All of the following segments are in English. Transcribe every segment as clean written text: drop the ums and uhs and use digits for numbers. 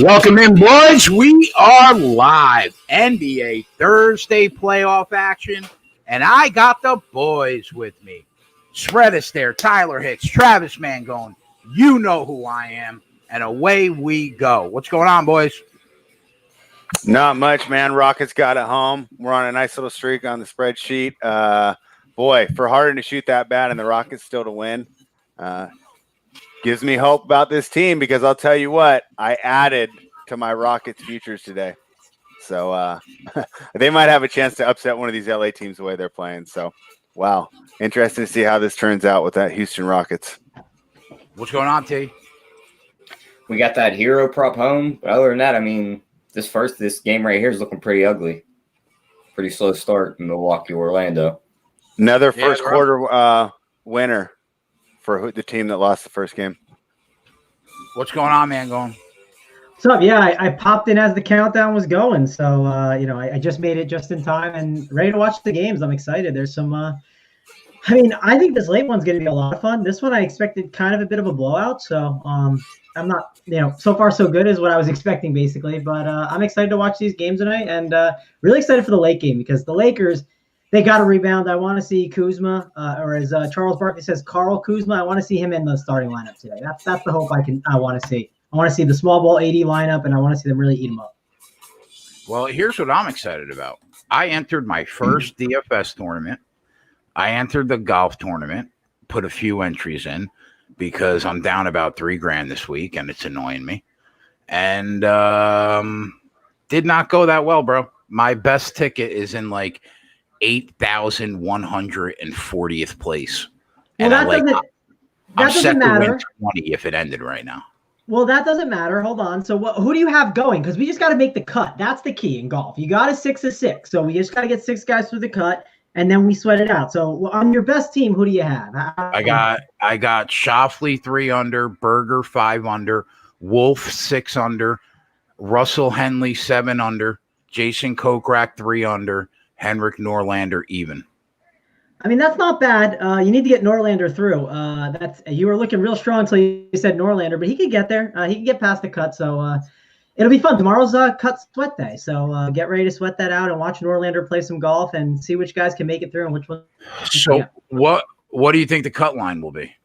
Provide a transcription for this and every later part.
Welcome in, boys. We are live. NBA Thursday playoff action, and I got the boys with me. Shredis there, Tyler Hicks, Travis Mangone. You know who I am, and away we go. What's going on, boys? Not much, man. Rockets got it home. We're on a nice little streak on the spreadsheet. Boy, for Harden to shoot that bad and the Rockets still to win, gives me hope about this team because I'll tell you what, I added to my Rockets futures today. So they might have a chance to upset one of these LA teams the way they're playing. So, wow. Interesting to see how this turns out with that Houston Rockets. What's going on, T? We got that hero prop home. But other than that, I mean, this game right here is looking pretty ugly. Pretty slow start in Milwaukee, Orlando. Another first quarter winner for the team that lost the first game. What's going on, man? What's up? Yeah, I popped in as the countdown was going. So, I just made it just in time and ready to watch the games. I'm excited. There's some I think this late one's going to be a lot of fun. This one I expected kind of a bit of a blowout. So I'm not, so far so good is what I was expecting basically. But I'm excited to watch these games tonight and really excited for the late game because the Lakers, they got to rebound. I want to see Kuzma, or as Charles Barkley says, Carl Kuzma. I want to see him in the starting lineup today. That's the hope I want to see. I want to see the small ball 80 lineup, and I want to see them really eat them up. Well, here's what I'm excited about. I entered my first DFS tournament. I entered the golf tournament, put a few entries in because I'm down about $3,000 this week, and it's annoying me. And did not go that well, bro. My best ticket is in like 8,140th place. Well, and I'm set to matter. win 20 if it ended right now. Well, that doesn't matter. Hold on. So who do you have going? Because we just got to make the cut. That's the key in golf. You got a 6 of 6. So we just got to get 6 guys through the cut, and then we sweat it out. So on your best team, who do you have? I got Shoffley 3 under, Berger 5 under, Wolf 6 under, Russell Henley 7 under, Jason Kokrak 3 under, Henrik Norlander even. I mean, that's not bad. You need to get Norlander through. You were looking real strong until you said Norlander, but he could get there. He can get past the cut. So it'll be fun. Tomorrow's cut sweat day. So get ready to sweat that out and watch Norlander play some golf and see which guys can make it through and which one. So what do you think the cut line will be?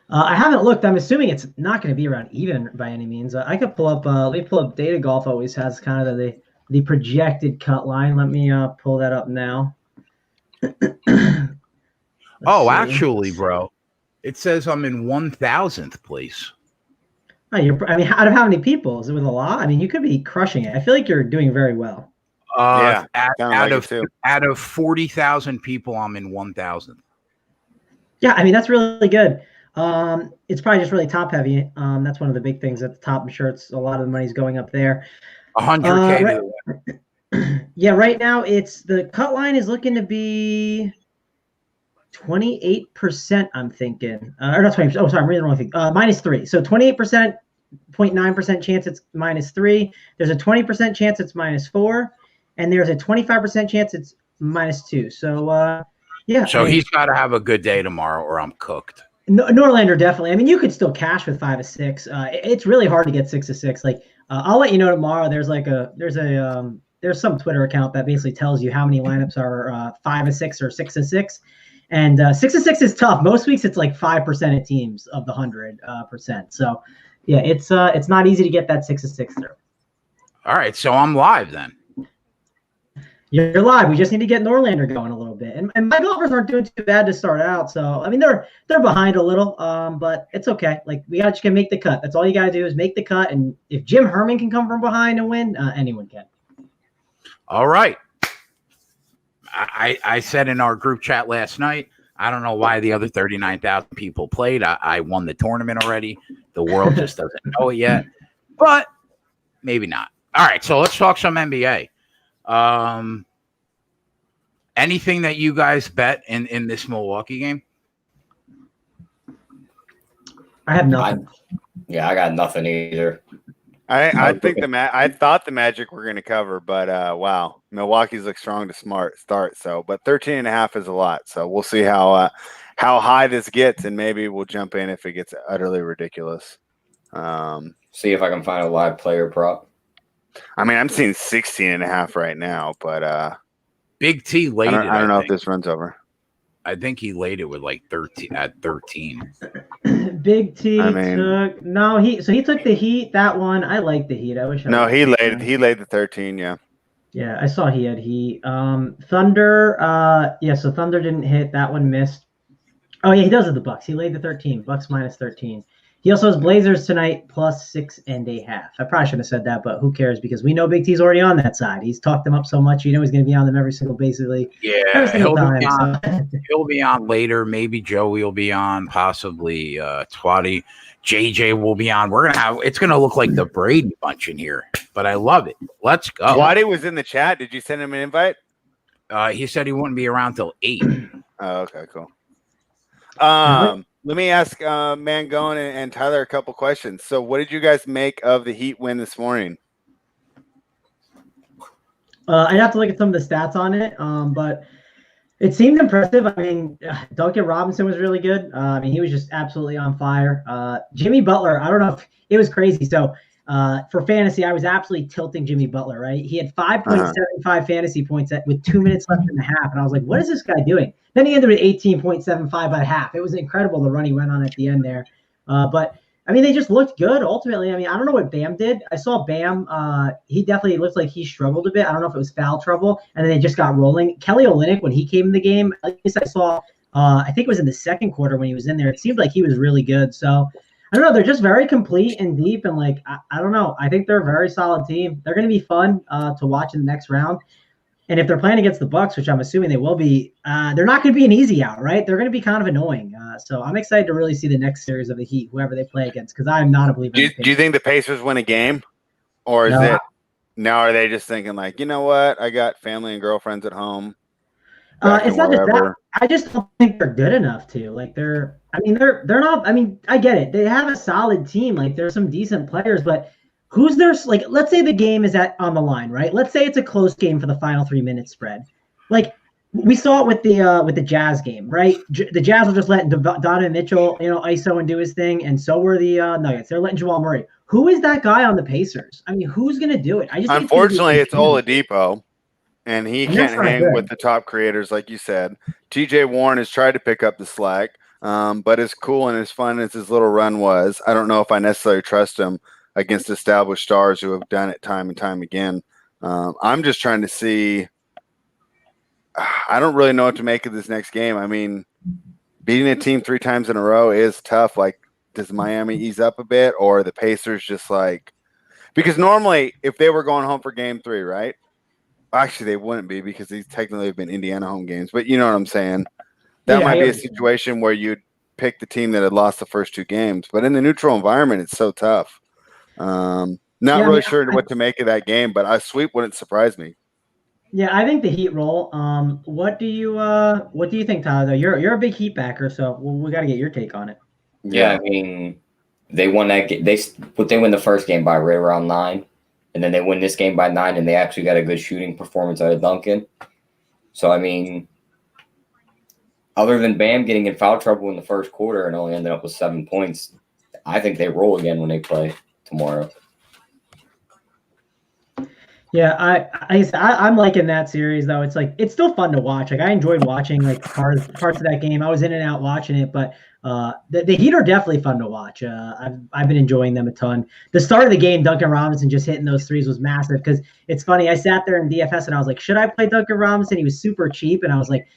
I haven't looked. I'm assuming it's not going to be around even by any means. I could pull up. Let me pull up. Data Golf always has kind of the projected cut line. Let me pull that up now. Actually, bro, it says I'm in 1,000th place. Out of how many people? Is it with a lot? I mean, you could be crushing it. I feel like you're doing very well. Out of 40,000 people, I'm in 1,000th. Yeah, I mean, that's really good. It's probably just really top heavy. That's one of the big things at the top. I'm sure it's a lot of the money's going up there. 100K. Yeah, right now the cut line is looking to be 28%. I'm thinking, or not 20%. Oh, sorry, I'm reading the wrong thing. -3. So 28%, 0.9% chance it's -3. There's a 20% chance it's -4, and there's a 25% chance it's -2. So yeah. So he's got to have a good day tomorrow, or I'm cooked. Norlander definitely. I mean, you could still cash with 5 of 6. It's really hard to get 6 of 6. Like I'll let you know tomorrow. There's some Twitter account that basically tells you how many lineups are 5 of 6 or 6 of 6, and 6 of 6 is tough. Most weeks it's like 5% of teams of the 100%. So yeah, it's not easy to get that 6 of 6 through. All right, so I'm live then. You're live. We just need to get Norlander going a little bit, and my golfers aren't doing too bad to start out. So I mean, they're behind a little, but it's okay. Like we just can make the cut. That's all you gotta do is make the cut. And if Jim Herman can come from behind and win, anyone can. All right. I said in our group chat last night, I don't know why the other 39,000 people played. I won the tournament already. The world just doesn't know it yet, but maybe not. All right, so let's talk some NBA. Anything that you guys bet in this Milwaukee game? I have nothing. I got nothing either. I think I thought the Magic were going to cover, but wow, Milwaukee's look strong to start. So, but 13.5 is a lot. So we'll see how high this gets, and maybe we'll jump in if it gets utterly ridiculous. See if I can find a live player prop. I mean, I'm seeing 16.5 right now, but Big T laid it. I don't know if this runs over. I think he laid it with like 13 at 13. Big T I mean- took he took the Heat. That one I like the Heat. I wish. He laid the 13. Yeah. Yeah, I saw he had Heat. Thunder. Yeah, so Thunder didn't hit. That one missed. Oh yeah, he does have the Bucks. He laid the 13. Bucks minus 13. He also has Blazers tonight plus 6.5. I probably shouldn't have said that, but who cares? Because we know Big T's already on that side. He's talked them up so much. You know he's going to be on them every single, basically. Yeah, every single time. He'll be on later. Maybe Joey will be on. Possibly Twatty. JJ will be on. It's going to look like the Brady bunch in here, but I love it. Let's go. Twatty was in the chat. Did you send him an invite? He said he wouldn't be around till 8. Oh, okay, cool. Let me ask Mangone and Tyler a couple questions. So, what did you guys make of the Heat win this morning? I'd have to look at some of the stats on it, but it seemed impressive. I mean, Duncan Robinson was really good. I mean, he was just absolutely on fire. Jimmy Butler, I don't know if it was crazy. So, for fantasy, I was absolutely tilting Jimmy Butler, right? He had 5.75 fantasy points with 2 minutes left in the half. And I was like, what is this guy doing? Then he ended with 18.75 by half. It was incredible the run he went on at the end there. But, I mean, they just looked good ultimately. I mean, I don't know what Bam did. I saw Bam. He definitely looked like he struggled a bit. I don't know if it was foul trouble. And then they just got rolling. Kelly Olynyk, when he came in the game, at least I saw, I think it was in the second quarter when he was in there. It seemed like he was really good. So, I don't know. They're just very complete and deep. And, like, I don't know. I think they're a very solid team. They're going to be fun to watch in the next round. And if they're playing against the Bucks, which I'm assuming they will be, they're not going to be an easy out, right? They're going to be kind of annoying. So I'm excited to really see the next series of the Heat, whoever they play against, because I'm not a believer. Do you think the Pacers win a game? Or is it now are they just thinking like, you know what? I got family and girlfriends at home. It's not just that. I just don't think they're good enough to. Like they're not. I mean, I get it. They have a solid team. Like there's some decent players, but who's their like? Let's say the game is on the line, right? Let's say it's a close game for the final 3 minute spread. Like we saw it with the Jazz game, right? The Jazz were just letting Donovan Mitchell, ISO and do his thing, and so were the Nuggets. They're letting Jamal Murray. Who is that guy on the Pacers? I mean, who's gonna do it? Unfortunately, it's Oladipo. And he can't hang with the top creators, like you said. TJ Warren has tried to pick up the slack, but as cool and as fun as his little run was, I don't know if I necessarily trust him against established stars who have done it time and time again. I'm just trying to see. I don't really know what to make of this next game. I mean, beating a team 3 times in a row is tough. Like, does Miami ease up a bit, or the Pacers just like – because normally if they were going home for game 3, right? Actually, they wouldn't be because these technically have been Indiana home games. But you know what I'm saying? That might be a situation where you'd pick the team that had lost the first 2 games. But in the neutral environment, it's so tough. Not really sure what to make of that game, but a sweep wouldn't surprise me. Yeah, I think the Heat roll. What do you think, Tyler? Though you're a big Heat backer, so we got to get your take on it. Yeah, I mean, they won that game. They win the first game by right around 9. And then they win this game by 9, and they actually got a good shooting performance out of Duncan. So, I mean, other than Bam getting in foul trouble in the first quarter and only ended up with 7 points, I think they roll again when they play tomorrow. Yeah, I'm liking that series though. It's like it's still fun to watch. Like I enjoyed watching like parts of that game. I was in and out watching it, but the Heat are definitely fun to watch. I've been enjoying them a ton. The start of the game, Duncan Robinson just hitting those threes was massive because it's funny. I sat there in DFS and I was like, should I play Duncan Robinson? He was super cheap, and I was like,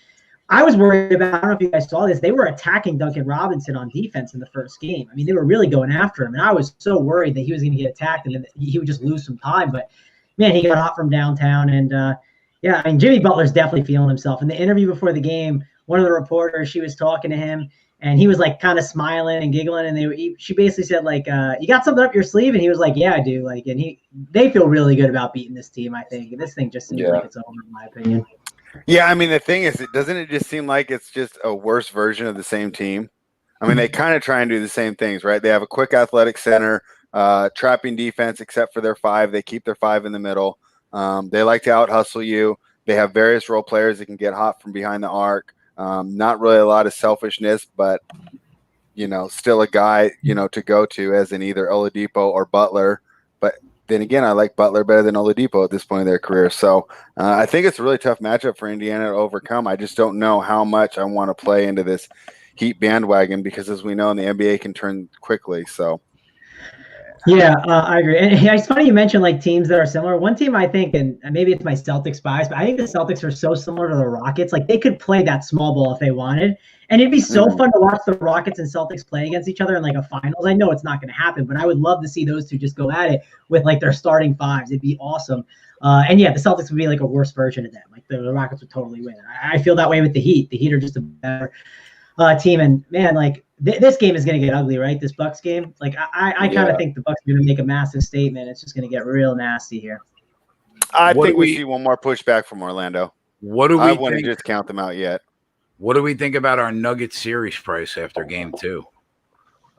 I was worried about. I don't know if you guys saw this. They were attacking Duncan Robinson on defense in the first game. I mean, they were really going after him, and I was so worried that he was going to get attacked and then he would just lose some time, but. Man, he got hot from downtown, and I mean, Jimmy Butler's definitely feeling himself. In the interview before the game, one of the reporters, she was talking to him, and he was like kind of smiling and giggling, and she basically said like, "You got something up your sleeve?" And he was like, "Yeah, I do." Like, and they feel really good about beating this team. I think this thing just seems like it's over, in my opinion. Yeah, I mean, the thing is, doesn't it just seem like it's just a worse version of the same team? I mean, they kind of try and do the same things, right? They have a quick athletic center. Trapping defense, except for their 5. They keep their 5 in the middle. They like to out-hustle you. They have various role players that can get hot from behind the arc. Not really a lot of selfishness, but still a guy, to go to as in either Oladipo or Butler. But then again, I like Butler better than Oladipo at this point in their career. So I think it's a really tough matchup for Indiana to overcome. I just don't know how much I want to play into this Heat bandwagon because, as we know, in the NBA can turn quickly. So. Yeah, I agree. And it's funny you mentioned like teams that are similar. One team I think, and maybe it's my Celtics bias, but I think the Celtics are so similar to the Rockets. Like they could play that small ball if they wanted. And it'd be so fun to watch the Rockets and Celtics play against each other in like a finals. I know it's not going to happen, but I would love to see those two just go at it with like their starting fives. It'd be awesome. And yeah, the Celtics would be like a worse version of them. Like the Rockets would totally win. I feel that way with the Heat. The Heat are just a better team. And man, like this game is going to get ugly, right? This Bucks game. Like I kind of think the Bucks are going to make a massive statement. It's just going to get real nasty here. I think we see one more pushback from Orlando. What do we I wouldn't just count them out yet. What do we think about our Nuggets series price after game 2?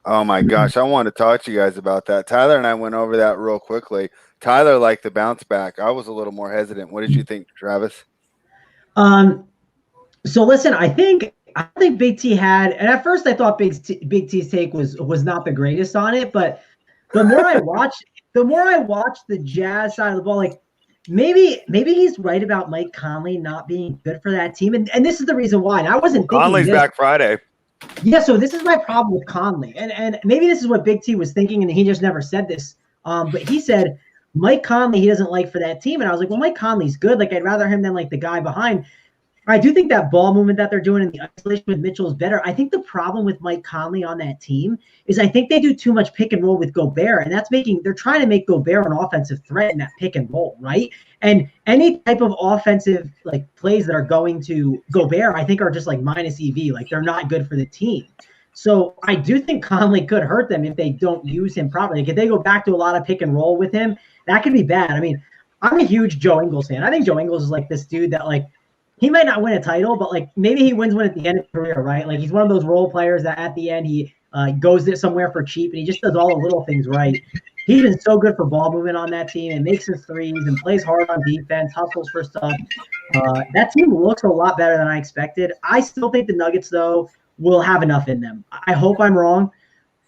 Oh my gosh, I wanted to talk to you guys about that. Tyler and I went over that real quickly. Tyler liked the bounce back. I was a little more hesitant. What did you think, Travis? So listen, I think Big T had, and at first I thought Big T's take was not the greatest on it, but the more I watched the Jazz side of the ball, like maybe he's right about Mike Conley not being good for that team, and this is the reason why. And I wasn't thinking Conley's back Friday. Yeah, so this is my problem with Conley, and maybe this is what Big T was thinking, and he just never said this. But he said Mike Conley he doesn't like for that team, and I was like, well, Mike Conley's good. Like I'd rather him than like the guy behind. I do think that ball movement that they're doing in the isolation with Mitchell is better. I think the problem with Mike Conley on that team is I think they do too much pick and roll with Gobert, and they're trying to make Gobert an offensive threat in that pick and roll, right? And any type of offensive like plays that are going to Gobert, I think are just like minus EV, like they're not good for the team. So I do think Conley could hurt them if they don't use him properly. Like if they go back to a lot of pick and roll with him, that could be bad. I mean, I'm a huge Joe Ingles fan. I think Joe Ingles is like this dude that like, he might not win a title, but like maybe he wins one at the end of his career, right? Like he's one of those role players that at the end he goes there somewhere for cheap and he just does all the little things right. He's been so good for ball movement on that team and makes his threes and plays hard on defense, hustles for stuff. That team looks a lot better than I expected. I still think the Nuggets, though, will have enough in them. I hope I'm wrong,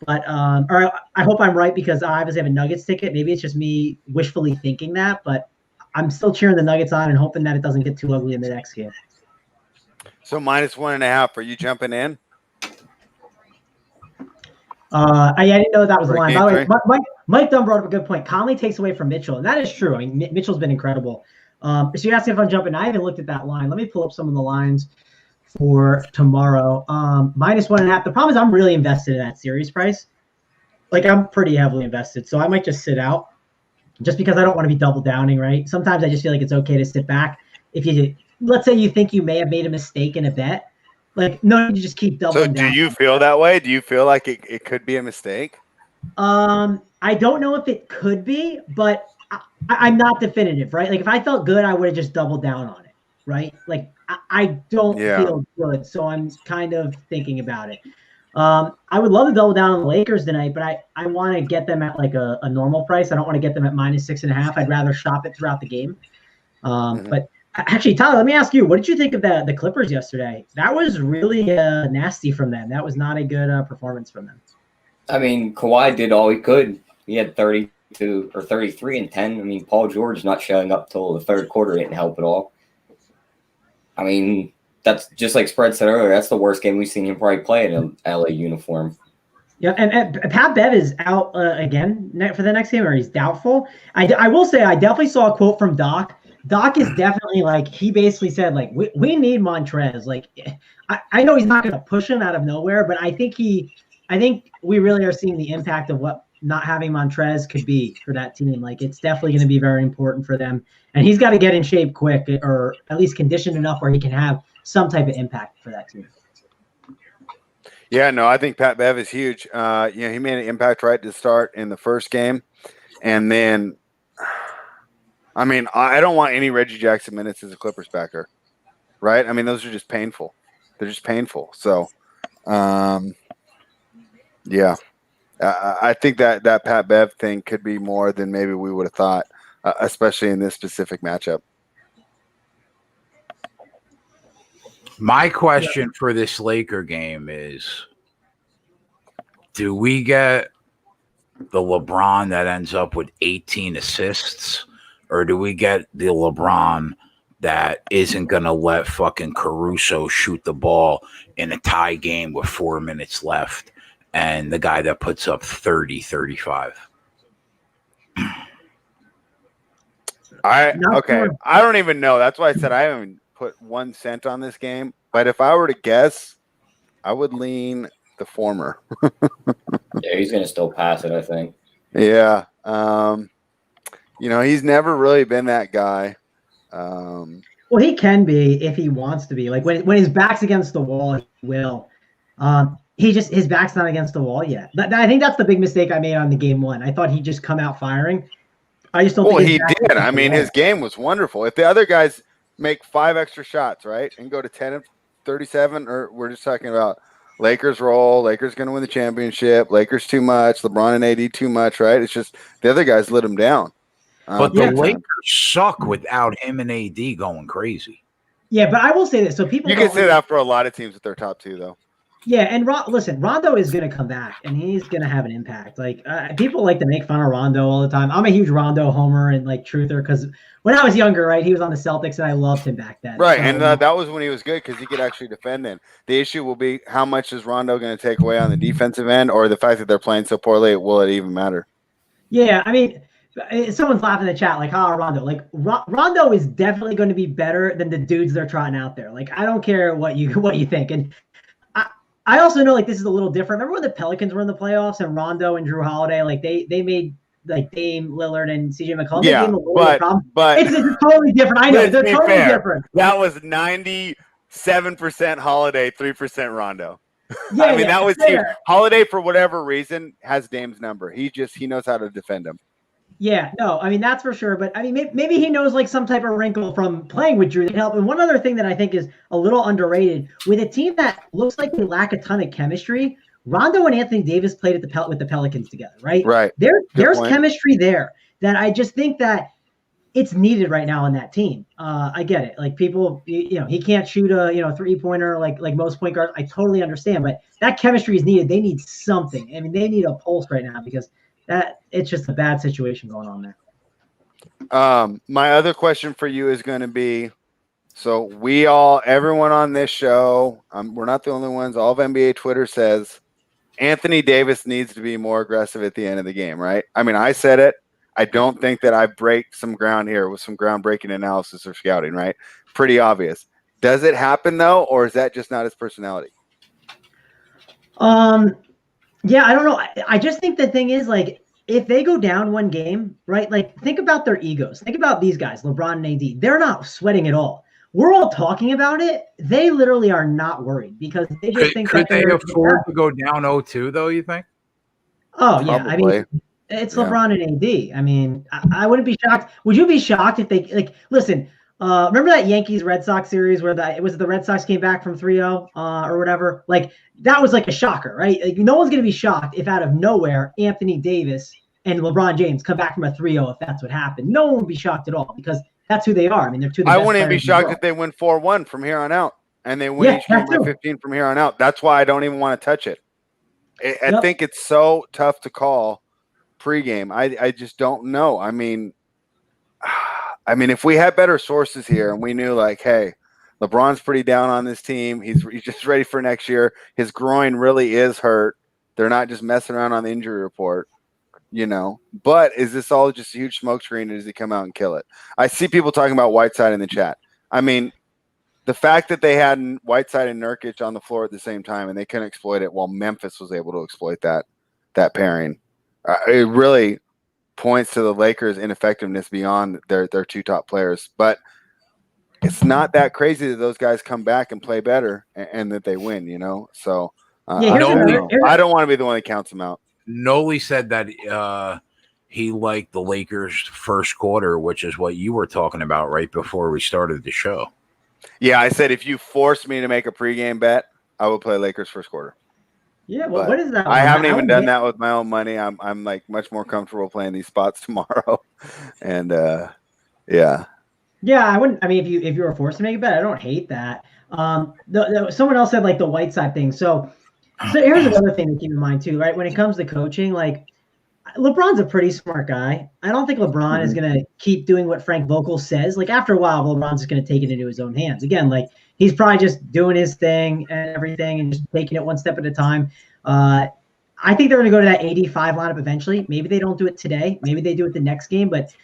but or I hope I'm right because I obviously have a Nuggets ticket. Maybe it's just me wishfully thinking that, but I'm still cheering the Nuggets on and hoping that it doesn't get too ugly in the next game. So -1.5. Are you jumping in? I didn't know that was the line. By the way, Mike Dunn brought up a good point. Conley takes away from Mitchell, and that is true. I mean, Mitchell's been incredible. So you're asking if I'm jumping. I haven't looked at that line. Let me pull up some of the lines for tomorrow. -1.5. The problem is I'm really invested in that series price. Like I'm pretty heavily invested, so I might just sit out. Just because I don't want to be double downing, right? Sometimes I just feel like it's okay to sit back. If let's say you think you may have made a mistake in a bet, like no, you just keep doubling down. So do you feel that way? Do you feel like it could be a mistake? I don't know if it could be, but I'm not definitive, right? Like if I felt good, I would have just doubled down on it, right? Like I don't feel good, so I'm kind of thinking about it. I would love to double down on the Lakers tonight, but I want to get them at like a normal price. I don't want to get them at -6.5. I'd rather shop it throughout the game. But actually, Tyler, let me ask you, what did you think of the Clippers yesterday? That was really nasty from them. That was not a good performance from them. I mean, Kawhi did all he could. He had 32 or 33 and 10. I mean, Paul George not showing up till the third quarter didn't help at all. I mean, that's just like Spread said earlier. That's the worst game we've seen him probably play in an LA uniform. Yeah, and Pat Bev is out again for the next game, or he's doubtful. I will say I definitely saw a quote from Doc. Doc is definitely like, he basically said like we need Montrez. Like I know he's not going to push him out of nowhere, but I think we really are seeing the impact of what not having Montrez could be for that team. Like it's definitely going to be very important for them, and he's got to get in shape quick, or at least conditioned enough where he can have some type of impact for that team. Yeah, no, I think Pat Bev is huge. He made an impact right to start in the first game. And then, I mean, I don't want any Reggie Jackson minutes as a Clippers backer, right? I mean, those are just painful. They're just painful. So, yeah, I think that Pat Bev thing could be more than maybe we would have thought, especially in this specific matchup. My question for this Laker game is, do we get the LeBron that ends up with 18 assists, or do we get the LeBron that isn't going to let fucking Caruso shoot the ball in a tie game with 4 minutes left, and the guy that puts up 30, 35? I don't even know. That's why I said I haven't put 1 cent on this game. But if I were to guess, I would lean the former. Yeah, he's gonna still pass it, I think. Yeah. He's never really been that guy. Well, he can be if he wants to be. Like when his back's against the wall, he will. His back's not against the wall yet. I think that's the big mistake I made on the game 1. I thought he'd just come out firing. I just don't think he did. I mean, his game was wonderful. If the other guys make 5 extra shots, right, and go to 10 of 37, or we're just talking about Lakers roll, Lakers going to win the championship, Lakers too much, LeBron and AD too much, right? It's just the other guys lit him down. But the Lakers suck without him and AD going crazy. Yeah, but I will say this. So people you can say that for a lot of teams with their top 2, though. Yeah, and listen, Rondo is going to come back, and he's going to have an impact. Like people like to make fun of Rondo all the time. I'm a huge Rondo homer and like truther because when I was younger, right, he was on the Celtics, and I loved him back then. Right, and that was when he was good because he could actually defend him. The issue will be how much is Rondo going to take away on the defensive end, or the fact that they're playing so poorly, will it even matter? Yeah, I mean, someone's laughing in the chat like, Rondo. Like Rondo is definitely going to be better than the dudes they're trotting out there. Like I don't care what you think, and I also know like this is a little different. Remember when the Pelicans were in the playoffs and Rondo and Drew Holiday, like they made like Dame Lillard and CJ McCollum. Yeah, but it's totally different. I know they're totally different. That was 97% Holiday, 3% Rondo. Yeah, I mean that was Holiday for whatever reason has Dame's number. He knows how to defend him. Yeah, no, I mean that's for sure. But I mean, maybe he knows like some type of wrinkle from playing with Drew that can help. And one other thing that I think is a little underrated with a team that looks like they lack a ton of chemistry. Rondo and Anthony Davis played with the Pelicans together, right? Right. There's chemistry there that I just think that it's needed right now on that team. I get it. Like people, he can't shoot a 3-pointer like most point guards. I totally understand, but that chemistry is needed. They need something. I mean, they need a pulse right now because it's just a bad situation going on there. My other question for you is going to be, so everyone on this show, we're not the only ones. All of NBA Twitter says Anthony Davis needs to be more aggressive at the end of the game, right? I mean, I said it. I don't think that I break some ground here with some groundbreaking analysis or scouting, right? Pretty obvious. Does it happen though, or is that just not his personality? Yeah, I don't know. I just think the thing is, like, if they go down one game, right, like, think about their egos. Think about these guys, LeBron and AD. They're not sweating at all. We're all talking about it. They literally are not worried because they just think could they afford to go down 0-2, though, you think? Oh, yeah. Probably. I mean, it's LeBron and AD. I mean, I wouldn't be shocked. Would you be shocked if they, like, listen, remember that Yankees-Red Sox series where the Red Sox came back from 3-0 or whatever? Like, that was like a shocker, right? Like, no one's going to be shocked if out of nowhere Anthony Davis and LeBron James come back from a 3-0 if that's what happened. No one would be shocked at all because that's who they are. I mean, they're two of the best I wouldn't be shocked if they win 4-1 from here on out and they win each game by 15 from here on out. That's why I don't even want to touch it. I think it's so tough to call pregame. I just don't know. I mean, if we had better sources here and we knew like, hey, LeBron's pretty down on this team. He's just ready for next year. His groin really is hurt. They're not just messing around on the injury report, But is this all just a huge smokescreen, or does he come out and kill it? I see people talking about Whiteside in the chat. I mean, the fact that they had Whiteside and Nurkic on the floor at the same time and they couldn't exploit it while Memphis was able to exploit that pairing, it really points to the Lakers' ineffectiveness beyond their two top players. But it's not that crazy that those guys come back and play better and that they win, So I don't want to be the one that counts them out. Noli said that he liked the Lakers' first quarter, which is what you were talking about right before we started the show. Yeah, I said if you forced me to make a pregame bet, I would play Lakers first quarter. Yeah, well, what is that? I haven't even done that with my own money. I'm like much more comfortable playing these spots tomorrow, and yeah. Yeah, I wouldn't. I mean, if you were forced to make a bet, I don't hate that. Someone else said like the Whiteside thing. So So here's another thing to keep in mind too, right? When it comes to coaching, like LeBron's a pretty smart guy. I don't think LeBron is going to keep doing what Frank Vogel says. Like after a while, LeBron's just going to take it into his own hands. Again, like he's probably just doing his thing and everything and just taking it one step at a time. I think they're going to go to that 85 lineup eventually. Maybe they don't do it today. Maybe they do it the next game, but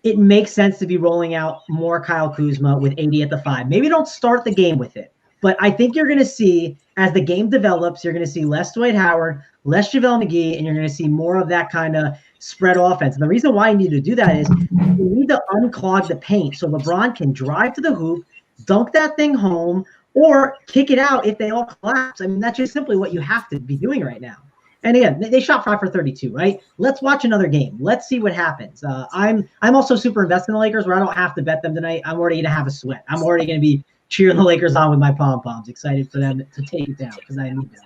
it makes sense to be rolling out more Kyle Kuzma with 80 at the 5. Maybe don't start the game with it, but I think you're going to see as the game develops, you're going to see less Dwight Howard, less JaVale McGee, and you're going to see more of that kind of spread offense. And the reason why you need to do that is you need to unclog the paint so LeBron can drive to the hoop, dunk that thing home, or kick it out if they all collapse. I mean, that's just simply what you have to be doing right now. And again, they shot 5 for 32, right? Let's watch another game. Let's see what happens. I'm also super invested in the Lakers where I don't have to bet them tonight. I'm already going to have a sweat. I'm already going to be cheering the Lakers on with my pom-poms, excited for them to take it down because I need them.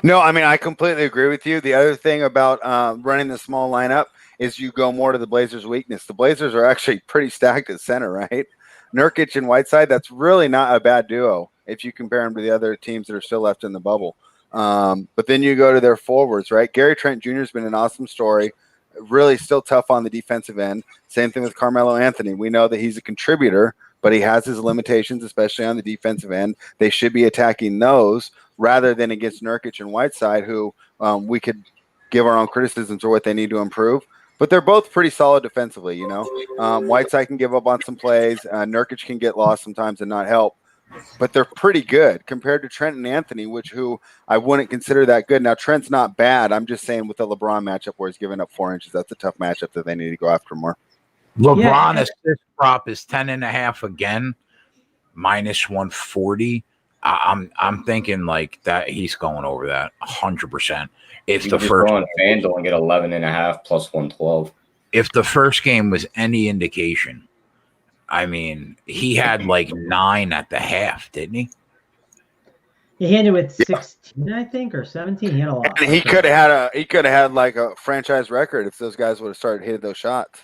No, I mean, I completely agree with you. The other thing about running the small lineup is you go more to the Blazers' weakness. The Blazers are actually pretty stacked at center, right? Nurkic and Whiteside, that's really not a bad duo if you compare them to the other teams that are still left in the bubble. But then you go to their forwards, right? Gary Trent Jr. has been an awesome story. Really still tough on the defensive end. Same thing with Carmelo Anthony. We know that he's a contributor, but he has his limitations, especially on the defensive end. They should be attacking those rather than against Nurkic and Whiteside, who we could give our own criticisms or what they need to improve. But they're both pretty solid defensively, you know. Whiteside can give up on some plays. Nurkic can get lost sometimes and not help. But they're pretty good compared to Trent and Anthony, who I wouldn't consider that good. Now, Trent's not bad. I'm just saying with the LeBron matchup where he's giving up 4 inches, that's a tough matchup that they need to go after more. LeBron assist prop is 10.5 again, minus 140. I'm thinking like that he's going over that 100%. If You the just first go on FanDuel and get 11.5 plus 112. if the first game was any indication, I mean, he had like 9 at the half, didn't he? He ended with 16, I think, or 17. He had a lot. And he could have had like a franchise record if those guys would have started hitting those shots.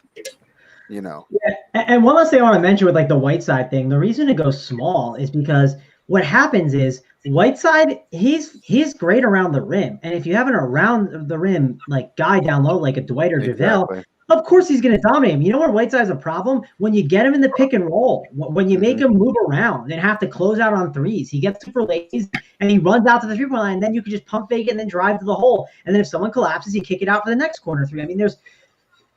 You know. Yeah, and one last thing I want to mention with like the Whiteside thing, the reason it goes small is because what happens is Whiteside, he's great around the rim. And if you have an around the rim like guy down low like a Dwight or JaVale, of course he's going to dominate him. You know where Whiteside's a problem? When you get him in the pick and roll, when you make him move around and have to close out on threes, he gets super lazy and he runs out to the 3-point line. And then you can just pump fake it and then drive to the hole. And then if someone collapses, you kick it out for the next corner 3. I mean,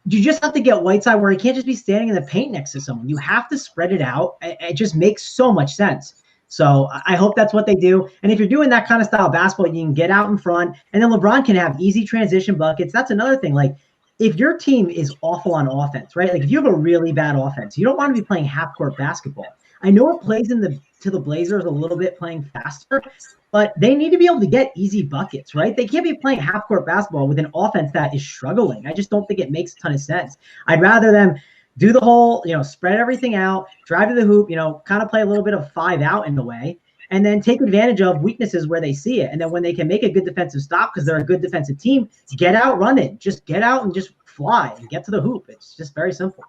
you just have to get Whiteside where he can't just be standing in the paint next to someone. You have to spread it out. It just makes so much sense. So I hope that's what they do. And if you're doing that kind of style of basketball, you can get out in front, and then LeBron can have easy transition buckets. That's another thing. Like, if your team is awful on offense, right? Like, if you have a really bad offense, you don't want to be playing half-court basketball. I know it plays to the Blazers a little bit playing faster, but they need to be able to get easy buckets, right? They can't be playing half-court basketball with an offense that is struggling. I just don't think it makes a ton of sense. I'd rather them do the whole, spread everything out, drive to the hoop, kind of play a little bit of 5 out in the way, and then take advantage of weaknesses where they see it. And then when they can make a good defensive stop because they're a good defensive team, get out, run it. Just get out and just fly and get to the hoop. It's just very simple.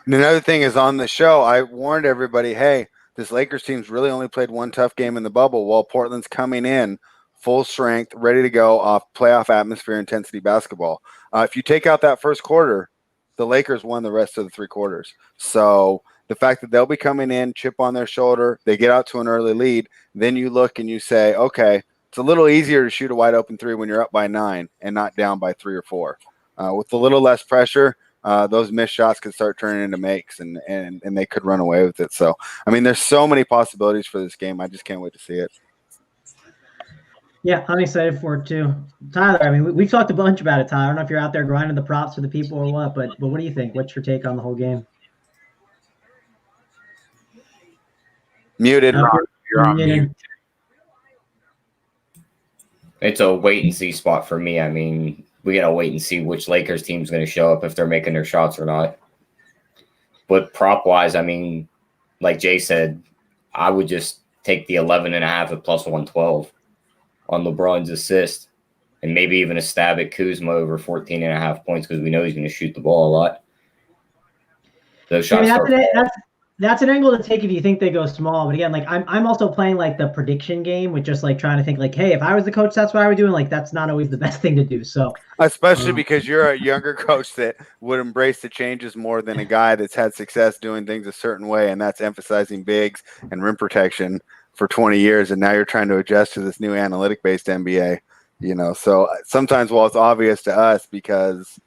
And another thing is on the show, I warned everybody, hey, this Lakers team's really only played one tough game in the bubble while Portland's coming in full strength, ready to go off playoff atmosphere intensity basketball. If you take out that first quarter, the Lakers won the rest of the 3 quarters. So the fact that they'll be coming in, chip on their shoulder, they get out to an early lead, then you look and you say, okay, it's a little easier to shoot a wide open 3 when you're up by 9 and not down by 3 or 4. With a little less pressure, those missed shots could start turning into makes and they could run away with it. So, I mean, there's so many possibilities for this game. I just can't wait to see it. Yeah, I'm excited for it too. Tyler, I mean, we've talked a bunch about it, Tyler. I don't know if you're out there grinding the props for the people or what, but what do you think? What's your take on the whole game? Muted. You're on mute. It's a wait and see spot for me. I mean, we got to wait and see which Lakers team's going to show up, if they're making their shots or not. But prop wise, I mean, like Jay said, I would just take the 11.5 at plus 112 on LeBron's assist, and maybe even a stab at Kuzma over 14.5 points because we know he's going to shoot the ball a lot. Those shots. That's That's an angle to take if you think they go small. But again, like I'm also playing like the prediction game with just like trying to think like, hey, if I was the coach, that's what I would do. And like that's not always the best thing to do. So especially because you're a younger coach that would embrace the changes more than a guy that's had success doing things a certain way, and that's emphasizing bigs and rim protection for 20 years, and now you're trying to adjust to this new analytic-based NBA. So sometimes while it's obvious to us because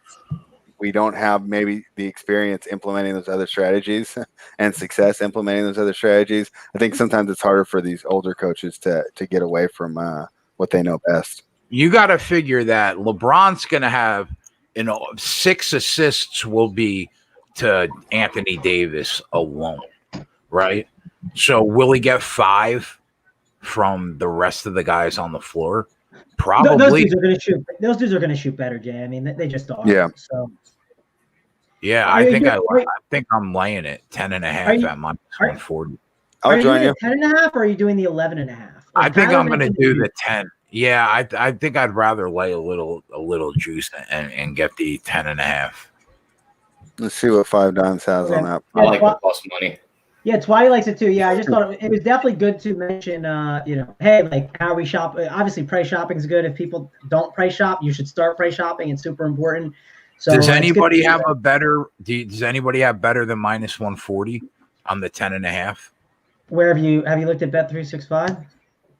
we don't have maybe the experience implementing those other strategies and success implementing those other strategies, I think sometimes it's harder for these older coaches to get away from what they know best. You got to figure that LeBron's going to have, 6 assists will be to Anthony Davis alone, right? So will he get 5 from the rest of the guys on the floor? Probably. Those dudes are going to shoot. Those dudes are going to shoot better, Jay. I mean, they just are. Yeah. So. Yeah, I think I'm laying it 10.5 at minus 140. I'll join you. 10.5, or are you doing the 11.5? I think I'm going to do the 10. Yeah, I think I'd rather lay a little juice and get the 10.5. Let's see what 5 Dimes has on that. I like the plus money. Yeah, Twatty likes it too. Yeah, I just thought it was definitely good to mention, hey, like how we shop. Obviously, price shopping is good. If people don't price shop, you should start price shopping. It's super important. So does anybody have a better? Does anybody have better than minus 140 on the 10.5? Where have you looked at Bet365?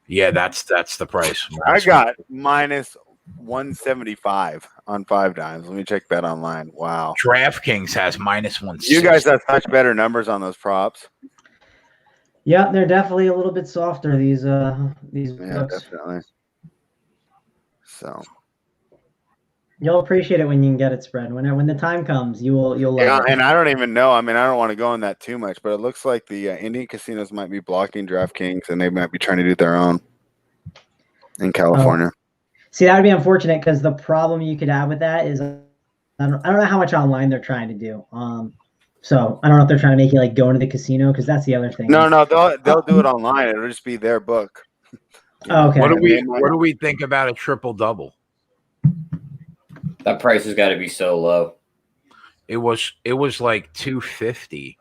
Yeah, that's the price. I got minus 175 on 5 Dimes. Let me check Bet Online. Wow. DraftKings has minus 160. You guys have such better numbers on those props. Yeah, they're definitely a little bit softer. These Yeah, books. definitely. So. You'll appreciate it when you can get it spread. When the time comes, you'll love it. And I don't even know. I mean, I don't want to go in that too much, but it looks like the Indian casinos might be blocking DraftKings, and they might be trying to do their own in California. See, that would be unfortunate because the problem you could have with that is I don't know how much online they're trying to do. So I don't know if they're trying to make you like go into the casino because that's the other thing. No, they'll do it online. It'll just be their book. Okay. What do we think about a triple double? That price has got to be so low. It was like 250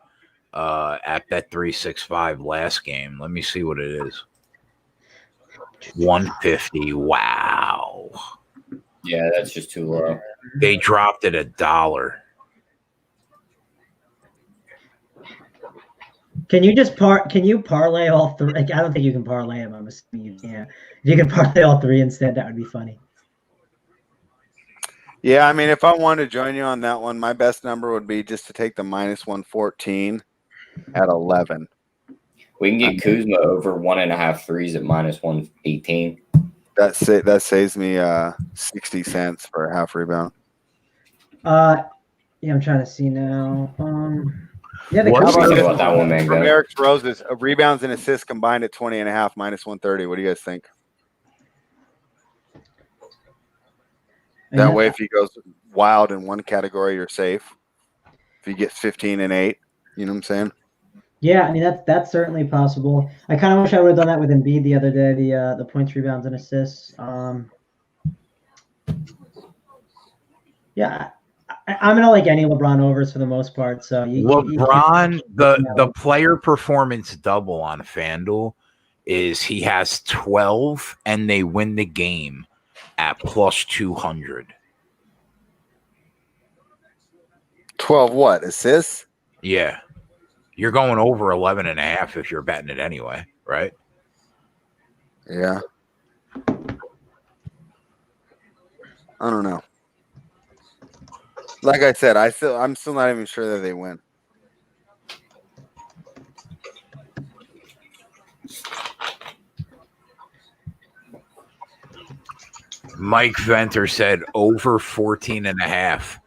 at Bet365 last game. Let me see what it is. 150. Wow. Yeah, that's just too low. They dropped it $1. Can you parlay all three? Like, I don't think you can parlay them. I'm assuming you can't. If you can parlay all three instead, that would be funny. Yeah, I mean, if I wanted to join you on that one, my best number would be just to take the minus 114 at 11. We can get Kuzma over 1.5 threes at minus 118. That saves me 60 cents for a half rebound. Yeah, I'm trying to see now. Yeah, How about that one, man? From Eric Rose's rebounds and assists combined at 20.5 minus 130. What do you guys think? That way, if he goes wild in one category, you're safe. If he gets 15 and 8, you know what I'm saying? Yeah, I mean that's certainly possible. I kind of wish I would have done that with Embiid the other day. The points, rebounds, and assists. Yeah, I'm gonna like any LeBron overs for the most part. So LeBron, the player performance double on FanDuel is he has 12 and they win the game at plus 200. 12 what? Assists? Yeah. You're going over 11.5 if you're betting it anyway, right? Yeah. I don't know. Like I said, I'm still not even sure that they win. Mike Venter said over 14.5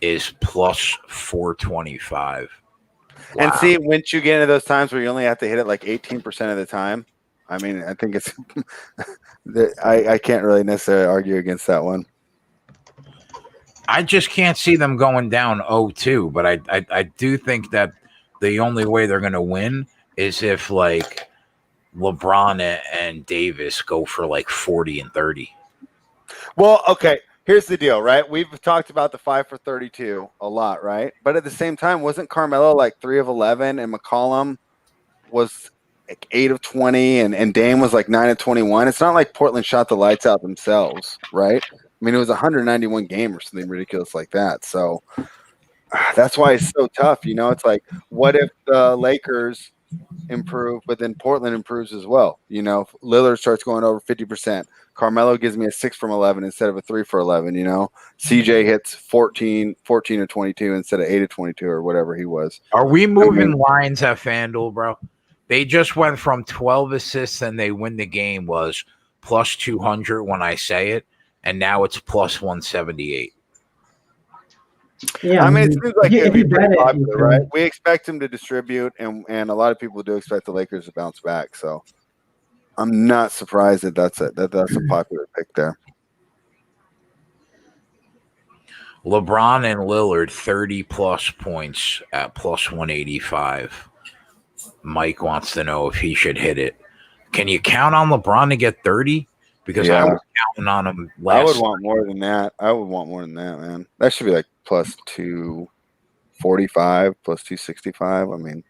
is plus 425. Wow. And see, once you get into those times where you only have to hit it like 18% of the time, I mean, I think it's I can't really necessarily argue against that one. I just can't see them going down 0-2, but I do think that the only way they're going to win is if like LeBron and Davis go for like 40 and 30. Well, okay. here's the deal, right? We've talked about the 5 for 32 a lot, right? But at the same time, wasn't Carmelo like 3 of 11 and McCollum was like 8 of 20 and Dame was like 9 of 21? It's not like Portland shot the lights out themselves, right? I mean, it was a 191 game or something ridiculous like that. So that's why it's so tough. You know, it's like, what if the Lakers improve, but then Portland improves as well? You know, if Lillard starts going over 50%. Carmelo gives me a 6 from 11 instead of a 3 for 11. You know, CJ hits 14 or 22 instead of 8 of 22 or whatever he was. Are we moving lines at FanDuel, bro? They just went from 12 assists and they win the game was plus 200 when I say it, and now it's plus 178. Yeah, I mean, it seems like it'd be pretty popular, can. right? We expect him to distribute, and a lot of people do expect the Lakers to bounce back. So I'm not surprised that that's a popular pick there. LeBron and Lillard 30 plus points at plus 185. Mike wants to know if he should hit it. Can you count on LeBron to get 30? Because I was counting on him last. I would want more than that. Man. That should be like plus 245, plus 265. I mean,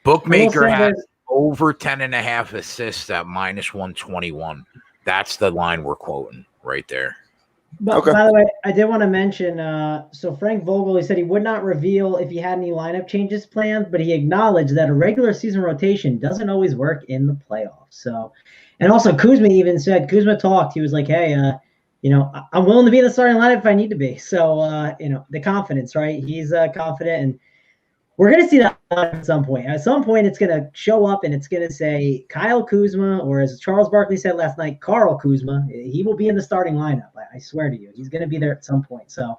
bookmaker has over 10.5 assists at minus 121. That's the line we're quoting right there. But by the way, I did want to mention, so Frank Vogel, he said he would not reveal if he had any lineup changes planned, but he acknowledged that a regular season rotation doesn't always work in the playoffs. So, and also Kuzma even said, Kuzma talked, he was like, hey, you know, I'm willing to be in the starting lineup if I need to be. So, you know, the confidence, right? He's confident, and we're going to see that at some point. At some point, it's going to show up and it's going to say Kyle Kuzma, or as Charles Barkley said last night, Carl Kuzma. He will be in the starting lineup. I swear to you. He's going to be there at some point. So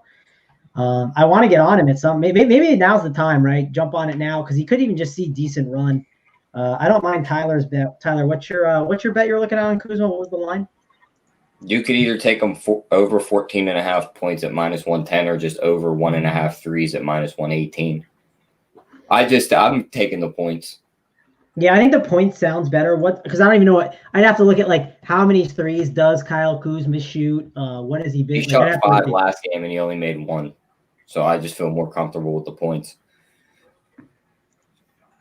I want to get on him at some – maybe now's the time, right? Jump on it now because he could even just see decent run. I don't mind Tyler's bet. Tyler, what's your bet you're looking at on Kuzma? What was the line? You could either take him over 14.5 points at minus 110 or just over 1.5 threes at minus 118. I'm taking the points. Yeah, I think the points sounds better. Because I don't even know what I'd have to look at, like how many threes does Kyle Kuzma shoot? What is he been? He shot 5 last game and he only made 1. So I just feel more comfortable with the points.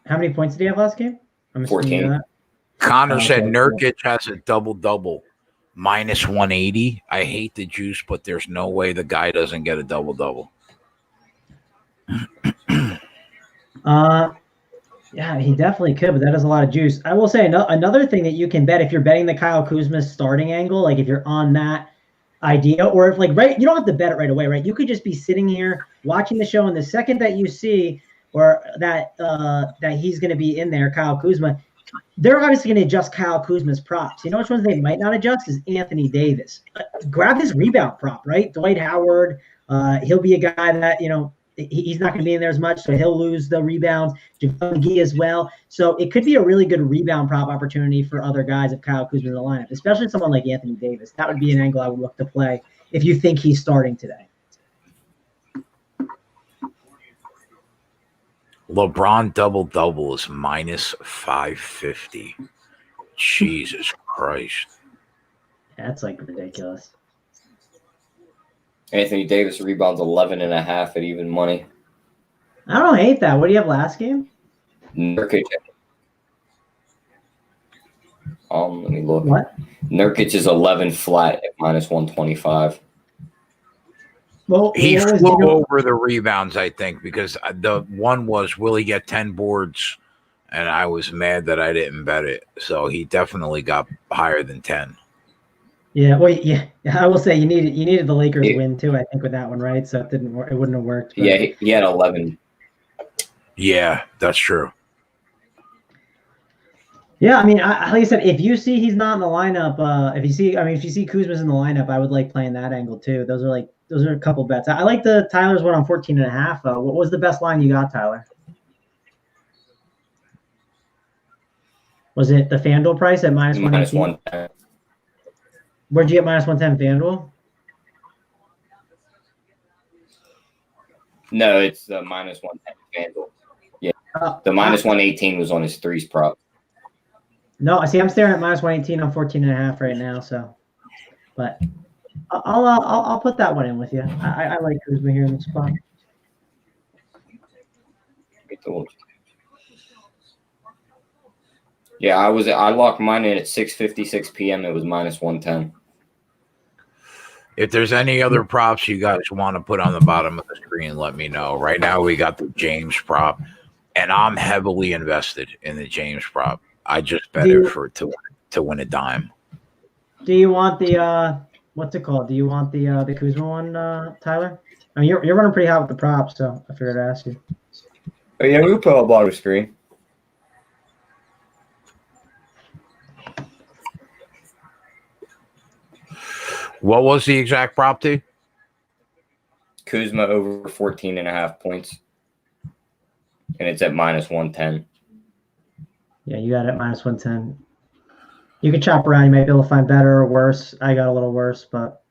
How many points did he have last game? 14. Connor said Nurkic has a double-double, minus 180. I hate the juice, but there's no way the guy doesn't get a double-double. Yeah, he definitely could, but that is a lot of juice. I will say another thing that you can bet if you're betting the Kyle Kuzma starting angle, like if you're on that idea, or if you don't have to bet it right away, right? You could just be sitting here watching the show, and the second that you see or that he's going to be in there, Kyle Kuzma, they're obviously going to adjust Kyle Kuzma's props. You know which ones they might not adjust is Anthony Davis. Grab his rebound prop, right? Dwight Howard, he'll be a guy that, you know, he's not going to be in there as much, so he'll lose the rebounds. JaVale McGee as well. So it could be a really good rebound prop opportunity for other guys if Kyle Kuzma in the lineup, especially someone like Anthony Davis. That would be an angle I would look to play if you think he's starting today. LeBron double-double is minus 550. Jesus Christ. That's like ridiculous. Anthony Davis rebounds 11.5 at even money. I don't hate that. What do you have last game? Nurkic. Let me look. What? Nurkic is 11 flat at minus 125. Well, he flew over the rebounds, I think, because the one was, will he get 10 boards? And I was mad that I didn't bet it. So he definitely got higher than 10. Yeah, well, yeah. I will say you needed the Lakers win too. I think with that one, right? So it wouldn't have worked. But. Yeah, he had 11. Yeah, that's true. Yeah, I mean, like I said, if you see he's not in the lineup, if you see Kuzma's in the lineup, I would like playing that angle too. Those are a couple bets. I like the Tyler's one on 14.5. What was the best line you got, Tyler? Was it the FanDuel price at minus 118? Where'd you get minus 110 FanDuel? No, it's the minus 110 FanDuel. Yeah. The minus 118 was on his threes prop. No, I see. I'm staring at minus 118 on 14.5 right now. So, but I'll put that one in with you. I like Kuzma here in the spot. Yeah, I locked mine in at 6:56 p.m. It was minus 110. If there's any other props you guys want to put on the bottom of the screen, let me know. Right now we got the James prop, and I'm heavily invested in the James prop. I just bet it for to win a dime. Do you want the what's it called? Do you want the Kuzma one, Tyler? I mean, you're running pretty hot with the props, so I figured I'd ask you. Oh, yeah, we put a bottom screen. What was the exact prop, T? Kuzma over 14.5 points. And it's at minus 110. Yeah, you got it minus 110. You can chop around. You might be able to find better or worse. I got a little worse, but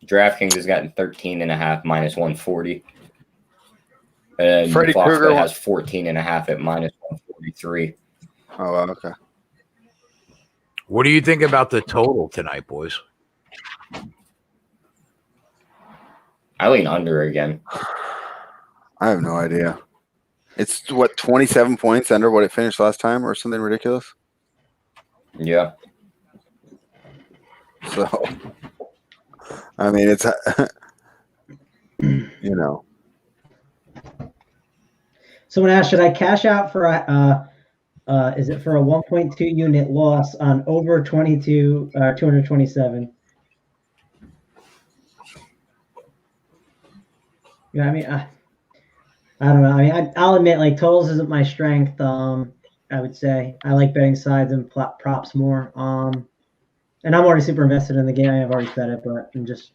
DraftKings has gotten 13.5 minus 140. And Freddie Fox Krueger has 14.5 at minus 143. Oh, wow, okay. What do you think about the total tonight, boys? I lean under again. I have no idea. It's what 27 points under what it finished last time, or something ridiculous. Yeah. So, I mean, it's you know. someone asked, should I cash out for is it for a 1.2 unit loss on over 227? Yeah, I mean, I don't know. I mean, I'll admit, like, totals isn't my strength. I would say I like betting sides and props more. And I'm already super invested in the game. I've already said it, but I'm just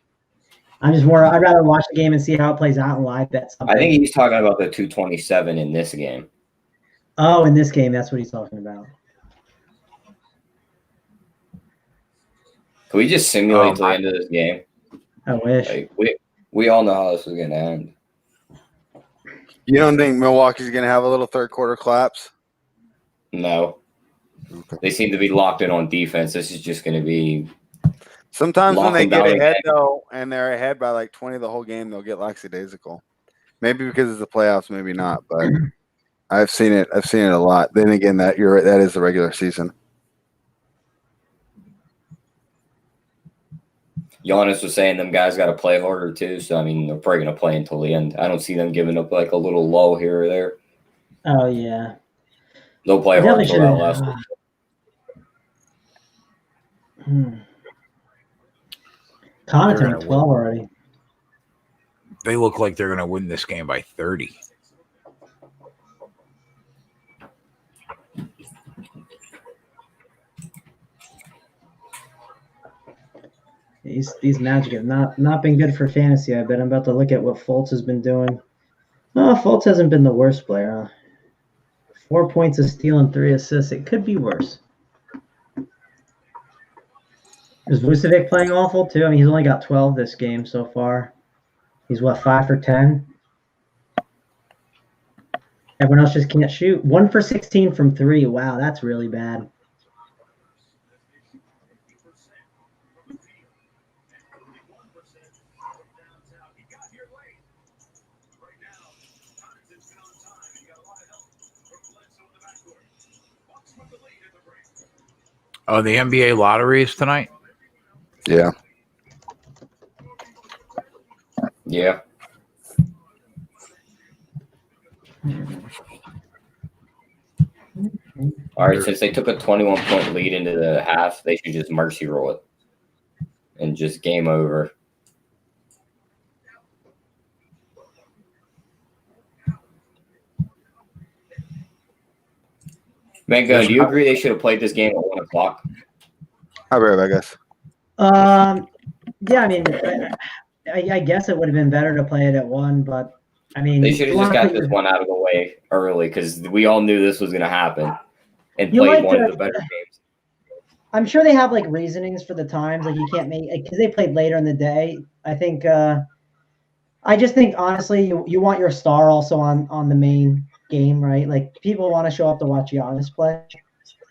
more. I'd rather watch the game and see how it plays out and live bet something. I think he's talking about the 227 in this game. Oh, in this game, that's what he's talking about. Can we just simulate to the end of this game? I wish. Like, we all know how this is going to end. You don't think Milwaukee's going to have a little third quarter collapse? No. Okay. They seem to be locked in on defense. This is just going to be. Sometimes when they get Locking down ahead, again. though, and they're ahead by like 20 the whole game, they'll get lackadaisical. Maybe because it's the playoffs, maybe not. But I've seen it. I've seen it a lot. Then again, that you're right, that is the regular season. Giannis was saying them guys got to play harder too. So, I mean, they're probably going to play until the end. I don't see them giving up like a little lull here or there. Oh, yeah. They'll play hard until that last one. Connaughton at 12 already. They look like they're going to win this game by 30. These Magic have not been good for fantasy. I bet I'm about to look at what Fultz has been doing. Oh, Fultz hasn't been the worst player. Huh? 4 points, a steal, and 3 assists. It could be worse. Is Vucevic playing awful too? I mean, he's only got 12 this game so far. He's what, 5 for 10? Everyone else just can't shoot. 1 for 16 from 3. Wow, that's really bad. Oh, the NBA lottery is tonight? Yeah. Yeah. All right, since they took a 21-point lead into the half, they should just mercy roll it and just game over. Mango, do you agree they should have played this game at 1 o'clock? I'll be right back, guys. Yeah, I mean, I guess it would have been better to play it at 1, but I mean, They should have just got this one out of the way early because we all knew this was going to happen and played one of the better games. I'm sure they have like reasonings for the times. Like you can't make because they played later in the day. I think. I just think honestly, you want your star also on the main game, right? Like people want to show up to watch Giannis play.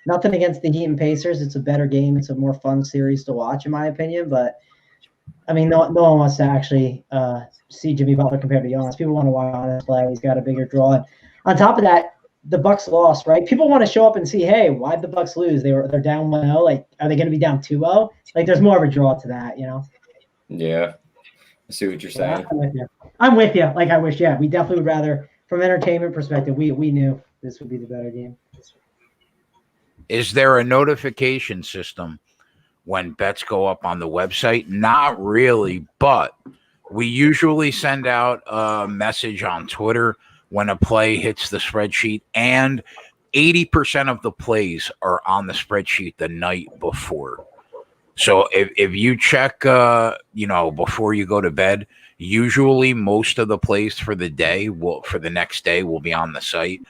Nothing against the Heat and Pacers. It's a better game. It's a more fun series to watch, in my opinion. But I mean, no one wants to actually see Jimmy Butler compared to Giannis. People want to watch Giannis play. He's got a bigger draw. And on top of that, the Bucks lost, right? People want to show up and see, hey, why'd the Bucks lose? They're down 1-0. Like, are they going to be down 2-0? Like, there's more of a draw to that, you know? Yeah, I see what you're saying. I'm with you. Like, I wish, we definitely would rather, from entertainment perspective, we knew this would be the better game. Is there a notification system when bets go up on the website? Not really, but we usually send out a message on Twitter when a play hits the spreadsheet, and 80% of the plays are on the spreadsheet the night before. So if you check, before you go to bed, usually most of the plays for the day for the next day will be on the site.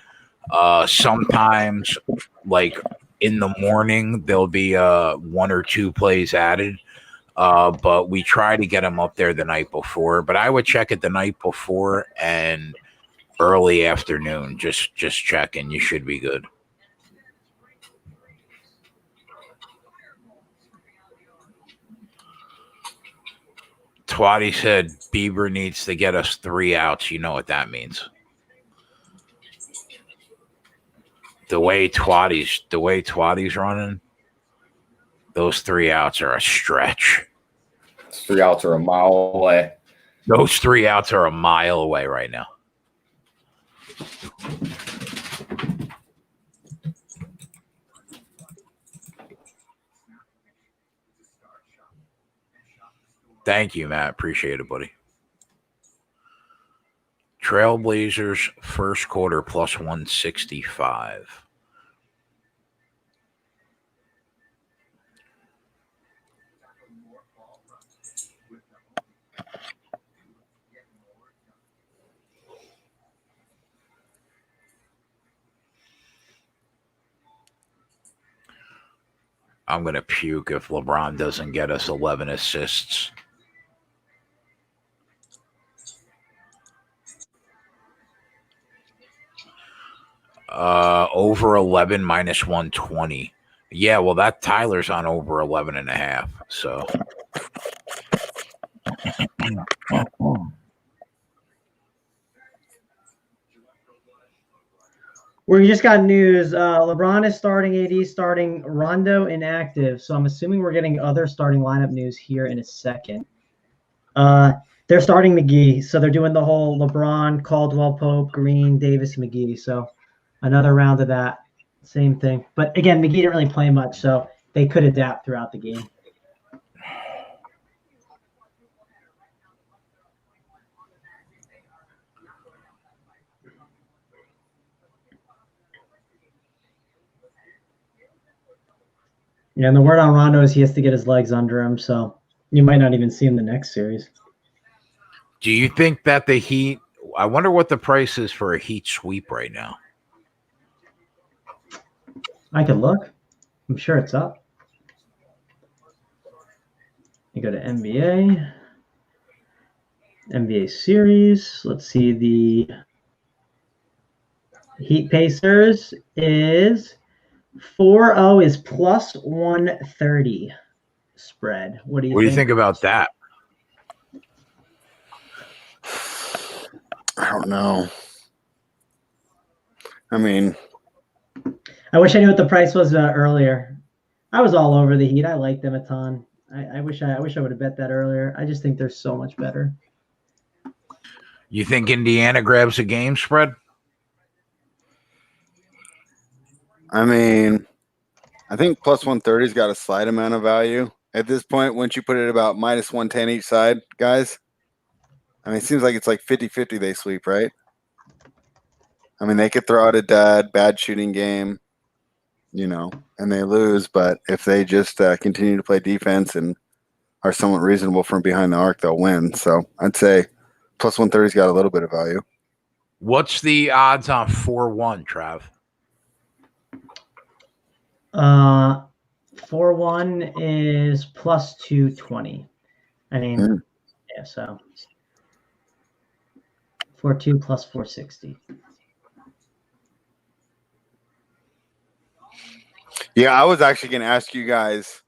Sometimes, like in the morning, there'll be 1 or 2 plays added. But we try to get them up there the night before. But I would check it the night before and early afternoon. Just checking. You should be good. Twatty said Bieber needs to get us 3 outs. You know what that means. The way Twatty's running, those 3 outs are a stretch. 3 outs are a mile away. Those 3 outs are a mile away right now. Thank you, Matt. Appreciate it, buddy. Trailblazers first quarter plus 165. I'm going to puke if LeBron doesn't get us 11 assists. Over 11 minus 120. Yeah, well, that Tyler's on over 11 and a half. So. We just got news. LeBron is starting, AD starting, Rondo inactive. So I'm assuming we're getting other starting lineup news here in a second. They're starting McGee. So they're doing the whole LeBron, Caldwell, Pope, Green, Davis, McGee. So another round of that. Same thing. But again, McGee didn't really play much, so they could adapt throughout the game. Yeah, and the word on Rondo is he has to get his legs under him, so you might not even see him the next series. Do you think that the Heat – I wonder what the price is for a Heat sweep right now. I could look. I'm sure it's up. You go to NBA series. Let's see. The Heat Pacers is 4-0 is plus 130 spread. What do you think about that? I don't know. I mean, I wish I knew what the price was earlier. I was all over the Heat. I like them a ton. I wish I would have bet that earlier. I just think they're so much better. You think Indiana grabs a game spread? I mean, I think plus 130's got a slight amount of value. At this point, once you put it about minus 110 each side, guys, I mean, it seems like it's like 50-50 they sweep, right? I mean, they could throw out a bad shooting game, and they lose. But if they just continue to play defense and are somewhat reasonable from behind the arc, they'll win. So I'd say plus 130's got a little bit of value. What's the odds on 4-1, Trav? 4-1 is plus 220. I mean, yeah, so 4-2 plus 460. Yeah, I was actually going to ask you guys.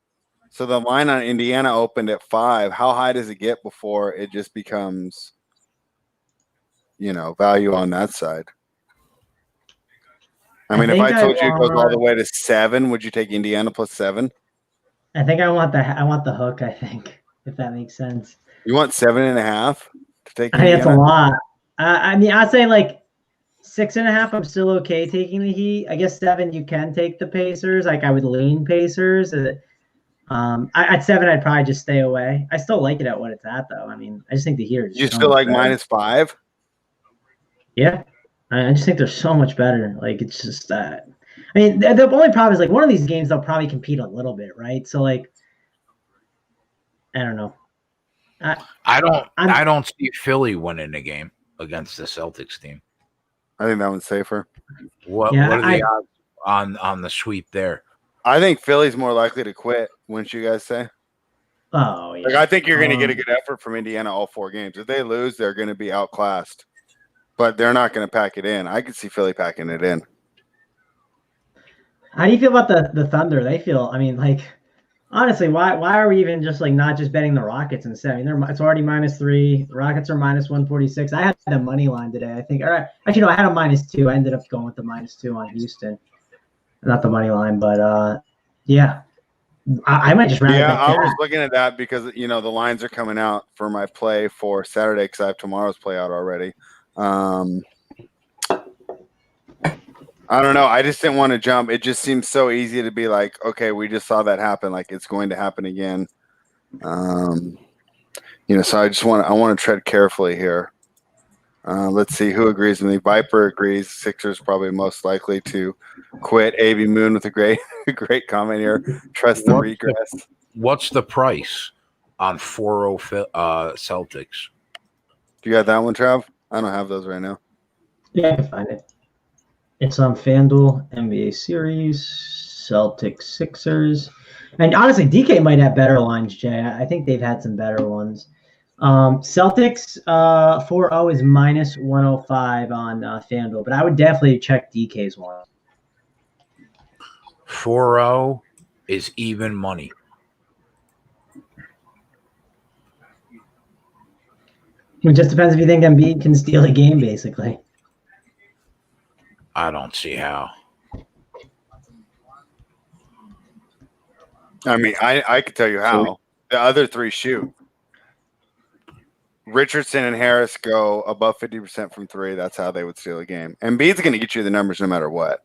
So the line on Indiana opened at 5. How high does it get before it just becomes, value on that side? I mean, if I told you it goes all the way to 7, would you take Indiana plus 7? I think I want the hook. I think, if that makes sense. You want 7.5 to take I think Indiana? that's a lot. I mean, I'd say like 6.5. I'm still okay taking the Heat. I guess 7. You can take the Pacers. Like I would lean Pacers. At 7, I'd probably just stay away. I still like it at what it's at, though. I mean, I just think the Heat are. You still like -5? Yeah, I just think they're so much better. Like it's just that. I mean, the only problem is like one of these games they'll probably compete a little bit, right? So like, I don't know. I don't see Philly winning a game against the Celtics team. I think that one's safer. What are the odds on the sweep there? I think Philly's more likely to quit, wouldn't you guys say? Oh, yeah. Like, I think you're going to get a good effort from Indiana all 4 games. If they lose, they're going to be outclassed. But they're not going to pack it in. I could see Philly packing it in. How do you feel about the Thunder? They feel, I mean, like, honestly, why are we even just like not just betting the Rockets instead? I mean, it's already -3. The Rockets are -146. I had the money line today, I think. All right, actually, no, I had a -2. I ended up going with the -2 on Houston, not the money line, but yeah, I might just rather. Yeah, I was looking at that because the lines are coming out for my play for Saturday because I have tomorrow's play out already. I don't know. I just didn't want to jump. It just seems so easy to be like, okay, we just saw that happen. Like it's going to happen again. So I want to tread carefully here. Let's see who agrees with me. Viper agrees. Sixers probably most likely to quit. AB Moon with a great comment here. Trust the regress. What's the price on 4-0 Celtics? Do you got that one, Trav? I don't have those right now. Yeah, I can find it. It's on FanDuel, NBA Series, Celtics, Sixers. And honestly, DK might have better lines, Jay. I think they've had some better ones. Celtics 4-0 is -105 on FanDuel, but I would definitely check DK's one. 4-0 is even money. It just depends if you think Embiid can steal a game, basically. I don't see how. I mean, I could tell you how. The other 3 shoot. Richardson and Harris go above 50% from 3. That's how they would steal a game. Embiid's going to get you the numbers no matter what.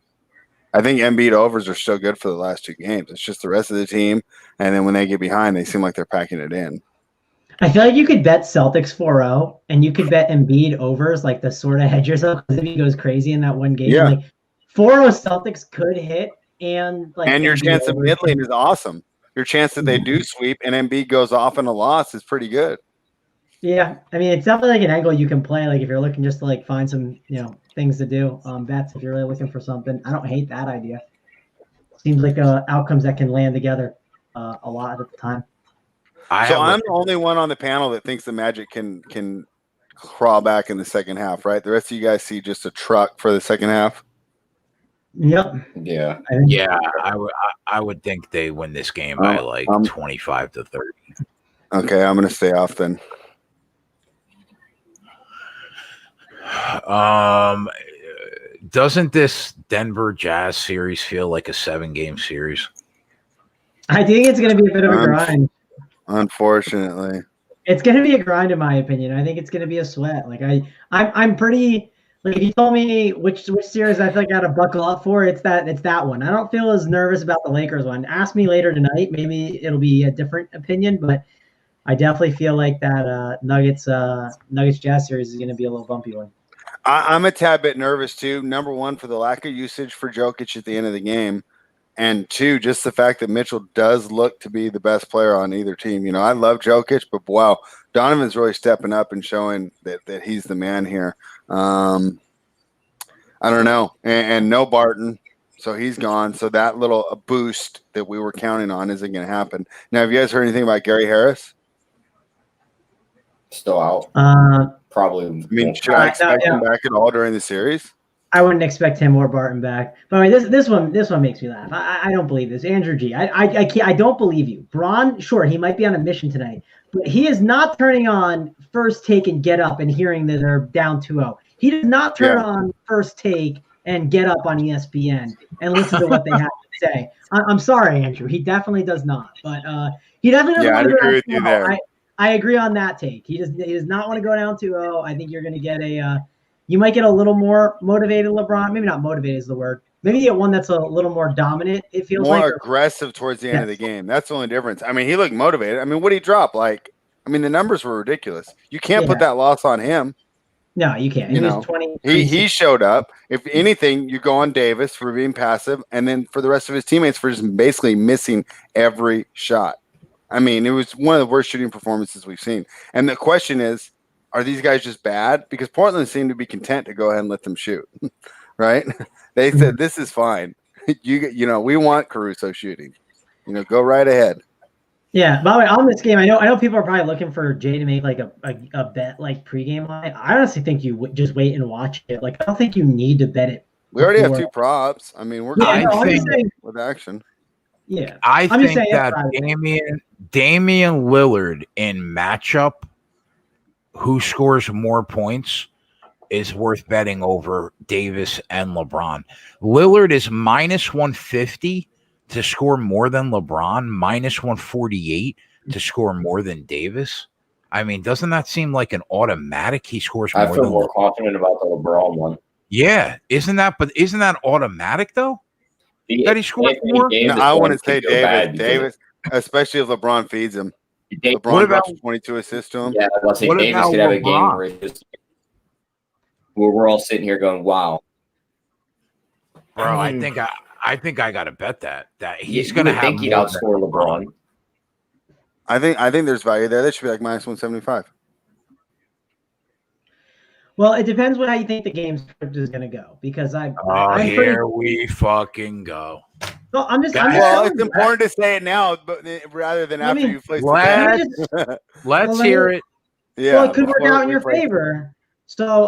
I think Embiid overs are still good for the last 2 games. It's just the rest of the team, and then when they get behind, they seem like they're packing it in. I feel like you could bet Celtics 4-0, and you could bet Embiid overs, like the sort of hedge yourself because if he goes crazy in that one game. Yeah. Like 4-0 Celtics could hit, and like your chance of middling is awesome. Your chance that they do sweep and Embiid goes off in a loss is pretty good. Yeah, I mean it's definitely like an angle you can play. Like if you're looking just to like find some things to do, bets. If you're really looking for something, I don't hate that idea. Seems like outcomes that can land together a lot at the time. I'm the only one on the panel that thinks the Magic can crawl back in the second half, right? The rest of you guys see just a truck for the second half. Yep. Yeah. I would think they win this game by 25-30. Okay, I'm going to stay off then. Doesn't this Denver Jazz series feel like a 7-game series? I think it's going to be a bit of a grind. Unfortunately, it's going to be a grind in my opinion. I think it's going to be a sweat. Like I'm pretty. Like if you told me which series I think I got to buckle up for, it's that one. I don't feel as nervous about the Lakers one. Ask me later tonight, maybe it'll be a different opinion, but I definitely feel like that Nuggets Jazz series is going to be a little bumpy one. I'm a tad bit nervous too. Number one, for the lack of usage for Jokic at the end of the game, and 2, just the fact that Mitchell does look to be the best player on either team. I love Jokic, but wow, Donovan's really stepping up and showing that he's the man here. I don't know. And no Barton, so he's gone. So that little boost that we were counting on isn't going to happen. Now, have you guys heard anything about Gary Harris? Still out. Probably. I mean, should I expect him back at all during the series? I wouldn't expect him or Barton back. But I mean, this one makes me laugh. I don't believe this. Andrew G. I don't believe you. Braun, sure, he might be on a mission tonight, but he is not turning on First Take and Get Up and hearing that they're down 2-0. He does not turn on First Take and Get Up on ESPN and listen to what they have to say. I'm sorry, Andrew. He definitely does not. But he definitely doesn't want to go down 2-0. I agree on that take. He does not want to go down 2-0. I think you're going to get you might get a little more motivated LeBron. Maybe not motivated is the word. Maybe get one that's a little more dominant. It feels more like aggressive towards the end of the game. That's the only difference. I mean, he looked motivated. I mean, what did he drop? The numbers were ridiculous. You can't put that loss on him. No, you can't. He was 20. He showed up. If anything, you go on Davis for being passive, and then for the rest of his teammates for just basically missing every shot. I mean, it was one of the worst shooting performances we've seen. And the question is, are these guys just bad? Because Portland seemed to be content to go ahead and let them shoot, right? They said, this is fine. We want Caruso shooting. Go right ahead. Yeah. By the way, on this game, I know people are probably looking for Jay to make like a bet like pregame line. I honestly think you just wait and watch it. Like, I don't think you need to bet it. We already have 2 props. I mean, we're with action. Yeah. I think that Damian Lillard in matchup, who scores more points, is worth betting over Davis and LeBron. Lillard is minus 150 to score more than LeBron, minus 148 to score more than Davis. I mean, doesn't that seem like an automatic he scores more? I feel more confident about the LeBron one. Yeah, isn't that automatic though? That he scores more? No, I want to say Davis, especially if LeBron feeds him. LeBron drops 22 assists to him. Yeah, let's say Davis could have a game where it's just where we're all sitting here going, "Wow, bro!" I think I got to bet that he's going to have. Think he'd outscore LeBron. I think there's value there. That should be like minus 175. Well, it depends on how you think the game script is going to go, because we fucking go. No, it's important to say it now, but rather than after you place the let's hear it. Yeah, well, it could work out in your favor. So,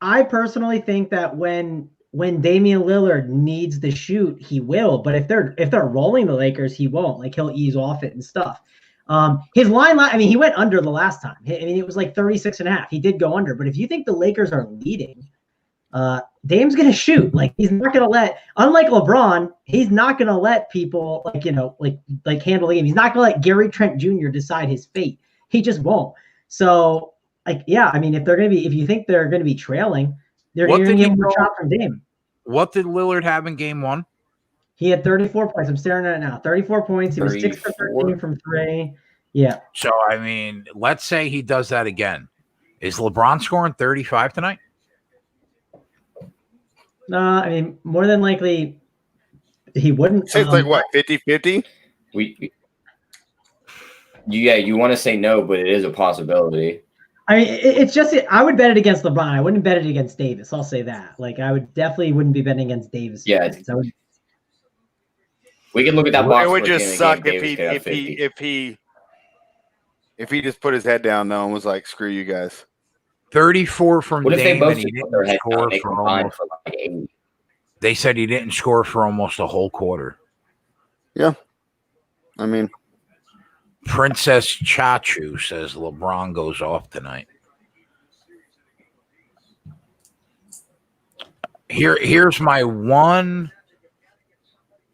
I personally think that when Damian Lillard needs to shoot, he will. But if they're rolling the Lakers, he won't. Like, he'll ease off it and stuff. His line, I mean, he went under the last time. I mean, it was like 36.5. He did go under. But if you think the Lakers are leading, Dame's going to shoot. Like, he's not going to let, unlike LeBron, he's not going to let people handle the game. He's not going to let Gary Trent Jr. decide his fate. He just won't. So, I mean, if you think they're going to be trailing, they're going to get more shot from Dame. What did Lillard have in game 1? He had 34 points. I'm staring at it now. 34 points. He was 6 for 13 from 3. Yeah. So, I mean, let's say he does that again. Is LeBron scoring 35 tonight? I mean, more than likely, he wouldn't. It's like what, 50-50? You want to say no, but it is a possibility. I mean, it's just I would bet it against LeBron. I wouldn't bet it against Davis. I'll say that. Like, I would definitely wouldn't be betting against Davis. Yeah. We can look at that box. It would just suck if he just put his head down though and was like, "Screw you guys." 34 from what if Dame, they both and he put their head score down, for almost. Like 8? They said he didn't score for almost a whole quarter. Yeah, I mean, Princess Chachu says LeBron goes off tonight. Here's my one.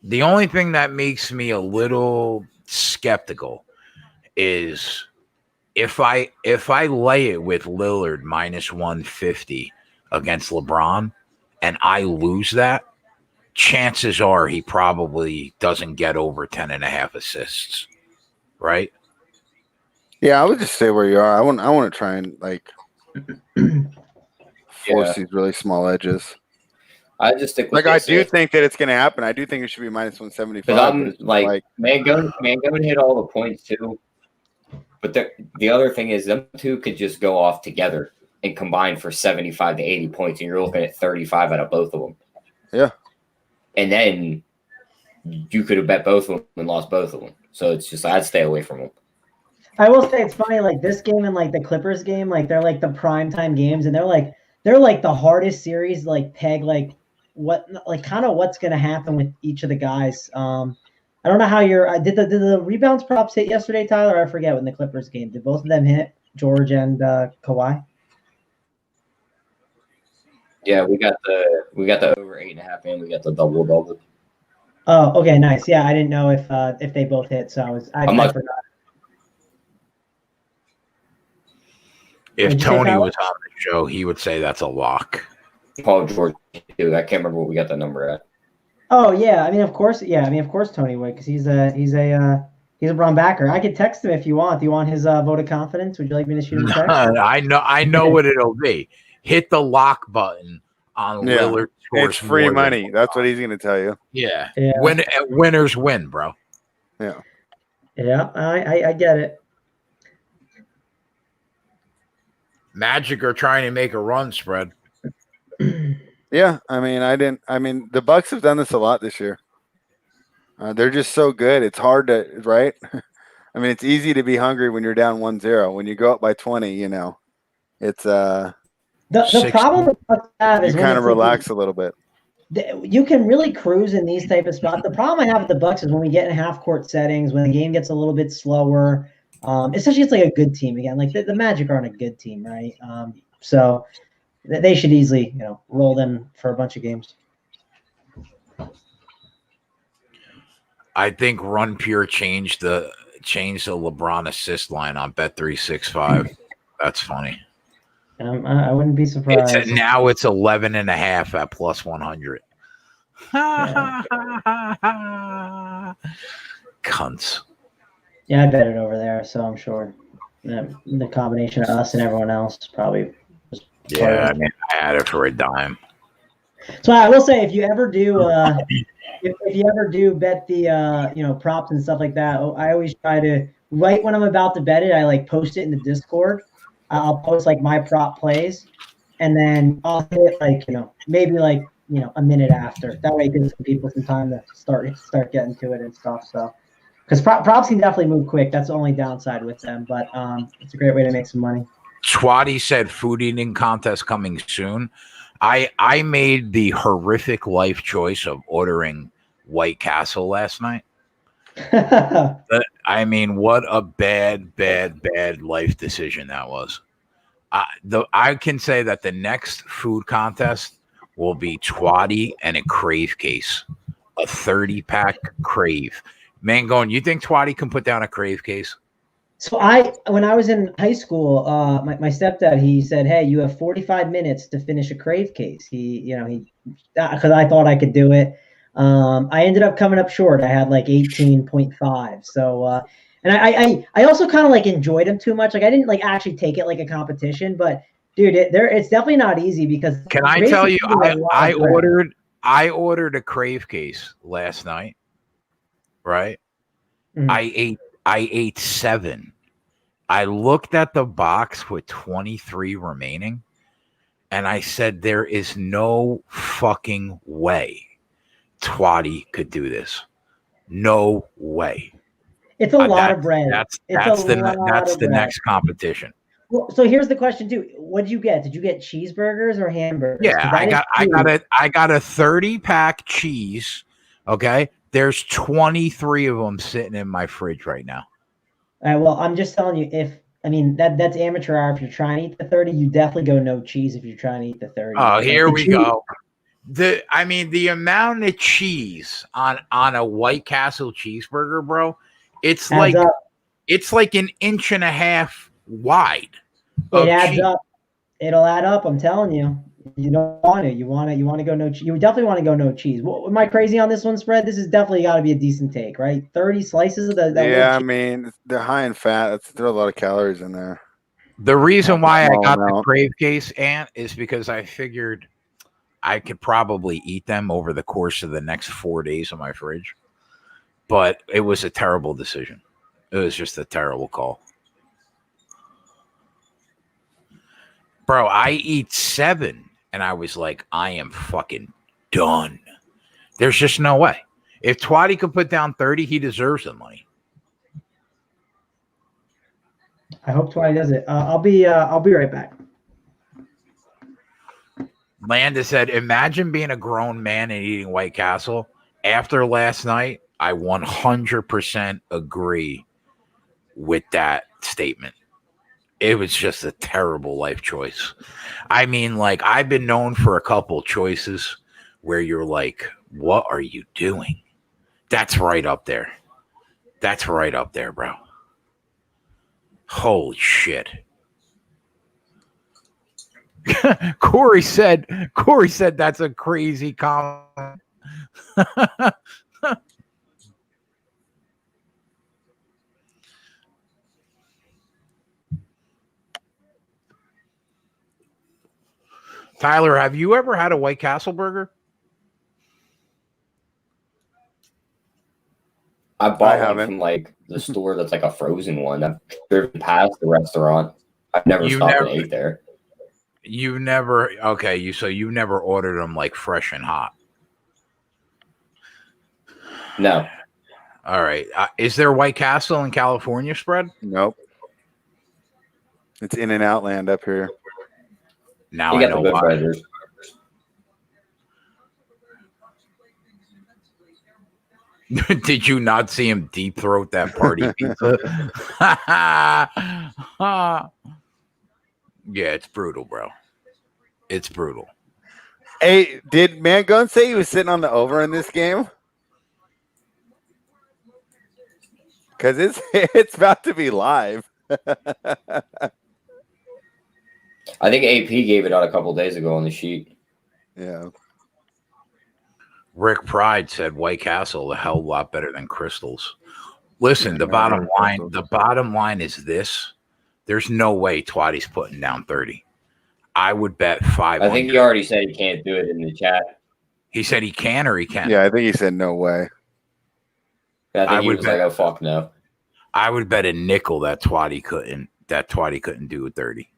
The only thing that makes me a little skeptical is if I lay it with Lillard minus 150 against LeBron and I lose that, chances are he probably doesn't get over 10.5 assists. Right? Yeah, I would just stay where you are. I want to try and force these really small edges. I just think I do think that it's going to happen. I do think it should be minus 175. I'm like Mangone hit all the points too. But the other thing is, them two could just go off together. and combined for 75 to 80 points, and you're looking at 35 out of both of them. Yeah. And then you could have bet both of them and lost both of them. So it's just, I'd stay away from them. I will say it's funny, like this game and like the Clippers game, like they're like the prime time games, and they're like the hardest series, like peg, like what, like kind of what's gonna happen with each of the guys. I don't know how did the rebounds props hit yesterday, Tyler? I forget when the Clippers game. Did both of them hit, George and Kawhi? Yeah, we got the over 8.5, and we got the double. Oh, okay, nice. Yeah, I didn't know if they both hit, so I forgot. If Tony was on the show, he would say that's a lock. Paul George, too. I can't remember what we got the number at. Oh yeah, I mean of course Tony would, because he's a Braun backer. I could text him if you want. Do you want his vote of confidence? Would you like me to shoot him a text? I know what it'll be. Hit the lock button on Lillard. It's free money. That's what he's going to tell you. Yeah. Winners win, bro. Yeah. Yeah, I get it. Magic are trying to make a run spread. Yeah, I mean, the Bucks have done this a lot this year. They're just so good. It's hard to, right? I mean, it's easy to be hungry when you're down 1-0. When you go up by 20, it's the problem the Bucks have is you kind of relax a little bit. You can really cruise in these type of spots. The problem I have with the Bucks is when we get in half court settings, when the game gets a little bit slower, especially it's like a good team again. Like the Magic aren't a good team, right? So they should easily, roll them for a bunch of games. I think Run Pure changed the LeBron assist line on Bet365. That's funny. I wouldn't be surprised. Now it's 11.5 at plus 100. Cunts. Yeah, I bet it over there, so I'm sure the combination of us and everyone else probably. Yeah, I had it for a dime. So I will say, if you ever do, if you ever do bet the props and stuff like that, I always try to, right when I'm about to bet it, I like post it in the Discord. I'll post like my prop plays, and then I'll hit it like maybe like a minute after. That way, it gives people some time to start getting to it and stuff. So, because props can definitely move quick. That's the only downside with them, but it's a great way to make some money. Swati said food eating contest coming soon. I made the horrific life choice of ordering White Castle last night. I mean, what a bad life decision that was. I can say that the next food contest will be Twatty and a Crave case, a 30-pack Crave. Mangone, you think Twatty can put down a Crave case? So when I was in high school, my stepdad, he said, "Hey, you have 45 minutes to finish a Crave case." He because I thought I could do it. I ended up coming up short. I had like 18.5. So, and I also kind of like enjoyed him too much. Like I didn't like actually take it like a competition, but dude, it's definitely not easy because. Can I tell you, I ordered a Crave case last night, right? Mm-hmm. I ate 7. I looked at the box with 23 remaining, and I said, there is no fucking way Twatty could do this. No way. It's a lot of bread. That's the next competition. Well, so here's the question too. What did you get? Did you get cheeseburgers or hamburgers? Yeah, I got a 30-pack cheese. Okay. There's 23 of them sitting in my fridge right now. All right, well, I'm just telling you, that's amateur hour. If you're trying to eat the 30, you definitely go no cheese if you're trying to eat the 30. Oh, here we go. The amount of cheese on a White Castle cheeseburger, bro, it's like an 1.5 inches wide. It adds up. It'll add up. I'm telling you. You don't want to. You want to go no cheese. You definitely want to go no cheese. Am I crazy on this one, Spread? This is definitely got to be a decent take, right? 30 slices of that. Yeah, I mean, they're high in fat. There are a lot of calories in there. The reason why I got the Crave case, Ant, is because I figured I could probably eat them over the course of the next 4 days in my fridge. But it was a terrible decision. It was just a terrible call. Bro, I eat 7, and I was like, I am fucking done. There's just no way. If Twatty could put down 30, he deserves the money. I hope Twilight does it. I'll be right back. Landa said, imagine being a grown man and eating White Castle. After last night, I 100% agree with that statement. It was just a terrible life choice. I mean, like, I've been known for a couple choices where you're like, what are you doing? That's right up there. That's right up there, bro. Holy shit. Corey said that's a crazy comment. Tyler, have you ever had a White Castle burger? I bought one from like the store that's like a frozen one. I've driven past the restaurant. I've never stopped and ate there. You never so you never ordered them like fresh and hot. No. All right. Is there White Castle in California spread? Nope. It's In and Out land up here. Now I know why. Burgers. Did you not see him deep throat that party pizza? Yeah, it's brutal, bro. It's brutal. Hey, did Mangun say he was sitting on the over in this game? Because it's about to be live. I think AP gave it out a couple days ago on the sheet. Yeah. Rick Pride said White Castle a hell of a lot better than Crystals. Listen, the bottom line is this. There's no way Twatty's putting down 30. I would bet 5. I think he already said he can't do it in the chat. He said he can or he can't. Yeah, I think he said no way. I think he was like, oh, fuck no. I would bet a nickel that Twatty couldn't do 30.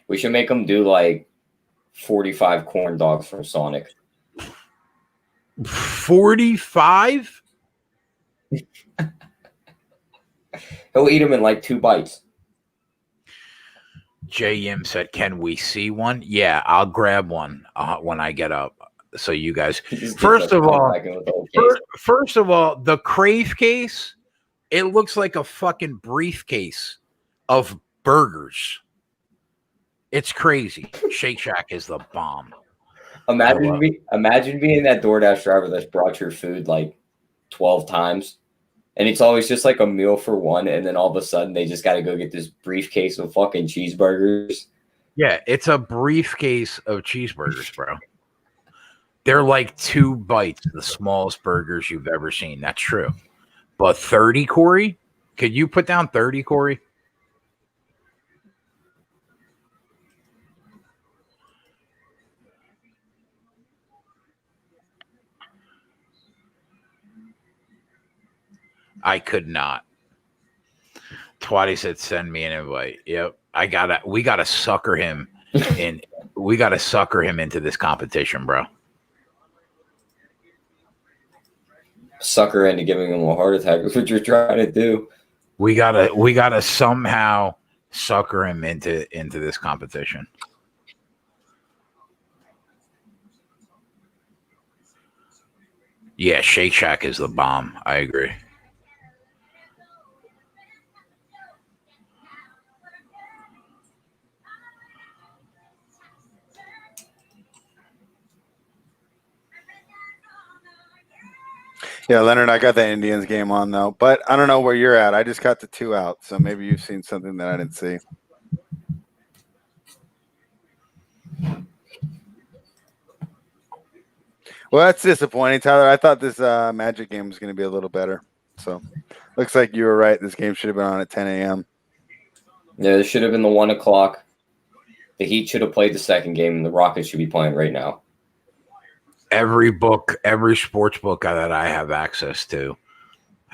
We should make him do like 45 corn dogs from Sonic. 45? He'll eat them in like 2 bites. J.M. said, can we see one? Yeah, I'll grab one when I get up. So you guys, first of all, the Crave case, it looks like a fucking briefcase of burgers. It's crazy. Shake Shack is the bomb. Imagine being that DoorDash driver that's brought your food like 12 times. And it's always just like a meal for one. And then all of a sudden they just got to go get this briefcase of fucking cheeseburgers. Yeah, it's a briefcase of cheeseburgers, bro. They're like 2 bites, the smallest burgers you've ever seen. That's true. But 30, Corey? Could you put down 30, Corey? I could not. Twatty said, send me an invite. Yep. We gotta sucker him in. We gotta sucker him into this competition, bro. Sucker into giving him a heart attack is what you're trying to do. We gotta somehow sucker him into this competition. Yeah, Shake Shack is the bomb. I agree. Yeah, Leonard, I got the Indians game on though, but I don't know where you're at. I just got the 2 out, so maybe you've seen something that I didn't see. Well, that's disappointing, Tyler. I thought this Magic game was going to be a little better. So, looks like you were right. This game should have been on at 10 a.m. Yeah, this should have been the 1 o'clock. The Heat should have played the second game, and the Rockets should be playing right now. Every sports book that I have access to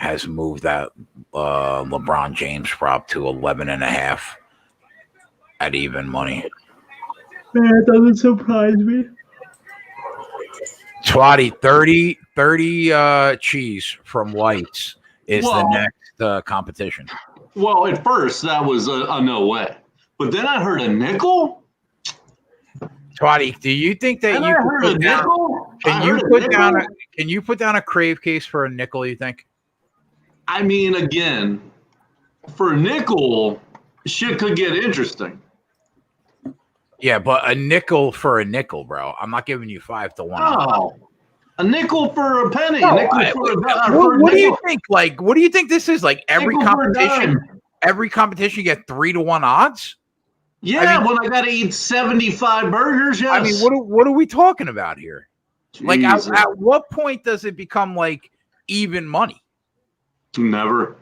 has moved that LeBron James prop to 11.5 at even money. Man, it doesn't surprise me. Twatty, 30 cheese from Lights is the next competition. Well, at first that was a no way, but then I heard a nickel. Twatty, do you think that And you I heard a nickel? can you put down a crave case for a nickel, you think? I mean, again, for a nickel, shit could get interesting. Yeah, but a nickel for a nickel, bro. I'm not giving you 5 to 1. Oh, a nickel for a penny. No, a nickel what do you think? Like, what do you think this is? Like every Nickel for a competition, dime. you get 3 to 1 odds. Yeah, I mean, when I got to eat 75 burgers, yes. I mean, what are we talking about here? Like, Jesus. at what point does it become like even money? Never.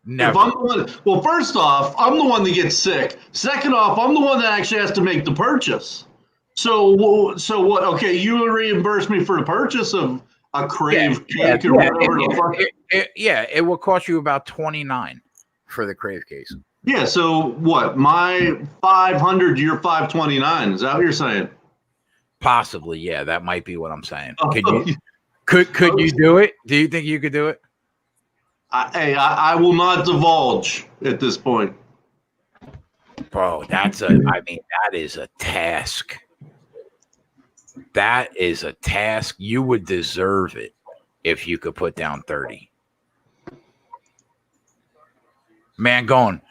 Never. If I'm the one, well, first off, I'm the one that gets sick. Second off, I'm the one that actually has to make the purchase. So what? Okay, you reimburse me for the purchase of a crave cake or whatever. It will cost you about $29 for the crave case. Yeah. So what? My 500, your 529. Is that what you're saying? Possibly, yeah. That might be what I'm saying. Oh, Could you do it? Do you think you could do it? I will not divulge at this point. Bro, that is a task. That is a task. You would deserve it if you could put down 30. Man,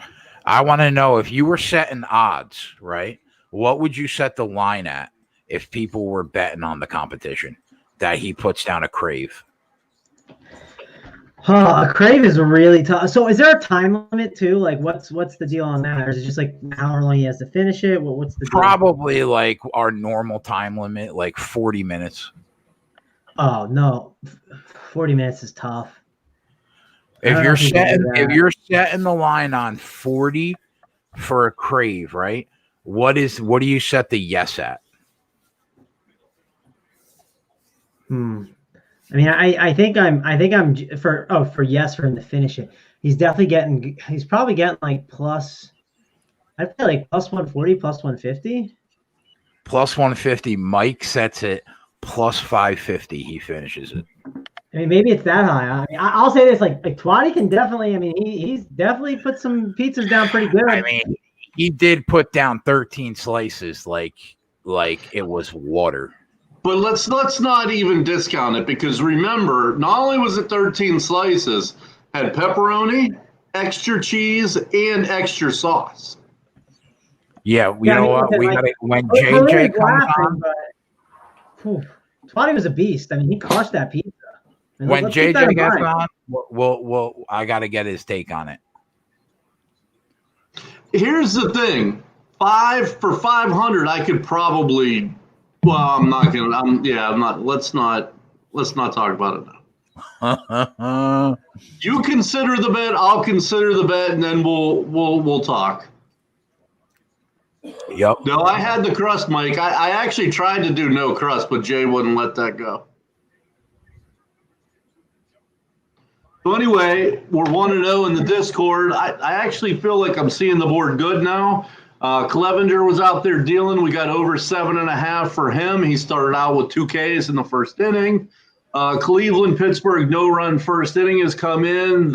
I want to know, if you were setting odds, right? What would you set the line at if people were betting on the competition that he puts down a crave? A crave is really tough. So is there a time limit too? Like what's the deal on that? Or is it just like how long he has to finish it? What's the deal? Probably like our normal time limit, like 40 minutes. Oh no. 40 minutes is tough. If you're setting the line on 40 for a crave, right? What do you set the yes at? I mean, I think I'm for yes for him to finish it. He's probably getting like plus, I feel like plus 140, plus 150. Plus 150. Mike sets it plus 550. He finishes it. I mean, maybe it's that high. I mean, I'll say this: like Twatty can definitely. I mean, he's definitely put some pizzas down pretty good. I mean, he did put down 13 slices, like it was water. But let's not even discount it, because remember, not only was it 13 slices, had pepperoni, extra cheese, and extra sauce. Yeah, you know what? We got it when JJ comes on. Twatty was a beast. I mean, he crushed that pizza. When JJ gets on, we'll I got to get his take on it. Here's the thing: 5 for 500, I could probably. Well, I'm not gonna. I'm not. Let's not talk about it now. You consider the bet. I'll consider the bet, and then we'll talk. Yep. No, I had the crust, Mike. I actually tried to do no crust, but Jay wouldn't let that go. So anyway, we're 1-0 in the Discord. I actually feel like I'm seeing the board good now. Clevenger was out there dealing. We got over 7.5 for him. He started out with 2 Ks in the first inning. Cleveland, Pittsburgh, no run first inning has come in.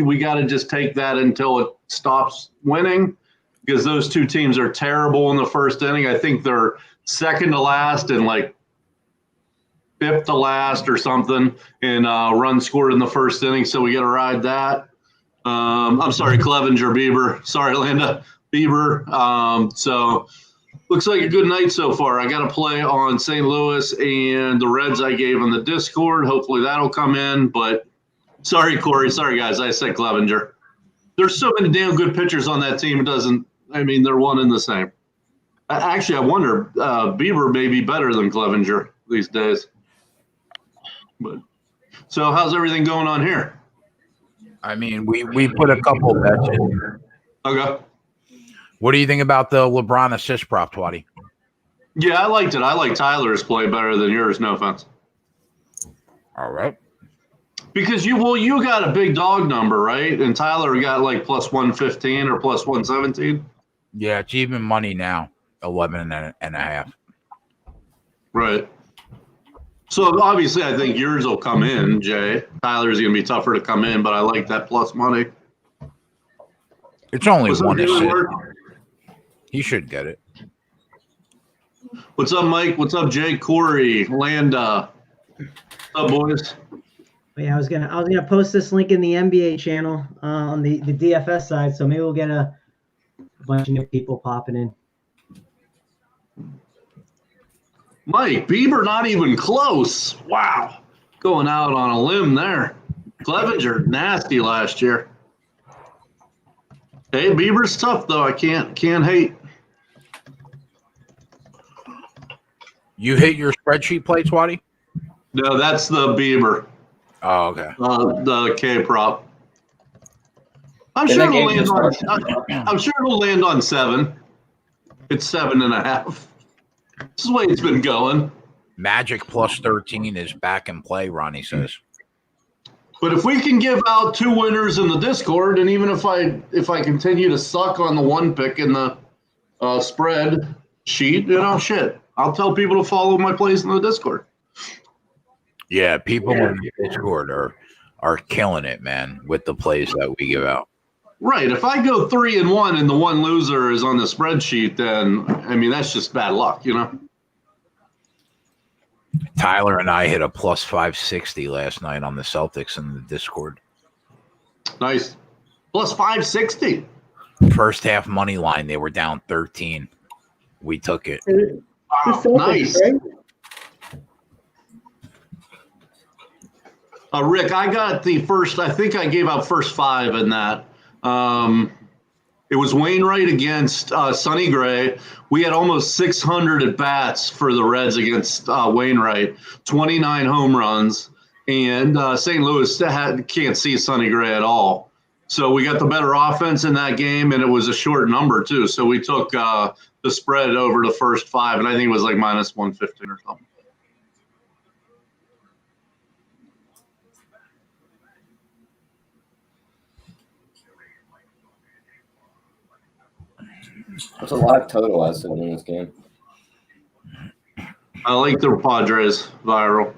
We got to just take that until it stops winning, because those two teams are terrible in the first inning. I think they're second to last and like fifth to last or something in runs scored in the first inning. So we got to ride that. I'm sorry, Clevenger, Bieber. Sorry, Linda. Bieber. So looks like a good night so far. I got to play on St. Louis and the Reds I gave on the Discord. Hopefully that'll come in. But sorry, Corey. Sorry, guys. I said Clevenger. There's so many damn good pitchers on that team. They're one and the same. Actually, I wonder, Bieber may be better than Clevenger these days. But so how's everything going on here? I mean, we put a couple bets in. Okay. What do you think about the LeBron assist prop, Twatty? Yeah, I liked it. I like Tyler's play better than yours. No offense. All right. Because you got a big dog number, right? And Tyler got like plus 115 or plus 117. Yeah, it's even money now, 11 and a half. Right. So obviously, I think yours will come in, Jay. Tyler's going to be tougher to come in, but I like that plus money. It's only What's up, one David assist. Ward? He should get it. What's up, Mike? What's up, Jay? Corey, Landa. What's up, boys? Yeah, I was gonna post this link in the NBA channel on the DFS side, so maybe we'll get a bunch of new people popping in. Mike, Bieber not even close. Wow. Going out on a limb there. Clevenger, nasty last year. Hey, Bieber's tough though. I can't hate. You hit your spreadsheet play, Swatty? No, that's the Bieber. Oh, okay. The K prop. I'm Then sure that it'll game land just on. I'm sure it'll land on 7. It's 7.5. This is the way it's been going. Magic plus 13 is back in play, Ronnie says. But if we can give out 2 winners in the Discord, and even if I continue to suck on the 1 pick in the spread sheet, shit, I'll tell people to follow my plays in the Discord. Yeah, people in the Discord are killing it, man, with the plays that we give out. Right. If I go 3-1 and the one loser is on the spreadsheet, then that's just bad luck, Tyler and I hit a plus 560 last night on the Celtics in the Discord. Nice. Plus 560. First half money line, they were down 13. We took it. Wow, nice. Rick, I got the first. I think I gave out first 5 in that. It was Wainwright against Sonny Gray. We had almost 600 at bats for the Reds against Wainwright, 29 home runs, and St. Louis can't see Sonny Gray at all. So we got the better offense in that game, and it was a short number too. So we took the spread over the first 5, and I think it was like minus 115 or something. What's a live total I said in this game? I like the Padres viral.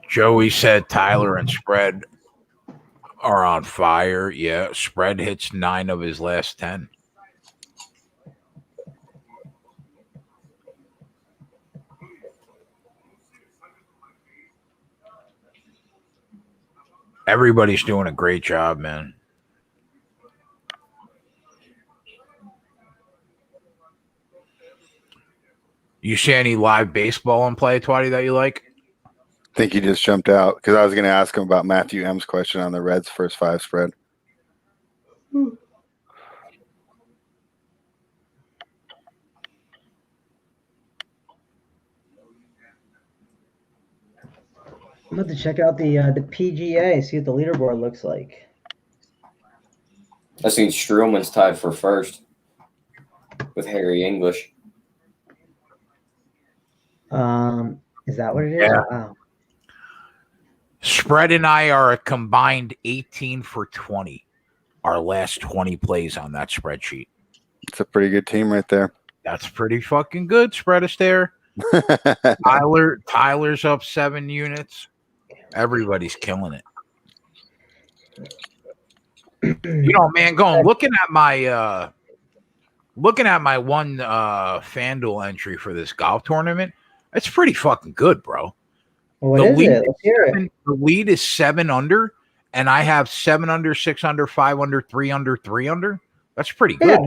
Joey said Tyler and spread are on fire. Yeah, spread hits 9 of his last 10. Everybody's doing a great job, man. You see any live baseball in play, Twatty, that you like? I think he just jumped out because I was going to ask him about Matthew M's question on the Reds' first 5 spread. I'm about to check out the PGA, see what the leaderboard looks like. I seen Strowman's tied for first with Harry English. Is that what it is? Yeah. Wow. Spread and I are a combined 18 for 20. Our last 20 plays on that spreadsheet. It's a pretty good team right there. That's pretty fucking good. Spread us there. Tyler's up 7 units. Everybody's killing it. Man, looking at my one FanDuel entry for this golf tournament, it's pretty fucking good, bro. What is it? Let's hear it. The lead is 7 under, and I have 7 under, 6 under, 5 under, 3 under, 3 under. That's pretty good. Yeah,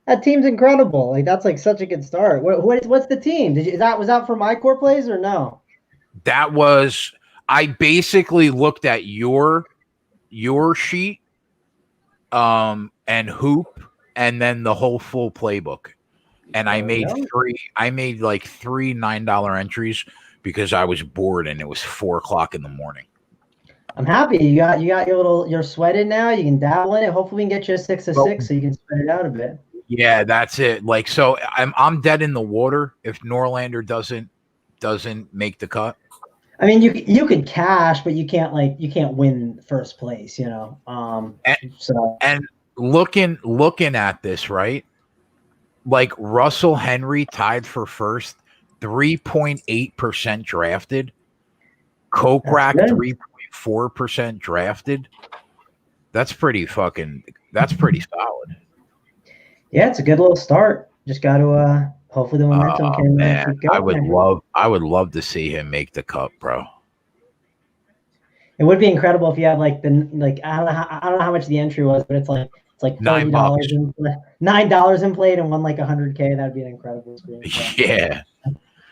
that team's incredible. Like that's like such a good start. What's the team? Was that for my core plays or no? That was I basically looked at your sheet, and Hoop, and then the whole full playbook, and I made like 3 $9 entries because I was bored and it was 4:00 in the morning. I'm happy you got your sweat in now. You can dabble in it. Hopefully, we can get you a 6 of 6 so you can spread it out a bit. Yeah, that's it. Like, so I'm dead in the water if Norlander doesn't make the cut. I mean, you could cash, but you can't win first place, you know. And looking at this, right? Like Russell Henry tied for first, 3.8% drafted. Kokrak, 3.4% drafted. That's pretty solid. Yeah, it's a good little start. Just got to hopefully the momentum can keep going. I would love to see him make the cut, bro. It would be incredible if you had I don't know how much the entry was, but it's like $30 in $9 in played and won like $100K. That'd be an incredible screenshot. Yeah.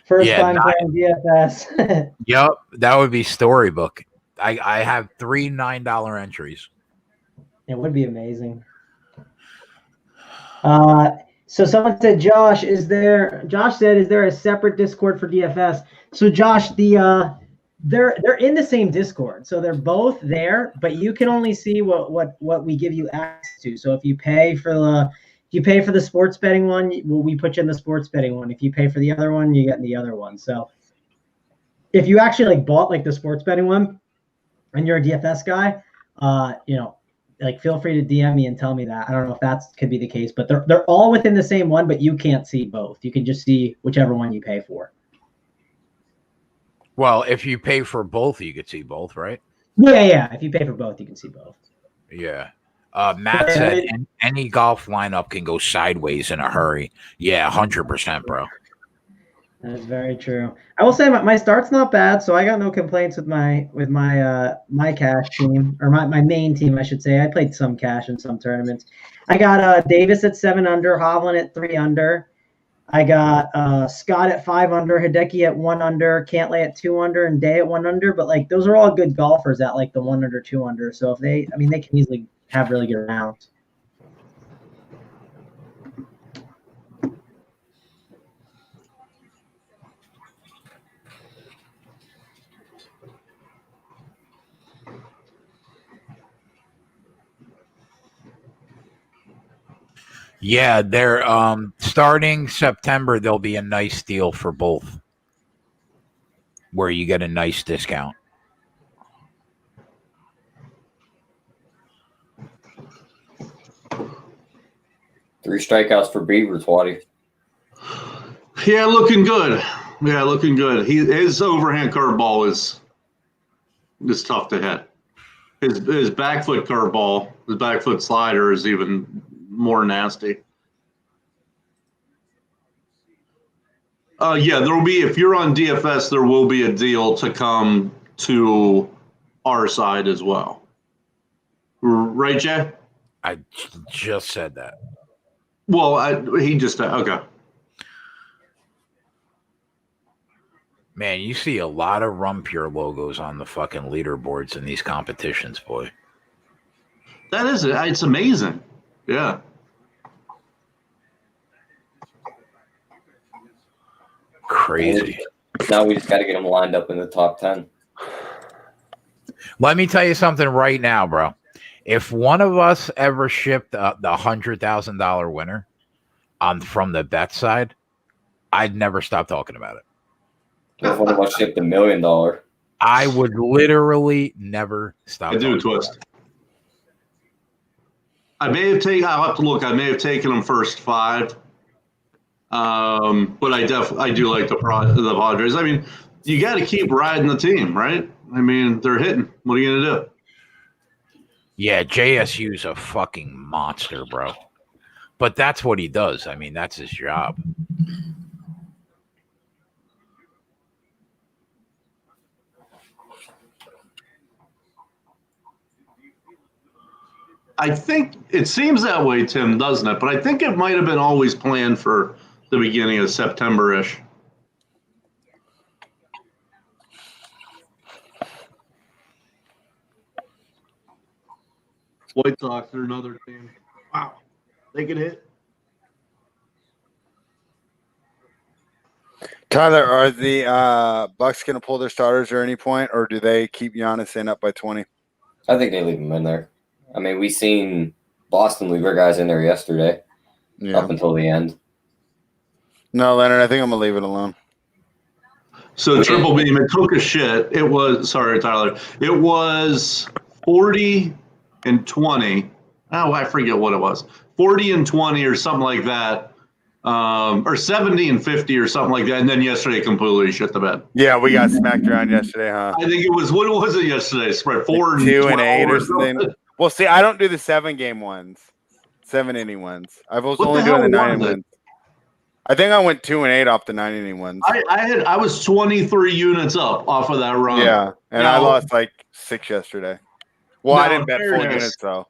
First time playing DFS. Yep, that would be storybook. I have 3 $9 entries. It would be amazing. So someone said, Josh said, is there a separate Discord for DFS? So Josh, they're in the same Discord. So they're both there, but you can only see what we give you access to. So if you pay for the sports betting one, we put you in the sports betting one. If you pay for the other one, you get the other one. So if you actually bought the sports betting one and you're a DFS guy, feel free to DM me and tell me that. I don't know if that could be the case, but they're all within the same one, but you can't see both. You can just see whichever one you pay for. Well, if you pay for both, you could see both, right? Yeah. If you pay for both, you can see both. Yeah. Matt said any golf lineup can go sideways in a hurry. Yeah, 100%, bro. That is very true. I will say my start's not bad, so I got no complaints with my cash team, or my main team, I should say. I played some cash in some tournaments. I got Davis at 7 under, Hovland at 3 under. I got Scott at 5 under, Hideki at 1 under, Cantlay at 2 under, and Day at 1 under. But those are all good golfers at the 1 under, 2 under. So if they can easily have really good rounds. Yeah, they're starting September. There'll be a nice deal for both, where you get a nice discount. Three strikeouts for Beavers, Waddy. Yeah, looking good. His overhand curveball is tough to hit. His back foot curveball, his back foot slider is even more nasty. Yeah, there will be, if you're on DFS, there will be a deal to come to our side as well. Right, Jay? I just said that. Well, he just okay. Man, you see a lot of Rumpure logos on the fucking leaderboards in these competitions, boy. That is it. It's amazing. Yeah. Crazy. Now we just got to get them lined up in the top 10. Let me tell you something right now, bro. If one of us ever shipped the $100,000 winner from the bet side, I'd never stop talking about it. If one of us shipped $1 million, I would literally never stop. I do a twist. I'll have to look. I may have taken them first 5. But I do like the Padres. I mean, you got to keep riding the team, right? I mean, they're hitting. What are you going to do? Yeah, JSU's a fucking monster, bro. But that's what he does. I mean, that's his job. I think it seems that way, Tim, doesn't it? But I think it might have been always planned for the beginning of September-ish. White Sox are another team. Wow. They can hit. Tyler, are the Bucks going to pull their starters at any point, or do they keep Giannis in up by 20? I think they leave him in there. I mean, we seen Boston leave their guys in there yesterday up until the end. No, Leonard, I think I'm going to leave it alone. So triple beam, it took a shit. It was, sorry, Tyler. It was 40 and 20. Oh, I forget what it was. 40 and 20 or something like that. Or 70 and 50 or something like that. And then yesterday completely shit the bed. Yeah, we got smacked around yesterday, huh? I think it was, what was it yesterday? Spread 4 and 2 and 8 or something. Well, see, I don't do the 7-game ones, 7-inning ones. I was What only the doing the hell 9 was it? ones. I think I went 2 and 8 off the 9-inning ones. I was 23 units up off of that run. Yeah, and I lost like 6 yesterday. Well, I didn't bet full units though.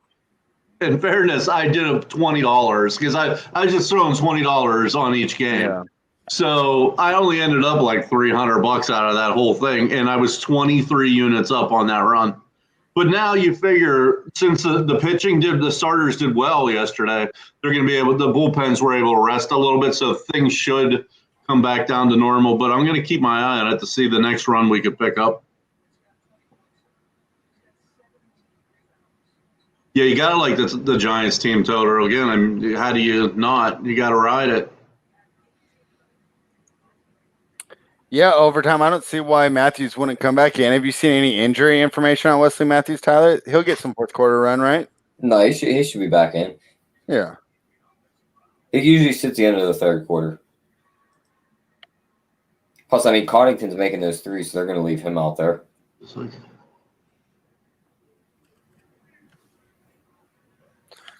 In fairness, I did a $20 because I was just throwing $20 on each game. Yeah. So I only ended up like $300 out of that whole thing, and I was 23 units up on that run. But now you figure, since the pitching the starters did well yesterday, they're going to be able, the bullpens were able to rest a little bit, so things should come back down to normal. But I'm going to keep my eye on it to see the next run we could pick up. Yeah, you got to like the Giants team total again. I mean, how do you not? You got to ride it. Yeah, overtime. I don't see why Matthews wouldn't come back in. Have you seen any injury information on Wesley Matthews, Tyler? He'll get some fourth quarter run, right? No, he should be back in. Yeah. It usually sits the end of the third quarter. Plus, I mean, Connington's making those threes, so they're going to leave him out there.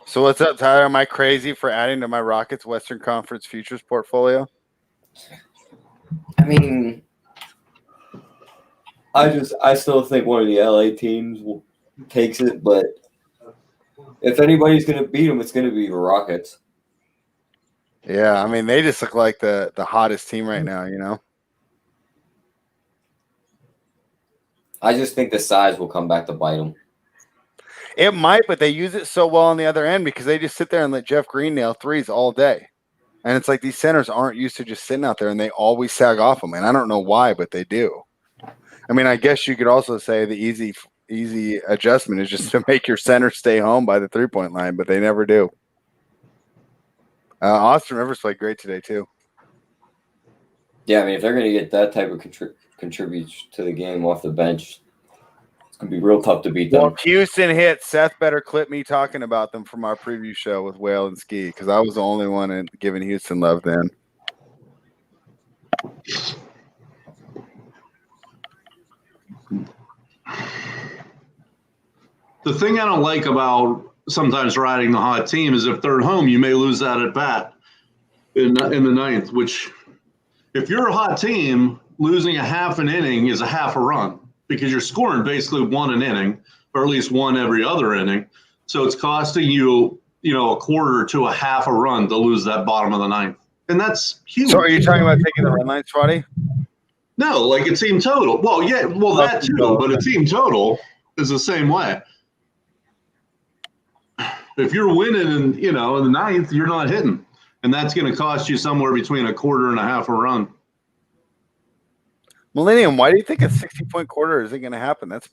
So what's up, Tyler? Am I crazy for adding to my Rockets Western Conference futures portfolio? I mean, I still think one of the LA teams takes it, but if anybody's going to beat them, it's going to be the Rockets. Yeah, I mean, they just look like the hottest team right now, you know? I just think the size will come back to bite them. It might, but they use it so well on the other end because they just sit there and let Jeff Green nail threes all day. And it's like these centers aren't used to just sitting out there, and they always sag off them. And I don't know why, but they do. I mean, I guess you could also say the easy adjustment is just to make your center stay home by the three-point line, but they never do. Austin Rivers played great today too. Yeah, I mean, if they're going to get that type of contribute to the game off the bench, it's going to be real tough to beat them. Well, if Houston hit, Seth better clip me talking about them from our preview show with Whale and Ski because I was the only one giving Houston love then. The thing I don't like about sometimes riding the hot team is if they're at home, you may lose that at bat in the ninth, which if you're a hot team, losing a half an inning is a half a run because you're scoring basically one an inning or at least one every other inning. So it's costing you, a quarter to a half a run to lose that bottom of the ninth. And that's huge. So are you talking about taking the run line, Swatty? No, like a team total. Well, yeah, that too, but a team total is the same way. If you're winning in the ninth, you're not hitting. And that's going to cost you somewhere between a quarter and a half a run. Millennium, why do you think a 60-point quarter isn't going to happen? That's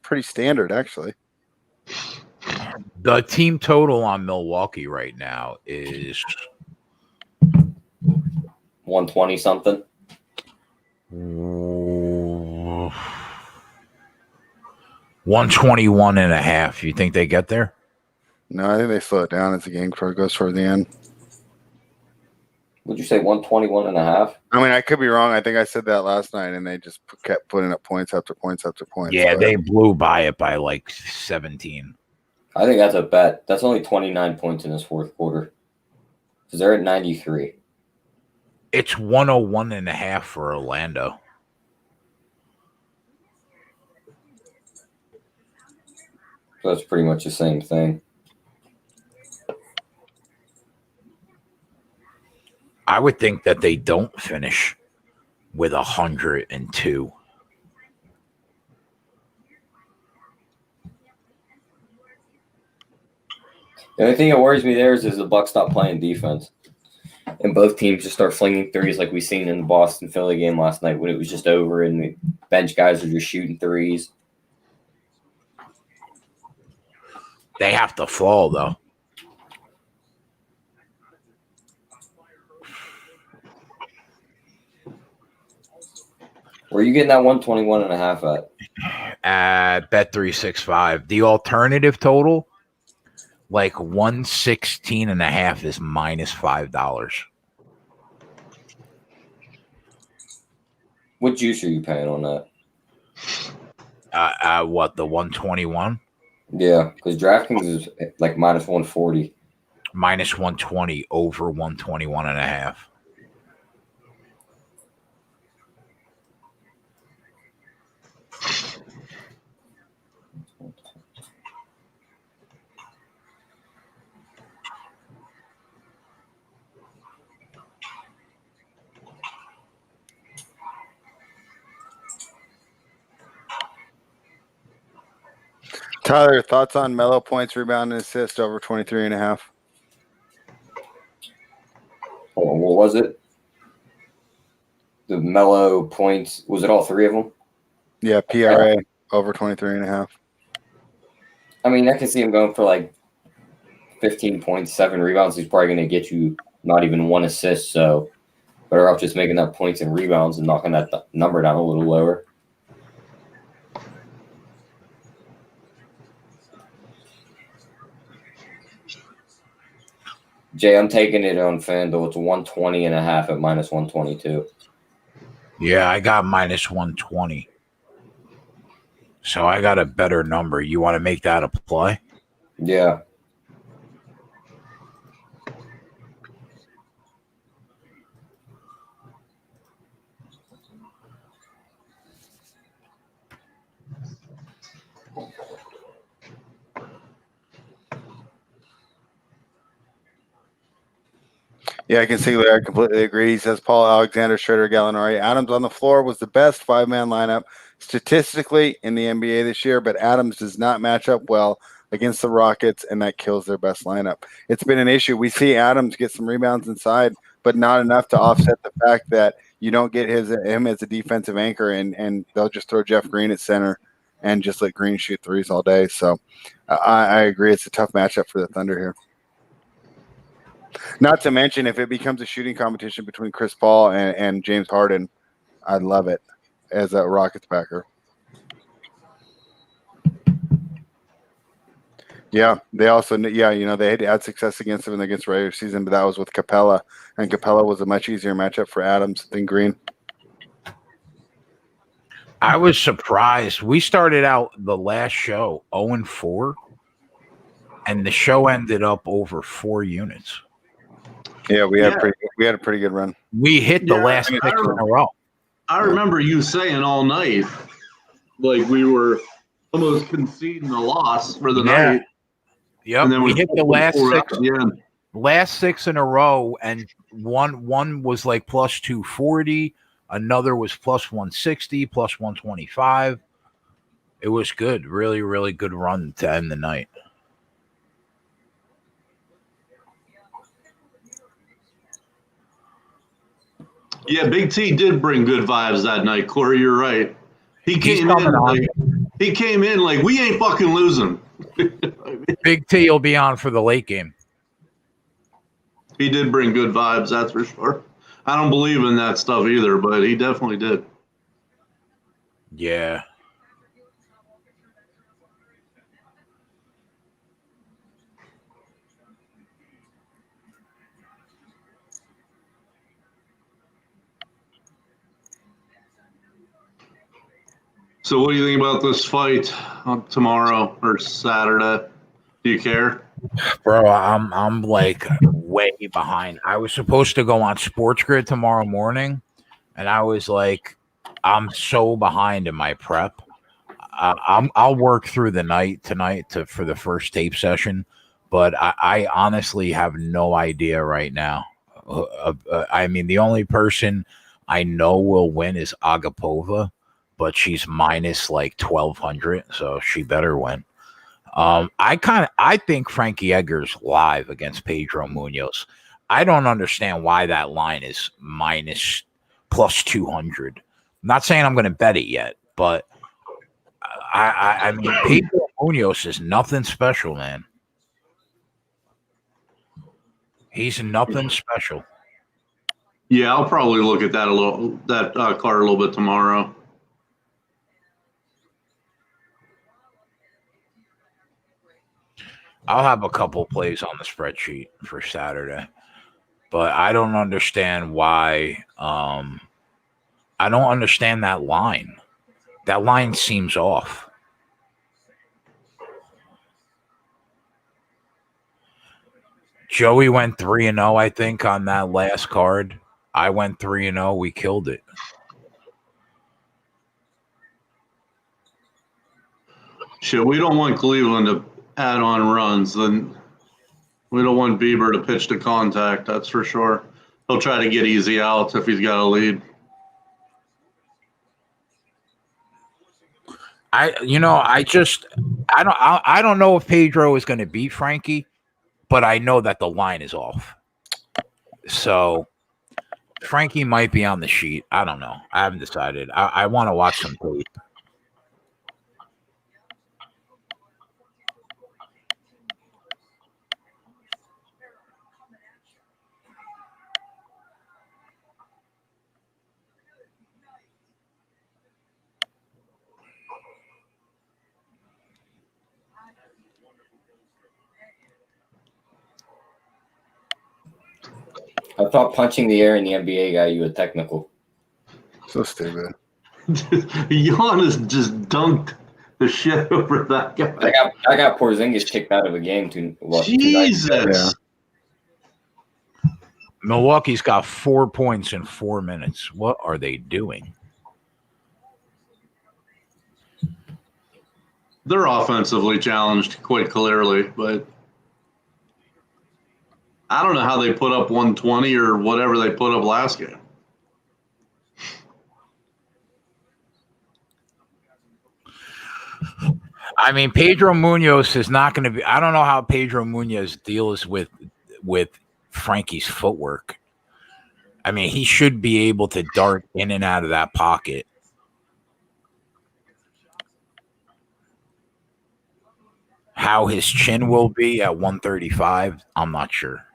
pretty standard, actually. The team total on Milwaukee right now is 120 something. 121 and a half. You think they get there? No, I think they slow it down as the game goes toward the end. Would you say 121 and a half? I mean, I could be wrong. I think I said that last night, and they just kept putting up points after points after points. Yeah, they blew by it by like 17. I think that's a bet. That's only 29 points in this fourth quarter. Because they're at 93. It's 101 and a half for Orlando. So that's pretty much the same thing. I would think that they don't finish with 102. The only thing that worries me there is the Bucks stop playing defense. And both teams just start flinging threes like we seen in the Boston-Philly game last night when it was just over and the bench guys are just shooting threes. They have to fall, though. Where are you getting that 121.5 at? Bet365. The alternative total, like 116.5 is minus $5. What juice are you paying on that? What, the 121? Yeah, because DraftKings is like minus 140. Minus 120 over 121.5. Tyler, thoughts on Melo points, rebound, and assist over 23.5? Oh, what was it? The Melo points. Was it all three of them? Yeah, PRA over 23.5. I mean, I can see him going for like 15 points, 7 rebounds. He's probably going to get you not even 1 assist. So better off just making that points and rebounds and knocking that number down a little lower. Jay, I'm taking it on FanDuel. It's 120.5 at minus 122. Yeah, I got minus 120. So I got a better number. You want to make that a play? Yeah. Yeah, I can see there. I completely agree. He says Paul Alexander, Schroeder, Gallinari. Adams on the floor was the best 5-man lineup statistically in the NBA this year, but Adams does not match up well against the Rockets, and that kills their best lineup. It's been an issue. We see Adams get some rebounds inside, but not enough to offset the fact that you don't get him as a defensive anchor, and they'll just throw Jeff Green at center and just let Green shoot threes all day. So I agree. It's a tough matchup for the Thunder here. Not to mention, if it becomes a shooting competition between Chris Paul and James Harden, I'd love it as a Rockets backer. Yeah, they also, they had success against him against regular season, but that was with Capella, and Capella was a much easier matchup for Adams than Green. I was surprised. We started out the last show 0-4, and the show ended up over 4 units. Yeah, we had a pretty good run. We hit the last 6 in a row. I remember you saying all night, like we were almost conceding a loss for the night. Yep, And then we hit the last 6 in a row, and one was like plus 240, another was plus 160, plus 125. It was good, really, really good run to end the night. Yeah, Big T did bring good vibes that night, Corey. You're right. He came in like we ain't fucking losing. Big T will be on for the late game. He did bring good vibes, that's for sure. I don't believe in that stuff either, but he definitely did. Yeah. So what do you think about this fight tomorrow or Saturday? Do you care? Bro, I'm like way behind. I was supposed to go on Sports Grid tomorrow morning, and I was like, I'm so behind in my prep. I'll work through the night tonight for the first tape session, but I honestly have no idea right now. I mean, the only person I know will win is Agapova, but she's minus like 1,200, so she better win. I think Frankie Edgar's live against Pedro Munoz. I don't understand why that line is minus plus 200. I'm not saying I'm going to bet it yet, but I mean, Pedro Munoz is nothing special, man. He's nothing special. Yeah, I'll probably look at that card a little bit tomorrow. I'll have a couple plays on the spreadsheet for Saturday, but I don't understand why. I don't understand that line. That line seems off. Joey went 3-0, I think, on that last card. I went 3-0. We killed it. Shit, we don't want Cleveland to add on runs. Then we don't want Bieber to pitch to contact. That's for sure. He'll try to get easy outs if he's got a lead. I don't know if Pedro is going to beat Frankie, but I know that the line is off. So Frankie might be on the sheet. I don't know. I haven't decided. I want to watch some tape. I thought punching the air in the NBA got you a technical. So stupid. Giannis just dunked the shit over that guy. I got Porzingis kicked out of a game too. Jesus. Milwaukee's got 4 points in 4 minutes. What are they doing? They're offensively challenged quite clearly, but I don't know how they put up 120 or whatever they put up last game. I mean, Pedro Munoz is not going to be. I don't know how Pedro Munoz deals with Frankie's footwork. I mean, he should be able to dart in and out of that pocket. How his chin will be at 135, I'm not sure.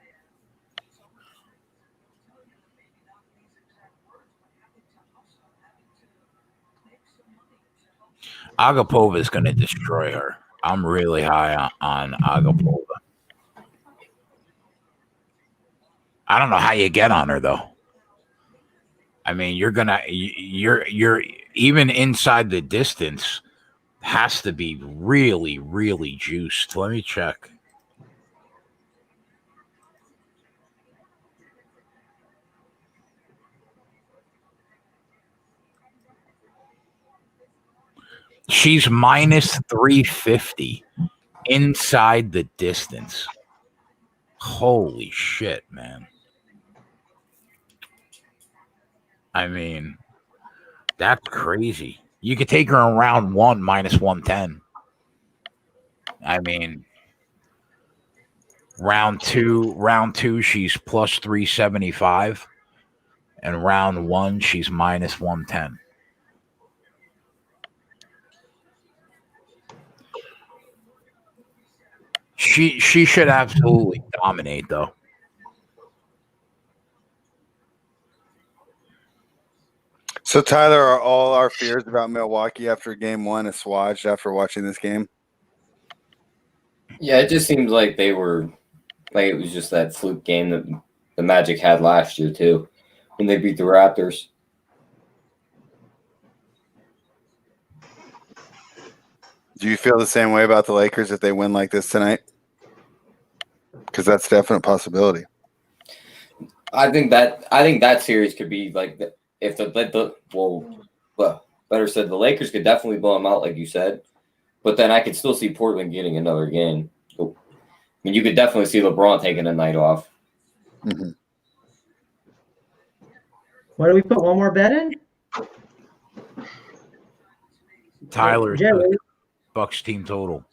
Agapova is going to destroy her. I'm really high on Agapova. I don't know how you get on her though. I mean, you're even inside the distance has to be really, really juiced. Let me check. She's minus 350 inside the distance. Holy shit, man. I mean, that's crazy. You could take her in round one minus 110. I mean, round two, she's plus 375. And round one, she's minus 110. She should absolutely dominate, though. So, Tyler, are all our fears about Milwaukee after game one assuaged after watching this game? Yeah, it just seems like they were like it was just that fluke game that the Magic had last year too, when they beat the Raptors. Do you feel the same way about the Lakers if they win like this tonight? Because that's a definite possibility. I think that series could be like if better said, the Lakers could definitely blow them out, like you said. But then I could still see Portland getting another game. I mean, you could definitely see LeBron taking a night off. Mm-hmm. What do we put? One more bet in? Tyler, Jerry. Bucks team total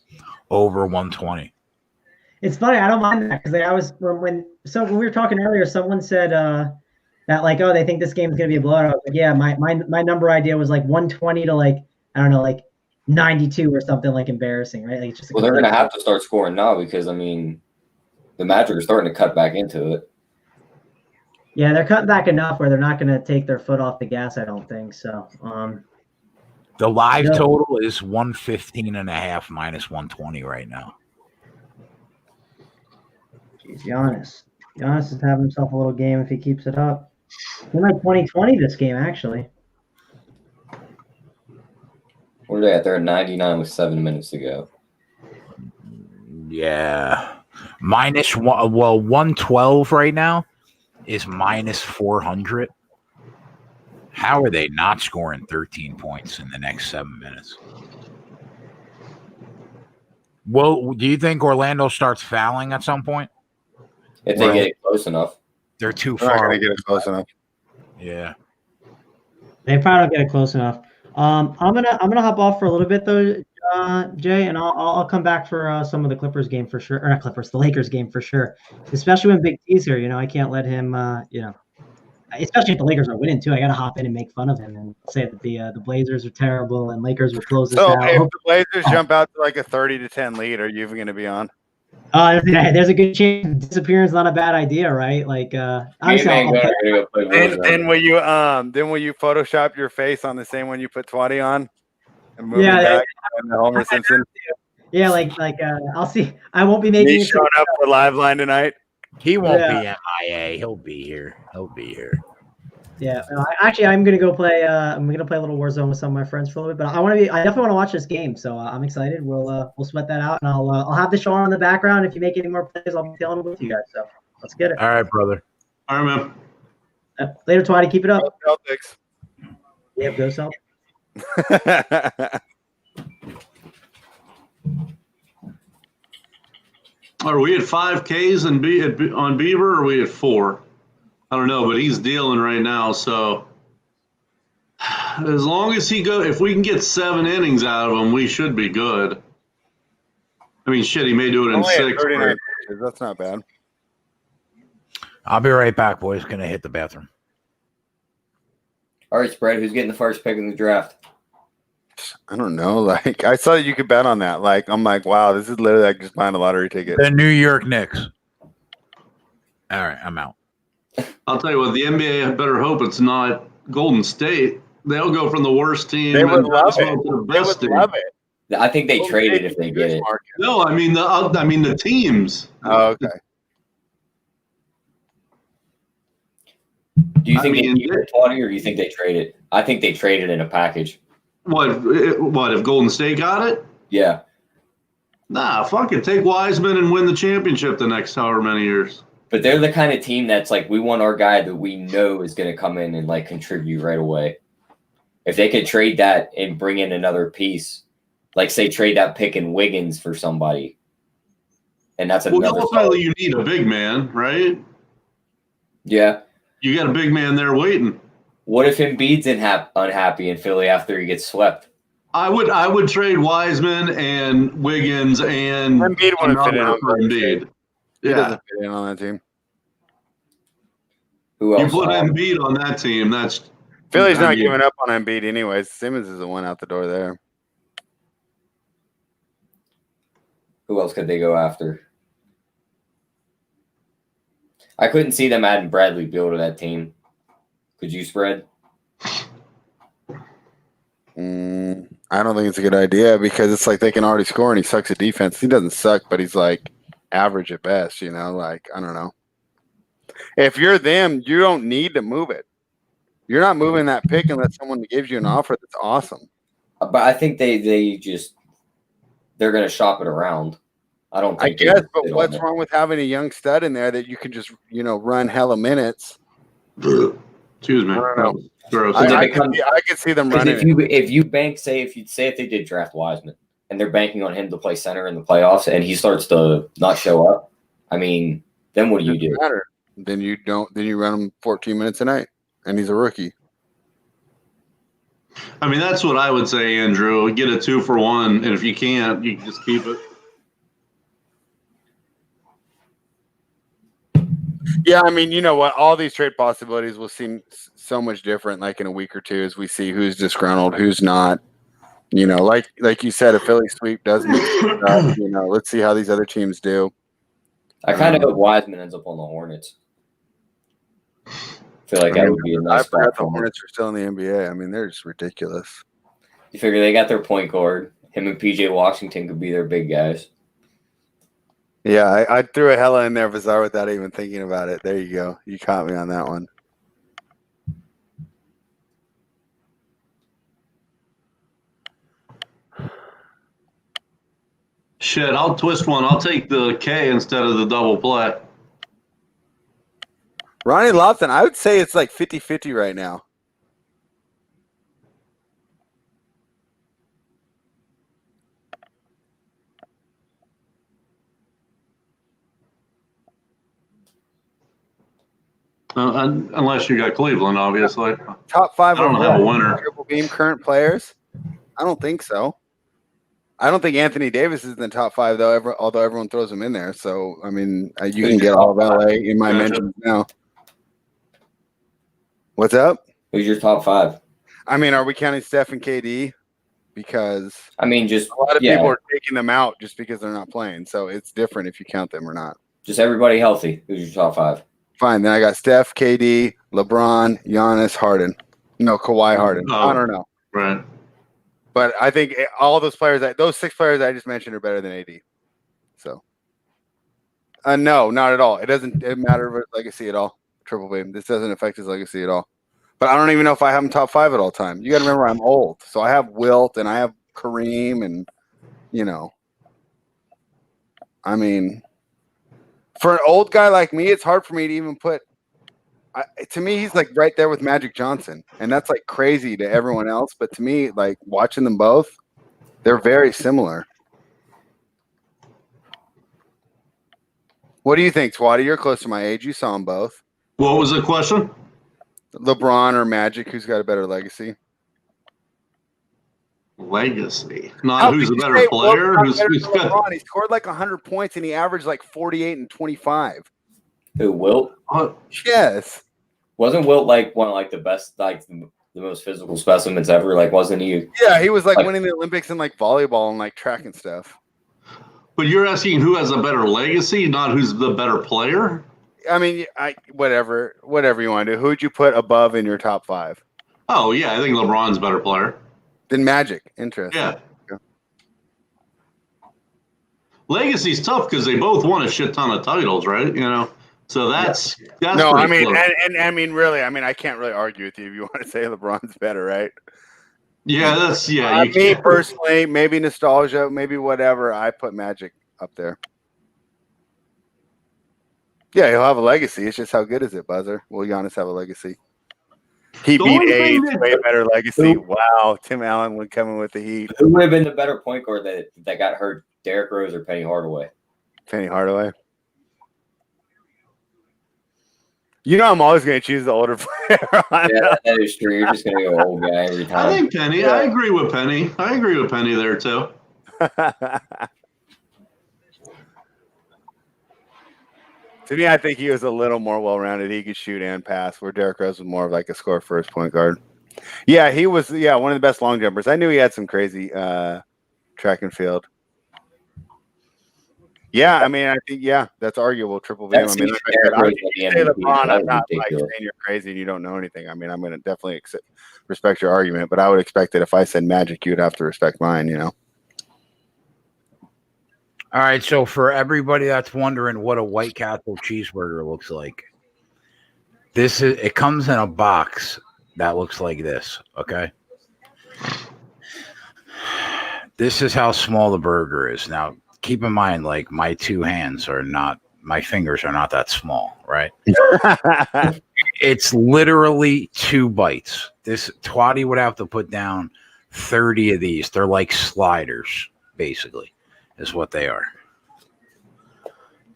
over 120. It's funny. I don't mind that because I was when we were talking earlier, someone said that like, oh, they think this game is going to be a blowout. I was like, yeah, my number idea was like 120 to like, I don't know, like 92 or something, like embarrassing, right? Like, it's just they're going to have to start scoring now because, I mean, the Magic are starting to cut back into it. Yeah, they're cutting back enough where they're not going to take their foot off the gas, I don't think. So the live total is 115.5 minus 120 right now. Jeez, Giannis. Giannis is having himself a little game if he keeps it up. He might 2020 this game, actually. What are they at? They're at 99 with 7 minutes to go. Yeah. Minus one. Well, 112 right now is minus 400. How are they not scoring 13 points in the next 7 minutes? Well, do you think Orlando starts fouling at some point? If they get it close enough. They're too They're not far. going to get it close enough. Yeah. They probably don't get it close enough. I'm gonna hop off for a little bit though, Jay, and I'll come back for some of the Clippers game for sure, or not Clippers, the Lakers game for sure. Especially when Big T's here, I can't let him, especially if the Lakers are winning too. I gotta hop in and make fun of him and say that the Blazers are terrible and Lakers will close this So out. if the Blazers jump out to like a 30-10 lead, are you even going to be on? There's a good chance disappearing is not a bad idea, right? Like, obviously, Then will you Photoshop your face on the same one you put Twatty on and move Yeah, it back and the Homer Simpson? yeah, I'll see. I won't be making He's showing up for Live Line tonight. He won't be MIA. He'll be here. Yeah, actually, I'm gonna go play. I'm gonna play a little Warzone with some of my friends for a little bit. But I definitely want to watch this game. So I'm excited. We'll sweat that out, and I'll have the show on in the background. If you make any more plays, I'll be feeling with you guys. So let's get it. All right, brother. All right, man. Later, Twatty. Keep it up. Celtics. Yep, go Celtics. Are we at 5Ks on Beaver, or are we at 4? I don't know, but he's dealing right now. So as long as if we can get 7 innings out of him, we should be good. I mean, shit, he may do it in Only at 6. 39 pitches. That's not bad. I'll be right back, boys. Gonna hit the bathroom. All right, spread. Who's getting the first pick in the draft? I don't know. Like, I saw that you could bet on that. Like, I'm like, wow, this is literally like just buying a lottery ticket. The New York Knicks. All right, I'm out. I'll tell you what, the NBA better hope it's not Golden State. They'll go from the worst team They would love to it. the They best would team. love it. I think they trade it if they get it. No, I mean the teams. Oh, okay. Do you think I mean, they keep it 20 or do you think they trade it? I think they trade it in a package. What if Golden State got it? Yeah. Nah, fuck it. Take Wiseman and win the championship the next however many years. But they're the kind of team that's like, we want our guy that we know is going to come in and like contribute right away. If they could trade that and bring in another piece, like say trade that pick in Wiggins for somebody, and that's another. Ultimately, you need a big man, right? Yeah. You got a big man there waiting. What if Embiid's unhappy in Philly after he gets swept? I would trade Wiseman and Wiggins and Embiid wouldn't fit in on Embiid. He Yeah, doesn't fit in on that team. Who else? you put Embiid on that team. That's Philly's not giving up on Embiid anyways. Simmons is the one out the door there. Who else could they go after? I couldn't see them adding Bradley Beal to that team. Could you, spread? I don't think it's a good idea because it's like they can already score and he sucks at defense. He doesn't suck, but he's like average at best, like, I don't know. If you're them, you don't need to move it. You're not moving that pick unless someone gives you an offer that's awesome. But I think they're going to shop it around. I don't think. I guess, but what's wrong with having a young stud in there that you can just, run hella minutes? Excuse me. I don't know. Gross. I could see them running. If you bank, if they did draft Wiseman and they're banking on him to play center in the playoffs and he starts to not show up, I mean, then what do you do? Matter. Then you don't. Then you run him 14 minutes a night, and he's a rookie. I mean, that's what I would say, Andrew. Get a 2-for-1, and if you can't, you can just keep it. Yeah, I mean, you know what? All these trade possibilities will seem so much different, like in a week or two, as we see who's disgruntled, who's not. Like you said, a Philly sweep does make it up. Let's see how these other teams do. I kind of hope Wiseman ends up on the Hornets. I feel like that would be a nice spot forgot for the him. Hornets are still in the NBA. I mean, they're just ridiculous. You figure they got their point guard. Him and PJ Washington could be their big guys. Yeah, I threw a hella in there, bizarre, without even thinking about it. There you go. You caught me on that one. Shit, I'll twist one. I'll take the K instead of the double play. Ronnie Lofton, I would say it's like 50-50 right now. Unless you got Cleveland, obviously. Top 5 I don't of have a what? winner. Triple beam current players? I don't think so. I don't think Anthony Davis is in the top 5 though. Although everyone throws him in there, so I mean, you can get all of LA in my mentions now. What's up? Who's your top 5? I mean, are we counting Steph and KD? Because I mean, just a lot of people are taking them out just because they're not playing. So it's different if you count them or not. Just everybody healthy. Who's your top 5? Fine. Then I got Steph, KD, LeBron, Giannis, Harden. No, Kawhi Harden. I don't know. Right. But I think all those players, those 6 players I just mentioned, are better than AD. So, no, not at all. It doesn't matter his legacy at all. Triple beam. This doesn't affect his legacy at all. But I don't even know if I have him top 5 at all time. You got to remember, I'm old, so I have Wilt and I have Kareem, and I mean, for an old guy like me, it's hard for me to even put. To me, he's like right there with Magic Johnson, and that's like crazy to everyone else. But to me, like watching them both, they're very similar. What do you think, Twatty? You're close to my age. You saw them both. What was the question? LeBron or Magic? Who's got a better legacy? Legacy, not who's a better player. Who's got? LeBron? He scored like 100 points, and he averaged like 48 and 25. Who, Wilt? Yes. Wasn't Wilt like one of like the best, like the most physical specimens ever? Like, wasn't he? Yeah, he was like winning the Olympics in like volleyball and like track and stuff. But you're asking who has a better legacy, not who's the better player. I mean, whatever you want to do. Who'd you put above in your top 5? Oh yeah, I think LeBron's a better player than Magic. Interesting. Yeah. Legacy's tough because they both won a shit ton of titles, right? So that's no. I mean, close. and I mean, really, I mean, I can't really argue with you if you want to say LeBron's better, right? Yeah, me personally, maybe nostalgia, maybe whatever. I put Magic up there. Yeah, he'll have a legacy. It's just how good is it, Buzzer? Will Giannis have a legacy? He beat AIDS, way better legacy. Wow, Tim Allen would come in with the heat. Who would have been the better point guard that got hurt? Derrick Rose or Penny Hardaway? Penny Hardaway. I'm always going to choose the older player. Yeah, that is true. You're just going to go old guy every time. I think Penny. Yeah. I agree with Penny. There too. To me, I think he was a little more well-rounded. He could shoot and pass, where Derrick Rose was more of like a score-first point guard. Yeah, he was. Yeah, one of the best long jumpers. I knew he had some crazy track and field. Yeah, I mean, I think that's arguable. Triple beam. I mean, LeBron, I'm not like saying you're crazy and you don't know anything. I mean, I'm going to definitely respect your argument, but I would expect that if I said Magic, you'd have to respect mine. All right, so for everybody that's wondering what a White Castle cheeseburger looks like, it comes in a box that looks like this, okay? This is how small the burger is. Now, keep in mind, like, my fingers are not that small, right? It's literally 2 bites. This Twatty would have to put down 30 of these. They're like sliders, basically. Is what they are.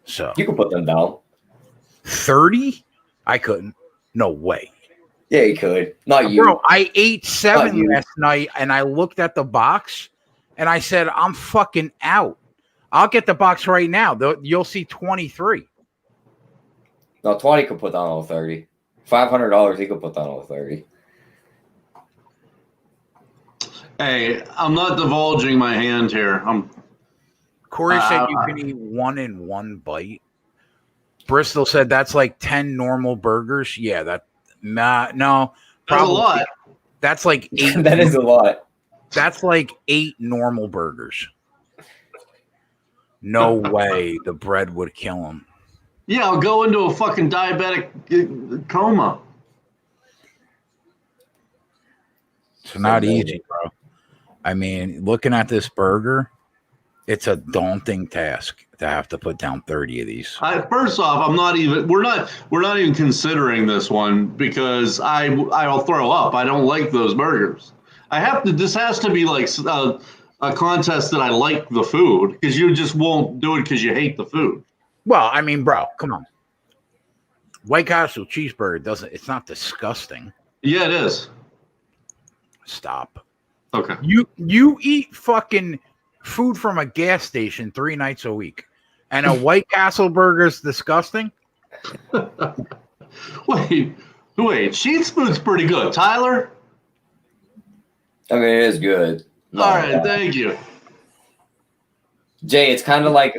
So you can put them down. 30? I couldn't. No way. Yeah, you could. Not you. Bro, I ate 7 last night and I looked at the box and I said, I'm fucking out. I'll get the box right now. You'll see 23. No, 20 could put down all 30. $500, he could put down all 30. Hey, I'm not divulging my hand here. Corey said you can eat 1 in 1 bite. Bristol said that's like 10 normal burgers. Yeah, no, that's a lot. That's like 8. That is a lot. That's like 8 normal burgers. No way the bread would kill him. Yeah, I'll go into a fucking diabetic coma. It's not easy, bro. I mean, looking at this burger, it's a daunting task to have to put down 30 of these. First off, we're not even considering this one because I'll throw up. I don't like those burgers. This has to be like a contest that I like the food, because you just won't do it because you hate the food. Well, I mean, bro, come on. White Castle cheeseburger it's not disgusting. Yeah, it is. Stop. Okay. You eat fucking food from a gas station 3 nights a week, and a White Castle burger is disgusting? Wait. Sheets food's pretty good. Tyler? I mean, it is good. All right, thank you. Jay, it's kind of like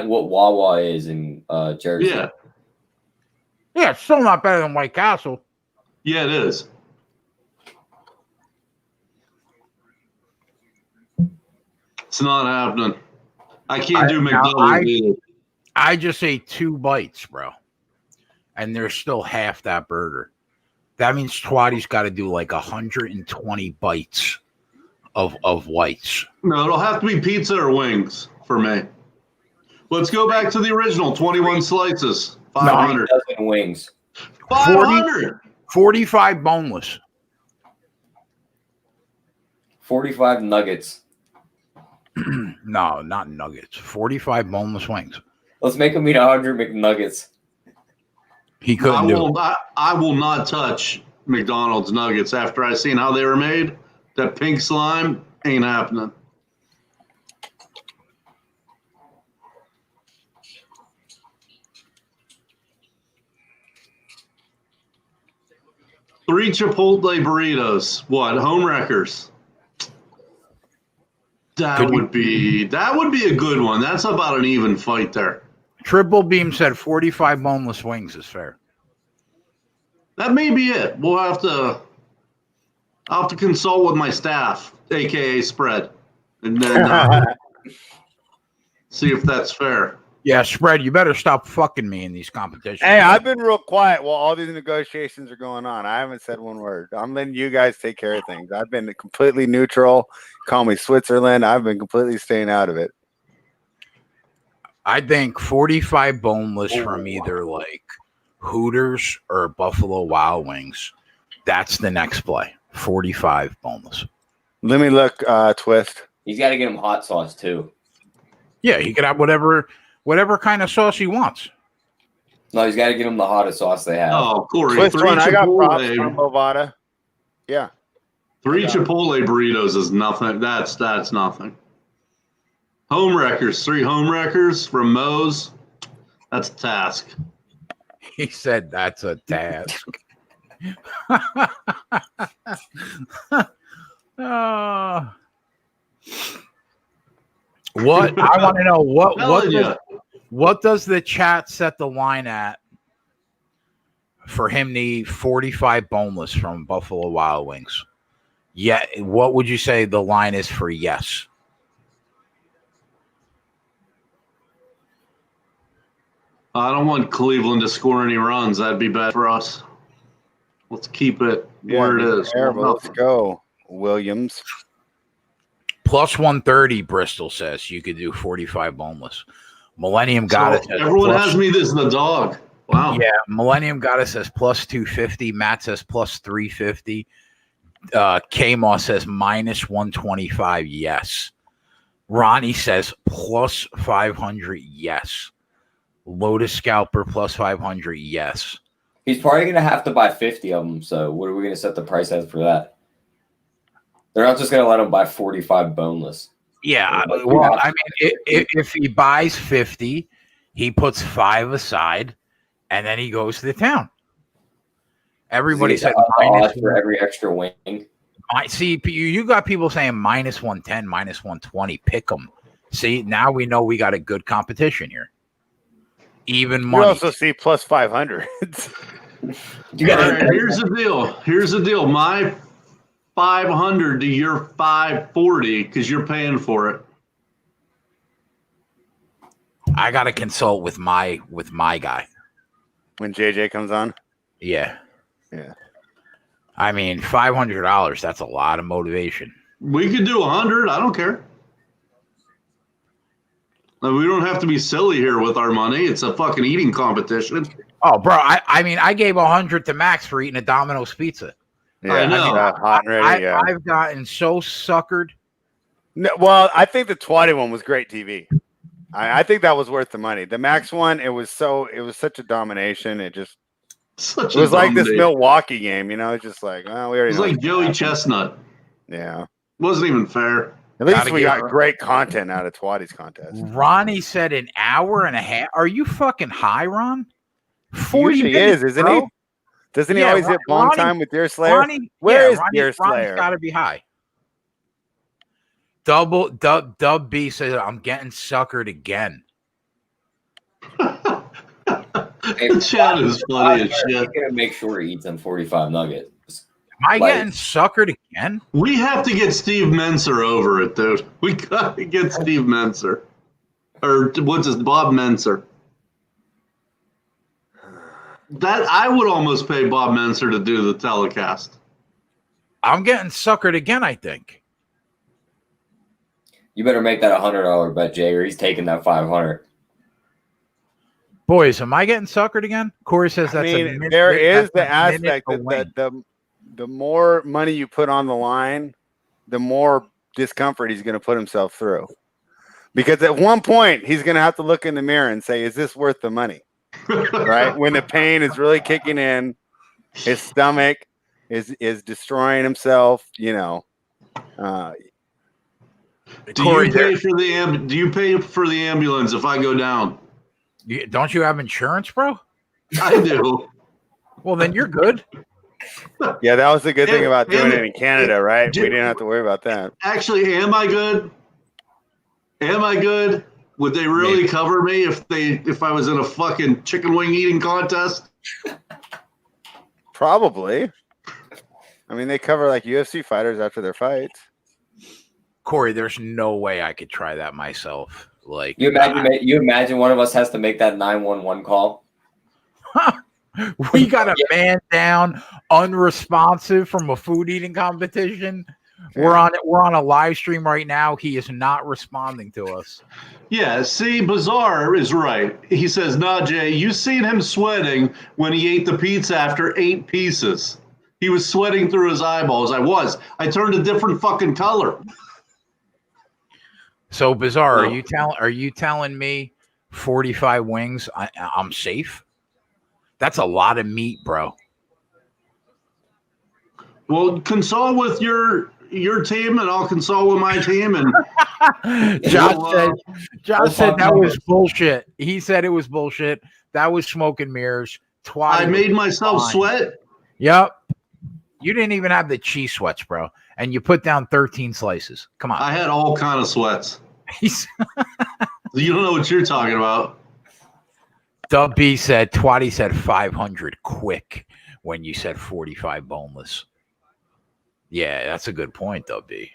what Wawa is in Jersey. Yeah. Yeah, it's still not better than White Castle. Yeah, it is. It's not happening. I can't do McDonald's either. I just ate 2 bites, bro. And there's still half that burger. That means Twatty's got to do like 120 bites of whites. No, it'll have to be pizza or wings for me. Let's go back to the original 21 slices. 500. No, wings. 500. 45 boneless. 45 nuggets. No, not nuggets. 45 boneless wings. Let's make him eat 100 McNuggets. He couldn't do it. I will not touch McDonald's nuggets after I seen how they were made. That pink slime ain't happening. Three Chipotle burritos. What? Home wreckers. That would be a good one. That's about an even fight there. Triple Beam said 45 boneless wings is fair. That may be it. I'll have to consult with my staff, aka Spread, and then see if that's fair. Yeah, Spread, you better stop fucking me in these competitions. Hey, I've been real quiet while all these negotiations are going on. I haven't said one word. I'm letting you guys take care of things. I've been completely neutral. Call me Switzerland. I've been completely staying out of it. I think 45 boneless from either like Hooters or Buffalo Wild Wings. That's the next play. 45 boneless. Let me look, Twist. He's got to get him hot sauce too. Yeah, he could have whatever kind of sauce he wants. No, he's got to get him the hottest sauce they have. Oh, Corey, Twist one. I got props Chipotle. from Bovada. Yeah. 3 Chipotle burritos is nothing. That's nothing. Home wreckers, 3 home wreckers from Moe's. That's a task. He said that's a task. What I want to know what does the chat set the line at for him to eat 45 boneless from Buffalo Wild Wings? Yeah, what would you say the line is for yes? I don't want Cleveland to score any runs. That'd be bad for us. Let's keep it where it is. Let's go, Williams. Plus 130, Bristol says you could do 45 boneless. Millennium Goddess. Everyone has me this the dog. Wow. Yeah, Millennium Goddess says plus 250. Matt says plus 350. K-Moss says minus 125. Yes. Ronnie says plus 500. Yes. Lotus Scalper plus 500. Yes. He's probably going to have to buy 50 of them. So what are we going to set the price at for that? They're not just going to let him buy 45 boneless. Yeah. Well, I mean, if he buys 50, he puts 5 aside, and then he goes to the town. Everybody said minus for every extra wing. See, you got people saying minus 110, minus 120. Pick them. See, now we know we got a good competition here. Even money. You also see plus 500. Here's the deal. My 500 to your 540 because you're paying for it. I got to consult with my guy. When JJ comes on? Yeah. Yeah. I mean, $500, that's a lot of motivation. We could do 100. I don't care. We don't have to be silly here with our money. It's a fucking eating competition. Oh, bro, I mean, I gave 100 to Max for eating a Domino's pizza. Yeah, I know. Hot and ready, yeah. I've gotten so suckered. No, well, I think the Twatty one was great TV. I think that was worth the money. The Max one, it was such a domination. It was like this Milwaukee game, you know. It's just like, oh, we already. It was like Joey Chestnut. Yeah, it wasn't even fair. At least we got great content out of Twatty's contest. Ronnie said an hour and a half. Are you fucking high, Ron? 40 He minutes, isn't bro. he? Doesn't he always hit bong time with Deer Slayer? Where is Deer Slayer? Ronnie's got to be high. Dub B says I'm getting suckered again. The chat is funny as shit. You gotta make sure he eats them 45 nuggets. Am I getting suckered again? We have to get Steve Menser over it, dude. We got to get Steve Menser. Or what's his Bob Menser. That I would almost pay Bob Menser to do the telecast. I'm getting suckered again, I think. You better make that $100 bet, Jay, or he's taking that 500. Boys, am I getting suckered again? Corey says that's there is the aspect that the more money you put on the line, the more discomfort he's going to put himself through. Because at one point, he's going to have to look in the mirror and say, is this worth the money? Right? When the pain is really kicking in, his stomach is destroying himself, you know. Do you pay for the ambulance if I go down? Don't you have insurance, bro? I do. Well, then you're good. Yeah, that was the good thing about doing it in Canada, right? We didn't have to worry about that. Actually, am I good? Am I good? Would they really cover me if I was in a fucking chicken wing eating contest? Probably. I mean, they cover like UFC fighters after their fights. Corey, there's no way I could try that myself. Like you imagine one of us has to make that 911 call. We got a man down, unresponsive from a food eating competition. We're on a live stream right now. He is not responding to us. Yeah, see, Bizarre is right. He says, "Nah, Jay, you seen him sweating when he ate the pizza after 8 pieces. He was sweating through his eyeballs. I turned a different fucking color." So Bizarre, are you telling me 45 wings? I'm safe? That's a lot of meat, bro. Well, consult with your team, and I'll consult with my team. And Josh said that was bullshit. He said it was bullshit. That was smoke and mirrors. I made myself sweat. Yep. You didn't even have the cheese sweats, bro. And you put down 13 slices. Come on. I had all kind of sweats. You don't know what you're talking about. Dub B said, Twatty said 500 quick when you said 45 boneless. Yeah, that's a good point, Dub B.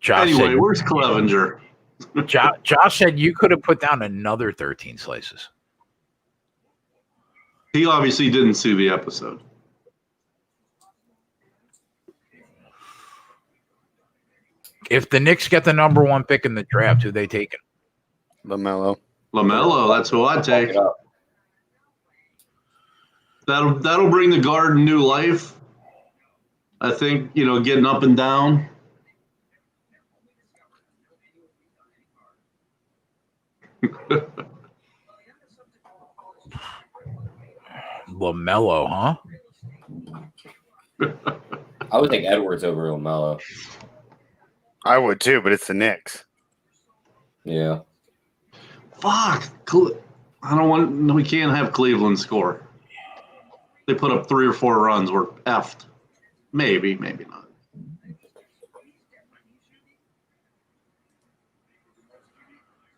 Anyway, where's Clevenger? Josh said you could have put down another 13 slices. He obviously didn't see the episode. If the Knicks get the number 1 pick in the draft, who they taking? LaMelo, that's who I'd take. That'll bring the Garden new life. I think, getting up and down. LaMelo, huh? I would take Edwards over LaMelo. I would too, but it's the Knicks. Yeah. Fuck. We can't have Cleveland score. They put up 3 or 4 runs. We're effed. Maybe not.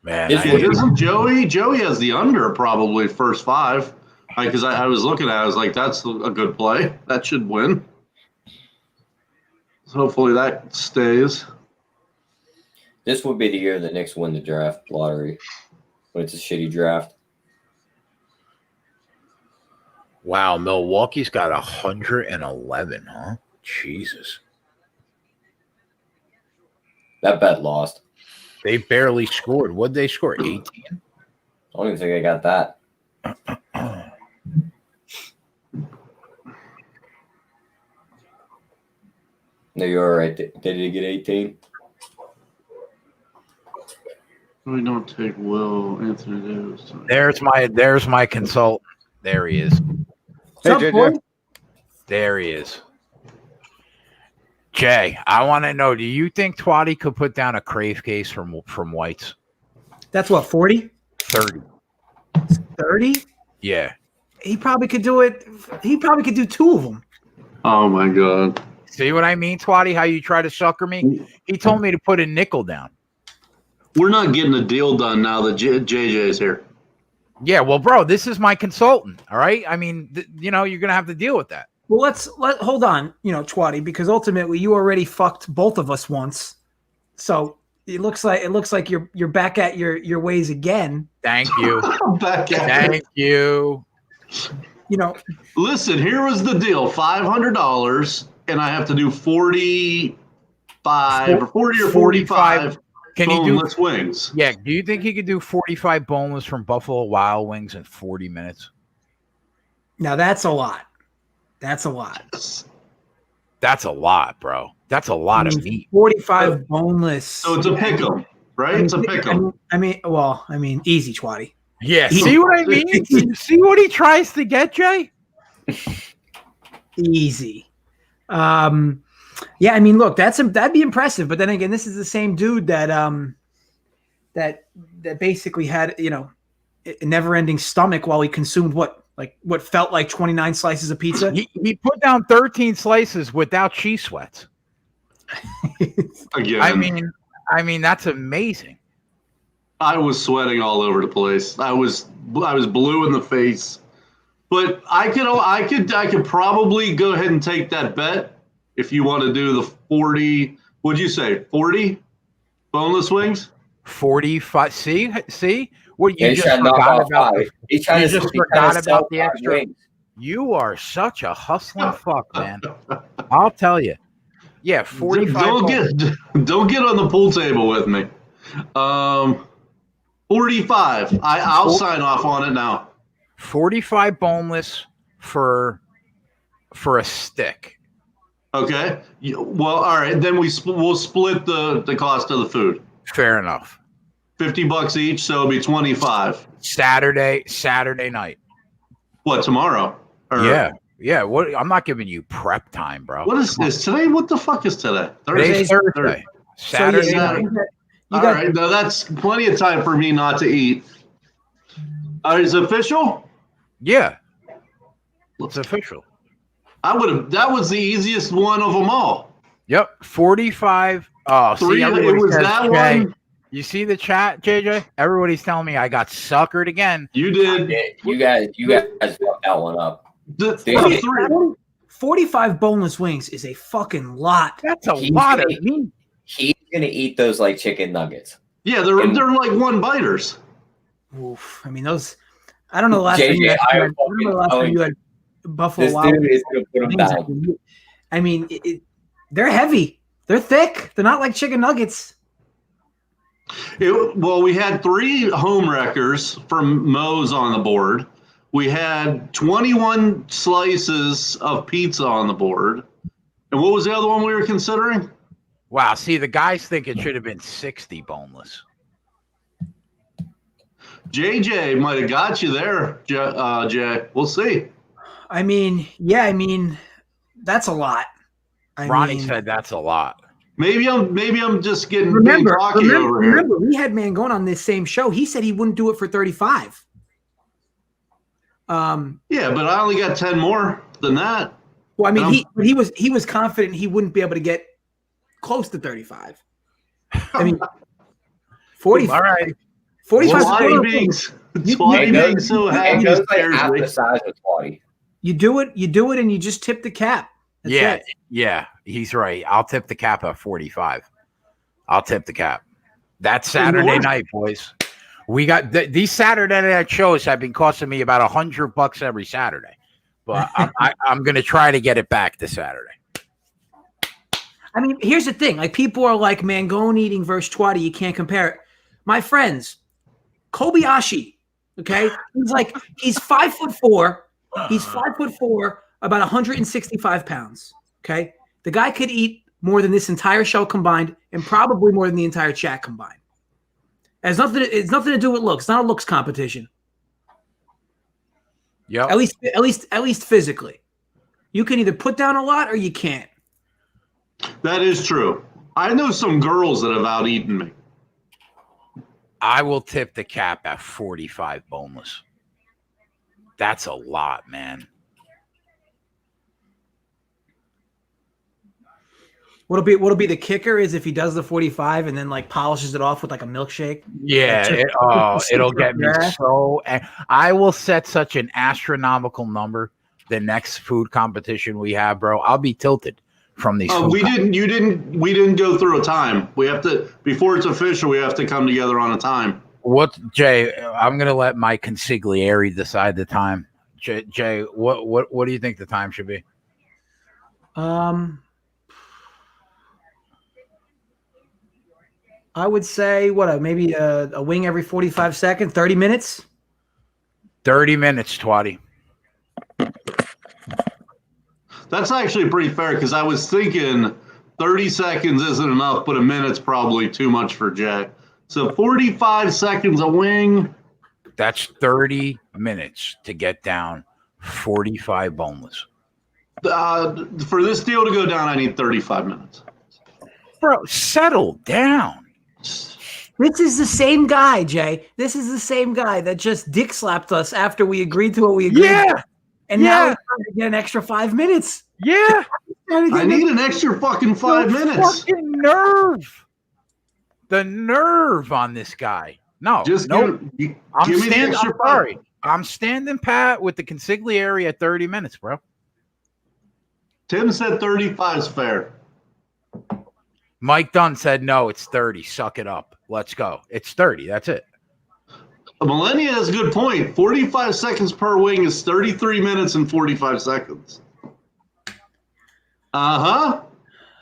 Man, isn't Joey has the under probably first 5. Because I was looking at it, I was like, that's a good play. That should win. So hopefully that stays. This would be the year the Knicks win the draft lottery, but it's a shitty draft. Wow, Milwaukee's got 111, huh? Jesus. That bet lost. They barely scored. What'd they score? 18? I don't even think I got that. No, you're right. Did he get 18? We don't take Will Anthony Davis. There's my consultant. There he is. Hey, What's up, boy? JJ. There he is. Jay, I want to know, do you think Twatty could put down a crave case from White's? That's what, 40? 30. 30? Yeah. He probably could do it. He probably could do 2 of them. Oh my God. See what I mean, Twatty? How you try to sucker me? He told me to put a nickel down. We're not getting a deal done now that JJ's here. Yeah, well, bro, this is my consultant. All right. I mean, you're gonna have to deal with that. Well, let's hold on, Twatty, because ultimately you already fucked both of us once. So it looks like you're back at your ways again. Thank you. Back at Thank it. you. Listen, here was the deal: $500, and I have to do 45 or 40 or 45 Can you do? boneless wings. Yeah. Do you think he could do 45 boneless from Buffalo Wild Wings in 40 minutes? Now that's a lot. That's a lot. That's a lot, bro. That's a lot of meat. 45 boneless. So it's a pick'em, right? It's a pick'em. I mean, easy, Twatty. Yeah. See what I mean? You see what he tries to get, Jay? Easy. Yeah, I mean, look, that'd be impressive. But then again, this is the same dude that basically had a never-ending stomach while he consumed what felt like 29 slices of pizza. He put down 13 slices without cheese sweats. Again, I mean that's amazing. I was sweating all over the place. I was blue in the face. But I could probably go ahead and take that bet if you want to do the 40. What'd you say? 40 boneless wings? 45. See what you Yeah, just forgot about. He's trying to forgot sell about the extra. wings. You are such a hustling fuck, man. I'll tell you. Yeah, 45. Don't get on the pool table with me. 45. I'll sign off on it now. 45 boneless for a stick. Okay. Well, all right. Then we'll split the cost of the food. Fair enough. $50 each, so it'll be 25. Saturday night. What, tomorrow? Yeah. What? I'm not giving you prep time, bro. What is today? What the fuck is today? Today's Thursday. Saturday night. All right. No, that's plenty of time for me not to eat. Is it official? Yeah. It's official. That was the easiest one of them all. Yep. 45. Oh, see, It was that one. You see the chat, JJ? Everybody's telling me I got suckered again. You did. You guys fucked that one up. The three. 45 boneless wings is a fucking lot. That's a lot of meat. He's gonna eat those like chicken nuggets. Yeah, they're like one biters. Oof. I mean, those. I don't know the last time you had Buffalo This Wild dude Wings. is gonna put them down. I mean, they're heavy. They're thick. They're not like chicken nuggets. Well, we had 3 home wreckers from Moe's on the board. We had 21 slices of pizza on the board. And what was the other one we were considering? Wow. See, the guys think it should have been 60 boneless. JJ might have got you there, Jay. We'll see. I mean, that's a lot. Ronnie said that's a lot. Maybe I'm just getting big cocky over here. Remember, we had Mangone on this same show. He said he wouldn't do it for 35. Yeah, but I only got 10 more than that. Well, I mean, he was confident he wouldn't be able to get close to 35. I mean, 40. All right. 45. Twatty being so happy. It goes like half the size of Twatty. You do it, and you just tip the cap. That's it. Yeah, he's right. I'll tip the cap at 45. I'll tip the cap. That's Saturday night, boys. We got these Saturday night shows have been costing me about $100 every Saturday, but I'm going to try to get it back this Saturday. I mean, here's the thing. Like, people are like, Mangone eating versus Twatty, you can't compare it. My friends, Kobayashi, okay? He's 5'4". He's 5'4", about 165 pounds, okay? The guy could eat more than this entire show combined and probably more than the entire chat combined. It's nothing to do with looks. It's not a looks competition. Yeah. At least physically. You can either put down a lot or you can't. That is true. I know some girls that have out-eaten me. I will tip the cap at 45 boneless. That's a lot, man. What'll be the kicker is if he does the 45 and then like polishes it off with like a milkshake. Yeah, it'll get me so. I will set such an astronomical number. The next food competition we have, bro, I'll be tilted from these. We didn't go through a time. We have to, before it's official, we have to come together on a time. What, Jay? I'm gonna let my consigliere decide the time. Jay, what do you think the time should be? I would say maybe a wing every 45 seconds, 30 minutes. 30 minutes, Twatty. That's actually pretty fair because I was thinking 30 seconds isn't enough, but a minute's probably too much for Jay. So 45 seconds a wing. That's 30 minutes to get down 45 boneless. For this deal to go down, I need 35 minutes. Bro, settle down. This is the same guy, Jay. This is the same guy that just dick slapped us after we agreed to what we agreed to. And now he's trying to get an extra 5 minutes. Yeah. I need an extra fucking 5 minutes. Fucking nerve. The nerve on this guy. No. Just I'm standing. extra I'm sorry. I'm standing pat with the consigliere at 30 minutes, bro. Tim said 35 is fair. Mike Dunn said, no, it's 30. Suck it up. Let's go. It's 30. That's it. Millennia has a good point. 45 seconds per wing is 33 minutes and 45 seconds.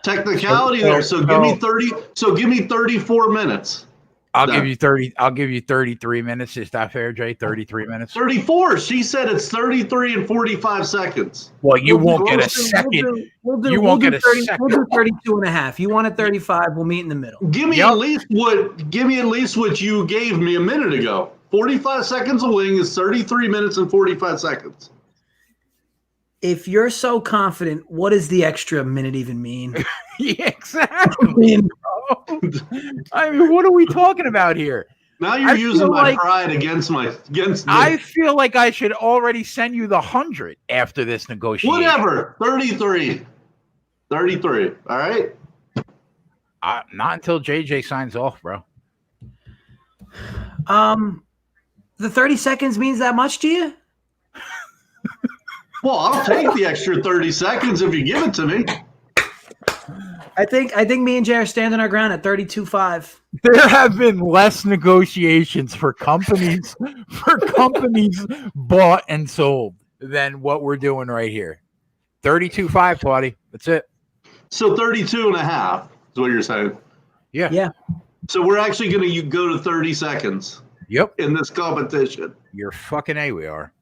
Technicality there. So give me 30. So give me 34 minutes. I'll give you 30. I'll give you 33 minutes. Is that fair, Jay? 33 minutes. 34. She said it's 33 and 45 seconds. Well, you won't get a second. You won't get a second. We'll do 32 and a half. You wanted 35. We'll meet in the middle. Give me at least what you gave me a minute ago. 45 seconds a wing is 33 minutes and 45 seconds. If you're so confident, what does the extra minute even mean? Yeah, exactly. I mean, what are we talking about here? Now you're using my pride against me. I feel like I should already send you the 100 after this negotiation. Whatever. 33. 33. All right. Not until JJ signs off, bro. The 30 seconds means that much to you? Well, I'll take the extra 30 seconds if you give it to me. I think me and Jay are standing our ground at 32.5. There have been less negotiations for companies bought and sold than what we're doing right here. 32.5, Twatty. That's it. So 32 and a half is what you're saying. Yeah. Yeah. So we're actually going to go to 30 seconds. Yep. In this competition. You're fucking A, we are.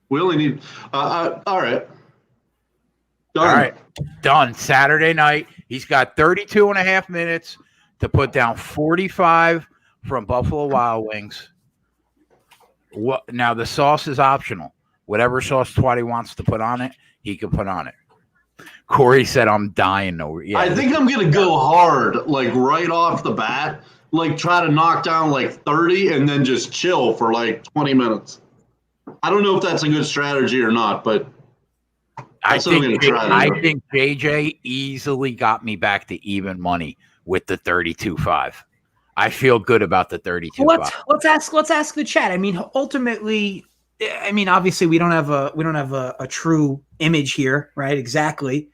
We only need all right. Done. All right. Done. Saturday night. He's got 32 and a half minutes to put down 45 from Buffalo Wild Wings. Now, the sauce is optional. Whatever sauce Twatty wants to put on it, he can put on it. Corey said, I'm dying over. Yeah, I think I'm going to go hard, like right off the bat, like try to knock down like 30 and then just chill for like 20 minutes. I don't know if that's a good strategy or not, but I think JJ easily got me back to even money with the 32.5. I feel good about the 32.5. Let's ask the chat. I mean, ultimately, obviously we don't have a true image here, right? Exactly.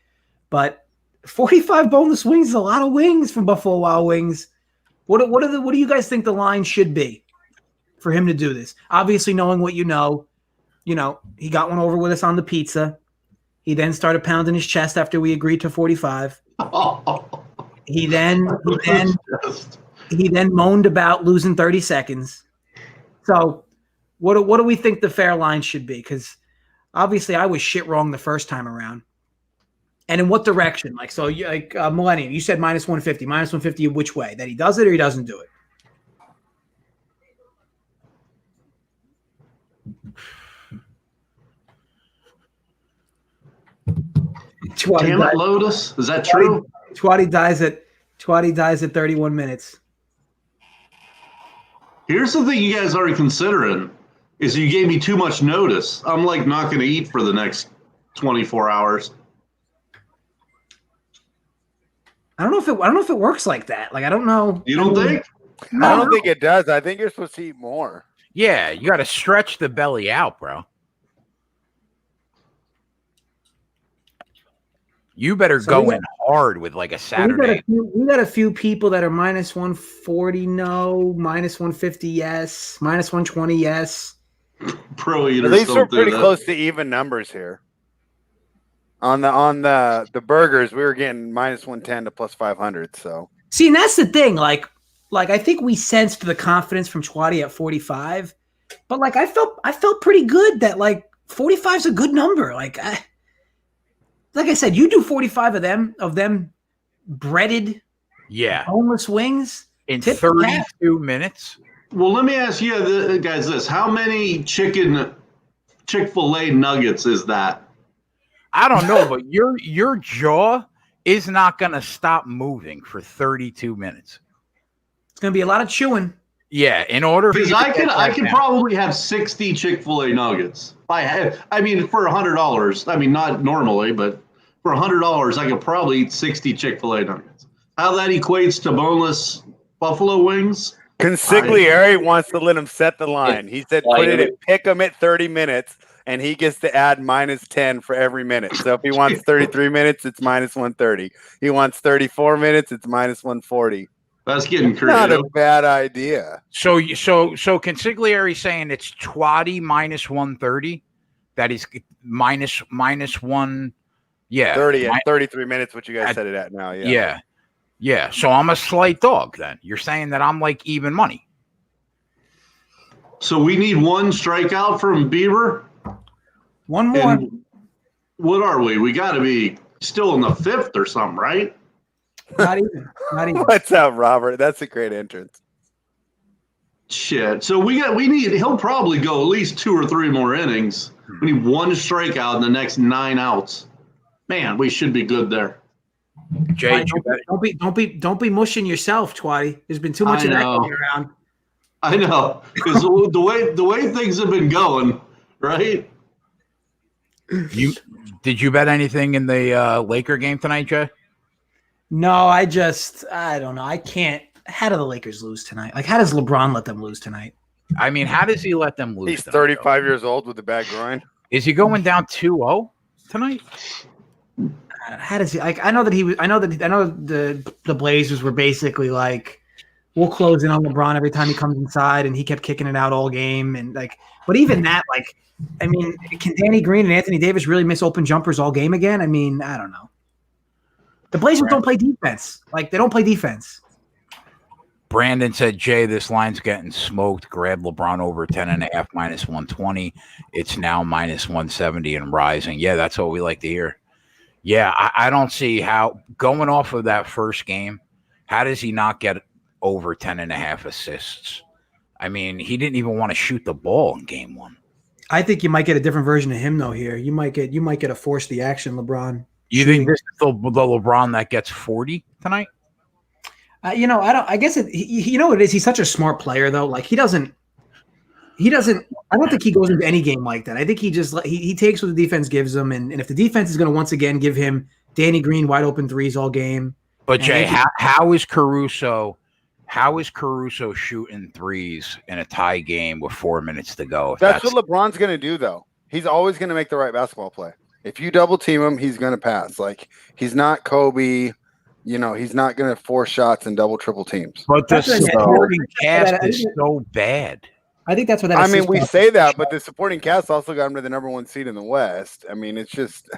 But 45 boneless wings is a lot of wings from Buffalo Wild Wings. What do you guys think the line should be for him to do this? Obviously, knowing what you know, he got one over with us on the pizza. He then started pounding his chest after we agreed to 45. He then moaned about losing 30 seconds. So what do we think the fair line should be? Because obviously I was shit wrong the first time around. And in what direction? Like, so Millennium, you said minus 150. Minus 150 which way? That he does it or he doesn't do it? Damn it, Lotus. Is that true? Twatty dies at 31 minutes. Here's the thing you guys aren't considering is you gave me too much notice. I'm like not going to eat for the next 24 hours. I don't know if it works like that. Like, I don't know. You don't think? I don't think it does. I think you're supposed to eat more. Yeah, you got to stretch the belly out, bro. You better go in hard with like a Saturday. We got a few people that are minus 140, no, minus 150, yes, minus 120, yes. Pro eaters. At least we're pretty close to even numbers here. On the burgers, we were getting minus 110 to plus 500. So see, and that's the thing. Like I think we sensed the confidence from Twatty at 45, but like I felt pretty good that like 45 is a good number. Like I said, you do 45 of them breaded, boneless wings in 32 minutes. Well, let me ask you guys this: how many Chick-fil-A nuggets is that? I don't know, but your jaw is not going to stop moving for 32 minutes. It's going to be a lot of chewing. Yeah, in order because I can probably have 60 Chick-fil-A nuggets. I mean, for $100. I mean, not normally, but for $100, I could probably eat 60 Chick-fil-A nuggets. How that equates to boneless buffalo wings? Consigliere wants to let him set the line. He said, pick him at 30 minutes. And he gets to add minus 10 for every minute. So if he wants 33 minutes, it's minus 130. He wants 34 minutes, it's minus 140. That's getting creative. Not a bad idea. So Consigliere saying it's Twatty minus 130. That is minus one. Yeah. 30 at 33 minutes, what you guys set it at now. Yeah. Yeah. So I'm a slight dog then. You're saying that I'm like even money. So we need one strikeout from Beaver. One more. And what are we? We got to be still in the fifth or something, right? Not even. What's up, Robert? That's a great entrance. Shit. So we need. He'll probably go at least 2 or 3 more innings. We need one strikeout in the next 9 outs. Man, we should be good there. Jay, don't be mushing yourself, Twatty. There's been too much of that going around. I know, because the way things have been going, right? Did you bet anything in the Laker game tonight, Jay? No, I don't know. I can't. How do the Lakers lose tonight? Like, how does LeBron let them lose tonight? I mean, how does he let them lose? He's 35 years old with a bad groin. Is he going down 2-0 tonight? How does he? Like, I know the Blazers were basically like, we'll close in on LeBron every time he comes inside, and he kept kicking it out all game, and like, but even that, like, I mean, can Danny Green and Anthony Davis really miss open jumpers all game again? I mean, I don't know. The Blazers don't play defense. Like, they don't play defense. Brandon said, Jay, this line's getting smoked. Grab LeBron over 10.5 minus 120. It's now minus 170 and rising. Yeah, that's what we like to hear. Yeah, I don't see how, going off of that first game, how does he not get over 10.5 assists? I mean, he didn't even want to shoot the ball in game 1. I think you might get a different version of him though. Here, you might get a force the action LeBron. You think this is the LeBron that gets 40 tonight? I don't. I guess you know what it is. He's such a smart player though. Like he doesn't. I don't think he goes into any game like that. I think he just he takes what the defense gives him, and if the defense is going to once again give him Danny Green wide open threes all game. But Jay, how is Caruso? How is Caruso shooting threes in a tie game with 4 minutes to go? That's what LeBron's going to do, though. He's always going to make the right basketball play. If you double team him, he's going to pass. Like, he's not Kobe. You know, he's not going to force shots and double, triple teams. But the That's what I meant. supporting cast I is think- so bad. I think that's what that. I mean, assist we bump say is. that, but the supporting cast also got him to the number 1 seed in the West. I mean, it's just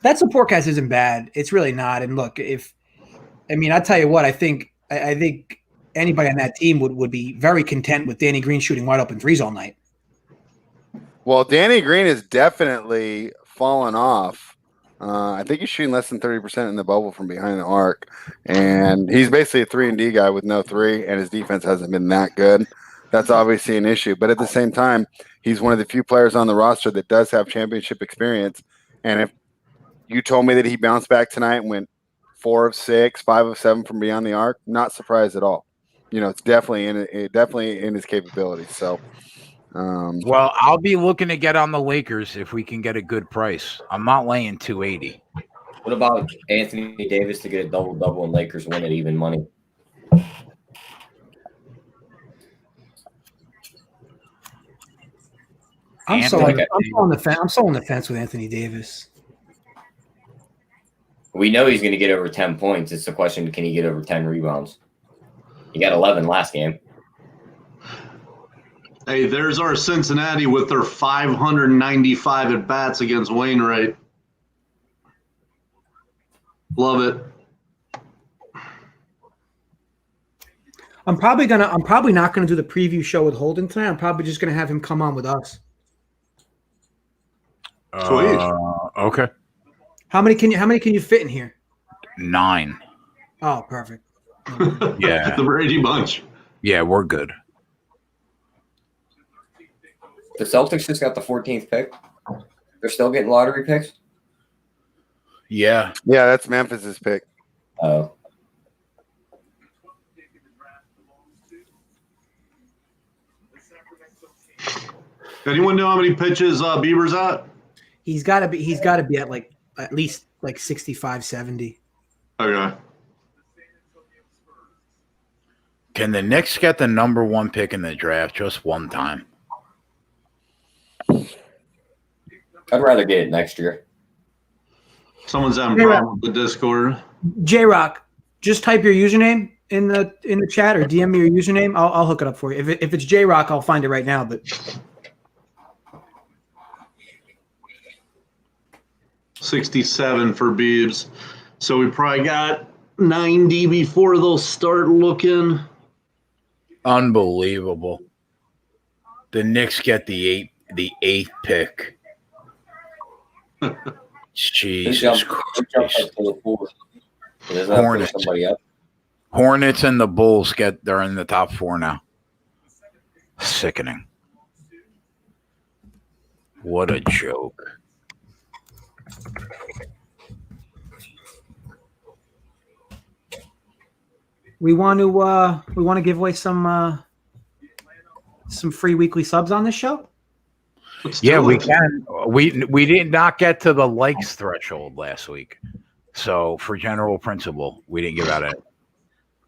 That support cast isn't bad. It's really not. And look, I tell you what, I think anybody on that team would be very content with Danny Green shooting wide open threes all night. well, Danny Green has definitely fallen off. I think he's shooting less than 30% in the bubble from behind the arc, and he's basically a 3-and-D guy with no 3, and his defense hasn't been that good. That's obviously an issue, but at the same time, he's one of the few players on the roster that does have championship experience. And if you told me that he bounced back tonight and went 4 of 6, 5 of 7 from beyond the arc, not surprised at all. You know, it's definitely in his capabilities. So. Well, I'll be looking to get on the Lakers if we can get a good price. I'm not laying 280. What about Anthony Davis to get a double-double and Lakers win at even money? I'm so Anthony- on the fence with Anthony Davis. We know he's going to get over 10 points. It's the question, can he get over 10 rebounds? He got 11 last game. Hey, there's our Cincinnati with their 595 at bats against Wainwright. Love it. I'm probably not gonna do the preview show with Holden tonight. I'm probably just gonna have him come on with us. Sweet. Okay. How many can you fit in here? 9. Oh, perfect. Yeah. The Brady Bunch. Yeah, we're good. The Celtics just got the 14th pick. They're still getting lottery picks? Yeah. Yeah, that's Memphis's pick. Oh. Anyone know how many pitches Bieber's at? He's got to be at at least 65, 70. Okay. Can the Knicks get the number 1 pick in the draft just one time? I'd rather get it next year. Someone's having a problem with the Discord. J-Rock, just type your username in the chat or DM me your username. I'll hook it up for you. If it's J-Rock, I'll find it right now. But 67 for Biebs. So we probably got 90 before they'll start looking. Unbelievable. The Knicks get the 8th pick. Jesus Christ. Hornets. Hornets and the Bulls they're in the top 4 now. Sickening. What a joke. we want to give away some free weekly subs on this show. Yeah, we can. We did not get to the likes threshold last week. So for general principle, we didn't give out it.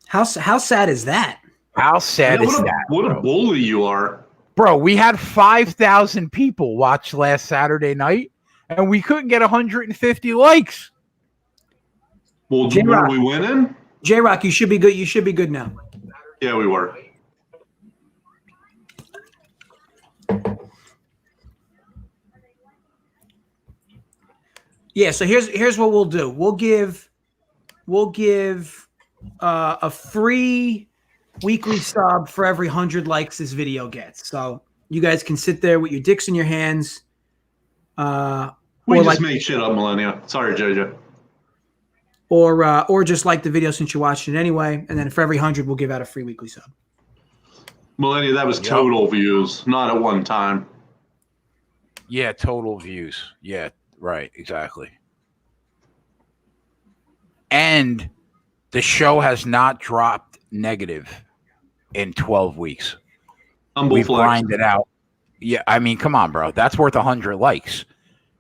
How sad is that? How sad is that? What a bully you are. Bro, we had 5,000 people watch last Saturday night, and we couldn't get 150 likes. Well, J-Rock. were we winning? J-Rock, you should be good. You should be good now. Yeah, we were. Yeah, so here's what we'll do. We'll give a free weekly sub for every 100 likes this video gets. So you guys can sit there with your dicks in your hands. We or just made shit up, Millennia. Sorry, JJ. Or just like the video since you watched it anyway, and then for every 100 we'll give out a free weekly sub. Millennia, that was total views, not at one time. Yeah, total views. Yeah, right, exactly. And the show has not dropped negative in 12 weeks. We've grinded out. Yeah, I mean, come on, bro. That's worth 100 likes.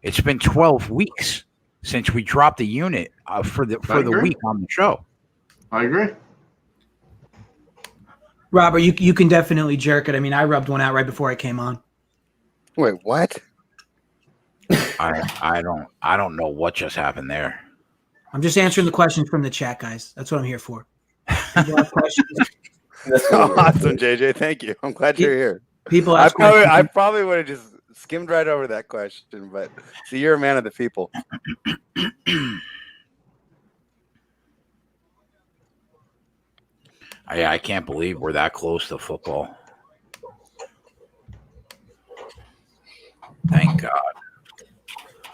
It's been 12 weeks since we dropped a unit for the week on the show. I agree. Robert, you can definitely jerk it. I mean, I rubbed one out right before I came on. Wait, what? I don't know what just happened there. I'm just answering the questions from the chat, guys. That's what I'm here for. People have questions. That's what we're Awesome, JJ. Thank you. I'm glad you're here. People I ask questions. probably would have just skimmed right over that question, but see, you're a man of the people. I can't believe we're that close to football. Thank God.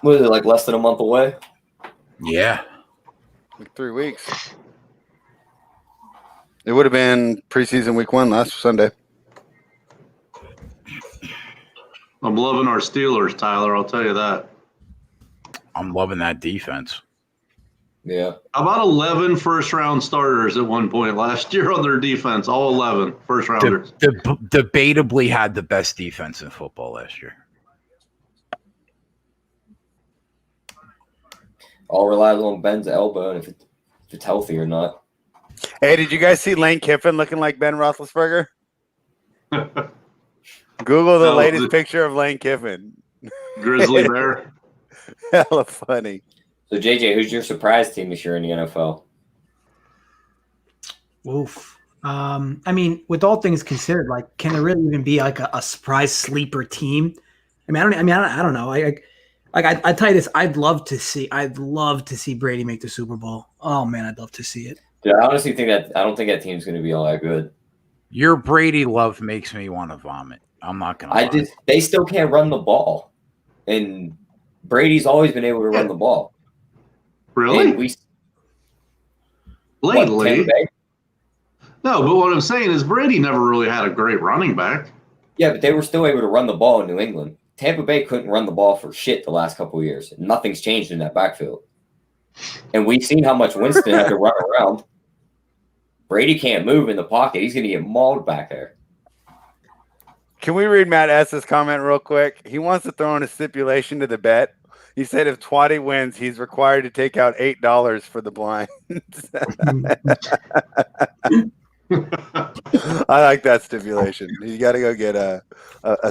What is it, like less than a month away? Yeah. Like 3 weeks. It would have been preseason week 1 last Sunday. I'm loving our Steelers, Tyler. I'll tell you that. I'm loving that defense. Yeah. About 11 first-round starters at one point last year on their defense. All 11 first-rounders. Debatably had the best defense in football last year. All relies on Ben's elbow and if it's healthy or not. Hey, did you guys see Lane Kiffin looking like Ben Roethlisberger? Google the latest picture of Lane Kiffin. Grizzly Bear. Hella funny. So, JJ, who's your surprise team this year in the NFL? Oof. I mean, with all things considered, like, can there really even be like a surprise sleeper team? I don't know. I tell you this, I'd love to see Brady make the Super Bowl. Oh man, I'd love to see it. Dude, I honestly think I don't think that team's going to be all that good. Your Brady love makes me want to vomit. I'm not going to lie. They still can't run the ball. And Brady's always been able to run the ball. Really? Lately? No, but what I'm saying is Brady never really had a great running back. Yeah, but they were still able to run the ball in New England. Tampa Bay couldn't run the ball for shit the last couple of years. Nothing's changed in that backfield. And we've seen how much Winston had to run around. Brady can't move in the pocket. He's going to get mauled back there. Can we read Matt S.'s comment real quick? He wants to throw in a stipulation to the bet. He said if Twatty wins, he's required to take out $8 for the blind. I like that stipulation. You got to go get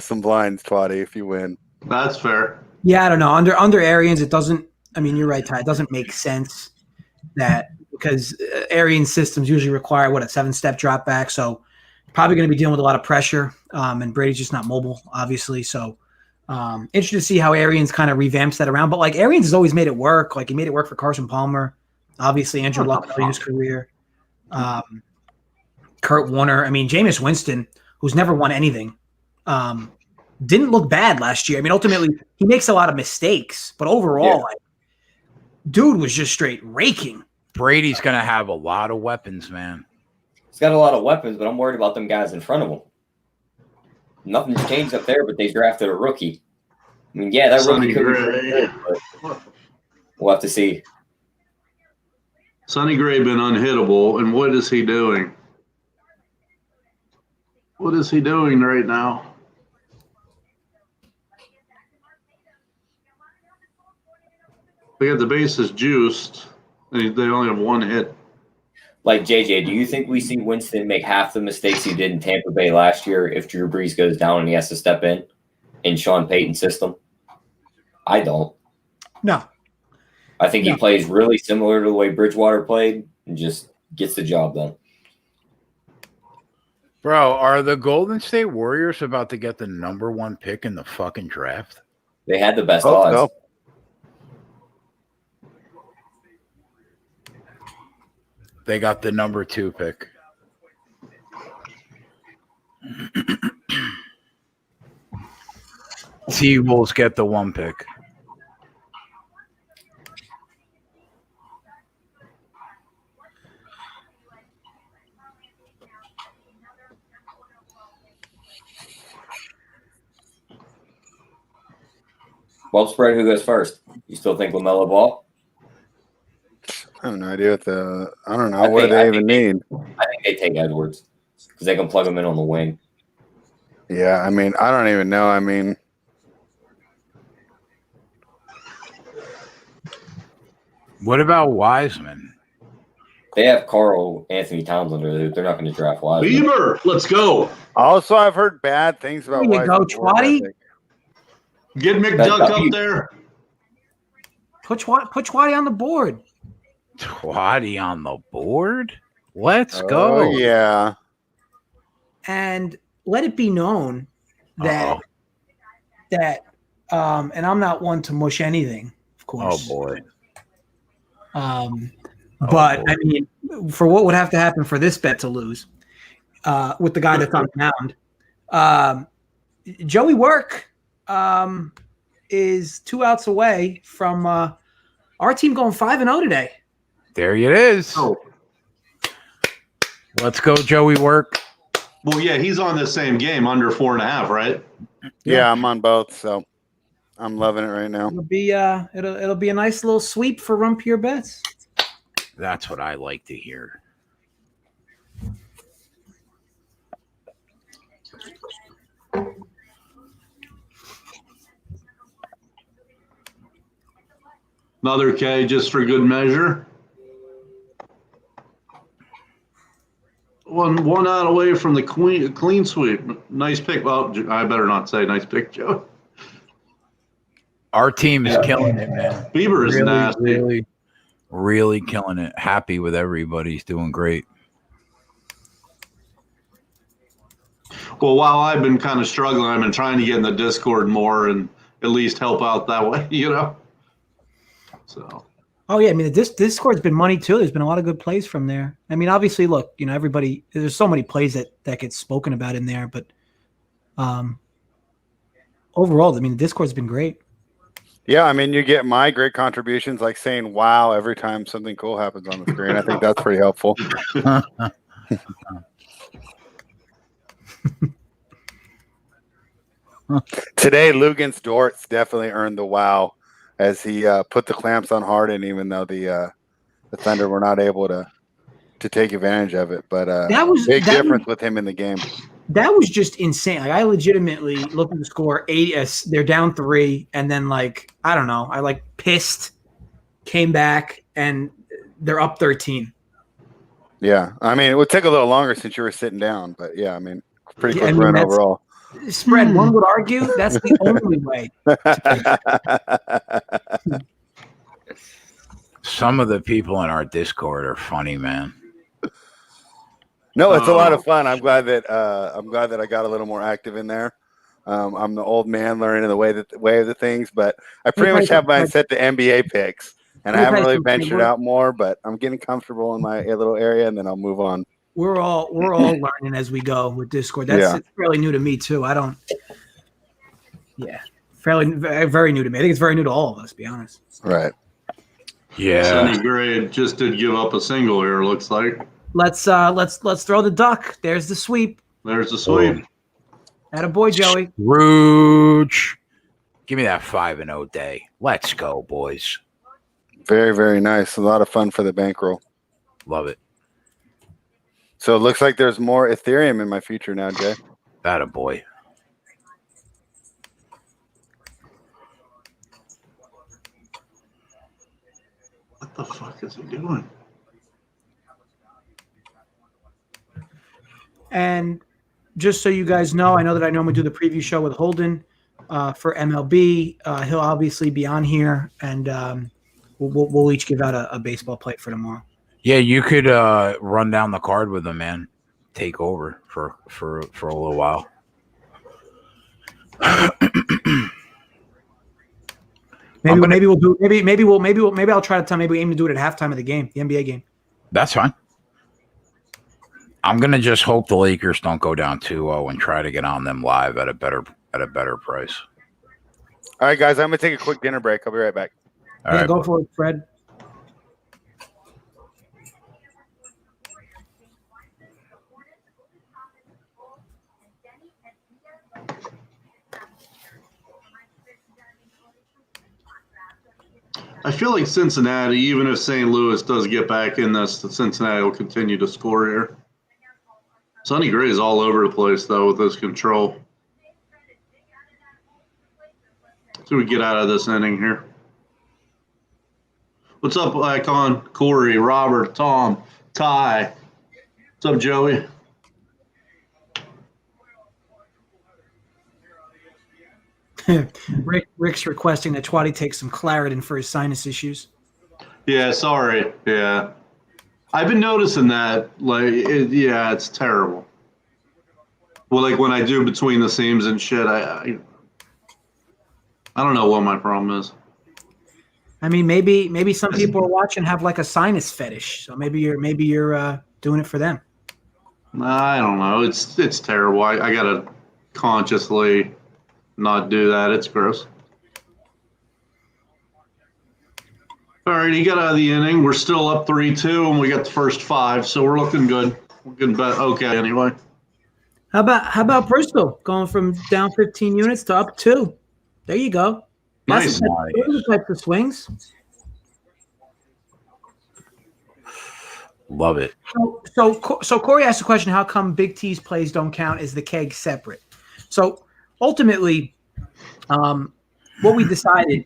some blinds, Twatty, if you win. That's fair. Yeah, I don't know. Under Arians, it doesn't. I mean, you're right, Ty. It doesn't make sense that because Arian systems usually require a 7-step drop back. So probably going to be dealing with a lot of pressure. And Brady's just not mobile, obviously. So interested to see how Arians kind of revamps that around. But like Arians has always made it work. Like he made it work for Carson Palmer, obviously Andrew Luck in his career. Kurt Warner. I mean, Jameis Winston, who's never won anything, didn't look bad last year. I mean, ultimately, he makes a lot of mistakes, but overall, dude was just straight raking. Brady's going to have a lot of weapons, man. He's got a lot of weapons, but I'm worried about them guys in front of him. Nothing's changed up there, but they drafted a rookie. I mean, yeah, that rookie could be good, but we'll have to see. Sonny Gray been unhittable, and what is he doing? What is he doing right now? They got the bases juiced, and they only have one hit. Like, JJ, do you think we see Winston make half the mistakes he did in Tampa Bay last year if Drew Brees goes down and he has to step in Sean Payton's system? I don't. No. I think he plays really similar to the way Bridgewater played and just gets the job done. Bro, are the Golden State Warriors about to get the number 1 pick in the fucking draft? They had the best odds. No. They got the number 2 pick. T-Wolves get the 1 pick. Well spread, who goes first? You still think LaMelo Ball? I have no idea I don't know. What do they even need? I think they take Edwards because they can plug him in on the wing. Yeah, I mean, I don't even know. I mean, what about Wiseman? They have Carl Anthony Towns under there. They're not going to draft Wiseman. Beaver, let's go. also, I've heard bad things about There you go, Wiseman's work Twatty. ethic. Get McDuck up there. Put Twatty on the board. Twatty on the board. Let's Oh, go. yeah. And let it be known that Uh-oh. and I'm not one to mush anything, of Oh course. boy. But boy. I mean, for what would have to happen for this bet to lose, with the guy that's on the mound, Joey Work is 2 outs away from our team going 5-0 today. There it is. Oh, Let's go, Joey Work. well, yeah, he's on the same game, under 4.5, right? Yeah, I'm on both, so I'm loving it right now. It'll be it'll be a nice little sweep for Rumpier Bets. That's what I like to hear. Another K just for good measure. One out away from the clean sweep. Nice pick. Well, I better not say nice pick, Joe. Our team is killing it, man. Bieber is nasty. Really killing it. Happy with everybody. He's doing great. Well, while I've been kind of struggling, I've been trying to get in the Discord more and at least help out that way, you know? So. Oh yeah, I mean this Discord's been money too. There's been a lot of good plays from there. I mean, obviously, look, you know, everybody. There's so many plays that get spoken about in there, but overall, I mean, the Discord's been great. Yeah, I mean, you get my great contributions, like saying "wow" every time something cool happens on the screen. I think that's pretty helpful. Today, Lugan's Dortz definitely earned the wow as he put the clamps on Harden, even though the Thunder were not able to take advantage of it. But That was- big that difference with him in the game. That was just insane. Like I legitimately looked at the score 8. They're down 3, and then like I don't know. I like pissed, came back, and they're up 13. Yeah, I mean, it would take a little longer since you were sitting down, but yeah, I mean, pretty Yeah, quick I mean, run that's- overall. Spread. One would argue that's the only way. Some of the people in our Discord are funny, man. No, it's a lot of fun. I'm glad that I got a little more active in there. I'm the old man learning the way of the things, but I pretty much have mine set to NBA picks, and I haven't really ventured out more. But I'm getting comfortable in my little area, and then I'll move on. We're all learning as we go with Discord. That's it's fairly new to me too. I don't. Yeah, very new to me. I think it's very new to all of us. To be honest. Right. Yeah. Sonny Grade just did give up a single here. Looks like. Let's throw the duck. There's the sweep. There's the sweep. Attaboy, Joey. Rooch. Give me that 5-0 day. Let's go, boys. Very, very nice. A lot of fun for the bankroll. Love it. So it looks like there's more Ethereum in my future now, Jay. Attaboy. What the fuck is he doing? And just so you guys know, I know that I normally do the preview show with Holden for MLB. He'll obviously be on here, and we'll each give out a baseball plate for tomorrow. Yeah, you could run down the card with him, man. Take over for a little while. Maybe we'll do. Maybe I'll try to tell. Maybe we aim to do it at halftime of the game, the NBA game. That's fine. I'm gonna just hope the Lakers don't go down 2-0 and try to get on them live at a better price. All right, guys, I'm gonna take a quick dinner break. I'll be right back. All right, go for it, Fred. I feel like Cincinnati, even if St. Louis does get back in this, Cincinnati will continue to score here. Sonny Gray is all over the place, though, with his control. So we get out of this inning here. What's up, Icon, Corey, Robert, Tom, Ty? What's up, Joey? Rick's requesting that Twatty take some Claritin for his sinus issues. Yeah, sorry. Yeah. I've been noticing that. It's terrible. Well, like when I do between the seams and shit, I don't know what my problem is. I mean, maybe some people are watching have like a sinus fetish, so maybe you're doing it for them. I don't know. It's terrible. I gotta consciously not do that. It's gross. All right, he got out of the inning. We're still up 3-2, and we got the first 5, so we're looking good. We're getting okay anyway. How about Bristol going from down 15 units to up 2? There you go. Nice. Those are the types of swings. Love it. So Corey asked the question: how come Big T's plays don't count? Is the keg separate? So ultimately, what we decided,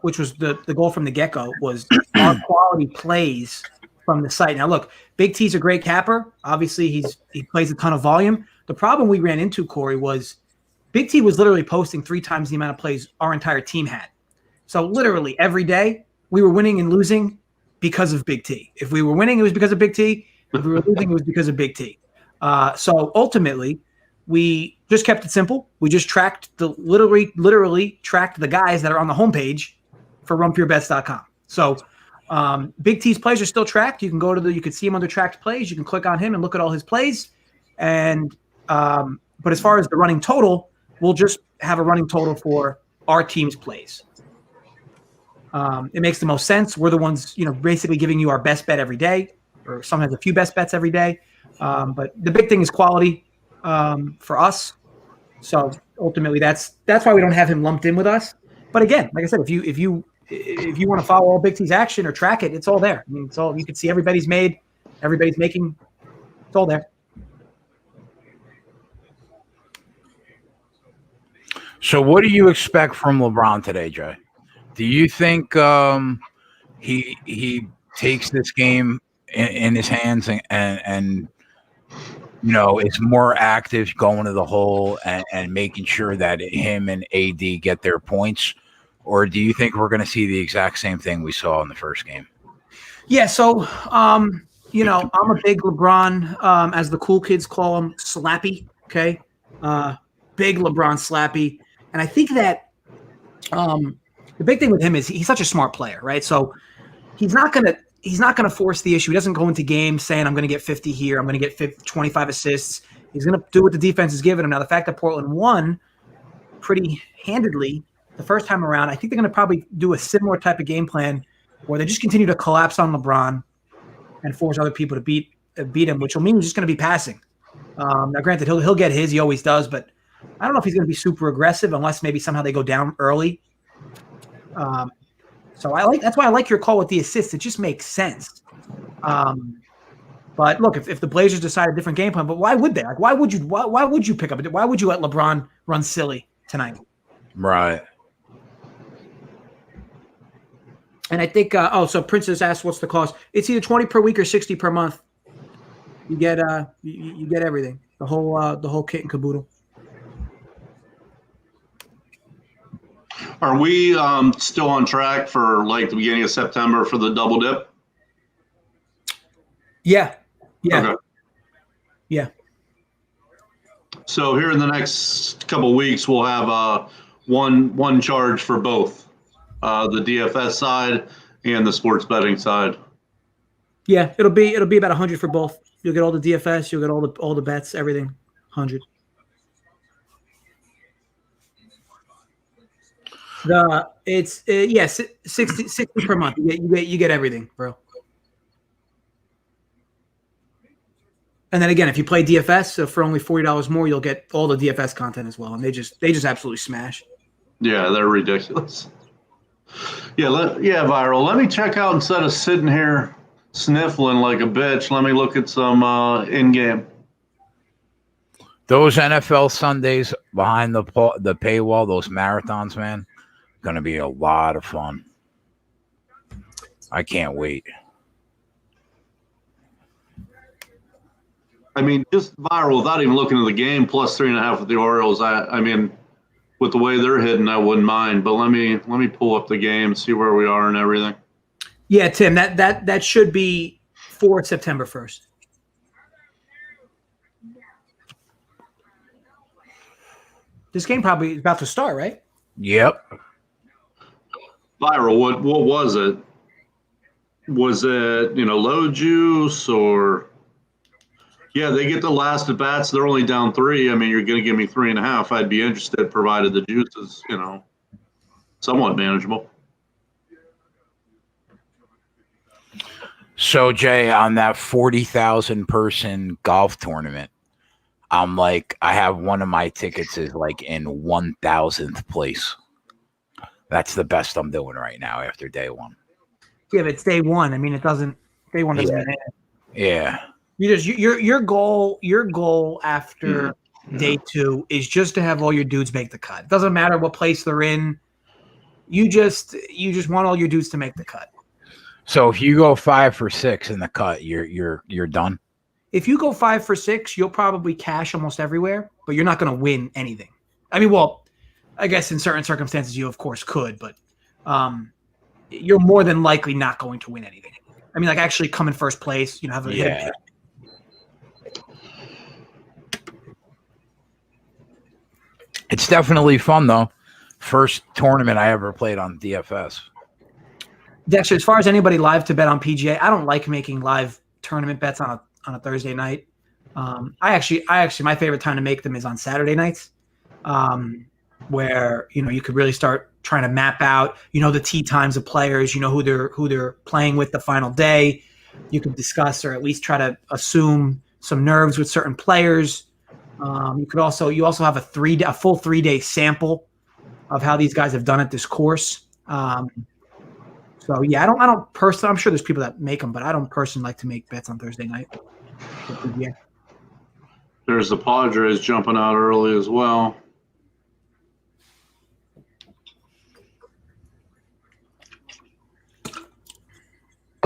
which was the goal from the get-go, was our quality plays from the site. Now, look, Big T's a great capper. Obviously, he plays a ton of volume. The problem we ran into, Corey, was Big T was literally posting 3 times the amount of plays our entire team had. So literally every day we were winning and losing because of Big T. If we were winning, it was because of Big T. If we were losing, it was because of Big T. So ultimately, we just kept it simple. We just tracked literally tracked the guys that are on the homepage for runpurebets.com. So Big T's plays are still tracked. You can you can see him under tracked plays. You can click on him and look at all his plays. And but as far as the running total, we'll just have a running total for our team's plays. It makes the most sense. We're the ones, basically giving you our best bet every day, or sometimes a few best bets every day. But the big thing is quality for us. So ultimately, that's why we don't have him lumped in with us. But again, like I said, if you want to follow all Big T's action or track it, it's all there. I mean, it's all, you can see everybody's made, everybody's making. It's all there. So what do you expect from LeBron today, Jay? Do you think he takes this game in his hands and is more active going to the hole and making sure that him and AD get their points? Or do you think we're going to see the exact same thing we saw in the first game? Yeah, so I'm a big LeBron, as the cool kids call him, slappy. Okay, big LeBron slappy, and I think that the big thing with him is he's such a smart player, right? So he's not gonna force the issue. He doesn't go into games saying I'm going to get 50 here, I'm going to get 25 assists. He's going to do what the defense is giving him. Now the fact that Portland won pretty handedly the first time around, I think they're going to probably do a similar type of game plan where they just continue to collapse on LeBron and force other people to beat him, which will mean he's just going to be passing. Now, granted, he'll get his. He always does, but I don't know if he's going to be super aggressive unless maybe somehow they go down early. So that's why I like your call with the assists. It just makes sense. But look, if the Blazers decide a different game plan, but why would they? Like, why would you pick up it? Why would you let LeBron run silly tonight? Right. And I think, so Princess asked, what's the cost? It's either 20 per week or 60 per month. You get you get everything, the whole kit and caboodle. Are we still on track for like the beginning of September for the double dip? Yeah. Okay. Yeah. So here in the next couple of weeks, we'll have one charge for both the DFS side and the sports betting side. Yeah, it'll be about 100 for both. You'll get all the DFS, you'll get all the bets, everything, 100. It's 60 per month. You get everything, bro. And then again, if you play DFS, so for only $40 more, you'll get all the DFS content as well, and they just absolutely smash. Yeah, they're ridiculous. Yeah, Viral. Let me check out instead of sitting here sniffling like a bitch. Let me look at some in-game. Those NFL Sundays behind the paywall, those marathons, man, going to be a lot of fun. I can't wait. I mean, just Viral without even looking at the game, plus 3.5 with the Orioles. I mean, with the way they're hitting, I wouldn't mind. But let me pull up the game, see where we are and everything. Yeah, Tim, that should be for September 1st. This game probably is about to start, right? Yep. Viral, what was it? Was it, low juice or? Yeah, they get the last at bats. They're only down 3. I mean, you're going to give me 3.5. I'd be interested, provided the juice is, somewhat manageable. So Jay, on that 40,000 person golf tournament, I'm like, I have one of my tickets is like in 1,000th place. That's the best I'm doing right now after day one. Yeah, but it's day one. I mean, day one doesn't mean anything. Yeah. Your goal after day 2 is just to have all your dudes make the cut. It doesn't matter what place they're in. You just want all your dudes to make the cut. So if you go 5 for 6 in the cut, you're done. If you go 5 for 6, you'll probably cash almost everywhere, but you're not going to win anything. I mean, well, I guess in certain circumstances you of course could, but you're more than likely not going to win anything. I mean, like actually come in first place, have a hit. It's definitely fun though. First tournament I ever played on DFS. Dexter, as far as anybody live to bet on PGA, I don't like making live tournament bets on a Thursday night. I actually, my favorite time to make them is on Saturday nights, where you could really start trying to map out, the tee times of players, who they're playing with the final day. You could discuss or at least try to assume some nerves with certain players. You also have a full 3-day sample of how these guys have done at this course. So yeah, I don't personally. I'm sure there's people that make them, but I don't personally like to make bets on Thursday night. Yeah. There's the Padres jumping out early as well.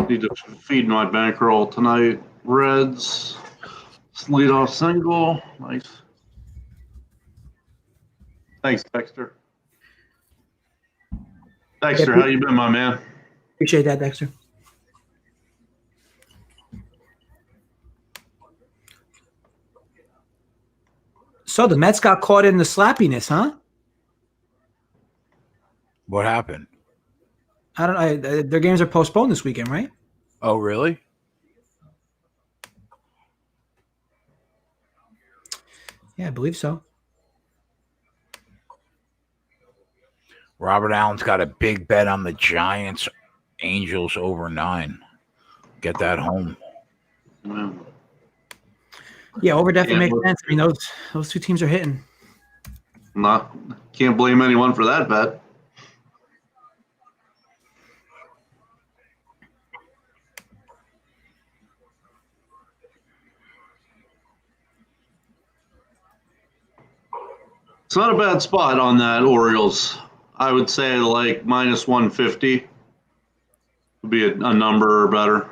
Need to feed my bankroll tonight. Reds, leadoff single, nice. Thanks, Dexter. Dexter, how you been, my man? Appreciate that, Dexter. So the Mets got caught in the slappiness, huh? What happened? Their games are postponed this weekend, right? Oh, really? Yeah, I believe so. Robert Allen's got a big bet on the Giants, Angels over 9. Get that home. Yeah, over definitely makes sense. I mean, those two teams are hitting. Can't blame anyone for that bet. It's not a bad spot on that Orioles. I would say like minus 150 would be a number or better.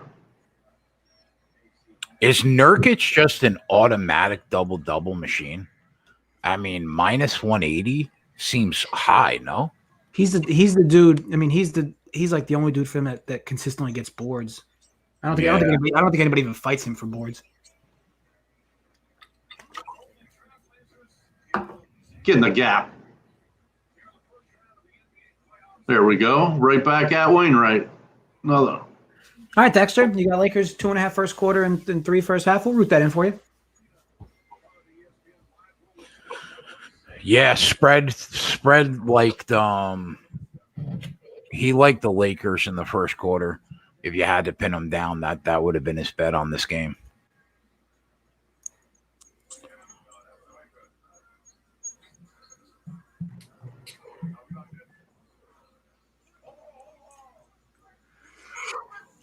Is Nurkic just an automatic double-double machine? I mean, minus 180 seems high, no? He's the dude. I mean, he's like the only dude for him that consistently gets boards. I don't think anybody even fights him for boards. Get in the gap. There we go. Right back at Wainwright. Another. All right, Dexter. You got Lakers 2.5 first quarter and 3 first half. We'll root that in for you. Yeah, spread liked he liked the Lakers in the first quarter. If you had to pin them down, that would have been his bet on this game.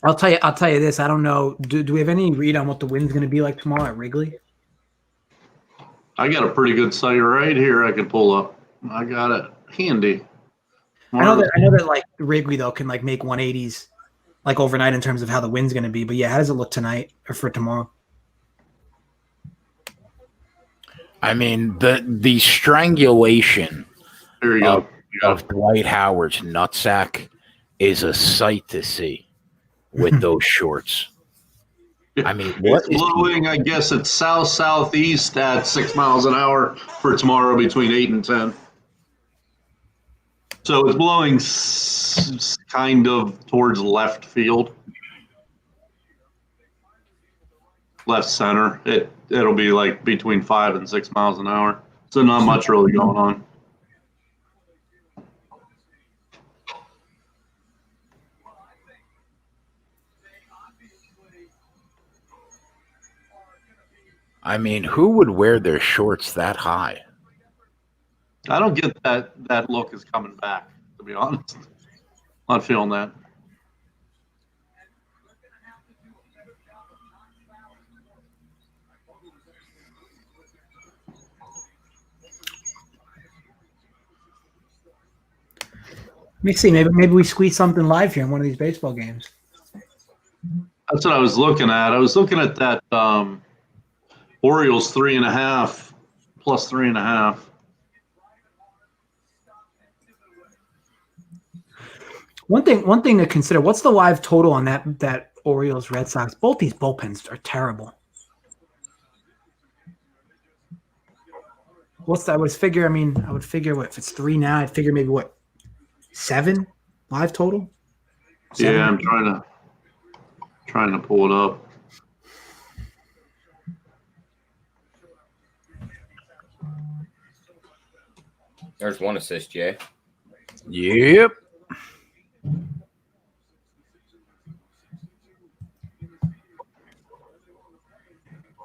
I'll tell you this. I don't know. Do we have any read on what the wind's going to be like tomorrow at Wrigley? I got a pretty good site right here I can pull up. I got it handy. I know that like Wrigley though can like make 180s like overnight in terms of how the wind's going to be. But yeah, how does it look tonight or for tomorrow? I mean, the strangulation There you go. Of Dwight Howard's nutsack is a sight to see with those shorts. I mean, It's blowing, I guess it's south-southeast at 6 miles an hour for tomorrow between 8 and 10. So it's blowing kind of towards left field. Left center. It'll be like between 5 and 6 miles an hour. So not much really going on. I mean, who would wear their shorts that high? I don't get that look is coming back, to be honest. Not feeling that. Let me see. Maybe we squeeze something live here in one of these baseball games. That's what I was looking at. I was looking at that Orioles 3.5 plus 3.5. One thing to consider. What's the live total on that Orioles Red Sox? Both these bullpens are terrible. What's that? I would figure what if it's 3 now? I'd figure maybe what 7 live total. 7? Yeah, I'm trying to pull it up. There's 1 assist, Jay. Yep.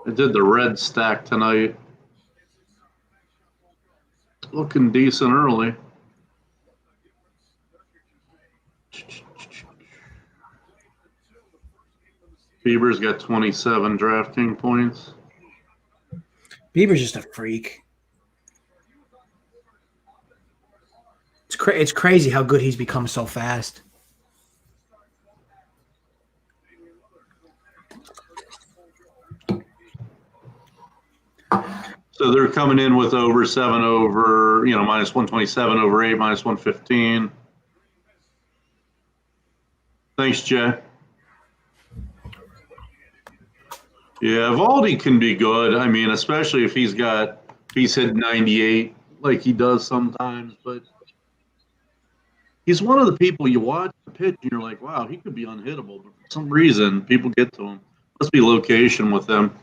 I did the red stack tonight. Looking decent early. Bieber's got 27 DraftKings points. Bieber's just a freak. It's crazy how good he's become so fast. So they're coming in with over 7 over, minus 127 over 8, minus 115. Thanks, Jay. Yeah, Valdi can be good. I mean, especially if he's hit 98 like he does sometimes, but he's one of the people you watch the pitch and you're like, wow, he could be unhittable. But for some reason, people get to him. Must be location with them.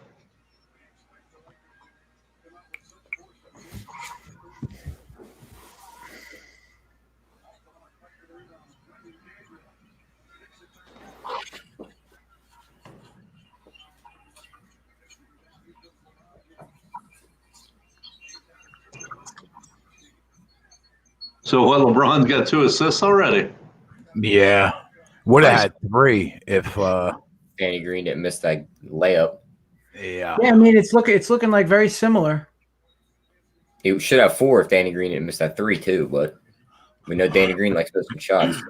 So what? LeBron's got 2 assists already. Yeah. Would have had 3 if Danny Green didn't miss that layup. yeah. Yeah, I mean it's looking like very similar. He should have 4 if Danny Green didn't miss that 3 too, but we know Danny Green likes missing shots.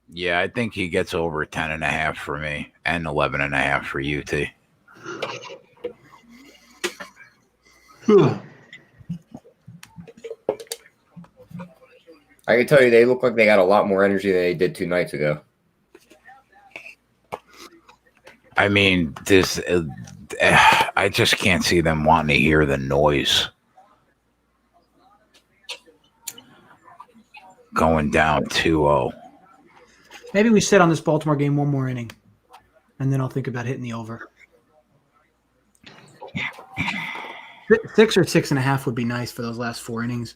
Yeah, I think he gets over 10.5 for me and 11.5 for UT. I can tell you they look like they got a lot more energy than they did 2 nights ago. I mean, I just can't see them wanting to hear the noise going down 2-0. Maybe we sit on this Baltimore game one more inning, and then I'll think about hitting the over. 6 or 6.5 would be nice for those last 4 innings.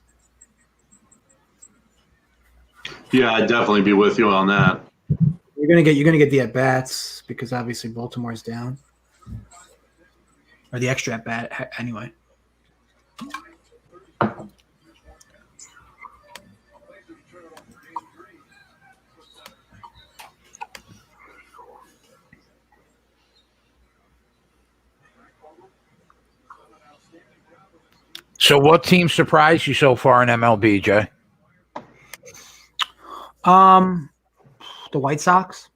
Yeah, I'd definitely be with you on that. You're gonna get the at bats because obviously Baltimore's down, or the extra at bat anyway. So what team surprised you so far in MLB, Jay? The White Sox.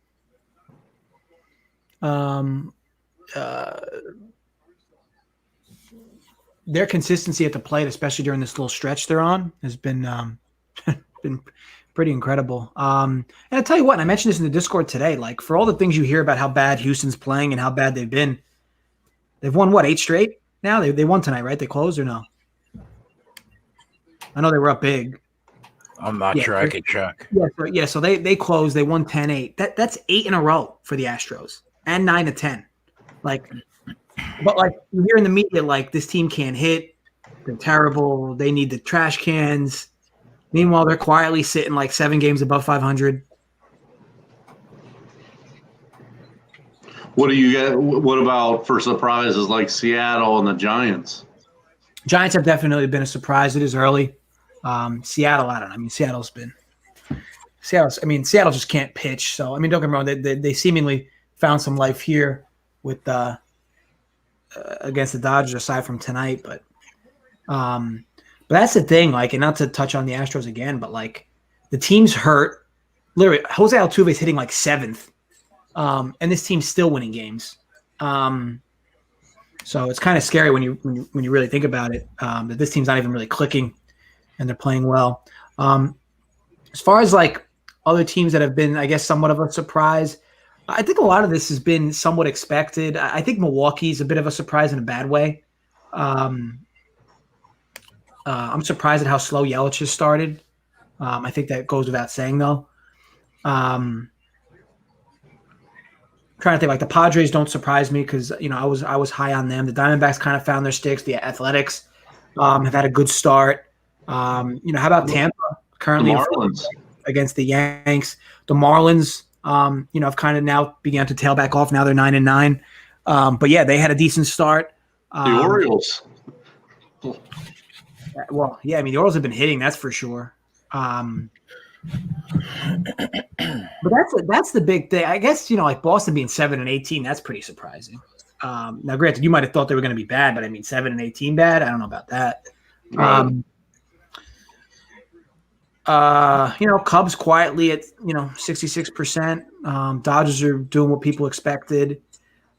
their consistency at the plate, especially during this little stretch they're on, has been been pretty incredible. And I'll tell you what, and I mentioned this in the Discord today, like for all the things you hear about how bad Houston's playing and how bad they've been, they've won, what, 8 straight now? They won tonight, right? They closed or no? I know they were up big. I'm not sure. I could check. Yeah, so they closed. They won 10-8. That's 8 in a row for the Astros and 9-10. Like, but like you hear in the media, like this team can't hit. They're terrible. They need the trash cans. Meanwhile, they're quietly sitting like 7 games above 500. What do you get? What about for surprises like Seattle and the Giants? Giants have definitely been a surprise. It is early. Seattle, I don't know. I mean, Seattle just can't pitch. So, I mean, don't get me wrong. They seemingly found some life here with against the Dodgers aside from tonight. But that's the thing. Like, and not to touch on the Astros again, but like the team's hurt. Literally, Jose Altuve is hitting like 7th. And this team's still winning games. So it's kind of scary when you really think about it, that this team's not even really clicking and they're playing well. As far as like other teams that have been, I guess, somewhat of a surprise, I think a lot of this has been somewhat expected. I think Milwaukee's a bit of a surprise in a bad way. I'm surprised at how slow Yelich has started. I think that goes without saying, though. Trying to think, like the Padres don't surprise me because I was high on them. The Diamondbacks kind of found their sticks. The Athletics have had a good start. How about Tampa currently against the Yanks? The Marlins, have kind of now began to tail back off. Now they're 9-9. But yeah, they had a decent start. The Orioles. Well, yeah, I mean the Orioles have been hitting, that's for sure. But that's the big thing. I guess, like Boston being 7-18, that's pretty surprising. Now, granted, you might have thought they were going to be bad, but I mean 7-18 bad? I don't know about that. Cubs quietly at 66%. Dodgers are doing what people expected.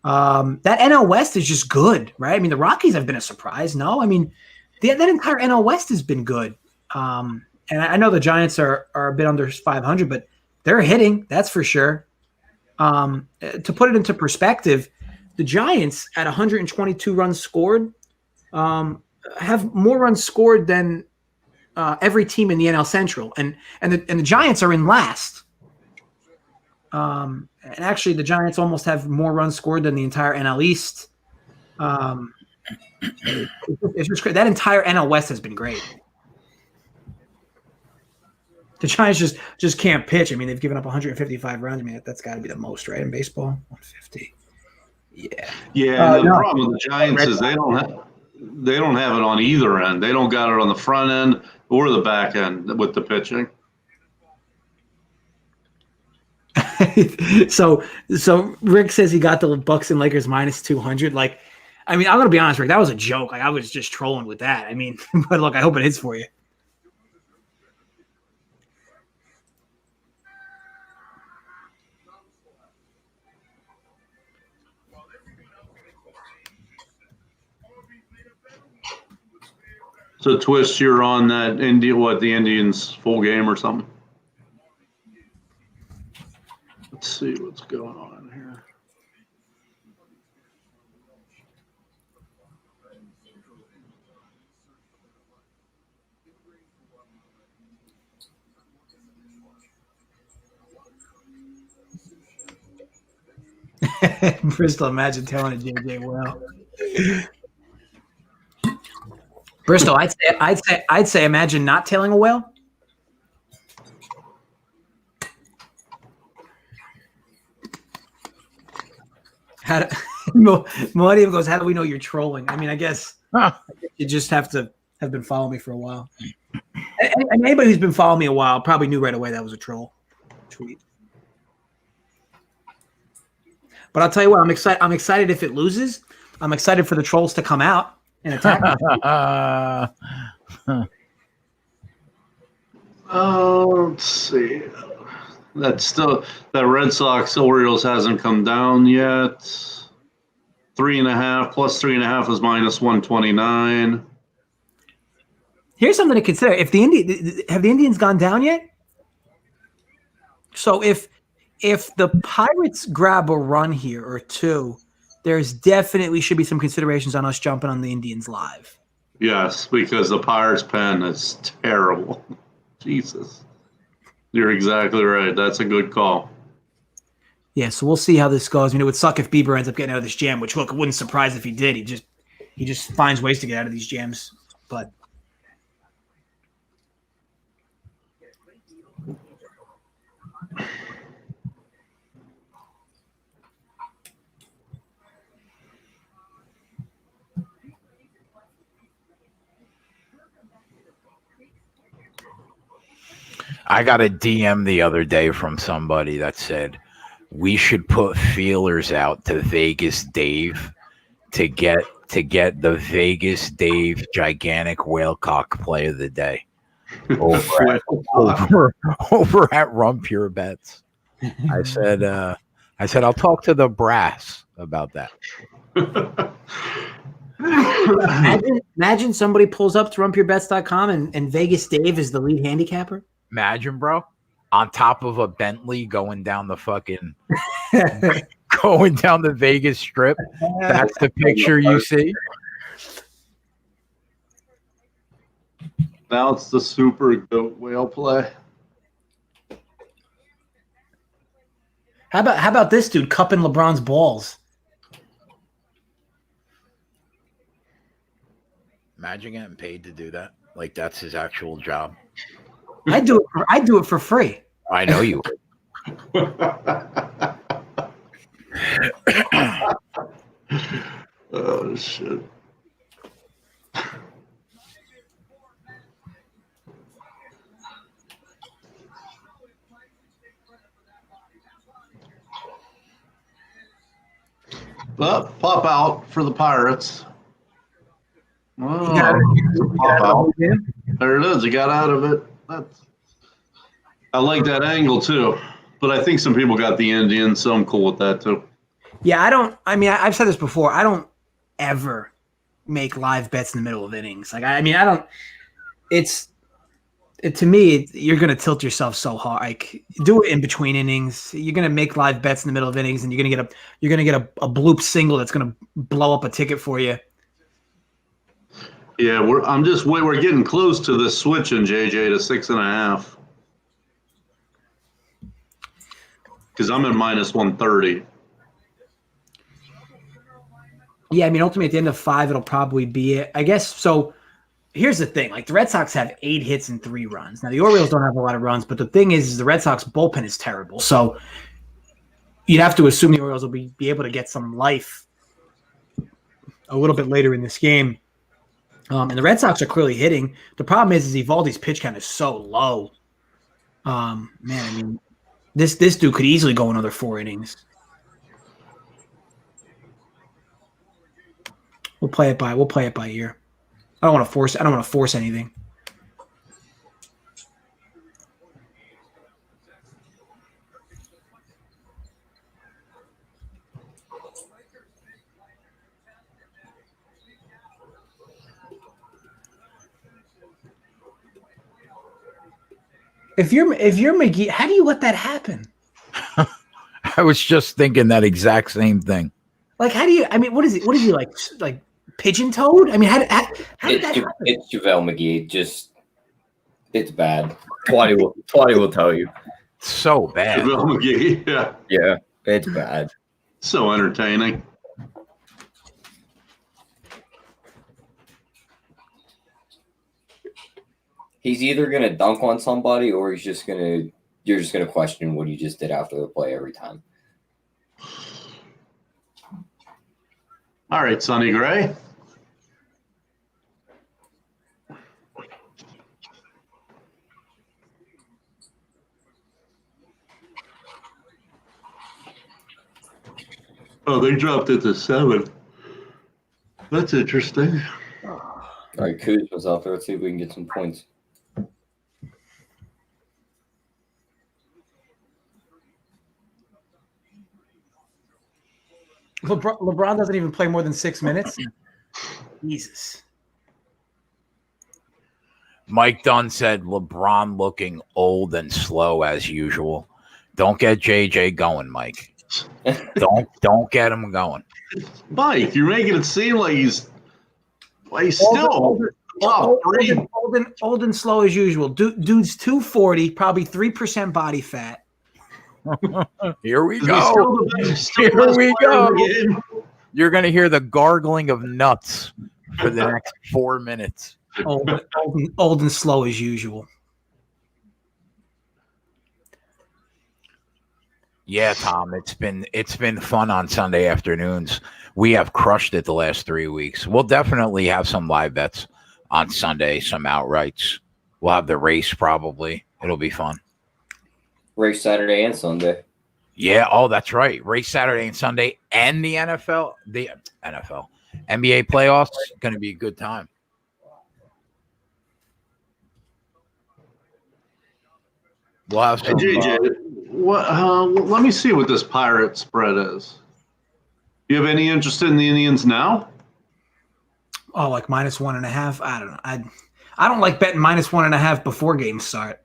That NL West is just good, right? I mean, the Rockies have been a surprise. No, I mean that entire NL West has been good. And I know the Giants are a bit under 500, but they're hitting, that's for sure. To put it into perspective, the Giants at 122 runs scored have more runs scored than every team in the NL Central, and the Giants are in last. And actually, the Giants almost have more runs scored than the entire NL East. It's just great. That entire NL West has been great. The Giants just can't pitch. I mean, they've given up 155 runs. I mean, that's got to be the most, right, in baseball? 150. Yeah. Yeah. The problem with the Giants is they don't have it on either end. They don't got it on the front end or the back end with the pitching. So Rick says he got the Bucks and Lakers minus 200. Like, I mean, I'm gonna be honest, Rick. That was a joke. Like, I was just trolling with that. I mean, but look, I hope it hits for you. So Twist, you're on that the Indians full game or something? Let's see what's going on here. Bristol, imagine telling a JJ well. Bristol, I'd say, imagine not tailing a whale. Millennium goes, how do we know you're trolling? I mean, I guess you just have to have been following me for a while. And anybody who's been following me a while probably knew right away that was a troll tweet. But I'll tell you what, I'm excited if it loses. I'm excited for the trolls to come out and attack me. Let's see. That Red Sox Orioles hasn't come down yet. 3.5 plus 3.5 is minus 129. Here's something to consider. If have the Indians gone down yet? So if the Pirates grab a run here or two, there's definitely should be some considerations on us jumping on the Indians live. Yes, because the Pirates pen is terrible. Jesus. You're exactly right. That's a good call. Yeah, so we'll see how this goes. I mean, it would suck if Bieber ends up getting out of this jam, which look, it wouldn't surprise if he did. He just finds ways to get out of these jams. But I got a DM the other day from somebody that said we should put feelers out to Vegas Dave to get the Vegas Dave gigantic whale cock play of the day over at Rum Pure Bets. I said I'll talk to the brass about that. imagine somebody pulls up to rumpurebets.com and Vegas Dave is the lead handicapper. Imagine, bro, on top of a Bentley going down the fucking going down the Vegas Strip. That's the picture you see. Now it's the super goat whale play. How about this dude cupping LeBron's balls? Imagine getting paid to do that. Like that's his actual job. I do it for free. I know you would. Oh shit. But pop out for the Pirates. Oh, pop out. There it is. He got out of it. I like that angle too, but I think some people got the Indians, so I'm cool with that too. Yeah, I've said this before. I don't ever make live bets in the middle of innings. Like, I don't. To me, you're going to tilt yourself so hard. Like, do it in between innings. You're going to make live bets in the middle of innings, and you're going to get a bloop single that's going to blow up a ticket for you. Yeah, we're getting close to the switch in JJ to 6.5. Because I'm in minus 130. Yeah, I mean, ultimately at the end of 5, it'll probably be it. I guess so. Here's the thing: like the Red Sox have 8 hits and 3 runs. Now the Orioles don't have a lot of runs, but the thing is the Red Sox bullpen is terrible. So you'd have to assume the Orioles will be able to get some life a little bit later in this game. And the Red Sox are clearly hitting. The problem is Evaldi's pitch count is so low. Man, I mean, this dude could easily go another 4 innings. We'll play it by ear. I don't want to force anything. If you're McGee, how do you let that happen? I was just thinking that exact same thing. Like, how do you? I mean, what is it? What is he like pigeon toed? I mean, how did that happen? It's JaVale McGee. It's bad. Twatty will tell you. So bad. Yeah, it's bad. So entertaining. He's either gonna dunk on somebody or you're just gonna question what he just did after the play every time. All right, Sonny Gray. Oh, they dropped it to 7. That's interesting. All right, Kuzma's out there. Let's see if we can get some points. LeBron doesn't even play more than 6 minutes. Jesus. Mike Dunn said LeBron looking old and slow as usual. Don't get JJ going, Mike. Don't get him going. Mike, you're making it seem like he's still top three. Old and slow as usual. Dude's 240, probably 3% body fat. Here we Is he go. still the Here best we player in go. the game? You're going to hear the gargling of nuts for the next 4 minutes. Old and slow as usual. Yeah, Tom, it's been fun on Sunday afternoons. We have crushed it the last 3 weeks. We'll definitely have some live bets on Sunday, some outrights. We'll have the race probably. It'll be fun. Race Saturday and Sunday. Yeah, oh, that's right. Race Saturday and Sunday and the NFL, NBA playoffs, going to be a good time. We'll have some. JJ, let me see what this Pirate spread is. You have any interest in the Indians now? Oh, like -1.5. I don't know. I don't like betting -1.5 before games start.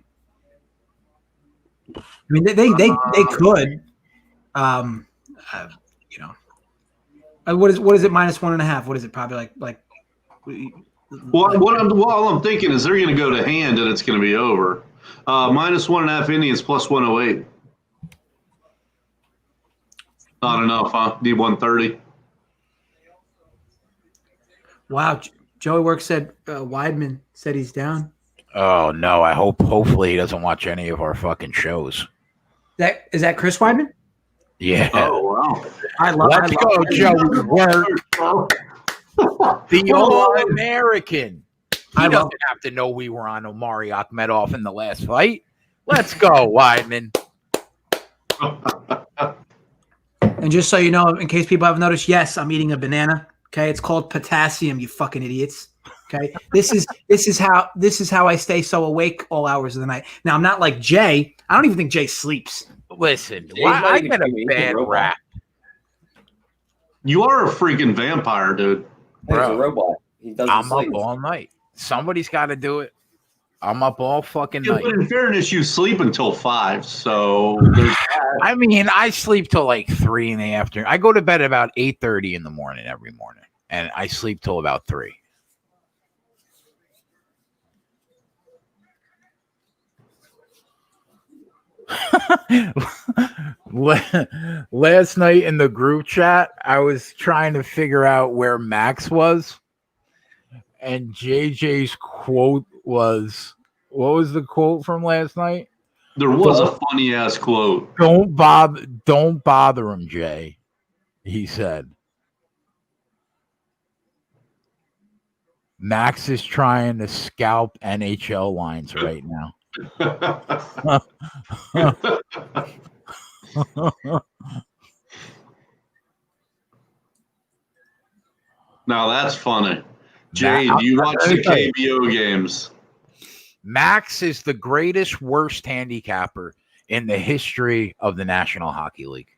I mean, they could. You know, what is it -1.5? What is it? Probably like. Well, all I'm thinking is they're going to go to hand and it's going to be over. -1.5 Indians plus 108. Not enough, huh? Need 130. Wow, Joey Work said Weidman said he's down. Oh no! Hopefully he doesn't watch any of our fucking shows. Is that Chris Weidman? Yeah. Oh wow! Let's go, Joey Work. The All-American. He doesn't have to know we were on Omari Akhmedov in the last fight. Let's go, Weidman. And just so you know, in case people haven't noticed, yes, I'm eating a banana. Okay, it's called potassium. You fucking idiots. Okay, this is how I stay so awake all hours of the night. Now I'm not like Jay. I don't even think Jay sleeps. Listen, I get a bad rap. You are a freaking vampire, dude. He's a robot. He doesn't I'm sleep. up all night. Somebody's got to do it. I'm up all fucking Yeah, night. but in fairness, you sleep until 5, so there's that. I mean, I sleep till like 3 in the afternoon. I go to bed about 8:30 in the morning every morning, and I sleep till about 3. Last night in the group chat, I was trying to figure out where Max was, and JJ's quote was, what was the quote from last night? There was a funny ass quote. Don't bother him, Jay. He said. Max is trying to scalp NHL lines right now. Now that's funny. Jay, do you watch the KBO games? Max is the greatest worst handicapper in the history of the National Hockey League.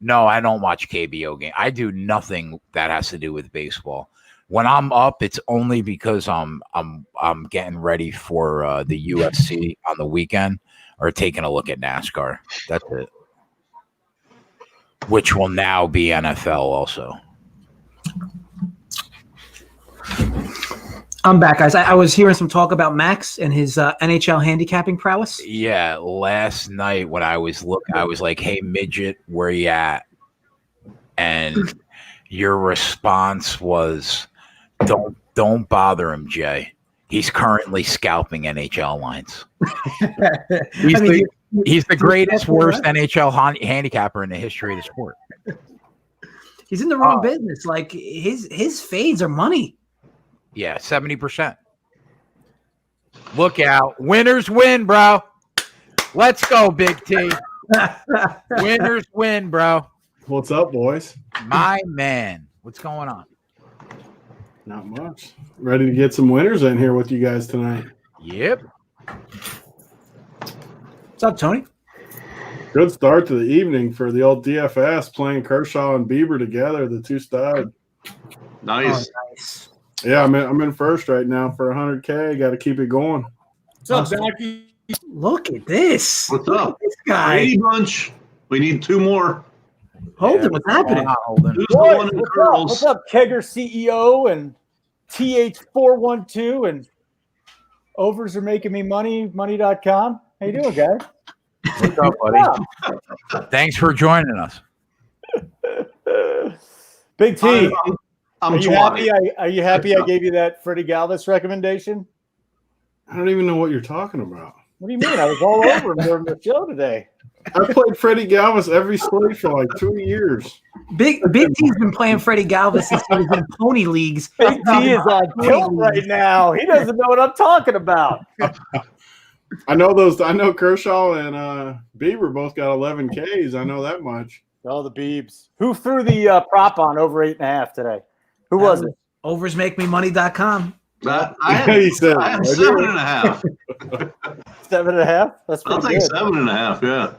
No, I don't watch KBO game. I do nothing that has to do with baseball. When I'm up, it's only because I'm getting ready for the UFC on the weekend or taking a look at NASCAR. That's it. Which will now be NFL also. I'm back, guys. I was hearing some talk about Max and his NHL handicapping prowess. Yeah, last night when I was I was like, "Hey, midget, where you at?" And your response was, "Don't bother him, Jay. He's currently scalping NHL lines. He's the greatest, worst NHL handicapper in the history of the sport. He's in the wrong business. Like his fades are money. Yeah, 70%. Look out. Winners win, bro. Let's go, Big T. Winners win, bro. What's up, boys? My man. What's going on? Not much. Ready to get some winners in here with you guys tonight. Yep. What's up, Tony? Good start to the evening for the old DFS playing Kershaw and Bieber together, the two studs. Nice. Oh, nice. Yeah, I'm in first right now for 100K. Got to keep it going. What's up, Zachy? Look at this. What's Look up? at this guy. Brady Bunch. We need 2 more. Holden, what's happening? Holden. Who's the one in the curls? What's up, Kegger CEO and TH412 and overs are making me money, money.com. How you doing, guys? What's up, buddy? Thanks for joining us. Big T, I'm are you 20. happy? Are you happy I gave you that Freddie Galvis recommendation? I don't even know what you're talking about. What do you mean? I was all over him during the show today. I played Freddie Galvis every slate for like 2 years. Big T's been playing Freddie Galvis since he was in pony leagues. Big T is on tilt right now. He doesn't know what I'm talking about. I know Kershaw and Bieber both got 11 Ks. I know that much. Oh, the Beebs. Who threw the prop on over 8.5 today? Who was it? Oversmakememoney.com. He said, I had I do. 7.5. 7.5? That's I'll pretty take good. 7.5. Yeah.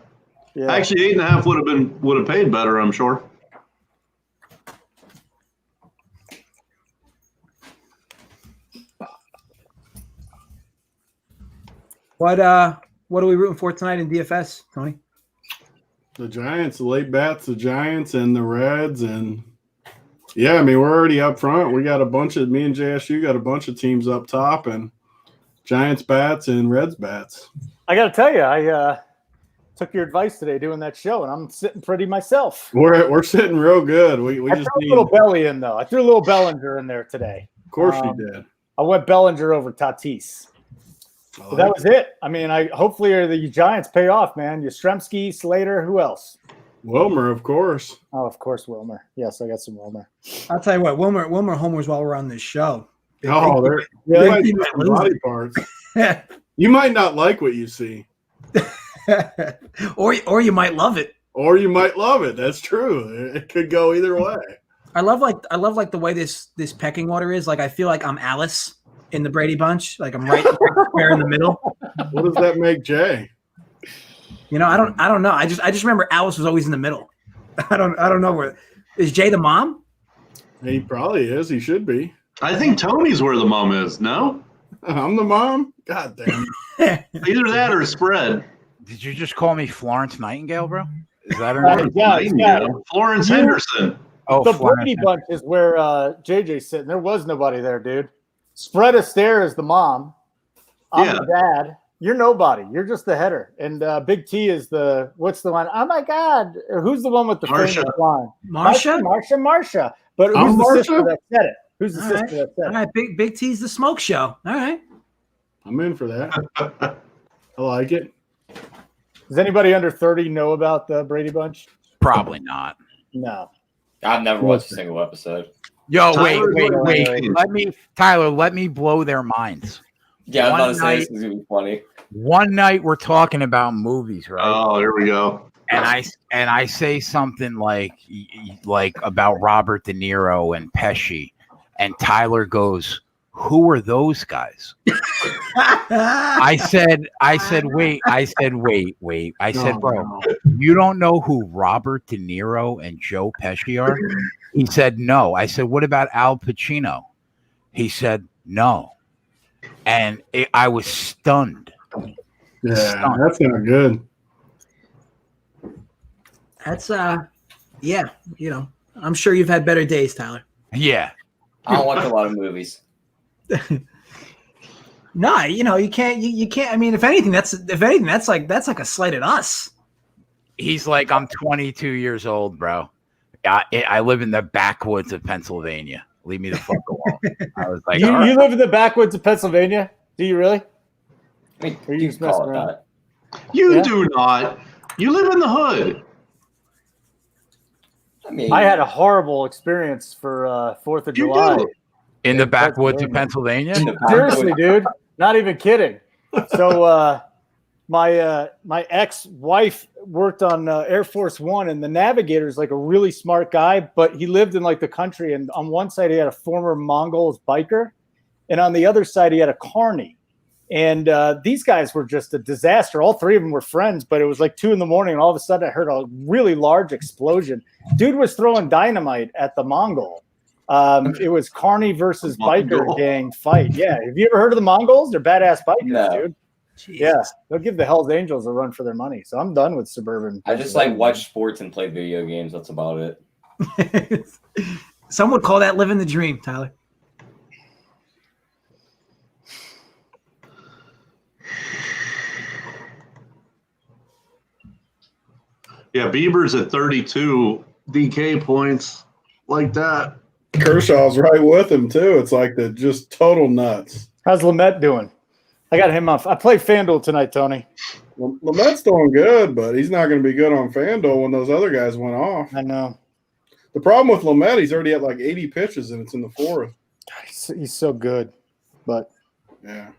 Yeah. Actually, 8.5 would have paid better, I'm sure. What are we rooting for tonight in DFS, Tony? The Giants, the late bats, the Giants and the Reds. And yeah, I mean, we're already up front. We got me and JSU got a bunch of teams up top, and Giants bats and Reds bats. I got to tell you, I took your advice today doing that show, and I'm sitting pretty myself. We're sitting real good. We I just threw need, a little Belly in, though. I threw a little Bellinger in there today. of course you did. I went Bellinger over Tatis. So that was it. I mean, hopefully the Giants pay off, man. Yastrzemski, Slater, who else? Wilmer, of course. Oh, of course, Wilmer. Yes, I got some Wilmer. I'll tell you what, Wilmer homers while we're on this show. Oh, there. Really? You might see some body parts. You might not like what you see, or you might love it. or you might love it. That's true. It could go either way. I love the way this pecking order is. Like I feel like I'm Alice in the Brady Bunch. Like I'm right there in the middle. What does that make Jay? You know, I don't know. I just remember Alice was always in the middle. I don't know where is Jay the mom? He probably is. He should be. I think Tony's where the mom is. No? I'm the mom. God damn. Either that or spread. Did you just call me Florence Nightingale, bro? Is that her Florence name? Nightingale. Florence You- Henderson. Oh, The Florence. Brady Bunch is where JJ's sitting. There was nobody there, dude. Spread Astaire is the mom. I'm Yeah. the dad. You're nobody. You're just the header. And Big T is what's the one? Oh my God. Who's the one with the Marsha. famous line? Marsha? Marsha. But I'm who's the Marsha? sister that said it? Who's the All sister right. that said All it? right, Big T's the smoke show. All right. I'm in for that. I like it. Does anybody under 30 know about the Brady Bunch? Probably not. No. I've never watched a single episode. Yo, Tyler's wait. like- Let me blow their minds. Yeah, I was One about to say night- this is gonna be funny. One night we're talking about movies, right? Oh, here we go. and I say something like about Robert De Niro and Pesci, and Tyler goes, "Who are those guys?" I said, wait. I said, bro, you don't know who Robert De Niro and Joe Pesci are? He said, no. I said, what about Al Pacino? He said, no. And I was stunned. Yeah, that's not good. That's yeah, you know, I'm sure you've had better days, Tyler. Yeah. I don't watch a lot of movies. No, you know, you can't. I mean, if anything, that's like a slight at us. He's like, I'm 22 years old, bro. I live in the backwoods of Pennsylvania. Leave me the fuck alone. I was like, You, all right. you live in the backwoods of Pennsylvania? Do you really? I mean, Or you you just can call messing it around? that. You Yeah. do not. You live in the hood. I mean, I had a horrible experience for 4th of You July. do. In the backwoods of Pennsylvania? in the Seriously, dude. Not even kidding. So my ex-wife worked on Air Force One, and the navigator is like a really smart guy, but he lived in like the country. And on one side, he had a former Mongols biker, and on the other side, he had a carny. And these guys were just a disaster. All three of them were friends, but it was like 2 a.m. and all of a sudden I heard a really large explosion. Dude was throwing dynamite at the Mongol. It was Carney versus biker gang fight. Yeah. Have you ever heard of the Mongols? They're badass bikers, dude. Jesus. Yeah. They'll give the Hells Angels a run for their money. So I'm done with suburban. I just like watch sports and play video games. That's about it. Some would call that living the dream, Tyler. Yeah, Bieber's at 32 DK points like that. Kershaw's right with him too. It's like the just total nuts. How's Lamette doing? I got him off. I played FanDuel tonight, Tony. Lamette's doing good, but he's not going to be good on FanDuel when those other guys went off. I know. The problem with Lamette, he's already at like 80 pitches and it's in the fourth. He's so good, but yeah,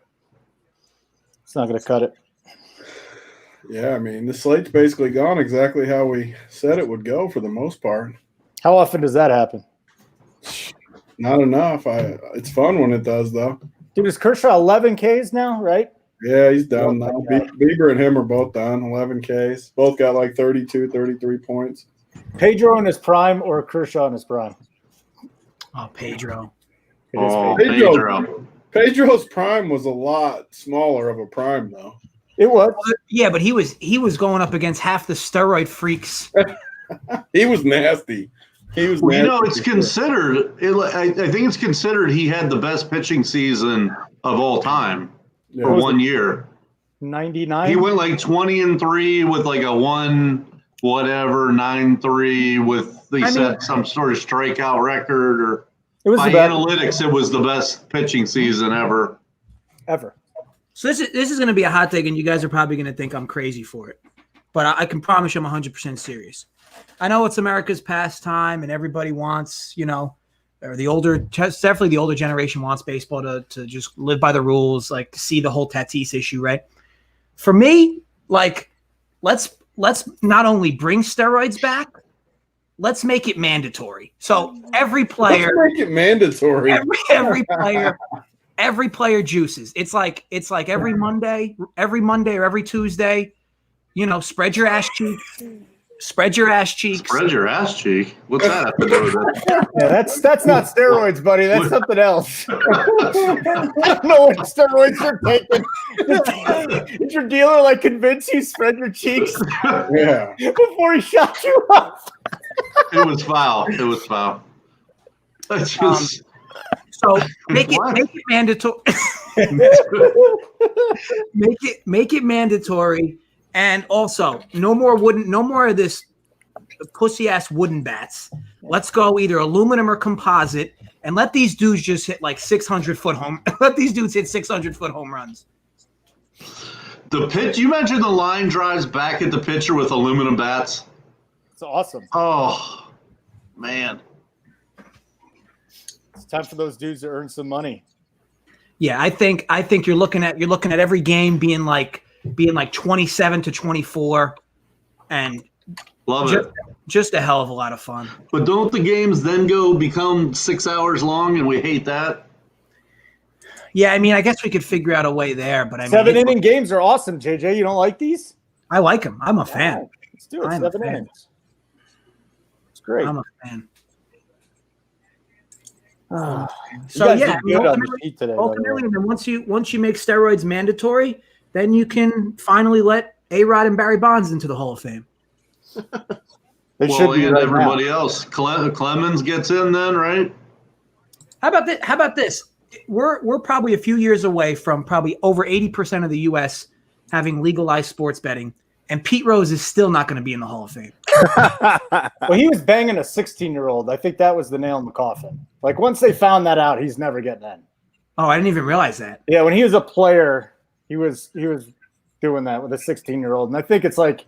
it's not going to cut it. Yeah, I mean, the slate's basically gone exactly how we said it would go for the most part. How often does that happen? Not enough. It's fun when it does, though. Dude, is Kershaw 11 Ks now, right? Yeah, he's done now. Bieber and him are both done, 11 Ks. Both got like 32, 33 points. Pedro in his prime or Kershaw in his prime? Oh, Pedro. Pedro. Pedro's prime was a lot smaller of a prime, though. It was. Yeah, but he was going up against half the steroid freaks. He was nasty. Well, you know, it's considered. I think it's considered he had the best pitching season of all time for 1 year. 99. He went like 20-3 with like a 9.3 with set some sort of strikeout record, or it was by analytics, it was the best pitching season ever. So this is going to be a hot take, and you guys are probably going to think I'm crazy for it, but I can promise you I'm 100% serious. I know it's America's pastime, and everybody wants, or definitely the older generation wants baseball to just live by the rules, like see the whole Tatis issue, right? For me, like, let's not only bring steroids back, let's make it mandatory. So every player, let's make it mandatory. Every player juices. It's like every Monday or every Tuesday, spread your ass cheeks. Spread your ass cheeks. Spread your ass cheek? What's that have to do with it? Yeah, that's not steroids, buddy. That's something else. I don't know what steroids you're taking. Did your dealer like convince you spread your cheeks? Yeah. Before he shot you up. It was foul. That's just. So make it mandatory. make it mandatory. And also, no more of this pussy ass wooden bats. Let's go either aluminum or composite, and let these dudes just hit like 600-foot home. Let these dudes hit 600-foot home runs. The pitch. You mentioned the line drives back at the pitcher with aluminum bats. It's awesome. Oh, man! It's time for those dudes to earn some money. Yeah, I think you're looking at every game being like 27-24, and love it. Just a hell of a lot of fun. But don't the games then become 6 hours long, and we hate that? Yeah, I mean, I guess we could figure out a way there, but 7-inning games are awesome. JJ, you don't like these? I like them. I'm a fan. Let's do it. 7 innings. It's great. I'm a fan. So yeah, ultimately, once you make steroids mandatory, then you can finally let A-Rod and Barry Bonds into the Hall of Fame. Everybody else. Clemens gets in then, right? How about this? We're probably a few years away from probably over 80% of the U.S. having legalized sports betting, and Pete Rose is still not going to be in the Hall of Fame. Well, he was banging a 16-year-old. I think that was the nail in the coffin. Like, once they found that out, he's never getting in. Oh, I didn't even realize that. Yeah, when he was a player, he was doing that with a 16-year-old. And I think it's like,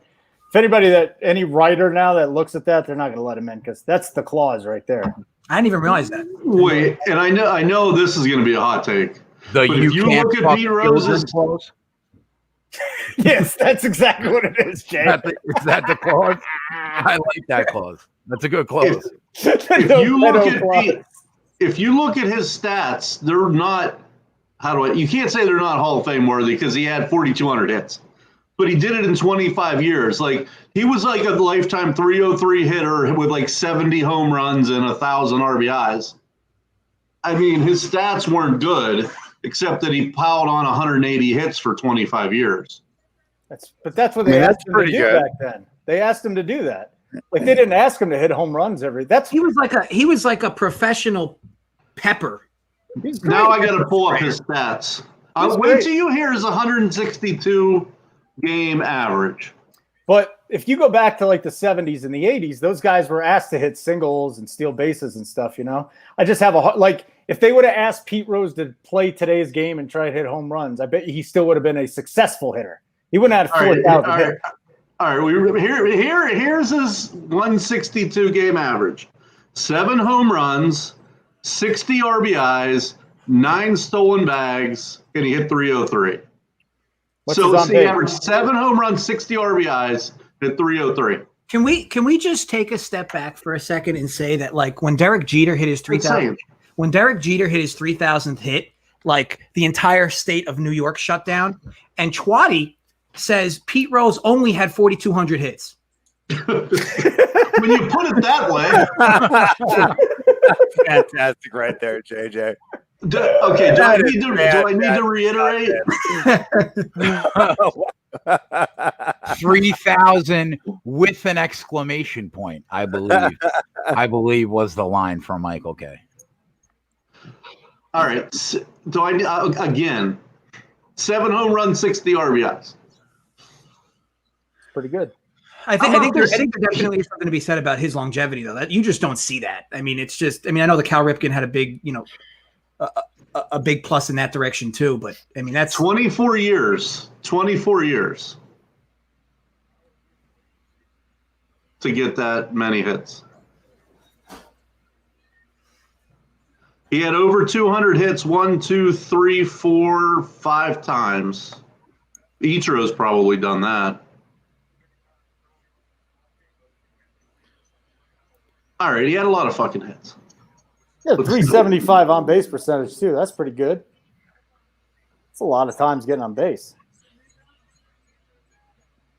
if any writer now that looks at that, they're not going to let him in because that's the clause right there. I didn't even realize that. Wait, and I know this is going to be a hot take. If you look at Pete Rose's clause. Yes, that's exactly what it is, Jay. Is that the clause? I like that clause. That's a good clause. If you look at his stats, they're not you can't say they're not Hall of Fame worthy because he had 4,200 hits, but he did it in 25 years. Like he was like a lifetime 303 hitter with like 70 home runs and 1,000 RBIs. I mean, his stats weren't good, except that he piled on 180 hits for 25 years. That's what they asked him to do back then. They asked him to do that. Like they didn't ask him to hit home runs he was like a professional pepper. Now I got to pull up his stats. Wait till you hear his 162 game average. But if you go back to like the 70s and the 80s, those guys were asked to hit singles and steal bases and stuff, you know? I just have if they would have asked Pete Rose to play today's game and try to hit home runs, I bet he still would have been a successful hitter. He wouldn't have had 4,000 hits. All right, here's his 162 game average. 7 home runs, 60 RBIs, 9 stolen bags, and he hit 303. So he averaged 7 home runs, 60 RBIs, hit 303. Can we just take a step back for a second and say that like when Derek Jeter hit his 3,000th hit, like the entire state of New York shut down, and Chwatty says Pete Rose only had 4,200 hits. When you put it that way. Fantastic right there, JJ. Do I need to reiterate? 3,000 with an exclamation point, I believe was the line from Michael K. All right. Do I again 7 home runs, 60 RBIs. Pretty good. I think there definitely is something to be said about his longevity, though. That you just don't see that. I mean, it's just. I mean, I know the Cal Ripken had a big, a big plus in that direction too. But I mean, that's 24 years. 24 years to get that many hits. He had over 200 hits 1, 2, 3, 4, 5 times. Ichiro's probably done that. All right, he had a lot of fucking hits. Yeah, 375 on base percentage too. That's pretty good. It's a lot of times getting on base.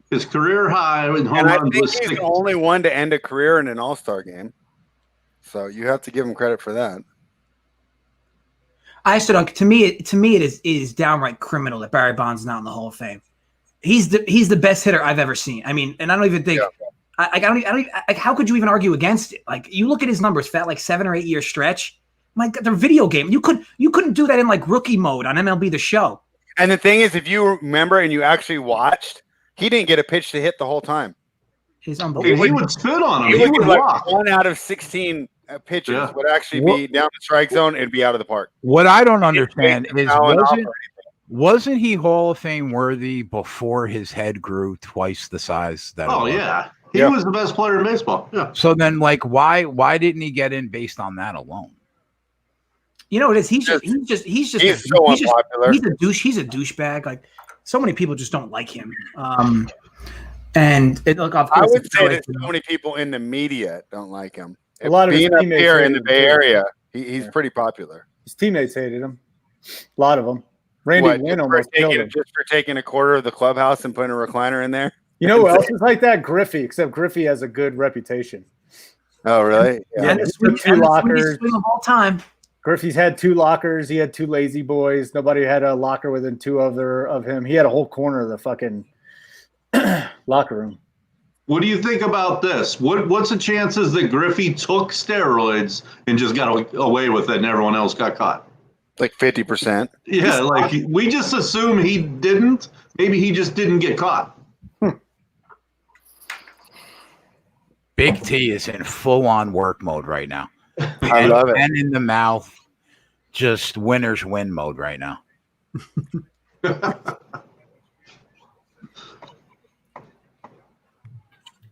His career high in home runs was he's the only one to end a career in an All-Star game. So you have to give him credit for that. I said, to me, it is downright criminal that Barry Bonds is not in the Hall of Fame. He's the best hitter I've ever seen. I mean, and I don't even think. Yeah. I don't even, how could you even argue against it? Like you look at his numbers for that like 7 or 8 year stretch. My God, they're video game. You couldn't do that in like rookie mode on MLB The Show. And the thing is, if you remember and you actually watched, he didn't get a pitch to hit the whole time. He's unbelievable. He would spit on him. He would like 1 out of 16 pitches would actually be down the strike zone. It'd be out of the park. What I don't understand is wasn't he Hall of Fame worthy before his head grew twice the size that? Oh yeah. He was the best player in baseball. Yeah. So then, like, why didn't he get in based on that alone? You know what it is? He's so unpopular. He's a douche. He's a douchebag. Like so many people just don't like him. And of course, I would say that so many people in the media don't like him. A lot of being up here in the Bay Area, he's pretty popular. His teammates hated him. A lot of them. Randy Wynn almost killed him just for taking a quarter of the clubhouse and putting a recliner in there. You know who else is like that? Griffey, except Griffey has a good reputation. Oh, really? Yeah. And 2 lockers the whole time. Griffey's had 2 lockers. He had 2 lazy boys. Nobody had a locker within 2 of him. He had a whole corner of the fucking locker room. What do you think about this? What's the chances that Griffey took steroids and just got away with it and everyone else got caught? Like 50%. Yeah, like we just assume he didn't. Maybe he just didn't get caught. Big T is in full-on work mode right now. I love it. And in the mouth, just winners win mode right now.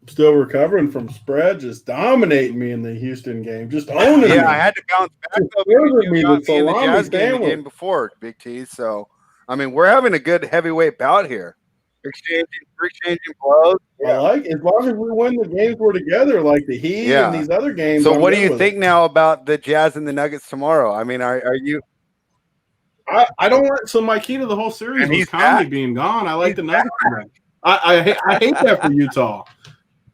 Still recovering from spread, just dominating me in the Houston game, just owning me. I had to bounce back in the Jazz game before, Big T. So, I mean, we're having a good heavyweight bout here. Exchanging blows. Yeah, like as long as we win the games we're together, like the Heat and these other games. So, what do you think now about the Jazz and the Nuggets tomorrow? I mean, are you I don't like. So my key to the whole series And was he's Conley back. being gone. I like the Nuggets. I hate that for Utah.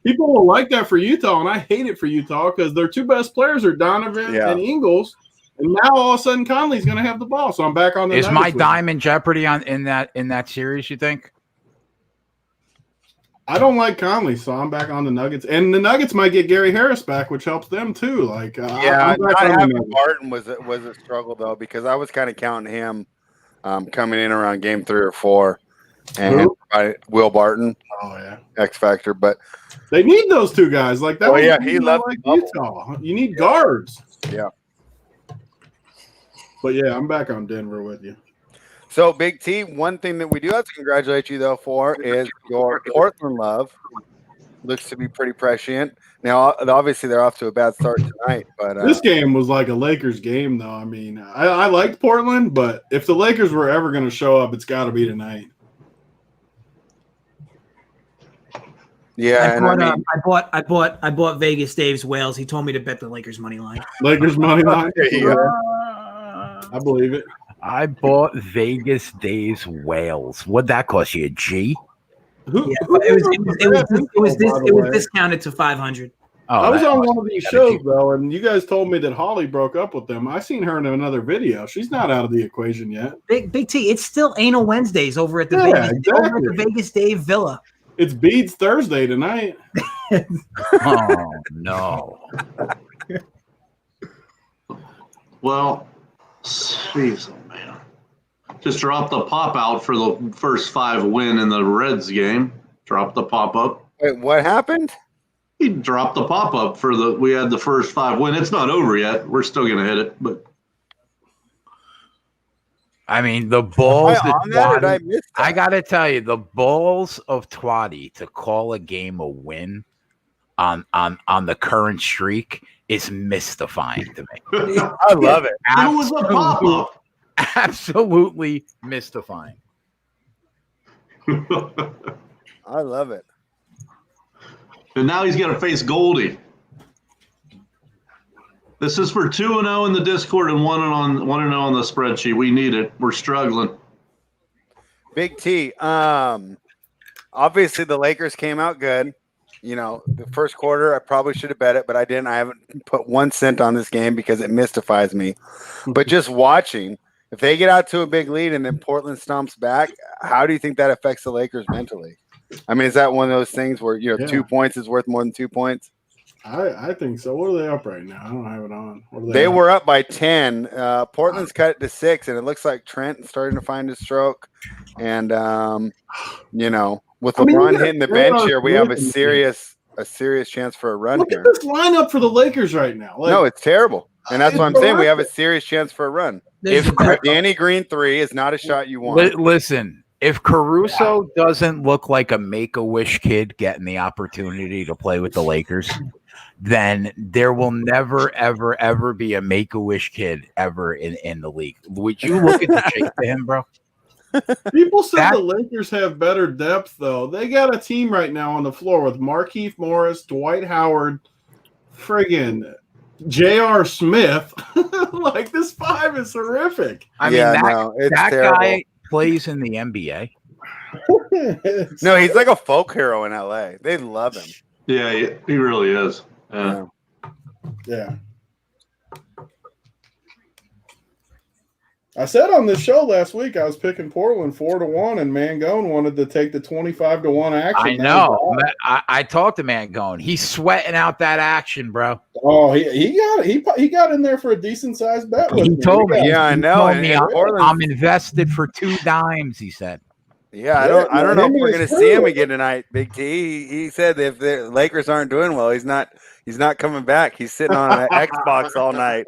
People will like that for Utah, and I hate it for Utah because their two best players are Donovan and Ingles, and now all of a sudden Conley's going to have the ball. So I'm back on the. Is Nuggets my with dime in jeopardy in that series? You think? I don't like Conley, so I'm back on the Nuggets, and the Nuggets might get Gary Harris back, which helps them too. Like, not I'm back on the having Nuggets. Barton was a struggle though, because I was kind of counting him coming in around game 3 or 4, and Will Barton, X Factor, but they need those two guys. Like that. He left like Utah. You need guards. Yeah. But yeah, I'm back on Denver with you. So, Big T, one thing that we do have to congratulate you, though, for is your Portland love. Looks to be pretty prescient. Now, obviously, they're off to a bad start tonight. But this game was like a Lakers game, though. I mean, I liked Portland, but if the Lakers were ever going to show up, it's got to be tonight. Yeah, I bought Vegas Dave's Wales. He told me to bet the Lakers money line. Lakers money line. I believe it. I bought Vegas Days Wales. What'd that cost you? A G? It was discounted to 500. Oh, I was on one of these shows though, and you guys told me that Holly broke up with them. I seen her in another video. She's not out of the equation yet. Big T, it's still anal Wednesdays over at the Vegas Dave Villa. It's Beads Thursday tonight. Oh no. Well, jeez, oh man. Just dropped the pop out for the first 5 win in the Reds game. Dropped the pop up. Wait, what happened? He dropped the pop up we had the first 5 win. It's not over yet. We're still gonna hit it, but I mean the balls. I gotta tell you, the balls of Twatty to call a game a win on the current streak is mystifying to me. I love it. It was a pop up. Absolutely mystifying. I love it. And now he's got to face Goldie. This is for 2-0 in the Discord and 1-0 on the spreadsheet. We need it. We're struggling. Big T. Obviously the Lakers came out good. You know, the first quarter I probably should have bet it, but I didn't. I haven't put 1 cent on this game because it mystifies me. But just watching, if they get out to a big lead and then Portland stomps back, how do you think that affects the Lakers mentally? I mean, is that one of those things where 2 points is worth more than 2 points? I think so. What are they up right now? I don't have it on. They were up by 10. Portland's cut it to 6, and it looks like Trent's starting to find his stroke. And with LeBron hitting the bench here, we have a serious chance for a run Look here. at this lineup for the Lakers right now. No, it's terrible. And that's what I'm saying. We have a serious chance for a run. If Danny Green 3 is not a shot you want. Listen, if Caruso doesn't look like a Make-A-Wish kid getting the opportunity to play with the Lakers, then there will never, ever, ever be a Make-A-Wish kid ever in the league. Would you look at the shape of him, bro? People say the Lakers have better depth, though. They got a team right now on the floor with Markieff Morris, Dwight Howard, friggin' J.R. Smith. Like, this 5 is horrific. I mean, that guy plays in the NBA. No, he's like a folk hero in LA. They love him. Yeah, he really is. Yeah. I said on this show last week I was picking Portland 4-1, and Mangone wanted to take the 25-1 action. I know. I talked to Mangone. He's sweating out that action, bro. Oh, he got in there for a decent sized bet. He told me. Yeah, I know. I'm invested for 2 dimes. He said. Yeah, I don't know if we're gonna see him again tonight, Big T. He said if the Lakers aren't doing well, he's not coming back. He's sitting on an Xbox all night.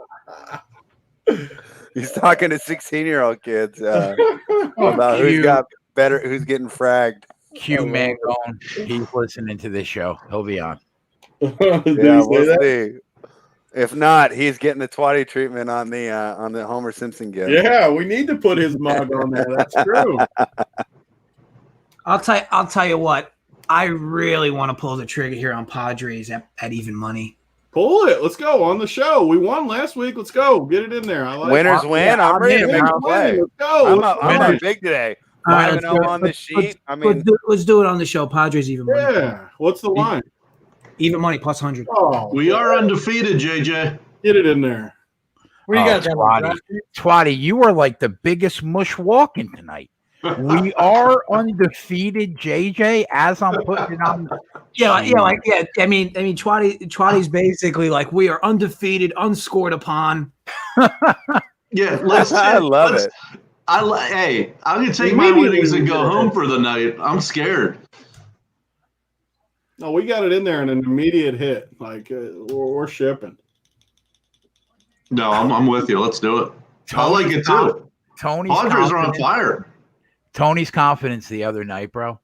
He's talking to 16-year-old kids about who's getting fragged. Q Mangone. He's listening to this show. He'll be on. Yeah, we'll see. If not, he's getting the Twatty treatment on the Homer Simpson gift. Yeah, we need to put his mug on there. That's true. I'll tell you what. I really want to pull the trigger here on Padres at even money. Pull it. Let's go on the show. We won last week. Let's go. Get it in there. I like Winners win. I'm ready to make a play. Let's go. I'm up big today. All right, 5-0 on the sheet. I mean, let's do it on the show. Padres even money. Yeah. What's the line? Even money plus 100. Oh, We are undefeated, JJ. get it in there. What do you got there, Twatty, you are like the biggest mush walking tonight. We are undefeated, JJ. As I'm putting it on, Yeah. I mean, Twatty's basically like we are undefeated, unscored upon. Yeah, let's. I love it. Hey, I'm gonna take my winnings and go home for the night. I'm scared. No, we got it in there in an immediate hit. Like we're shipping. No, I'm with you. Let's do it. I like it too. Tony's Padres are on confidence- fire. Tony's confidence the other night, bro,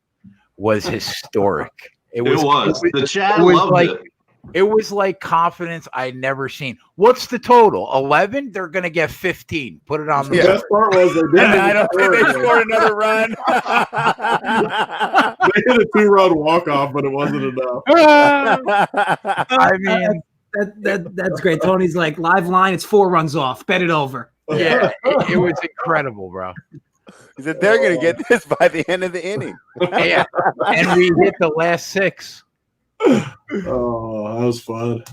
was historic. It was. The chat it was loved like, it. It was like confidence I'd never seen. What's the total? 11? They're gonna get 15. Put it on the The best part was they didn't. I don't think they scored another run. They hit a 2-run walk-off, but it wasn't enough. I mean, That's great. Tony's like live line. It's 4 runs off. Bet it over. yeah, it was incredible, bro. He said they're going to get this by the end of the inning. Yeah, and we hit the last 6. Oh, that was fun.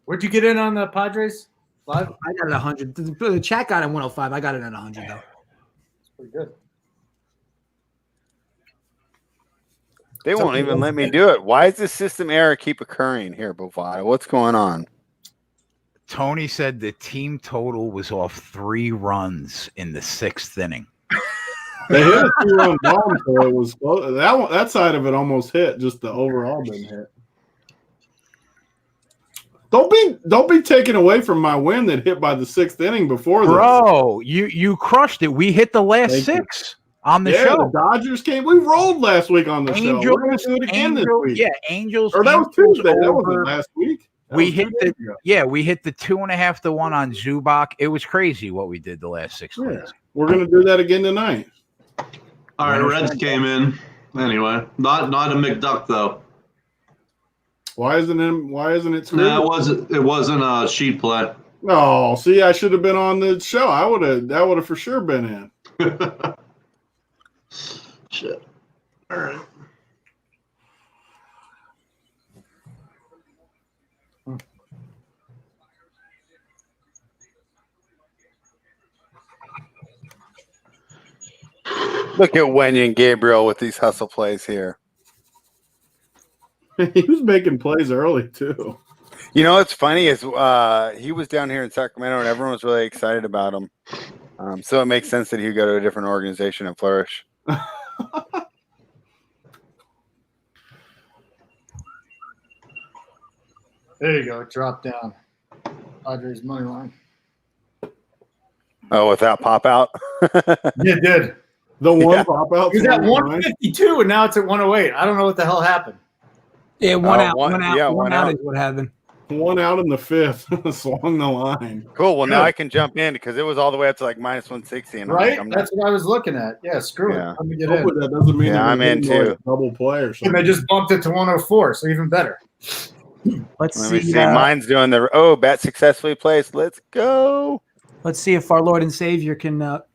Where'd you get in on the Padres live? I got it 100. The chat got it 105. I got it at 100 though. Pretty good. They won't even let me do it. Why does this system error keep occurring here, Bovada? What's going on? Tony said the team total was off 3 runs in the 6th inning. They hit a 2-run bomb, so it was that side of it almost hit. Just the overall didn't hit. Don't be taken away from my win that hit by the 6th inning before this. Bro, you crushed it. We hit the last Thank you. 6 on the Yeah, show. the Dodgers came. We rolled last week on the show. We're going to do it again this week. Yeah, Angels. Or that was Angels Tuesday. That over. wasn't last week. That We was hit 2 the days ago. we hit the 2.5 to 1 on Zubak. It was crazy what we did the last 6 Yeah. weeks. We're going to do that again tonight. All right, Reds came in. Anyway, not a McDuck though. Why isn't it screwed? No, it wasn't a sheet play. Oh, see, I should have been on the show. That would have for sure been in. Shit. All right. Look at Wendy and Gabriel with these hustle plays here. He was making plays early too. You know what's funny is he was down here in Sacramento and everyone was really excited about him. So it makes sense that he'd go to a different organization and flourish. There you go. Drop down. Padres money line. Oh, without pop out? You did. The one pop out. It was at 152 and now it's at 108. I don't know what the hell happened. Yeah, one out. one out. Is what happened. One out in the 5th. Swung the line. Cool. Well, now I can jump in because it was all the way up to like minus 160. And Right? I'm That's what I was looking at. Yeah, screw Yeah. it. Let me get Hopefully in. that doesn't mean Yeah, that I'm we're in getting, too. like, double play or And something. they just bumped it to 104, so even better. Let's Let me see. see. Mine's doing the bet successfully placed. Let's go. Let's see if our Lord and Savior can at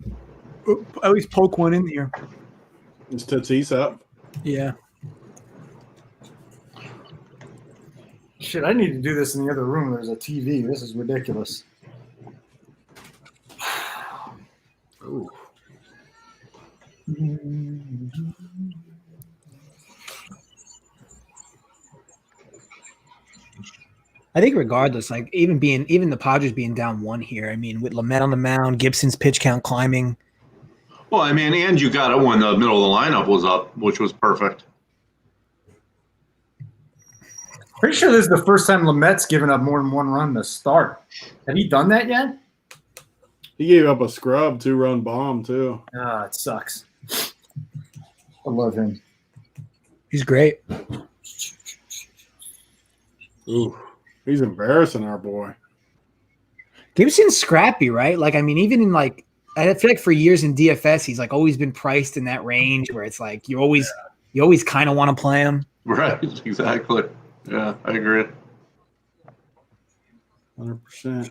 least poke one in there. Is Tatis up? Yeah. Shit, I need to do this in the other room. There's a TV. This is ridiculous. Ooh. I think regardless, like even the Padres being down 1 here. I mean, with Lamet on the mound, Gibson's pitch count climbing. Well, I mean, and you got it when the middle of the lineup was up, which was perfect. Pretty sure this is the first time Lamet's given up more than 1 run to start. Have you done that yet? He gave up a scrub 2-run bomb too. Ah, it sucks. I love him. He's great. Ooh, he's embarrassing our boy. Gibson's scrappy, right? Like, I mean, even in like I feel like for years in DFS, he's like always been priced in that range where it's like you always kind of want to play him. Right, exactly. Yeah, I agree. 100%.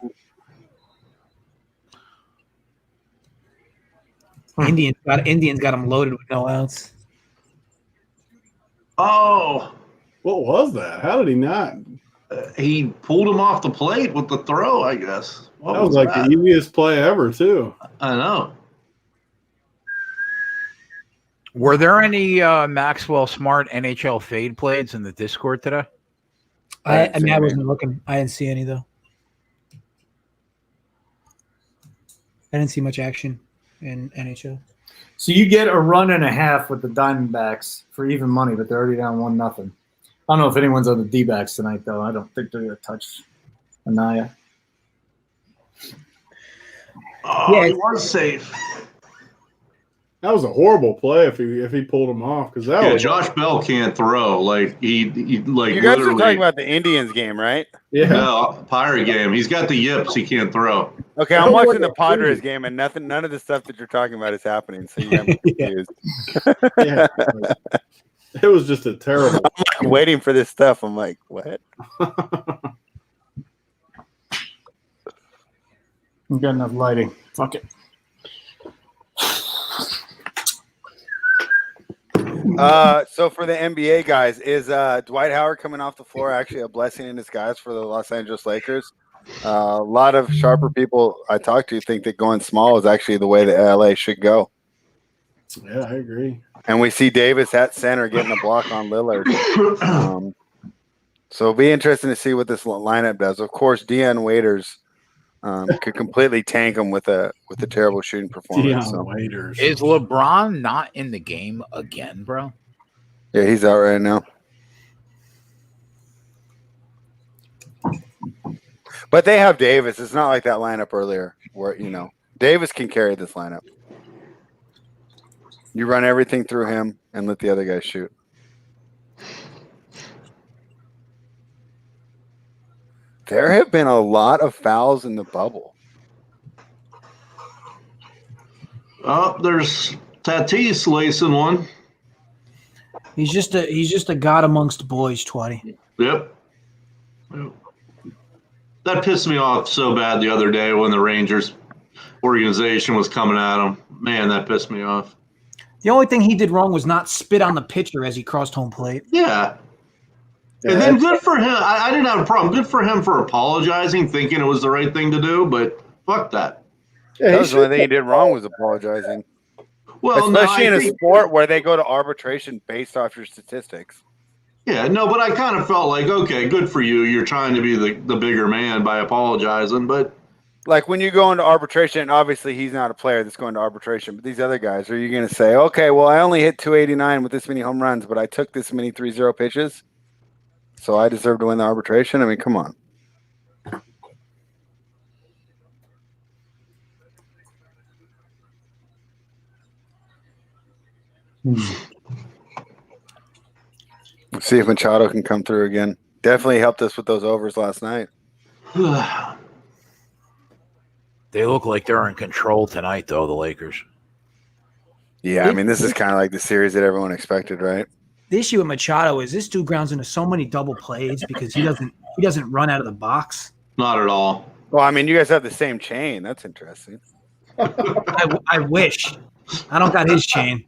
Indians got him loaded with no outs. Oh, What was that? How did he not? he pulled him off the plate with the throw, I guess. What That was like that? the easiest play ever, too. I know. Were there any Maxwell Smart NHL fade plays in the Discord today? I wasn't looking. I didn't see any though. I didn't see much action in NHL. So you get a run and a half with the Diamondbacks for even money, but they're already down 1-0. I don't know if anyone's on the D-backs tonight, though. I don't think they're going to touch Anaya. Oh, Yeah, he was safe. That was a horrible play if he pulled him off because that Yeah, was Josh Bell can't throw. Like he like You guys are literally. talking about the Indians game, right? No, Pirate game. He's got the yips. He can't throw. Okay, I'm watching the Padres game, and none of the stuff that you're talking about is happening. So you got me confused. yeah. It was just a terrible. I'm like waiting for this stuff. I'm like, what? We've got enough lighting. Fuck it. So for the NBA guys, is Dwight Howard coming off the floor actually a blessing in disguise for the Los Angeles Lakers? A lot of sharper people I talk to think that going small is actually the way that LA should go. Yeah, I agree. And we see Davis at center getting a block on Lillard. So it'll be interesting to see what this lineup does. Of course, Deion Waiters could completely tank him with a terrible shooting performance. Deion So. Waiters. Is LeBron not in the game again, bro? Yeah, he's out right now. But they have Davis. It's not like that lineup earlier where, Davis can carry this lineup. You run everything through him and let the other guys shoot. There have been a lot of fouls in the bubble. Oh, there's Tatis lacing one. He's just a god amongst boys, Twatty. Yep. That pissed me off so bad the other day when the Rangers organization was coming at him. Man, that pissed me off. The only thing he did wrong was not spit on the pitcher as he crossed home plate. Yeah. And then good for him. I didn't have a problem. Good for him for apologizing, thinking it was the right thing to do, but fuck that. Yeah, That was the only thing he did wrong was apologizing. Well, Especially in a think, sport where they go to arbitration based off your statistics. yeah, no, but I kind of felt like, okay, good for you. You're trying to be the bigger man by apologizing, but Like when you go into arbitration, obviously he's not a player that's going to arbitration, but these other guys, are you going to say, okay, well, I only hit 289 with this many home runs, but I took this many 3-0 pitches, so I deserve to win the arbitration? I mean, come on. Let's see if Machado can come through again. Definitely helped us with those overs last night. They look like they're in control tonight, though, the Lakers. Yeah, I mean, this is kind of like the series that everyone expected, right? The issue with Machado is this dude grounds into so many double plays because he doesn't run out of the box. not at all. Well, I mean, you guys have the same chain. That's interesting. I wish. I don't got his chain.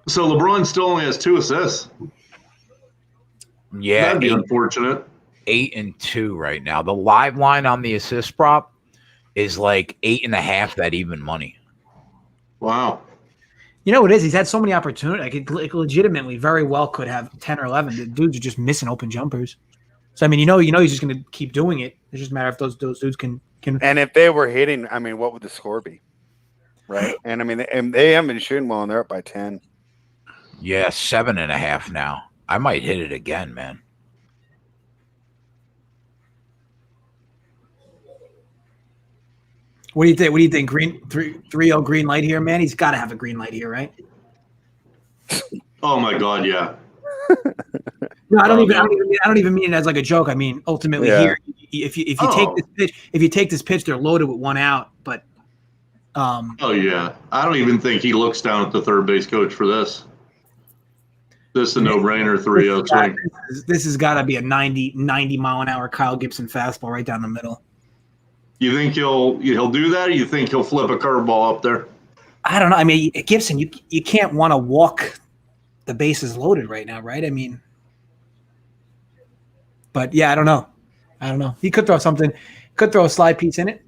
So LeBron still only has 2 assists. Yeah, That'd be unfortunate. 8 and 2 right now. The live line on the assist prop is like 8.5 that even money. Wow. You know what it is? He's had so many opportunities. Like legitimately, very well could have 10 or 11. The dudes are just missing open jumpers. So I mean, you know, he's just going to keep doing it. It's just a matter if those dudes can. And if they were hitting, I mean, what would the score be? Right. And I mean, they haven't been shooting well, and they're up by 10. Yeah, 7.5 now. I might hit it again, man. What do you think? What do you think? 3-0 green light here, man. He's got to have a green light here, right? Oh my God, yeah. No, I don't even mean it as like a joke. I mean, ultimately, here, if you take this pitch, they're loaded with one out. But oh yeah, I don't even think he looks down at the third base coach for this. This is a no-brainer 3-0 swing. This has got to be a 90 mile an hour Kyle Gibson fastball right down the middle. You think he'll do that, or you think he'll flip a curveball up there? I don't know. I mean, Gibson, you can't want to walk the bases loaded right now, right? I mean, but yeah, I don't know. He could throw something. Could throw a slide piece in it.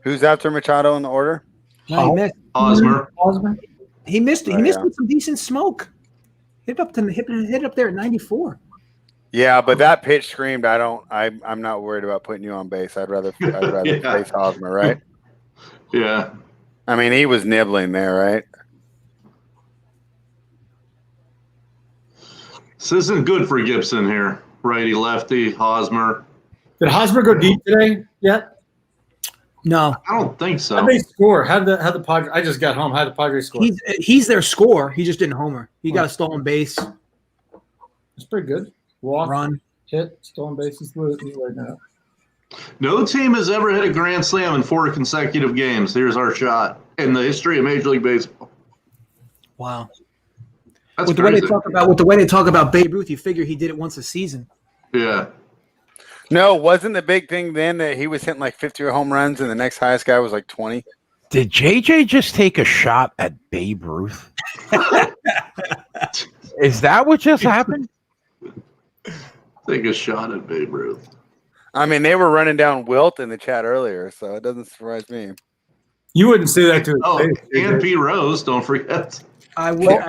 Who's after Machado in the order? No, he missed. Hosmer. He missed it. He Oh, missed yeah. with some decent smoke. Hit up there at 94. Yeah, but that pitch screamed. I'm not worried about putting you on base. I'd rather Yeah. face Hosmer, right? Yeah. I mean, he was nibbling there, right? This isn't good for Gibson here. Righty, lefty, Hosmer. Did Hosmer go deep today yet? No, I don't think so. How'd they score? How'd the Padres? I just got home. How'd the Padres score? he's their scorer. He just didn't homer. He got a stolen base, It's pretty good. Walk, run. hit, stolen bases. Right now. No team has ever hit a grand slam in 4 consecutive games. Here's our shot in the history of Major League Baseball. Wow. That's With the way crazy. they talk about Babe Ruth, you figure he did it once a season. Yeah. No, wasn't the big thing then that he was hitting like 50 home runs and the next highest guy was like 20? Did JJ just take a shot at Babe Ruth? Is that what just happened? Take a shot at Babe Ruth. I mean, they were running down Wilt in the chat earlier, so it doesn't surprise me. You wouldn't say that to his Oh, face. and Pete Rose, don't forget. I would.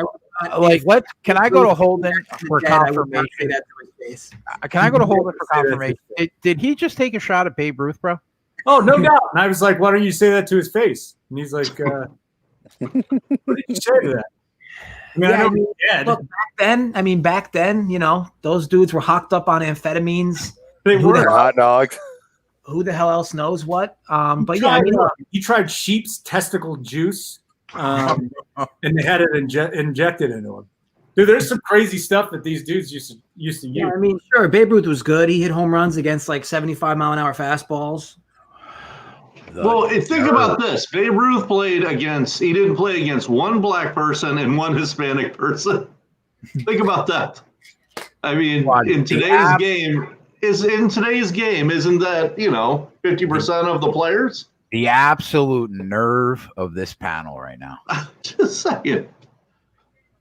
Like, what? Can I go to Holden for I would not say confirmation? that to his face. Can I go to Holden for Say that to confirmation? his Did he just take a shot at Babe Ruth, bro? Oh, no doubt. And I was like, why don't you say that to his face? And he's like, what did you say to that? I mean, Yeah, I I know mean, he's dead. Look, back then, those dudes were hocked up on amphetamines. They who the were. Hot dogs. Who the hell else knows what? But yeah, I mean, look, He tried sheep's testicle juice, and they had it injected into him. Dude, there's some crazy stuff that these dudes used to use. yeah, I mean, sure, Babe Ruth was good. He hit home runs against like 75 mile an hour fastballs. Well, think about this. Babe Ruth he didn't play against one black person and one Hispanic person. Think about that. I mean, in today's game, isn't that, 50% of the players? The absolute nerve of this panel right now. Just saying.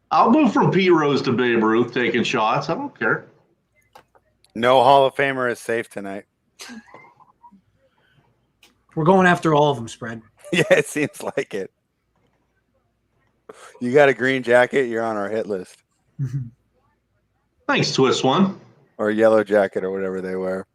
I'll move from Pete Rose to Babe Ruth taking shots. I don't care. No Hall of Famer is safe tonight. We're going after all of them, spread. Yeah, it seems like it. You got a green jacket, you're on our hit list. Thanks, Twist One. Or a yellow jacket or whatever they wear.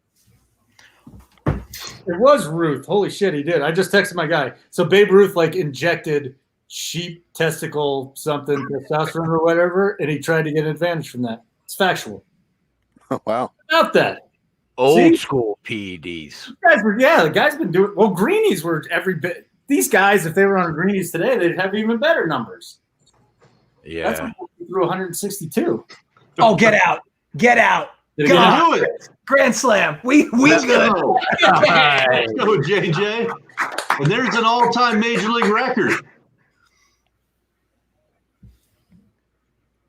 It was Ruth. Holy shit, he did. I just texted my guy. So Babe Ruth injected sheep testicle something, testosterone or whatever, and he tried to get an advantage from that. It's factual. Oh, wow. About that. Old See? school PEDs. The guy's been doing well. Greenies were every bit. These guys, if they were on greenies today, they'd have even better numbers. Yeah. That's when he threw 162. Oh, get out. Get out. Did it Go get out? Do it. Grand slam. We Let's good. go. Let's go, JJ. And there's an all-time Major League record.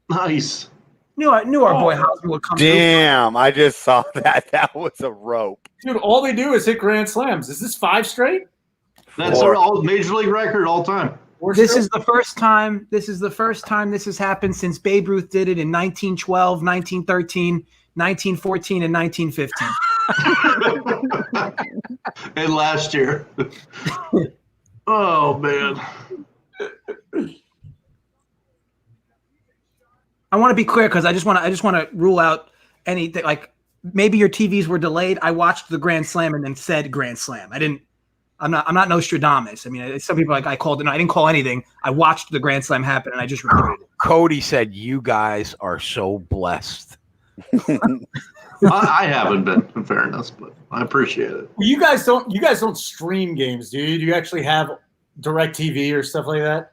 Nice. Knew our boy Hosmer would come through. Damn, I just saw that. That was a rope. Dude, all they do is hit grand slams. Is this 5 straight? That's our all Major League record all time. This is the first time this has happened since Babe Ruth did it in 1912, 1913, 1914, and 1915. And last year. Oh, man. I want to be clear because I just want to rule out anything like maybe your TVs were delayed. I watched the Grand Slam and then said Grand Slam. I'm not Nostradamus. I mean, some people I called it. No, I didn't call anything. I watched the Grand Slam happen and I just reported it. Cody said, "You guys are so blessed." I haven't been, in fairness, but I appreciate it. Well, you guys don't stream games, do you? Do you actually have direct TV or stuff like that?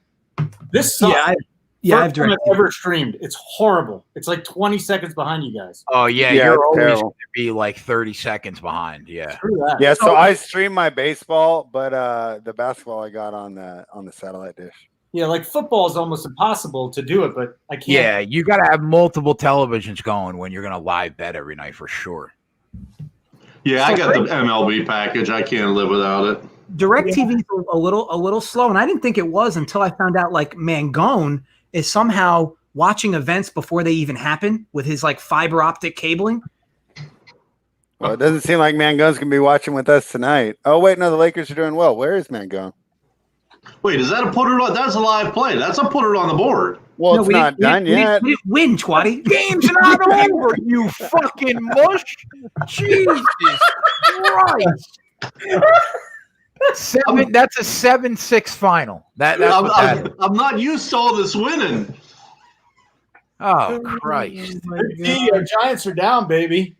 This sucks. Yeah, Yeah, I have First time direct. I've ever streamed. It's horrible. It's like 20 seconds behind you guys. Oh yeah, Yeah, you're it's always terrible. going to be like 30 seconds behind. Yeah. Screw that. Yeah, so I stream my baseball, but the basketball I got on the satellite dish. Yeah, like football is almost impossible to do it, but I can't. Yeah, you got to have multiple televisions going when you're going to live bet every night for sure. Yeah, I got the MLB package. I can't live without it. DirecTV is a little slow, and I didn't think it was until I found out like Mangone is somehow watching events before they even happen with his like fiber optic cabling. Well, it doesn't seem like Mangone's gonna be watching with us tonight. Oh wait, no, the Lakers are doing well. Where is Mangone? Wait, is that a put it on? That's a live play. That's a put it on the board. Well, No, it's not done yet. We didn't win, Twatty. Game's not over, you fucking mush. Jesus Christ. That's a 7-6 final. That's what that is. I'm not used to all this winning. Oh Christ. Our Giants are down, baby.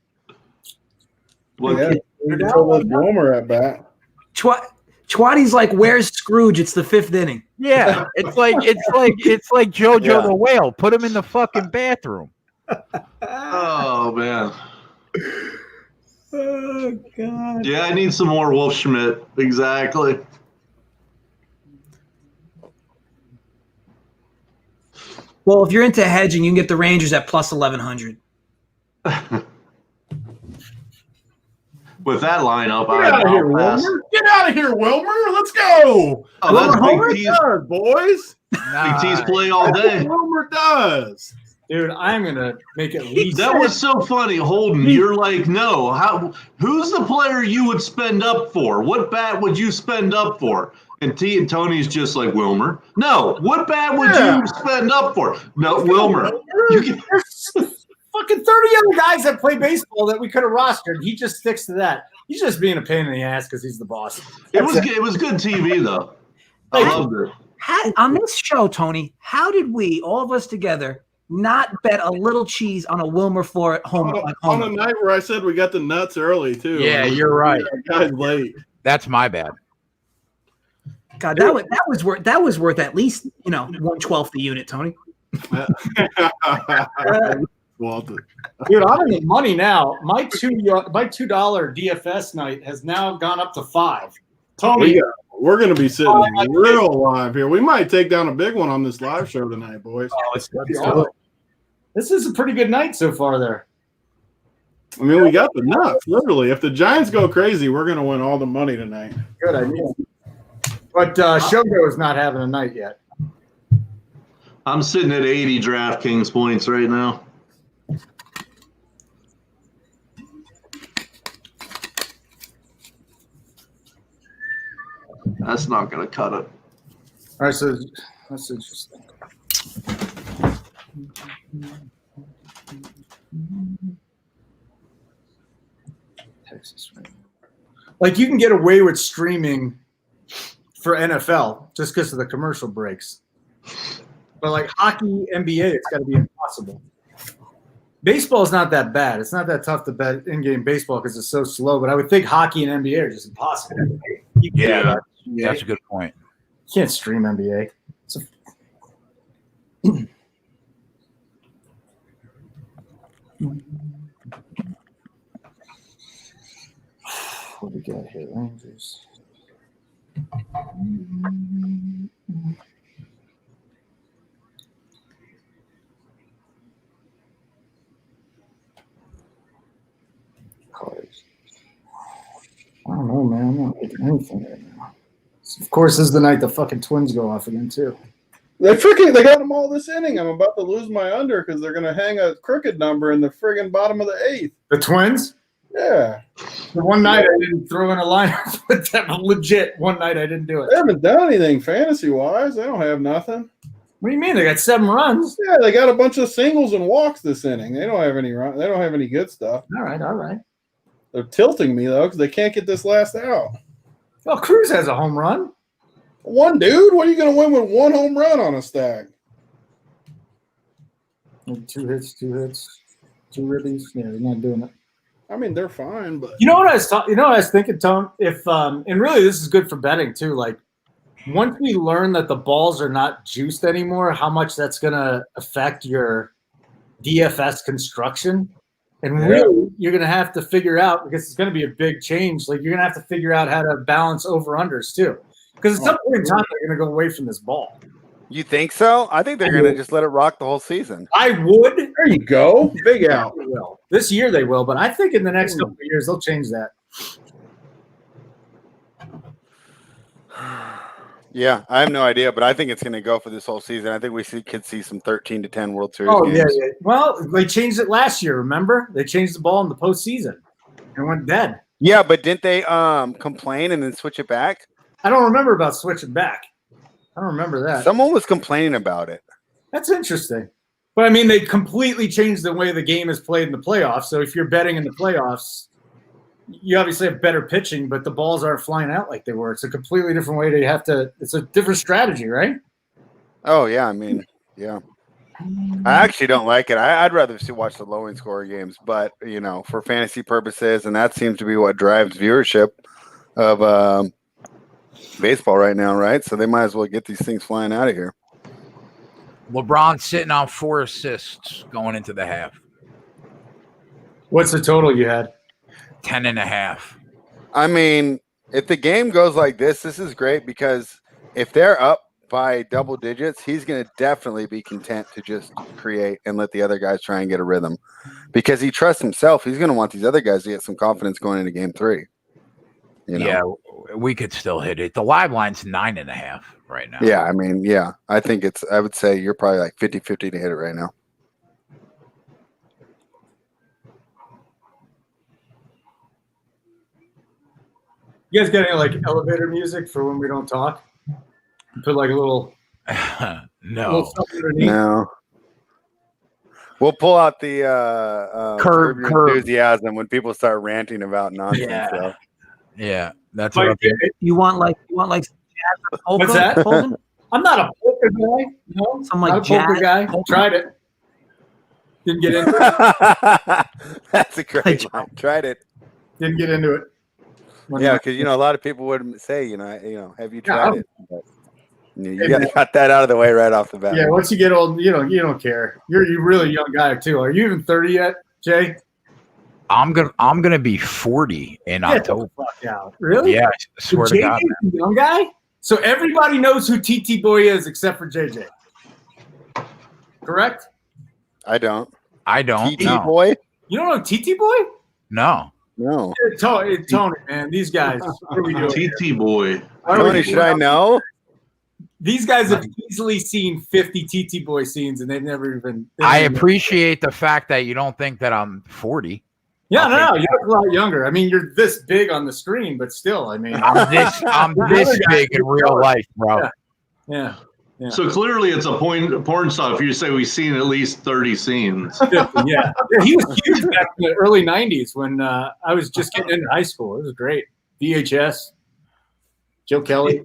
Well, Yeah, we control with Wilmer at bat. Twatty's like, "Where's Scrooge? It's the 5th inning." Yeah, it's like JoJo Yeah. the whale. Put him in the fucking bathroom. oh man. Oh God. Yeah, I need some more Wolf Schmidt. Exactly. Well, if you're into hedging, you can get the Rangers at plus 1100. With that lineup, Get out of here, Wilmer. Get out of here, Wilmer. Let's go. Oh, that's Wilmer Big T's, Does, boys. Big T's play all day. Wilmer does. Dude, I'm gonna make it least. That was so funny, Holden. You're like, no. Who's the player you would spend up for? What bat would you spend up for? And Tony's just like, Wilmer. No, what bat would you spend up for? No, Wilmer. There's fucking 30 other guys that play baseball that we could have rostered. He just sticks to that. He's just being a pain in the ass because he's the boss. It was good TV though. I loved it. On this show, Tony, how did we, all of us together, not bet a little cheese on a Wilmer for at home? On a night where I said we got the nuts early too. Yeah, you're right. Guys late. That's my bad. God, that was worth at least 1/12 the unit, Tony. Walter. Dude, I'm in the money now. My $2 DFS night has now gone up to 5. Tony, We're going to be sitting real live here. We might take down a big one on this live show tonight, boys. this is a pretty good night so far there. I mean, we got the nuts, literally. If the Giants go crazy, we're going to win all the money tonight. Good idea. But Shogo is not having a night yet. I'm sitting at 80 DraftKings points right now. That's not going to cut it. All right, so that's interesting. Texas, right? Like you can get away with streaming for NFL just because of the commercial breaks, but like hockey, NBA, it's got to be impossible. Baseball is not that bad. It's not that tough to bet in-game baseball because it's so slow. But I would think hockey and NBA are just impossible. Yeah, that's a good point. You can't stream NBA. What do we got here? Rangers. Cards. I don't know, man. I'm not making anything right now. Of course, this is the night the fucking Twins go off again, too. They got them all this inning. I'm about to lose my under because they're going to hang a crooked number in the friggin' bottom of the 8th. The Twins? Yeah. The one night I didn't throw in a lineup with them. Legit, one night I didn't do They it. haven't done anything fantasy-wise. They don't have nothing. What do you mean? They got 7 runs. Yeah, they got a bunch of singles and walks this inning. They don't have any run. They don't have any good stuff. All right. They're tilting me, though, because they can't get this last out. Well, Cruz has a home run. One dude? What are you going to win with one home run on a stack? 2 hits, 2 ribbies. Yeah, they're not doing it. I mean, they're fine, but You know what I was thinking, Tone? If and really this is good for betting too. Like once we learn that the balls are not juiced anymore, how much that's going to affect your DFS construction. And really, you're going to have to figure out, because it's going to be a big change. Like, you're going to have to figure out how to balance over-unders too. Because at some point in time, they're going to go away from this ball. You think so? I think they're going to just let it rock the whole season. I would. There you go. Big out. They will. This year they will, but I think in the next couple of years they'll change that. Yeah, I have no idea, but I think it's going to go for this whole season. I think we could see some 13-10 World Series games. Yeah. Well, they changed it last year, remember? They changed the ball in the postseason. It went dead. Yeah, but didn't they complain and then switch it back? I don't remember about switching back. I don't remember that. Someone was complaining about it. That's interesting. But, I mean, they completely changed the way the game is played in the playoffs. So if you're betting in the playoffs, you obviously have better pitching, but the balls aren't flying out like they were. It's a completely different way to have to – it's a different strategy, right? Oh, yeah. I mean, yeah. I actually don't like it. I'd rather watch the low-end scorer games, but, you know, for fantasy purposes, and that seems to be what drives viewership of baseball right now, right? So they might as well get these things flying out of here. LeBron's sitting on 4 assists going into the half. What's the total you had? 10.5. I mean, if the game goes like this is great, because if they're up by double digits, he's going to definitely be content to just create and let the other guys try and get a rhythm, because he trusts himself. He's going to want these other guys to get some confidence going into game 3. You know? Yeah, we could still hit it. The live line's 9.5 right now. Yeah, I mean, yeah, I think I would say you're probably like 50-50 to hit it right now. You guys got any, like, elevator music for when we don't talk? Put, like, a little No. something underneath? No. We'll pull out the Curb enthusiasm when people start ranting about nonsense. Yeah. Though. Yeah, that's Like, what You want like jazz polka? What's that? Holden? I'm not a polka guy. No, Some, like, not a polka jazz guy. polka? Tried it. Didn't get into it. That's a great line. Tried it. Didn't get into it. Yeah, because a lot of people would say, have you Yeah, tried it? But, you got that out of the way right off the bat. Yeah, once you get old, you don't care. You're a really young guy too. Are you even 30 yet, Jay? I'm gonna be 40 in October. Fuck out. Really? Yeah, I swear to God. JJ's a young guy? So everybody knows who TT Boy is except for JJ. Correct? I don't. TT no. Boy? You don't know TT Boy? No. No. Tony, man, these guys. What are we doing here? TT Boy. Tony, should I know? These guys have easily seen 50 TT Boy scenes, and they've never even. I appreciate the fact that you don't think that I'm 40. Yeah, no, you look a lot younger. I mean, you're this big on the screen, but still, I mean, I'm this big in real life, bro. Yeah. So clearly it's a porn star if you say we've seen at least 30 scenes. Yeah, he was huge back in the early 90s when I was just getting into high school. It was great. VHS. Joe Kelly.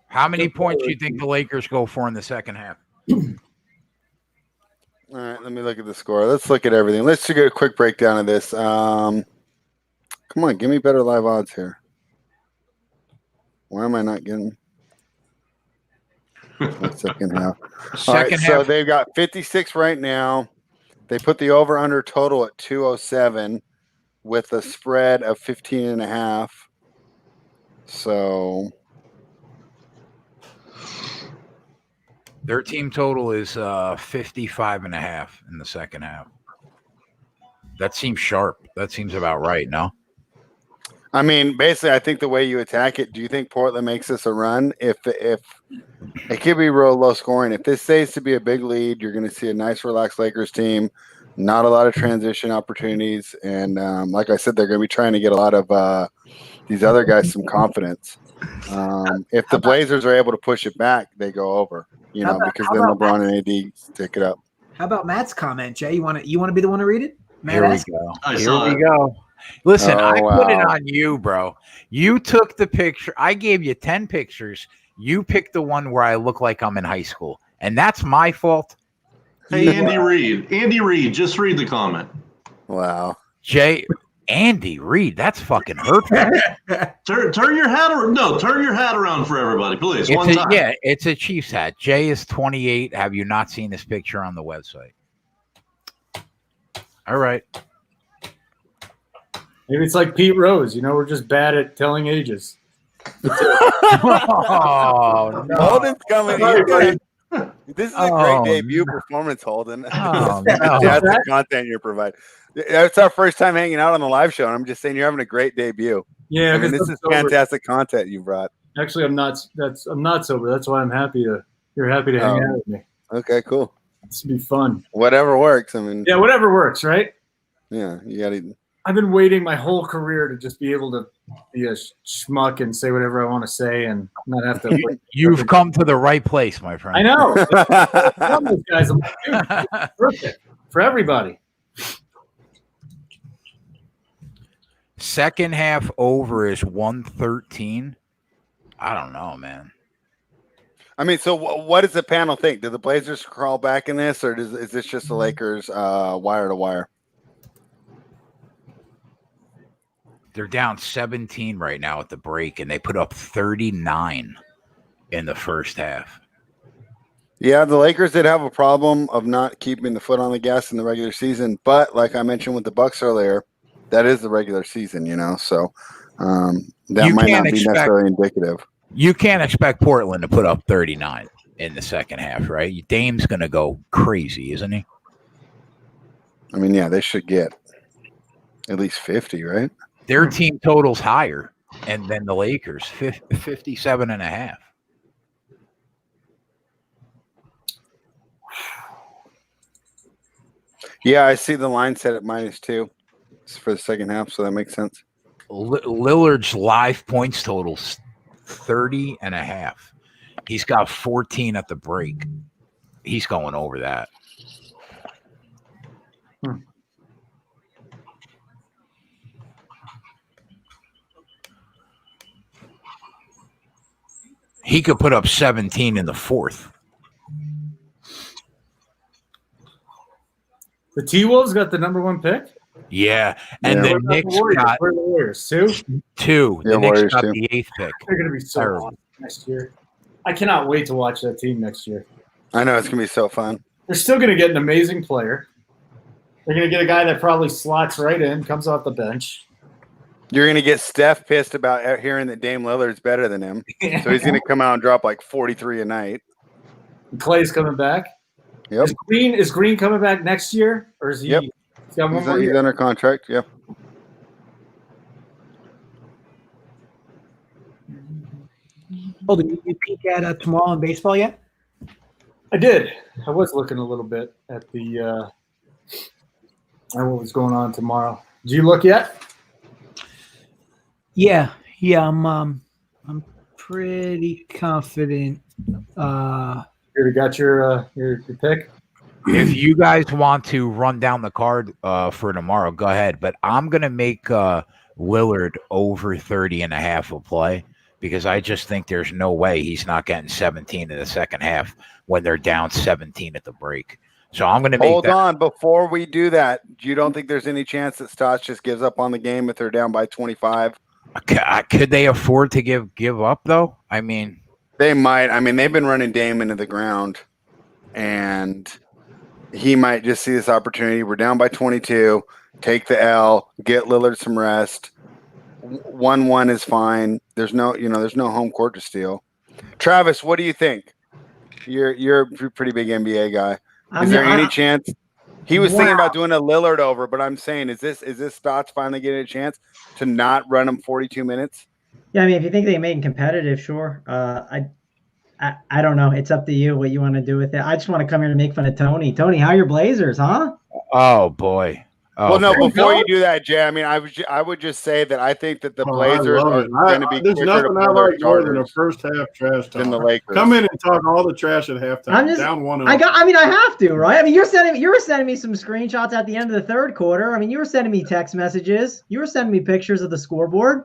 How many points do you think the Lakers go for in the second half? All right, let me look at the score. Let's look at everything. Let's get a quick breakdown of this. Come on, give me better live odds here. Why am I not getting the second half? Second half. So they've got 56 right now. They put the over-under total at 207 with a spread of 15.5. So their team total is 55.5 in the second half. That seems sharp. That seems about right, no? I mean, basically, I think the way you attack it, do you think Portland makes this a run? If it could be real low scoring. If this stays to be a big lead, you're going to see a nice, relaxed Lakers team. Not a lot of transition opportunities. And like I said, they're going to be trying to get a lot of these other guys some confidence. If the Blazers are able to push it back, they go over, because then LeBron and AD stick it up. How about Matt's comment, Jay? You want to be the one to read it? Matt Here we asked? go. Here we go. Listen, Oh, I put it wow. on you, bro. You took the picture. I gave you 10 pictures. You picked the one where I look like I'm in high school. And that's my fault. Hey, Andy Reid. Andy Reid, just read the comment. Wow. Jay, Andy Reid, that's fucking hurtful. Turn your hat around. No, turn your hat around for everybody, please. One time. Yeah, it's a Chiefs hat. Jay is 28. Have you not seen this picture on the website? All right. Maybe it's like Pete Rose. We're just bad at telling ages. Oh, no. Holden's coming. This is a great debut performance, Holden. Oh, This is no. fantastic content you're providing. It's our first time hanging out on the live show, and I'm just saying you're having a great debut. Yeah, I mean, this is fantastic content you brought. Actually, I'm not sober. That's why you're happy to hang out with me. Okay, cool. This would be fun. Whatever works. I mean, yeah, whatever works, right? Yeah, you got to. I've been waiting my whole career to just be able to be a schmuck and say whatever I want to say and not have to. You've come to the right place, my friend. I know. Some of those guys, I'm like, dude, it's perfect for everybody. Second half over is 113. I don't know, man. I mean, so what does the panel think? Do the Blazers crawl back in this, or is this just the Lakers wire to wire? They're down 17 right now at the break, and they put up 39 in the first half. Yeah, the Lakers did have a problem of not keeping the foot on the gas in the regular season, but like I mentioned with the Bucks earlier, that is the regular season, so that might not be necessarily indicative. You can't expect Portland to put up 39 in the second half, right? Dame's going to go crazy, isn't he? I mean, yeah, they should get at least 50, right? Their team total's higher, and then the Lakers, 57.5. Yeah, I see the line set at -2 for the second half, so that makes sense. Lillard's live points total's 30.5. He's got 14 at the break. He's going over that. He could put up 17 in the fourth. The T-Wolves got the #1 pick? Yeah. And the Knicks got the Warriors, two? The Knicks got the 8th pick. They're going to be so awesome next year. I cannot wait to watch that team next year. I know, it's going to be so fun. They're still going to get an amazing player. They're going to get a guy that probably slots right in, comes off the bench. You're going to get Steph pissed about hearing that Dame Lillard's better than him. So he's going to come out and drop like 43 a night. Clay's coming back. Yep. Is Green coming back next year? Or is he? Yep. He's got one more year? He's under contract. Yep. Oh, did you peek at tomorrow in baseball yet? I did. I was looking a little bit at the at what was going on tomorrow. Did you look yet? Yeah. I'm pretty confident. You already got your pick. If you guys want to run down the card for tomorrow, go ahead. But I'm gonna make Lillard over 30.5 a play because I just think there's no way he's not getting 17 in the second half when they're down 17 at the break. So I'm going to make Hold on. Before we do that, you don't think there's any chance that Stotts just gives up on the game if they're down by 25? Could they afford to give up, though? I mean, they might. I mean, they've been running Dame into the ground, and he might just see this opportunity. We're down by 22. Take the L. Get Lillard some rest. 1-1 is fine. There's no home court to steal. Travis, what do you think? You're a pretty big NBA guy. Is there any chance? He was thinking about doing a Lillard over, but I'm saying, is this Stotts finally getting a chance to not run him 42 minutes? Yeah, I mean, if you think they make him competitive, sure. I don't know. It's up to you what you want to do with it. I just want to come here and make fun of Tony. Tony, how are your Blazers, huh? Oh boy. Well, no. Before you do that, Jay, I mean, I would just say that I think that the Blazers are going to be. There's nothing I like more than a first half trash talk. Than the Lakers. Come in and talk all the trash at halftime. I'm just down 1-0. I have to, right? I mean, you were sending me some screenshots at the end of the third quarter. I mean, you were sending me text messages. You were sending me pictures of the scoreboard.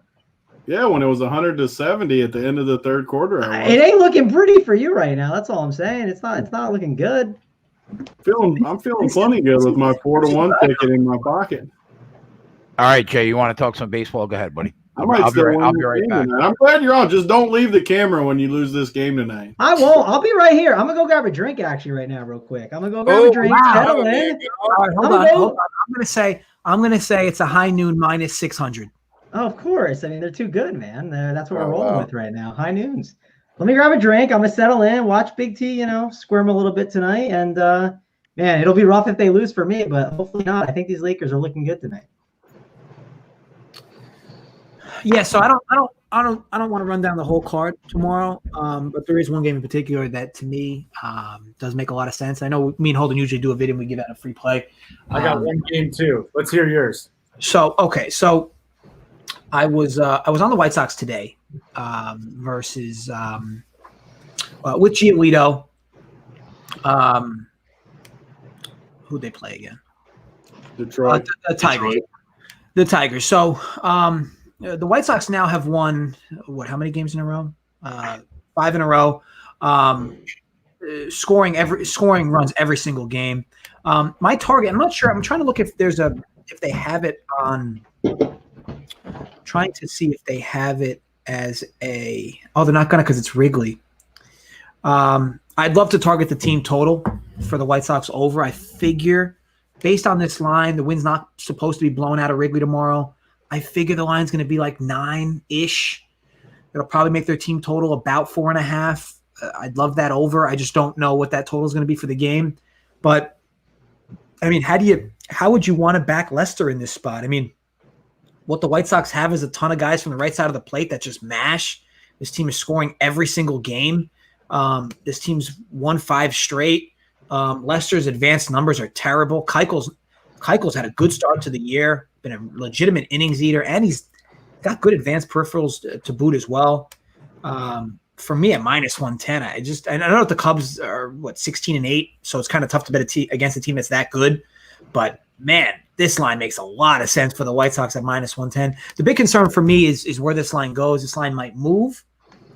Yeah, when it was 100-70 at the end of the third quarter. It ain't looking pretty for you right now. That's all I'm saying. It's not looking good. I'm feeling plenty good with my 4-1 ticket in my pocket. All right, Jay, you want to talk some baseball? Go ahead, buddy. I might I'll be still right, win I'll this be right game back. tonight. I'm glad you're on. Just don't leave the camera when you lose this game tonight. I won't. I'll be right here. I'm gonna go grab a drink actually right now, real quick. I'm gonna go grab a drink, wow. settle in. All right, hold on. I'm gonna say it's a high noon minus 600. Oh, of course. I mean, they're too good, man. That's what Oh, we're rolling wow. with right now. High noons. Let me grab a drink. I'm gonna settle in, watch Big T, squirm a little bit tonight. And man, it'll be rough if they lose for me, but hopefully not. I think these Lakers are looking good tonight. Yeah, so I don't want to run down the whole card tomorrow. But there is one game in particular that to me does make a lot of sense. I know me and Holden usually do a video and we give out a free play. I got one game too. Let's hear yours. So I was on the White Sox today versus with Giolito. Who'd they play again? Detroit. The Tigers. The Tigers. So the White Sox now have won how many games in a row? 5 in a row. Scoring runs every single game. My target, I'm not sure. I'm trying to look if they have it on. Trying to see if they have it as a. Oh, they're not gonna because it's Wrigley. I'd love to target the team total for the White Sox over. I figure based on this line, the wind's not supposed to be blown out of Wrigley tomorrow. I figure the line's going to be like 9-ish. It'll probably make their team total about 4.5. I'd love that over. I just don't know what that total is going to be for the game. But I mean, how would you want to back Lester in this spot? I mean, what the White Sox have is a ton of guys from the right side of the plate that just mash. This team is scoring every single game. This team's won 5 straight. Lester's advanced numbers are terrible. Keuchel's had a good start to the year, been a legitimate innings eater, and he's got good advanced peripherals to boot as well. For me, at minus 110, I know the Cubs are 16-8, so it's kind of tough to bet against a team that's that good. But man, this line makes a lot of sense for the White Sox at minus 110. The big concern for me is where this line goes. This line might move.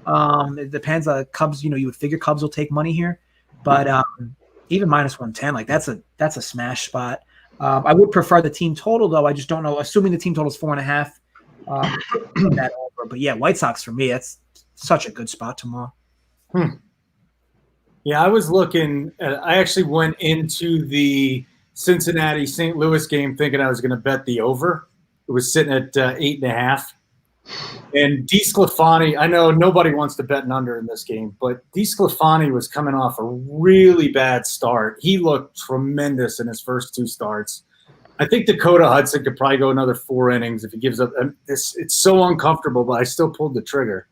It depends on Cubs. You would figure Cubs will take money here, but even minus 110, like that's a smash spot. I would prefer the team total though. I just don't know. Assuming the team total is 4.5, that over. But yeah, White Sox for me, that's such a good spot tomorrow. Yeah, I was looking at. I actually went into the Cincinnati St. Louis game thinking I was going to bet the over. It was sitting at 8.5. And DeSclafani, I know nobody wants to bet an under in this game, but DeSclafani was coming off a really bad start. He looked tremendous in his first 2 starts. I think Dakota Hudson could probably go another 4 innings if he gives up. It's so uncomfortable, but I still pulled the trigger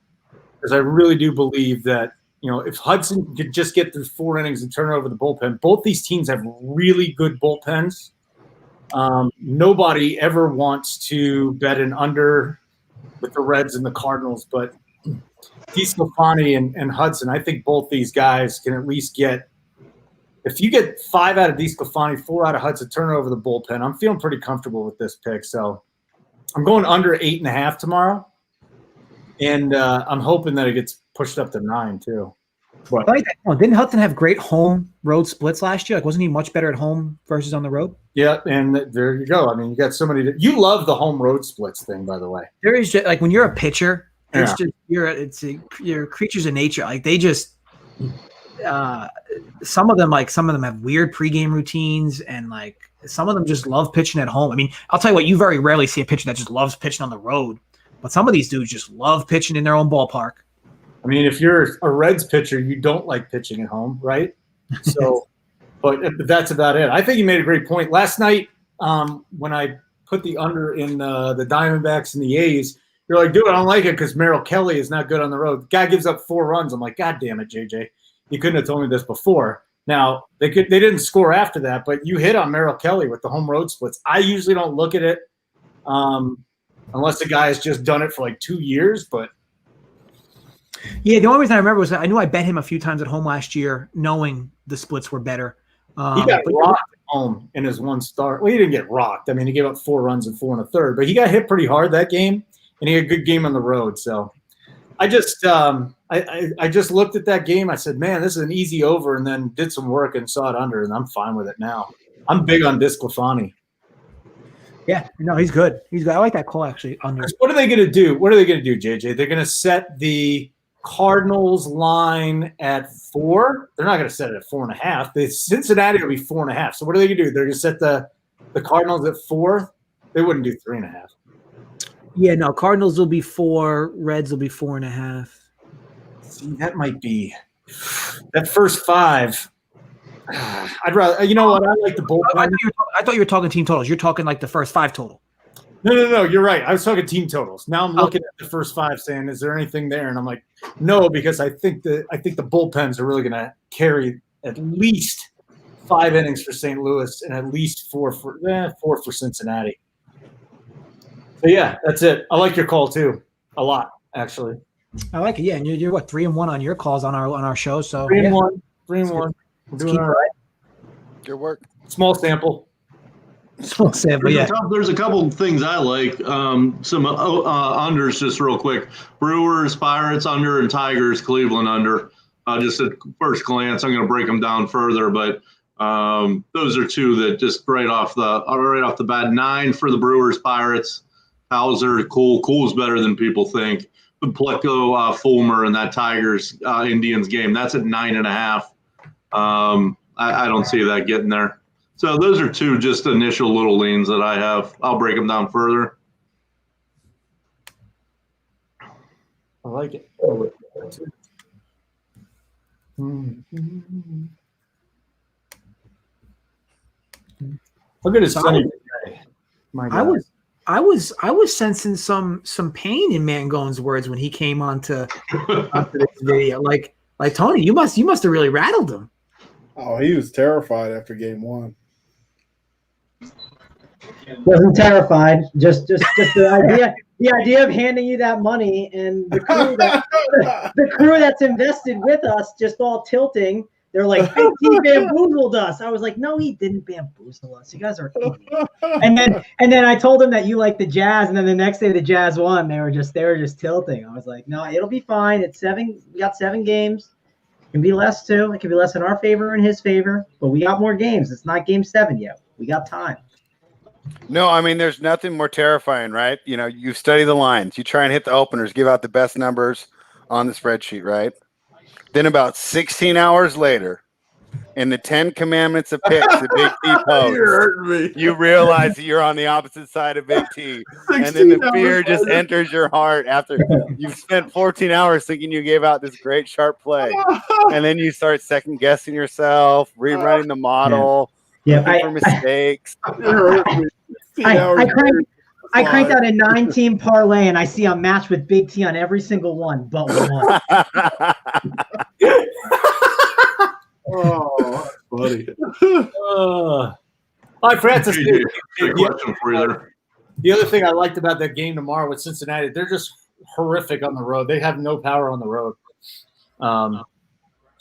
because I really do believe that, if Hudson could just get through 4 innings and turn over the bullpen, both these teams have really good bullpens. Nobody ever wants to bet an under with the Reds and the Cardinals, but DeSclafani and Hudson, I think both these guys can at least get – if you get 5 out of DeSclafani, 4 out of Hudson, turn over the bullpen, I'm feeling pretty comfortable with this pick. So I'm going under 8.5 tomorrow, and I'm hoping that it gets pushed up to 9 too. But didn't Hudson have great home road splits last year? Like, wasn't he much better at home versus on the road? Yeah, and there you go. I mean, you got somebody – you love the home road splits thing, by the way. There is just, like, when you're a pitcher, it's just you're creatures of nature. Like, they just some of them have weird pregame routines, and like some of them just love pitching at home. I mean, I'll tell you what, you very rarely see a pitcher that just loves pitching on the road, but some of these dudes just love pitching in their own ballpark. I mean, if you're a Reds pitcher, you don't like pitching at home, right? So, but that's about it. I think you made a great point. Last night, when I put the under in the Diamondbacks and the A's, you're like, dude, I don't like it because Merrill Kelly is not good on the road. The guy gives up 4 runs. I'm like, God damn it, JJ. You couldn't have told me this before. Now, they didn't score after that, but you hit on Merrill Kelly with the home road splits. I usually don't look at it unless the guy has just done it for like 2 years, but yeah, the only reason I remember was that I knew I bet him a few times at home last year, knowing the splits were better. He got rocked at home in his 1 start. Well, he didn't get rocked. I mean, he gave up 4 runs and 4 1/3, but he got hit pretty hard that game, and he had a good game on the road. So I just I just looked at that game. I said, man, this is an easy over, and then did some work and saw it under, and I'm fine with it now. I'm big on DeSclafani. Yeah, no, he's good. He's good. I like that call actually. Under. What are they going to do? What are they going to do, JJ? They're going to set the Cardinals line at 4. They're not going to set it at 4.5. Cincinnati will be 4.5. So what are they going to do? They're going to set the Cardinals at 4. They wouldn't do 3.5. Yeah, no. Cardinals will be 4. Reds will be 4.5. See, that might be that first 5. I'd rather. You know what? I like the bullpen. I thought you were talking team totals. You're talking like the first 5 total. No. You're right. I was talking team totals. Now I'm looking at the first 5, saying, "Is there anything there?" And I'm like, "No," because I think the bullpens are really going to carry at least 5 innings for St. Louis and at least 4 for Cincinnati. So yeah, that's it. I like your call too, a lot actually. I like it. Yeah, and you're what 3-1 on your calls on our show. So 3-1, 3-1. We're doing all right. Good work. Small sample. Small sample. Yeah. There's a couple things I like. Some unders just real quick. Brewers, Pirates under, and Tigers, Cleveland under. Just at first glance, I'm going to break them down further, but those are 2 that just right off the bat. 9 for the Brewers, Pirates. Hauser, Cool's better than people think. But Pleco, Fulmer, and that Tigers Indians game, that's at 9.5. I don't see that getting there. So those are 2 just initial little leans that I have. I'll break them down further. I like it. Look at his sunny day. My God. I was sensing some pain in Mangone's words when he came onto this video. Like Tony, you must have really rattled him. Oh, he was terrified after game 1. Wasn't terrified. Just the idea of handing you that money and the crew that's invested with us just all tilting. They're like, Big T bamboozled us. I was like, no, he didn't bamboozle us. You guys are idiots. And then I told him that you like the Jazz, and then the next day the Jazz won. They were just tilting. I was like, no, it'll be fine. It's 7. We got 7 games. It can be less too. It can be less in our favor and his favor, but we got more games. It's not game 7 yet. We got time. No, I mean, there's nothing more terrifying, right? You know, you study the lines. You try and hit the openers, give out the best numbers on the spreadsheet, right? Then about 16 hours later, in the 10 commandments of picks that Big T posts, you realize that you're on the opposite side of Big T. And then the fear just enters your heart after you've spent 14 hours thinking you gave out this great sharp play. And then you start second guessing yourself, rewriting the model, looking for mistakes. I cranked out a 9-team parlay, and I see I'm matched with Big T on every single one but one. Oh, buddy. Hi, Francis. Question for you there. The other thing I liked about that game tomorrow with Cincinnati, they're just horrific on the road. They have no power on the road.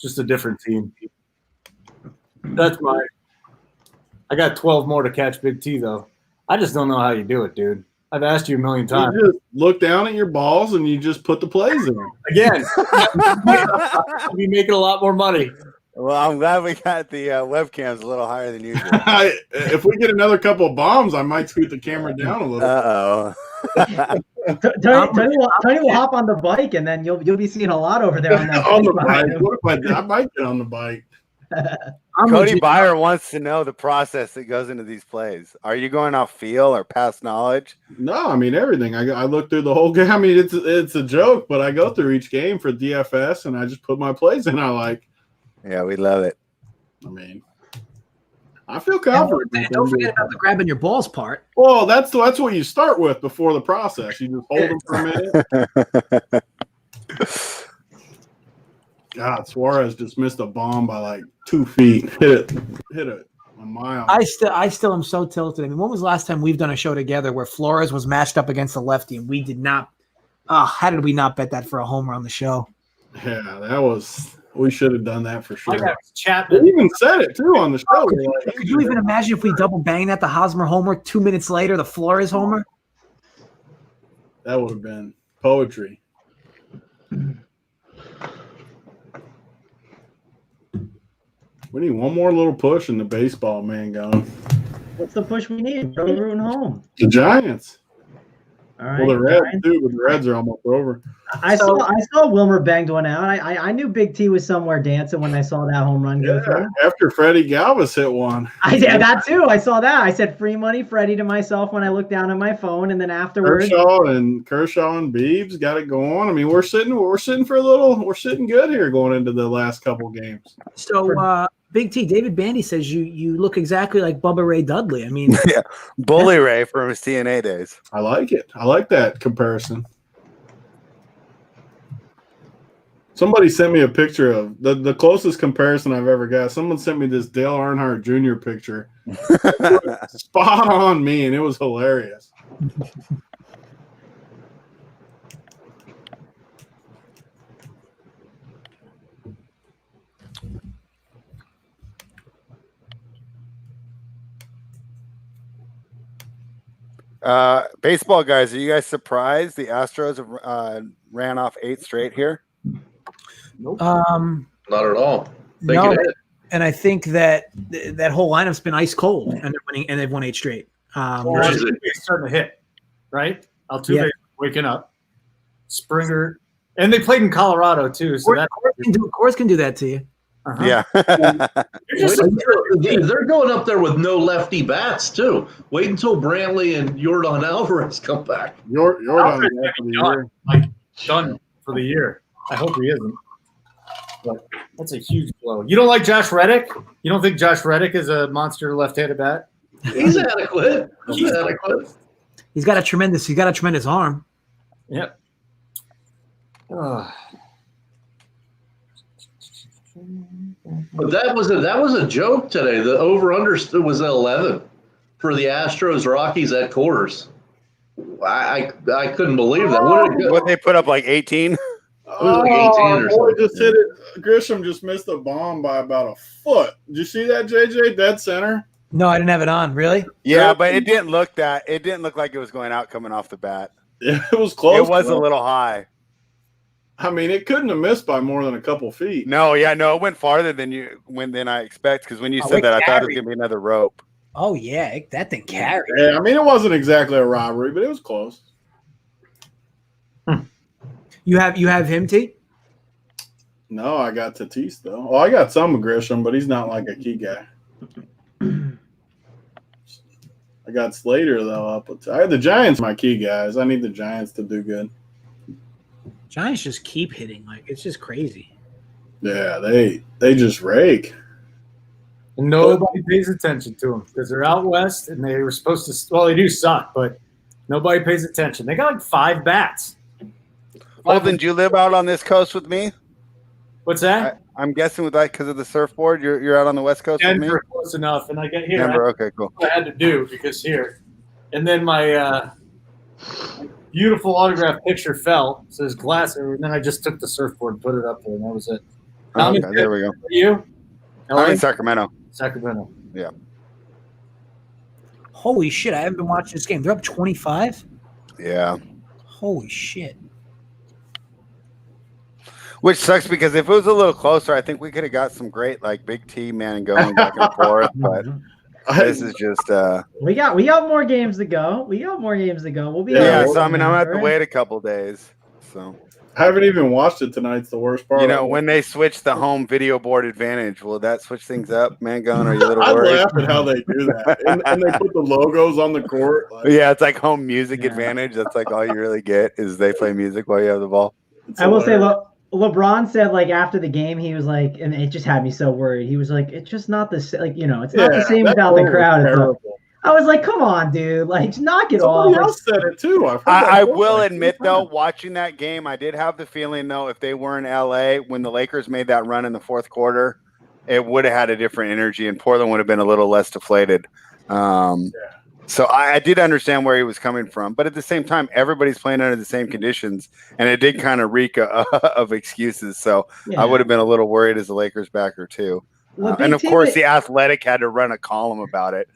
Just a different team. That's my. I got 12 more to catch Big T, though. I just don't know how you do it, dude. I've asked you a million times. You just look down at your balls and you just put the plays in. Again, I'll be making a lot more money. Well, I'm glad we got the webcams a little higher than usual. If we get another couple of bombs, I might scoot the camera down a little. Uh-oh. Tony will hop on the bike, and then you'll be seeing a lot over there on that. On the bike. What if I might get on the bike? Cody Byer wants to know the process that goes into these plays. Are you going off feel or past knowledge? No, I mean everything. I look through the whole game. I mean it's a joke, but I go through each game for DFS and I just put my plays in. I like. Yeah, we love it. I mean, I feel confident. And don't forget about the grabbing your balls part. Well, that's what you start with before the process. You just hold them for a minute. God, Suarez just missed a bomb by like 2 feet. Hit it a mile. I still am so tilted. I mean, when was the last time we've done a show together where Flores was matched up against a lefty and we did not? How did we not bet that for a homer on the show? Yeah, that was. We should have done that for sure. Chapman. We even said it too on the show. Could you even imagine if we double banged that the Hosmer homer 2 minutes later, the Flores homer? That would have been poetry. We need one more little push in the baseball, man, going. What's the push we need? Go rooting home. The Giants. All right. Well, the Reds Giants. too, but the Reds are almost over. I saw Wilmer banged one out. I knew Big T was somewhere dancing when I saw that home run go through. After Freddie Galvis hit one. I did that too. I saw that. I said free money Freddie to myself when I looked down at my phone, and then afterwards Kershaw and Beebs got it going. I mean, we're sitting good here going into the last couple games. So Big T, David Bandy says you look exactly like Bubba Ray Dudley. I mean, Yeah, Bully Ray from his TNA days. I like it. I like that comparison. Somebody sent me a picture of the closest comparison I've ever got. Someone sent me this Dale Earnhardt Jr. picture. Spot on me, and it was hilarious. Baseball guys, are you guys surprised the Astros have ran off 8 straight here? Nope. Not at all. No, and I think that that whole lineup's been ice cold, and they're winning, and they've won 8 straight. Altuve's starting to hit, right? Altuve waking up. Springer, and they played in Colorado too. So Coors can do that to you. Uh-huh. Yeah. They're going up there with no lefty bats too. Wait until Brantley and Yordan Alvarez come back. Yordan done for the year. I hope he isn't. But that's a huge blow. You don't like Josh Reddick? You don't think Josh Reddick is a monster left-handed bat? He's adequate. He's adequate. He's got a tremendous arm. Yep. But that was a joke today. The over/under was at 11 for the Astros Rockies at Coors. I couldn't believe that. What they put up like 18? It was like 18 or something. Just hit it. Grisham just missed a bomb by about a foot. Did you see that, JJ? Dead center. No, I didn't have it on. Really? Yeah, but it didn't look like it was going out coming off the bat. Yeah, it was close. It was a little high. I mean, it couldn't have missed by more than a couple feet. No, it went farther than I expect, because when you said that, I thought it was going to be another rope. Oh yeah, that thing carried. Yeah, I mean, it wasn't exactly a robbery, but it was close. You have him, T? No, I got Tatis though. Oh, I got some Grisham, but he's not like a key guy. I got Slater though up. I had the Giants, my key guys. I need the Giants to do good. Giants just keep hitting, like it's just crazy. Yeah, they just rake. And nobody pays attention to them because they're out west and they were supposed to. Well, they do suck, but nobody pays attention. They got like 5 bats. Well, then, do you live out on this coast with me? What's that? I'm guessing with that because of the surfboard. You're out on the west coast Denver, with me. close enough, and I get here. Denver, okay, cool. I had to do because here, and then my beautiful autograph picture fell. So there's glass, and then I just took the surfboard and put it up there, and that was it. Okay, there we go. Are you? I'm in Sacramento. Sacramento. Yeah. Holy shit! I haven't been watching this game. They're up 25. Yeah. Holy shit! Which sucks because if it was a little closer, I think we could have got some great like Big T man going back and forth. But this is just we got more games to go. We'll be so I mean I'm gonna have to wait a couple days. So I haven't even watched it tonight. It's the worst part. You know, when they switch the home video board advantage, will that switch things up, man? Gun, are you a little worried? I laugh at how they do that, and they put the logos on the court. Like, yeah, it's like home music advantage. That's like all you really get is they play music while you have the ball. I will say, look. LeBron said, like, after the game, he was like, and it just had me so worried. He was like, it's just not the same, like, it's not the same without the crowd. I was like, come on, dude. Like, knock it off. Somebody else said it, too. I will admit, though, watching that game, I did have the feeling, though, if they were in L.A., when the Lakers made that run in the fourth quarter, it would have had a different energy, and Portland would have been a little less deflated. So I did understand where he was coming from, but at the same time, everybody's playing under the same conditions, and it did kind of reek of excuses. So I would have been a little worried as a Lakers backer too. Well, and of course, the Athletic had to run a column about it.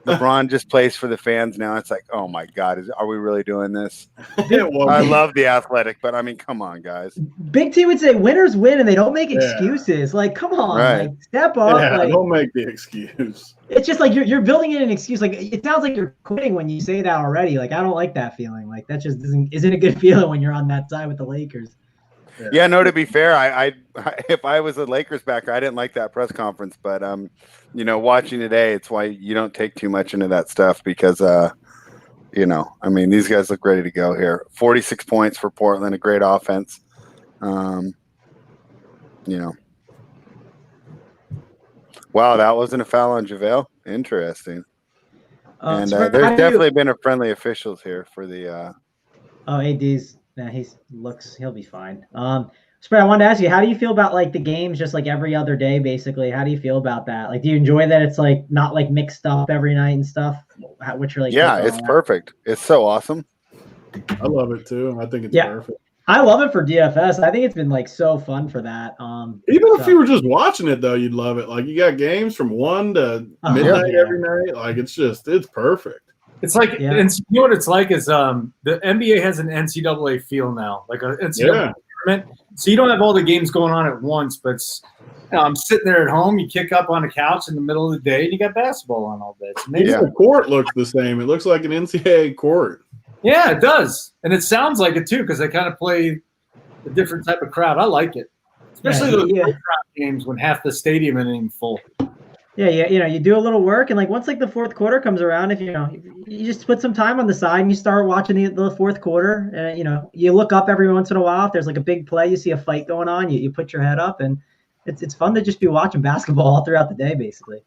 LeBron just plays for the fans now. It's like, oh my God, are we really doing this? Well, I love the Athletic, but I mean, come on, guys. Big T would say winners win and they don't make Yeah. excuses. Like, come on, Right. like step up. yeah, like don't make the excuse. it's just like you're building in an excuse. Like it sounds like you're quitting when you say that already. Like I don't like that feeling. Like that just isn't a good feeling when you're on that side with the Lakers. Yeah, no, to be fair, I if I was a Lakers backer, I didn't like that press conference, but you know, watching today, it's why you don't take too much into that stuff because you know, I mean, these guys look ready to go here. 46 points for Portland, a great offense. You know. Wow, that wasn't a foul on JaVale. Interesting. And So there's how do definitely been a friendly officials here for the AD's. Nah, he'll be fine. Spread, I wanted to ask you, how do you feel about like the games just like every other day, basically? How do you feel about that? Like, do you enjoy that it's like not like mixed up every night and stuff? What's your like? yeah, take on it's that? perfect. It's so awesome. I love it too. I think it's Yeah. perfect. I love it for DFS. I think it's been like so fun for that. Even if so- you were just watching it though, you'd love it. Like you got games from 1 to midnight yeah. every night. Like it's perfect. It's like, Yeah. and you know what it's like is the NBA has an NCAA feel now, like an NCAA tournament. So you don't have all the games going on at once, but I'm sitting there at home. You kick up on a couch in the middle of the day, and you got basketball on all day. It's amazing. Even the court looks the same. It looks like an NCAA court. Yeah, it does, and it sounds like it too because they kind of play a different type of crowd. I like it, especially those yeah. crowd games when half the stadium isn't even full. Yeah, you know, you do a little work, and like once like the fourth quarter comes around, if you just put some time on the side and you start watching the fourth quarter, and you know, you look up every once in a while. If there's like a big play, you see a fight going on, you put your head up, and it's fun to just be watching basketball all throughout the day, basically.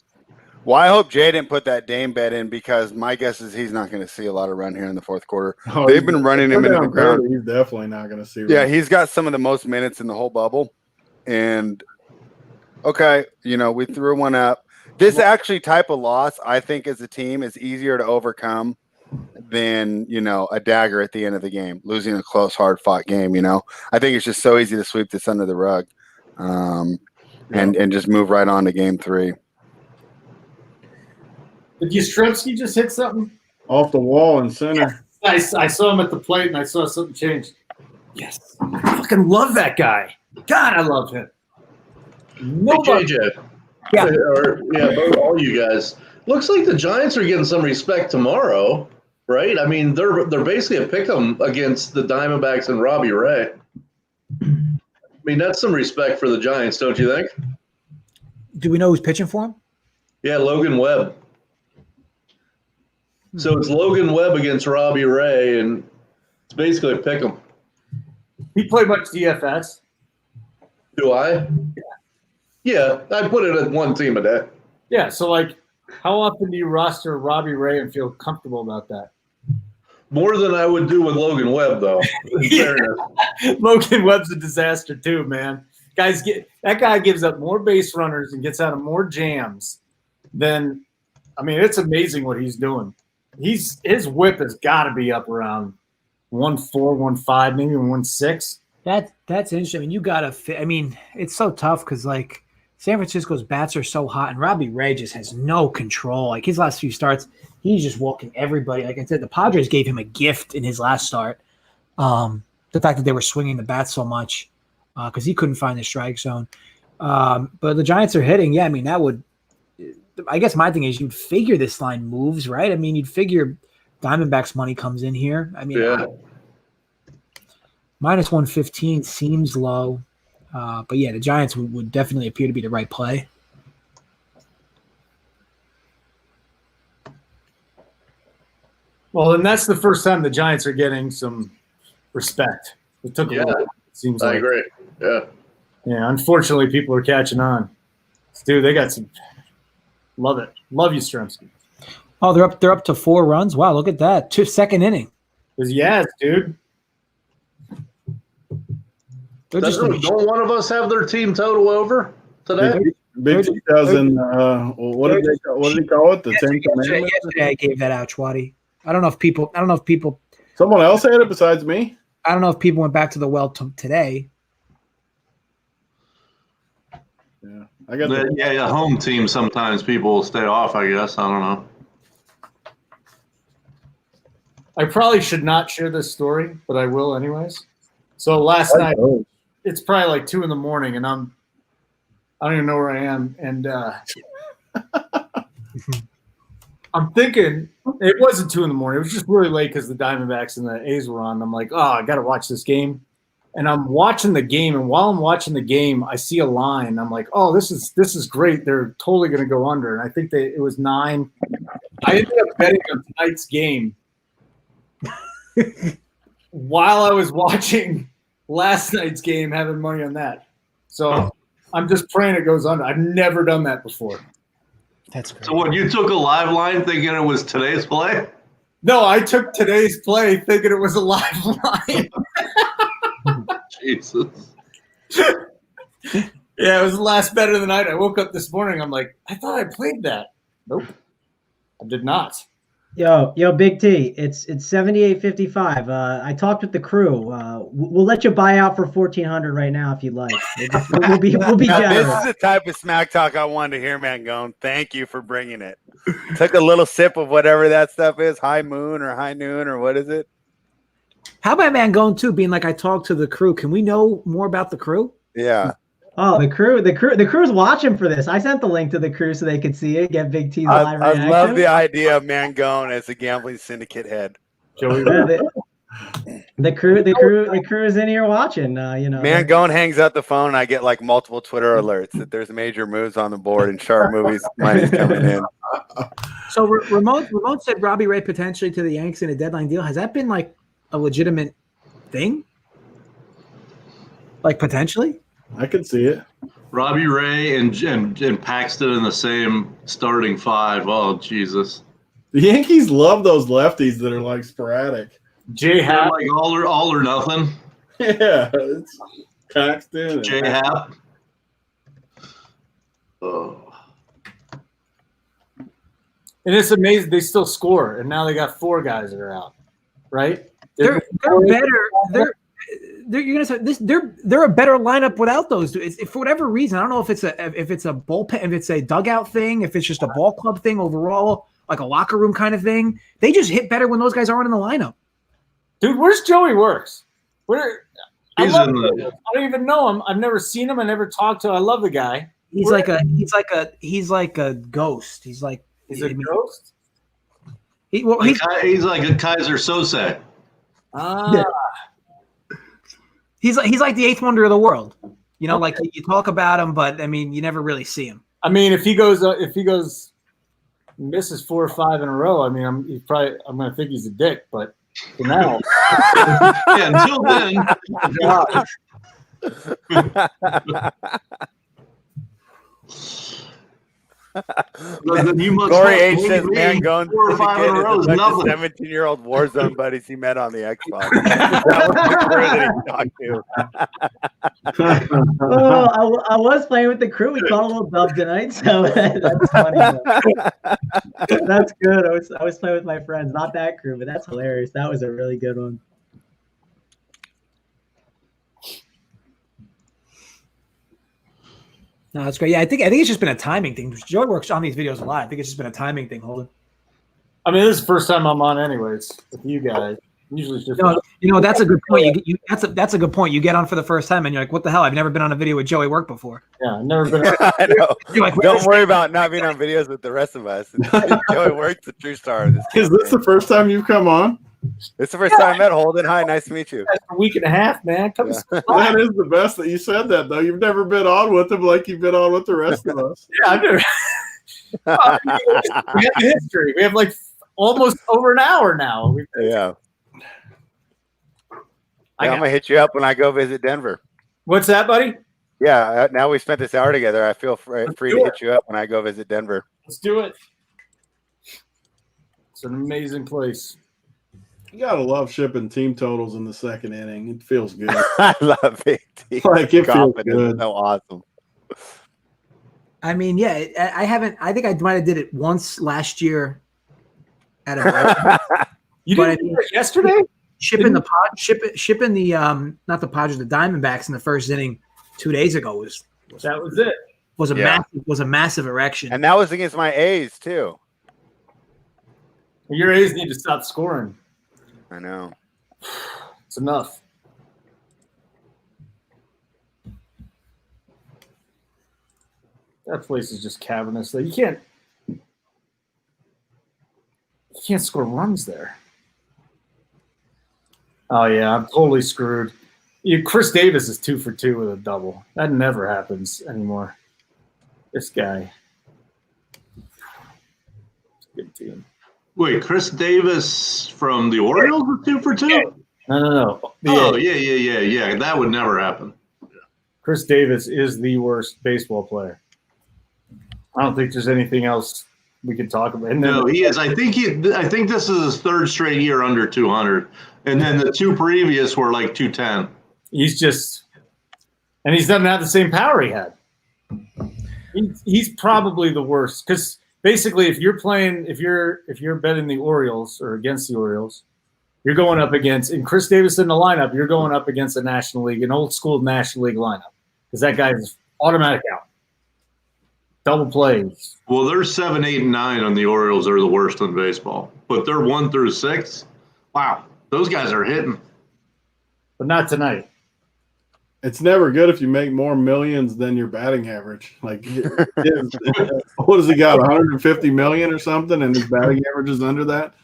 Well, I hope Jay didn't put that Dame bet in because my guess is he's not going to see a lot of run here in the fourth quarter. Oh, They've been running him into the ground. He's definitely not going to see. Yeah, he's got some of the most minutes in the whole bubble. And okay, you know, we threw one up. This actually type of loss, I think, as a team is easier to overcome than, you know, a dagger at the end of the game, losing a close, hard-fought game, you know. I think it's just so easy to sweep this under the rug and just move right on to game 3. Did Yastrzemski just hit something? off the wall and center. I saw him at the plate, and I saw something change. Yes. I fucking love that guy. God, I love him. Hey, JJ. Yeah. Both, all you guys. Looks like the Giants are getting some respect tomorrow, right? I mean, they're basically a pick'em against the Diamondbacks and Robbie Ray. I mean, that's some respect for the Giants, don't you think? Do we know who's pitching for him? Yeah, Logan Webb. So it's Logan Webb against Robbie Ray, and it's basically a pick'em. He played much DFS. Do I? Yeah, I put it at one team a day. Yeah, so like, how often do you roster Robbie Ray and feel comfortable about that? More than I would do with Logan Webb, though. In fairness. Logan Webb's a disaster too, man. That guy gives up more base runners and gets out of more jams than. I mean, it's amazing what he's doing. His whip has got to be up around 1.4, 1.5, maybe 1.6. That's interesting. I mean, you gotta fit. I mean, it's so tough because like San Francisco's bats are so hot, and Robbie Ray just has no control. Like his last few starts, he's just walking everybody. Like I said, the Padres gave him a gift in his last start. The fact that they were swinging the bat so much because he couldn't find the strike zone. But the Giants are hitting. Yeah, I mean that would. I guess my thing is you'd figure this line moves, right? I mean, you'd figure Diamondbacks money comes in here. I mean, Yeah. minus 115 seems low. But yeah, the Giants would definitely appear to be the right play. Well, and that's the first time the Giants are getting some respect. It took a Yeah. while, it seems I like. agree. Yeah. Yeah, unfortunately, people are catching on. Dude, they got some. Love it. Love you, Stremski. Oh, they're up to 4 runs. Wow, look at that. Second inning. Yes, dude. They're just Don't one of us have their team total over today? Big T doesn't. What did he call it? The 10 Commandments. yesterday I gave that out, Schwatty. I don't know if people. Someone else had it besides me. I don't know if people went back to the well today. Yeah, I got. The home team. Sometimes people will stay off. I guess I don't know. I probably should not share this story, but I will anyways. So last night, it's probably like 2 a.m, and I don't even know where I am, and I'm thinking it wasn't 2 a.m. It was just really late because the Diamondbacks and the A's were on. I'm like, oh, I got to watch this game. And I'm watching the game, and while I'm watching the game, I see a line. I'm like, oh, this is great. They're totally going to go under. And I think it was 9. I ended up betting on tonight's game while I was watching last night's game, having money on that. So I'm just praying it goes under. I've never done that before. That's great. So what, you took a live line thinking it was today's play? No, I took today's play thinking it was a live line. Jesus. Yeah, it was the last bet of the night. I woke up this morning. I'm like, I thought I played that. Nope, I did not. Yo, Big T, it's 78.55. I talked with the crew. We'll let you buy out for 1,400 right now if you'd like. We'll be Now, generous. this is the type of smack talk I wanted to hear, Mangone. Thank you for bringing it. Took a little sip of whatever that stuff is, high moon or high noon or what is it? How about Mangone too? Being like, I talked to the crew. Can we know more about the crew? Yeah. Oh, the crew's watching for this. I sent the link to the crew so they could see it, get Big T's live reaction. I love the idea of Mangone as a gambling syndicate head. Joey, the crew is in here watching. Mangone hangs out the phone. I get like multiple Twitter alerts that there's major moves on the board and sharp movies money's coming in. So Ramon said Robbie Ray potentially to the Yanks in a deadline deal. Has that been like a legitimate thing? Like potentially? I can see it. Robbie Ray and Paxton in the same starting 5. Oh, Jesus. The Yankees love those lefties that are like sporadic. J They're Happ, like all or nothing. Yeah, it's Paxton. J Happ. Oh. and it's amazing they still score, and now they got 4 guys that are out. Right? They're better. You're gonna say this. They're a better lineup without those two. For whatever reason, I don't know if it's a bullpen, if it's a dugout thing, if it's just a ball club thing overall, like a locker room kind of thing. They just hit better when those guys aren't in the lineup. Dude, where's Joey Works? I He's love in him. the- I don't even know him. I've never seen him. I never talked to him. I love the guy. He's like a ghost. He's like He's a ghost. He's He's like a Kaiser Sose. Ah, he's like the 8th wonder of the world. You know, like you talk about him, but I mean, you never really see him. I mean, if he goes misses 4 or 5 in a row, I mean, I'm going to think he's a dick, but for now. Yeah, until then. You must Corey H believe says me, Mangone 4 or 5 in a row is nothing. 17-year-old Warzone buddies he met on the Xbox. That was the crew that he talked to. Oh, I was playing with the crew. We caught a little dub tonight, so that's funny. That's good. I was playing with my friends, not that crew, but that's hilarious. That was a really good one. No, that's great. Yeah, I think it's just been a timing thing. Joey works on these videos a lot. I think it's just been a timing thing, Holden. I mean, this is the first time I'm on anyways with you guys. Usually it's just That's a good point. That's a good point. You get on for the first time and you're like, what the hell? I've never been on a video with Joey Work before. yeah, I've never been. I know. You're like, Don't worry about not being on videos with the rest of us. Joey Works the true star of this. Is this the first time you've come on? This is the first time I met Holden. Hi, nice to meet you. A week and a half, man. Come That is the best that you said that, though. You've never been on with him like you've been on with the rest of us. Yeah, I've never. We have history. We have like almost over an hour now. Yeah. I'm going to hit you up when I go visit Denver. What's that, buddy? Yeah, now we spent this hour together. I feel free to hit you up when I go visit Denver. Let's do it. It's an amazing place. You gotta love shipping team totals in the second inning. It feels good. I love it. Like it feels Confidence. good. So awesome. I mean, yeah, I haven't. I think I might have did it once last year. At a You didn't do it yesterday? shipping the not the Padres, the Diamondbacks in the first inning 2 days ago was it. Was a massive erection. And that was against my A's too. Your A's need to stop scoring. I know. It's enough. That place is just cavernous. You can't score runs there. Oh yeah, I'm totally screwed. Chris Davis is 2 for 2 with a double. That never happens anymore. This guy. It's a good team. Wait, Chris Davis from the Orioles is 2 for 2? No. Oh, yeah. That would never happen. Chris Davis is the worst baseball player. I don't think there's anything else we can talk about. And No, he is. I think this is his 3rd straight year under 200, and then the 2 previous were like 210. He's and he doesn't have the same power he had. He's probably the worst because basically, if you're betting the Orioles or against the Orioles, you're going up against, and Chris Davis in the lineup, you're going up against an old school National League lineup because that guy's automatic out. Double plays. Well, they're 7, 8, and 9 on the Orioles are the worst in baseball, but they're 1 through 6. Wow, those guys are hitting. But not tonight. It's never good if you make more millions than your batting average. Like, what has he got? 150 million or something, and his batting average is under that.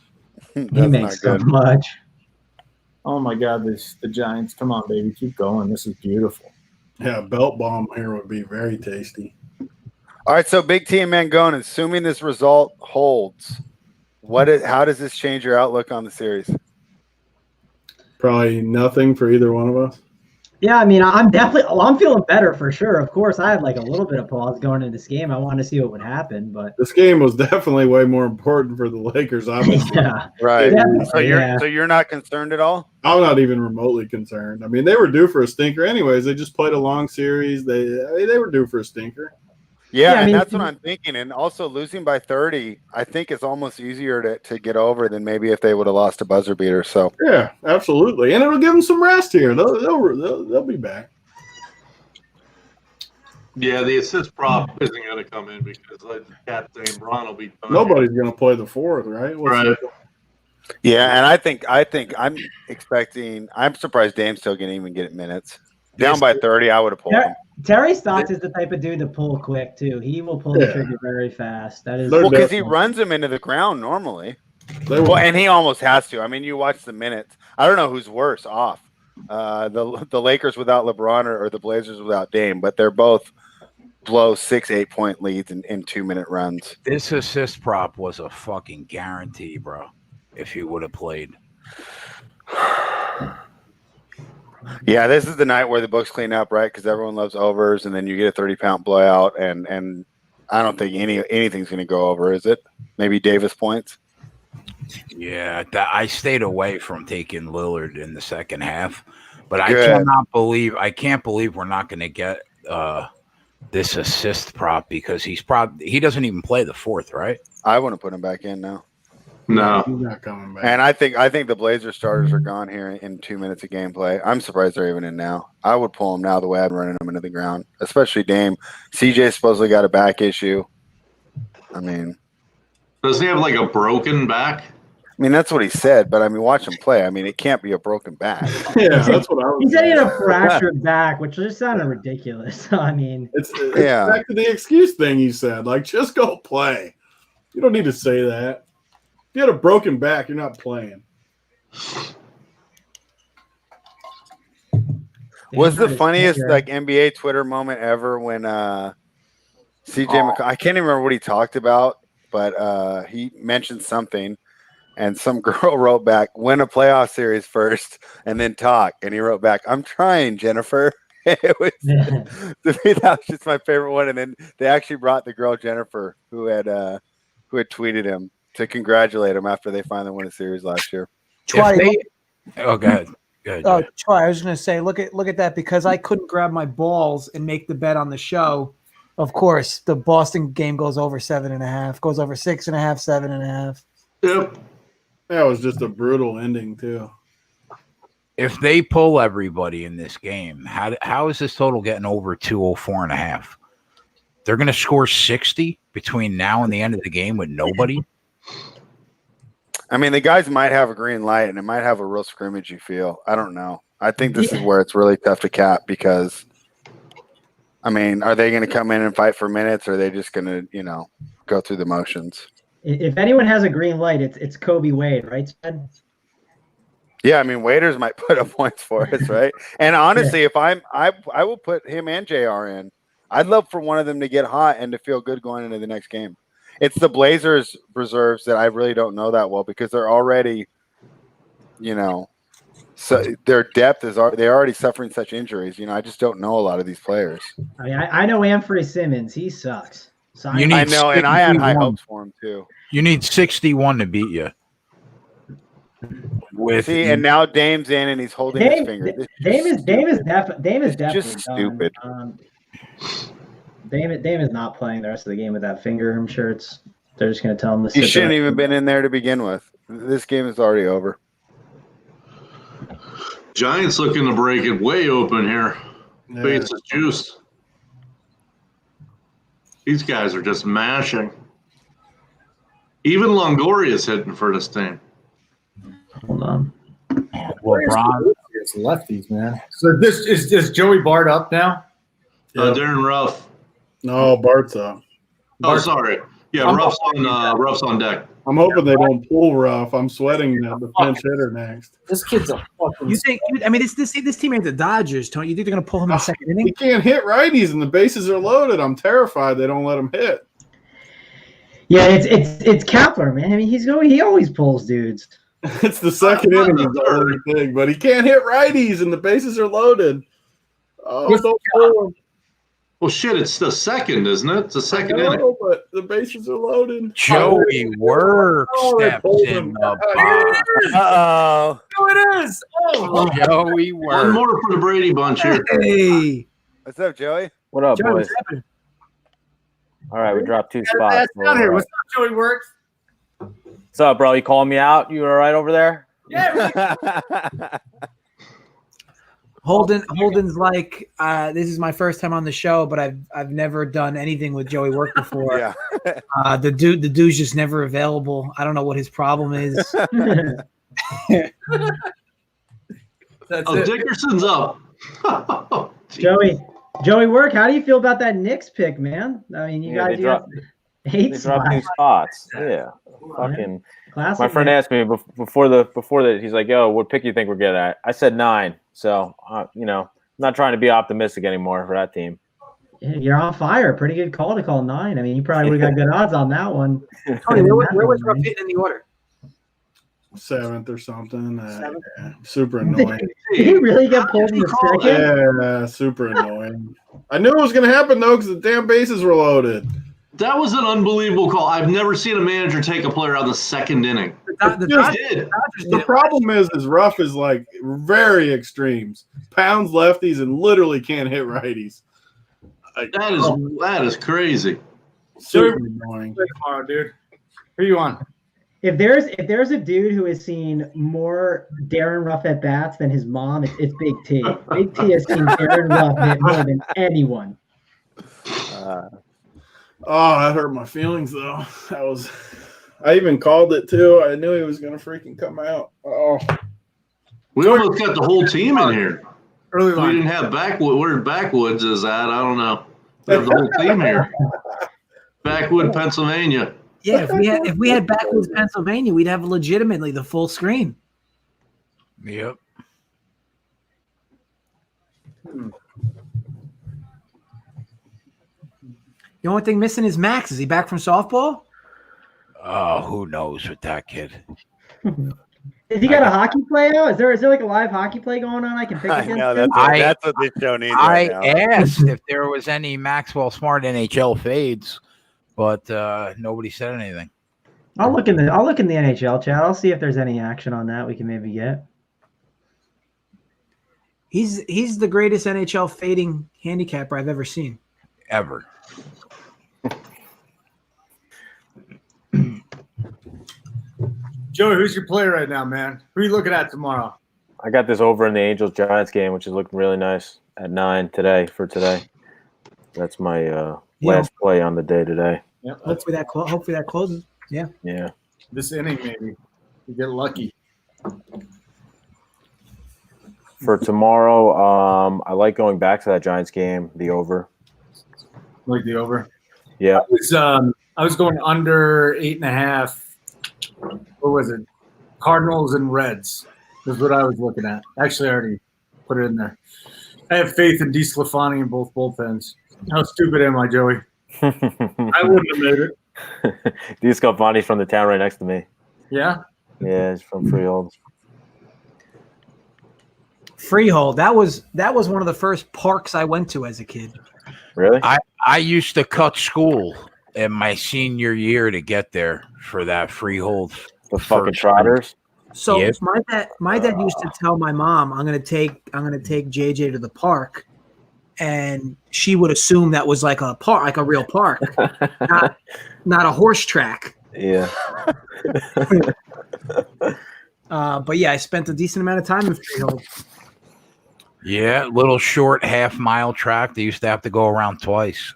He makes so much. Oh my God, the Giants! Come on, baby, keep going. This is beautiful. Yeah, belt bomb here would be very tasty. All right, so Big T and Mangone, assuming this result holds, how does this change your outlook on the series? Probably nothing for either one of us. Yeah, I mean, I'm feeling better for sure. Of course, I had like a little bit of pause going into this game. I wanted to see what would happen, but this game was definitely way more important for the Lakers, obviously. Yeah. Right. Yeah. So you're not concerned at all? I'm not even remotely concerned. I mean, they were due for a stinker anyways. They just played a long series. They were due for a stinker. Yeah, I mean, that's what I'm thinking. And also losing by 30, I think it's almost easier to get over than maybe if they would have lost a buzzer beater. So yeah, absolutely, and it'll give them some rest here. They'll be back. Yeah, the assist prop isn't going to come in because like Captain Braun will be done. Nobody's going to play the 4th, right? Right. yeah, and I think I'm surprised Dame's still going to even get minutes. Down by 30, I would have pulled him. Terry Stotts is the type of dude to pull quick too. He will pull the trigger very fast. That is because he runs him into the ground normally. And he almost has to. I mean, you watch the minutes. I don't know who's worse off, the Lakers without LeBron or the Blazers without Dame, but they're both blow 6-8 point leads in 2-minute runs. This assist prop was a fucking guarantee, bro. If he would have played. Yeah, this is the night where the books clean up, right? Because everyone loves overs, and then you get a 30-pound blowout, and I don't think anything's going to go over, is it? Maybe Davis points. Yeah, I stayed away from taking Lillard in the second half, but I can't believe we're not going to get this assist prop because he doesn't even play the 4th, right? I wouldn't put him back in now. No, he's not coming back. And I think the Blazers starters are gone here in 2 minutes of gameplay. I'm surprised they're even in now. I would pull them now the way I'm running them into the ground, especially Dame. CJ supposedly got a back issue. I mean, does he have like a broken back? I mean, that's what he said, but I mean, watch him play. I mean, it can't be a broken back. Yeah, that's what I was He said he had saying. a fractured back, which just sounded ridiculous. I mean, It's back to the excuse thing you said. Like, just go play. You don't need to say that. If you had a broken back, you're not playing. Was the funniest like NBA Twitter moment ever when CJ McCollum, I can't even remember what he talked about, but he mentioned something, and some girl wrote back, "Win a playoff series first, and then talk." And he wrote back, "I'm trying, Jennifer." It was to me, that was just my favorite one. And then they actually brought the girl Jennifer who had tweeted him to congratulate him after they finally won a series last year. Go ahead. Oh, Troy, I was going to say, look at that, because I couldn't grab my balls and make the bet on the show. Of course, the Boston game goes over 7.5, goes over 6.5, 7.5. Yep. That was just a brutal ending too. If they pull everybody in this game, how is this total getting over 204.5? They're going to score 60 between now and the end of the game with nobody. I mean, the guys might have a green light, and it might have a real scrimmagey feel. I don't know. I think this is where it's really tough to cap because, I mean, are they going to come in and fight for minutes, or are they just going to, go through the motions? If anyone has a green light, it's Kobe Wade, right, Sven? Yeah, I mean, waiters might put up points for us, right? And honestly, if I will put him and JR in. I'd love for one of them to get hot and to feel good going into the next game. It's the Blazers reserves that I really don't know that well because they're already, so their depth is they're already suffering such injuries. I just don't know a lot of these players. I mean, I know Anthony Simmons. He sucks. So You need I know, and I had high 61. hopes for him too. You need 61 to beat you. And now Dame's in and he's holding his finger. Dame is definitely just stupid. Dame is not playing the rest of the game with that finger. I'm sure they're just going to tell him to. He shouldn't even been in there to begin with. This game is already over. Giants looking to break it way open here. Yeah. Bates is juiced. These guys are just mashing. Even Longoria's hitting for this team. Hold on. LeBron. It's lefties, man. So this is Joey Bart up now? Darren Ruff. No, Bart's up. Oh, sorry. Yeah, Ruff's on deck. I'm hoping they don't pull Ruff. I'm sweating the pinch hitter next. This kid's a fucking. You think? I mean, this team ain't the Dodgers, Tony. You think they're gonna pull him in the second inning? He can't hit righties, and the bases are loaded. I'm terrified they don't let him hit. Yeah, it's Kepler, man. I mean, he always pulls dudes. It's the second inning is the only thing, but he can't hit righties, and the bases are loaded. Oh, don't pull him. Well, shit, it's the second, isn't it? It's the second inning. But the bases are loaded. Joey Work steps in the box. Uh-oh. Oh, it is. Oh, Joey One Work. more for the Brady bunch here. Hey, What's up, Joey? What up, Joey, boys? what's happening? All right, we dropped 2 that's spots. down here. What's up, Joey Works? What's up, bro? You calling me out? You all right over there? Yeah. Holden's like, this is my first time on the show, but I've never done anything with Joey Work before. Yeah. The dude's just never available. I don't know what his problem is. That's Oh, it. Dickerson's up. Joey Work, how do you feel about that Knicks pick, man? I mean, you Yeah, got they 8 dropped 2 spots. spots. Yeah. Fucking. Classic, My friend man. asked me before that. He's like, "Yo, what pick you think we're getting at?" I said 9. So, I'm not trying to be optimistic anymore for that team. You're on fire. Pretty good call to call 9. I mean, you probably would have got good odds on that one. Tony, where was Ruff hitting in the order? 7th or something. Yeah, super annoying. Did he really get pulled in the second? Yeah, super annoying. I knew it was going to happen, though, because the damn bases were loaded. That was an unbelievable call. I've never seen a manager take a player out of the second inning. The problem is Ruff is like very extremes. Pounds lefties and literally can't hit righties. That is crazy. Super annoying. Tomorrow, dude. Who you on? If there's a dude who has seen more Darren Ruff at bats than his mom, it's Big T. Big T has seen Darren Ruff hit more than anyone. Oh, that hurt my feelings though. I even called it too. I knew he was gonna freaking come out. Oh, We almost got the whole team in here. Early We line. didn't have Backwood. Where Backwoods is at, I don't know. We have the whole team here. Backwood, Pennsylvania. Yeah, if we had Backwoods, Pennsylvania, we'd have legitimately the full screen. Yep. The only thing missing is Max. Is he back from softball? Oh, who knows with that kid? Has he got a hockey play out? Is there like a live hockey play going on I can pick I against know him? that's what this show needs right now. asked if there was any Maxwell Smart NHL fades, but nobody said anything. I'll look in the NHL chat. I'll see if there's any action on that we can maybe get. He's the greatest NHL fading handicapper I've ever seen. Ever. Joey, who's your player right now, man? Who are you looking at tomorrow? I got this over in the Angels Giants game, which is looking really nice at 9 today. That's my last play on the day today. Yep. Hopefully that closes. Yeah. Yeah. This inning, maybe. You get lucky. For tomorrow, I like going back to that Giants game, the over. Like the over. Yeah. I was going under 8.5. What was it? Cardinals and Reds is what I was looking at. Actually, I already put it in there. I have faith in DeSclafani in both bullpens. How stupid am I, Joey? I wouldn't have made it. DeSclafani's from the town right next to me. Yeah? Yeah, he's from Freehold. Freehold. That was one of the first parks I went to as a kid. Really? I used to cut school in my senior year to get there for that Freehold. The fucking Trotters. So Yep. my dad used to tell my mom, I'm gonna take JJ to the park, and she would assume that was like a park, like a real park, not a horse track. Yeah. But yeah, I spent a decent amount of time in Freehold. Yeah, little short half-mile track. They used to have to go around twice.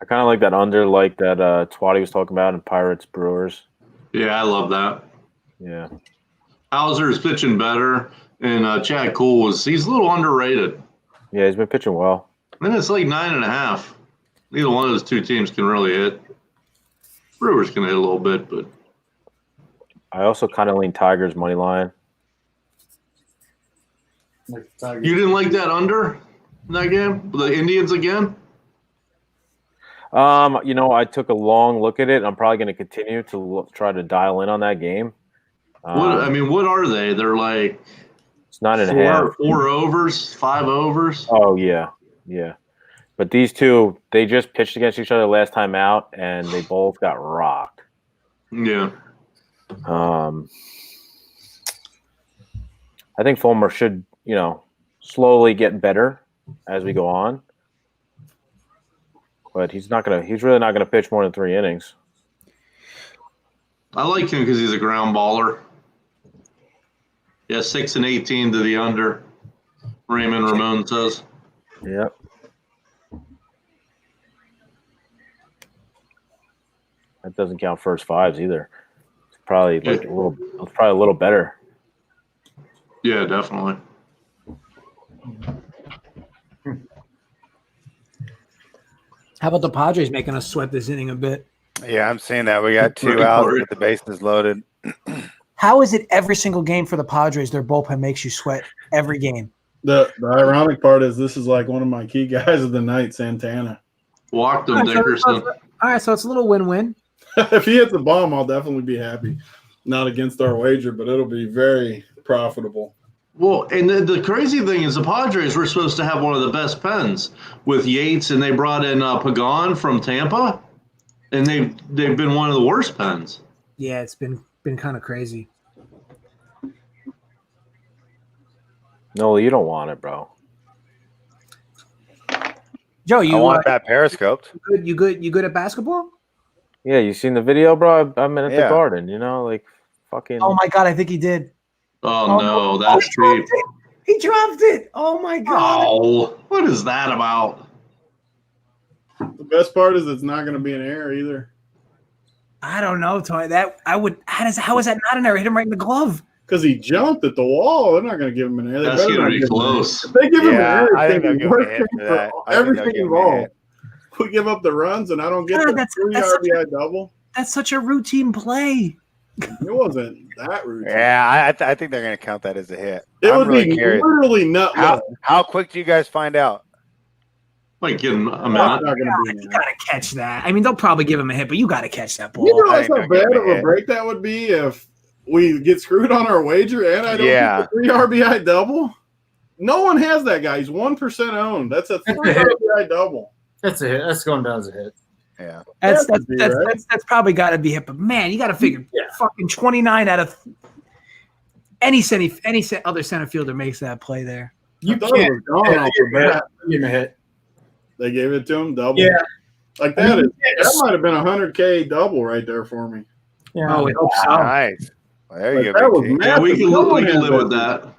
I kind of like that under, like that Twatty was talking about in Pirates Brewers. Yeah, I love that. Yeah. Hauser is pitching better, and Chad Kuhl he's a little underrated. Yeah, he's been pitching well. And it's like 9.5. Neither one of those two teams can really hit. Brewers can hit a little bit, but I also kind of lean Tigers money line. Like the Tigers. you didn't like that under in that game? The Indians again? I took a long look at it. I'm probably going to continue to try to dial in on that game. What are they? They're like It's 9.5. four overs, 5 overs. Oh yeah, yeah. But these two, they just pitched against each other last time out, and they both got rocked. Yeah. I think Fulmer should, slowly get better as we go on. But he's really not gonna pitch more than 3 innings. I like him because he's a ground baller. Yeah, 6 and 18 to the under. Raymond Ramon says. Yep. That doesn't count first fives either. It's probably a little better. Yeah, definitely. How about the Padres making us sweat this inning a bit? Yeah, I'm seeing that. We got 2 outs with the bases loaded. How is it every single game for the Padres, their bullpen makes you sweat every game? The ironic part is this is like one of my key guys of the night, Santana. Walked him, All Dickerson. right, so it's a little win-win. If he hits the bomb, I'll definitely be happy. Not against our wager, but it'll be very profitable. Well, and the crazy thing is the Padres were supposed to have one of the best pens with Yates, and they brought in Pagan from Tampa, and they've been one of the worst pens. Yeah, it's been kind of crazy. No, you don't want it, bro. Joe, I want that periscoped. You good at basketball? Yeah, you seen the video, bro? I'm in at the Yeah. Garden, like fucking. Oh my god, I think he did. Oh, no, that's cheap. He dropped it. Oh my god. Oh, what is that about? The best part is it's not going to be an error either. I don't know, Tony. How is that not an error? Hit him right in the glove. Because he jumped at the wall. They're not going to give him an error. They That's better going not to be give him an error. close. If they give him an Yeah, error, I think it's they'll gonna give be him a hit worst for thing that. for I think they'll everything give him a involved. hit. We give up the runs and I don't get God, the that's 3 such RBI double. That's such a routine play. It wasn't that routine. Yeah, I think they're going to count that as a hit. It I'm would really be curious. literally nut. How quick do you guys find out? Like, give him a That's minute. not going to be an You error. gotta catch that. I mean, they'll probably give him a hit, but you gotta catch that ball. You know I that's think how they'll bad give of him a a hit. break that would be if we get screwed on our wager and I don't Yeah. get the 3 RBI double. No one has that guy. He's 1% owned. That's a 3 RBI double. That's a hit. That's going down as a hit. Yeah. That's That would be right. probably got to be hit. But man, you got to figure fucking 29 out of any other center fielder makes that play there. You thought it was gone off the bat. Give him a hit. They gave it to him double. Yeah. Like that might have been a 100K double right there for me. Oh, we hope so. Nice. Well, there you Like, go. that was Big T. Yeah, we massive. can No one live has with that.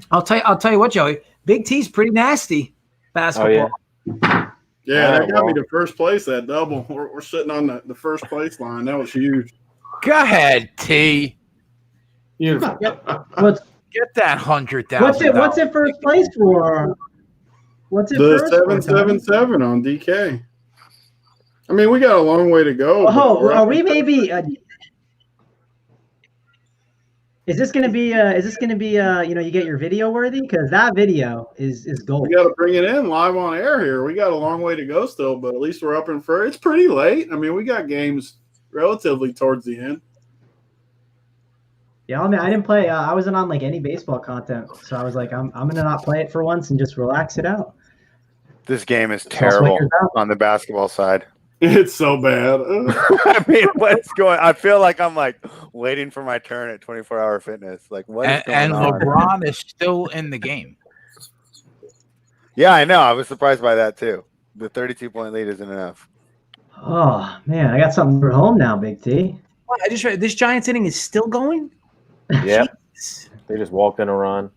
I'll tell you what, Joey. Big T's pretty nasty basketball. Oh, yeah. Yeah, that got me to first place, that double. We're sitting on the first place line. That was huge. Go ahead, T. Beautiful. What's Get that $100,000. what's it first place for? What's it The first for, Tony? 777 on DK. I mean, we got a long way to go. but Oh, we're are up we in- maybe? Is this gonna be? You get your video worthy, because that video is gold. We got to bring it in live on air here. We got a long way to go still, but at least we're up in first. It's pretty late. I mean, we got games relatively towards the end. Yeah, I mean, I didn't play. I wasn't on like any baseball content, so I was like, I'm gonna not play it for once and just relax it out. This game is terrible on the basketball side. It's so bad. I mean, what's going? I feel like I'm like waiting for my turn at 24-hour fitness. Like, what is going And on? LeBron is still in the game. Yeah, I know. I was surprised by that too. The 32-point lead isn't enough. Oh man, I got something for home now, Big T. I just read this Giants inning is still going. Yep. Jeez. They just walked in a run.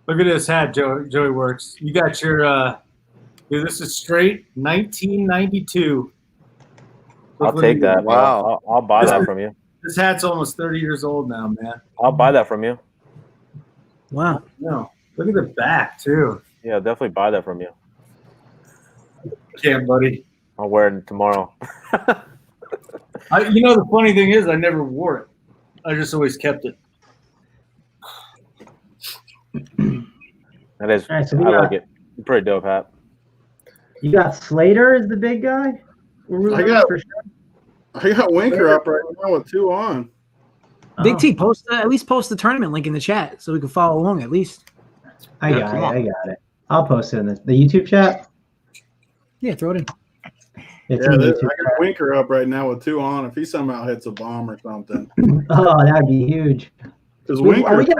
Look at this hat, Joey Works. You got your dude, this is straight 1992. I'll take that. Wow. I'll buy that from you. This hat's almost 30 years old now, man. I'll buy that from you. Wow. No, look at the back too. Yeah, I'll definitely buy that from you. Can't, buddy. I'll wear it tomorrow. The funny thing is, I never wore it. I just always kept it. That is, All right, so I we got- like it. Pretty dope hat. You got Slater as the big guy. I got Winker up right now with 2 on. Big T, at least post the tournament link in the chat so we can follow along at least. I got it. I'll post it in the YouTube chat. Yeah, throw it in. It's Yeah, in I YouTube got chat. Winker up right now with 2 on. If he somehow hits a bomb or something, Oh, that'd be huge. because Wait, Are Winker.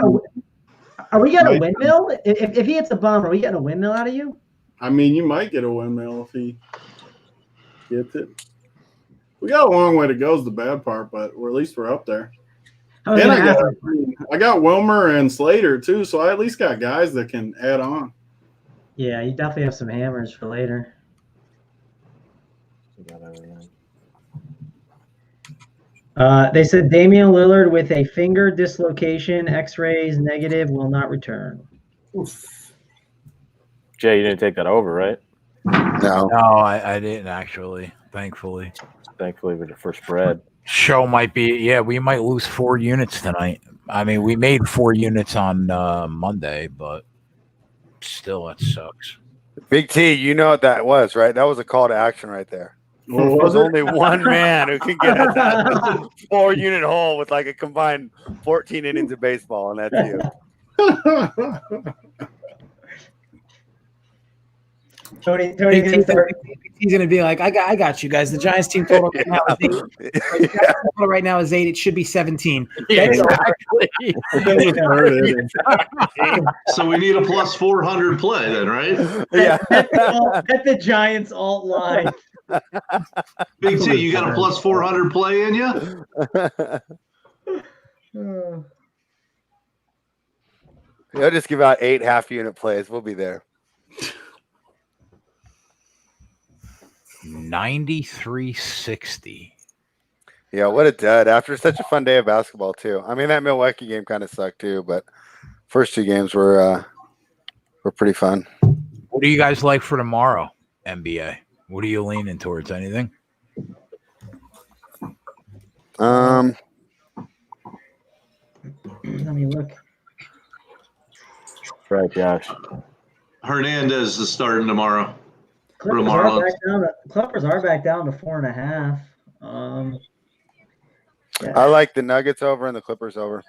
we getting a Might- windmill? If he hits a bomb, are we getting a windmill out of you? I mean, you might get a windmill if he gets it. We got a long way to go is the bad part, but at least we're up there. I was And gonna ask. I got Wilmer and Slater too, so I at least got guys that can add on. Yeah, you definitely have some hammers for later. They said Damian Lillard with a finger dislocation, X-rays negative, will not return. Jay, you didn't take that over, right? No. No, I didn't actually. Thankfully, Thankfully, for spread. show might be. Yeah, we might lose 4 units tonight. I mean, we made 4 units on Monday, but still, that sucks. Big T, you know what that was, right? That was a call to action right there. What There's was it? only one man who can get at that 4-unit hole with like a combined 14 innings of baseball, and that's you. Tony He's gonna be like, I got you guys. The Giants team total right now is 8. Total right now is 8. It should be 17. Yeah, That's exactly. So we need a plus 400 play then, right? Yeah. Bet the Giants alt line. Big T, you got a plus 400 play in you? They'll just give out 8 half-unit plays. We'll be there. 93-60. Yeah, what a dud. After such a fun day of basketball, too. I mean, that Milwaukee game kind of sucked, too, but first 2 games were pretty fun. What do you guys like for tomorrow, NBA? What are you leaning towards? Anything? Let me look. Right, Josh. Hernandez is starting tomorrow. Clippers Marlins. are back down to 4.5. Yeah. I like the Nuggets over and the Clippers over.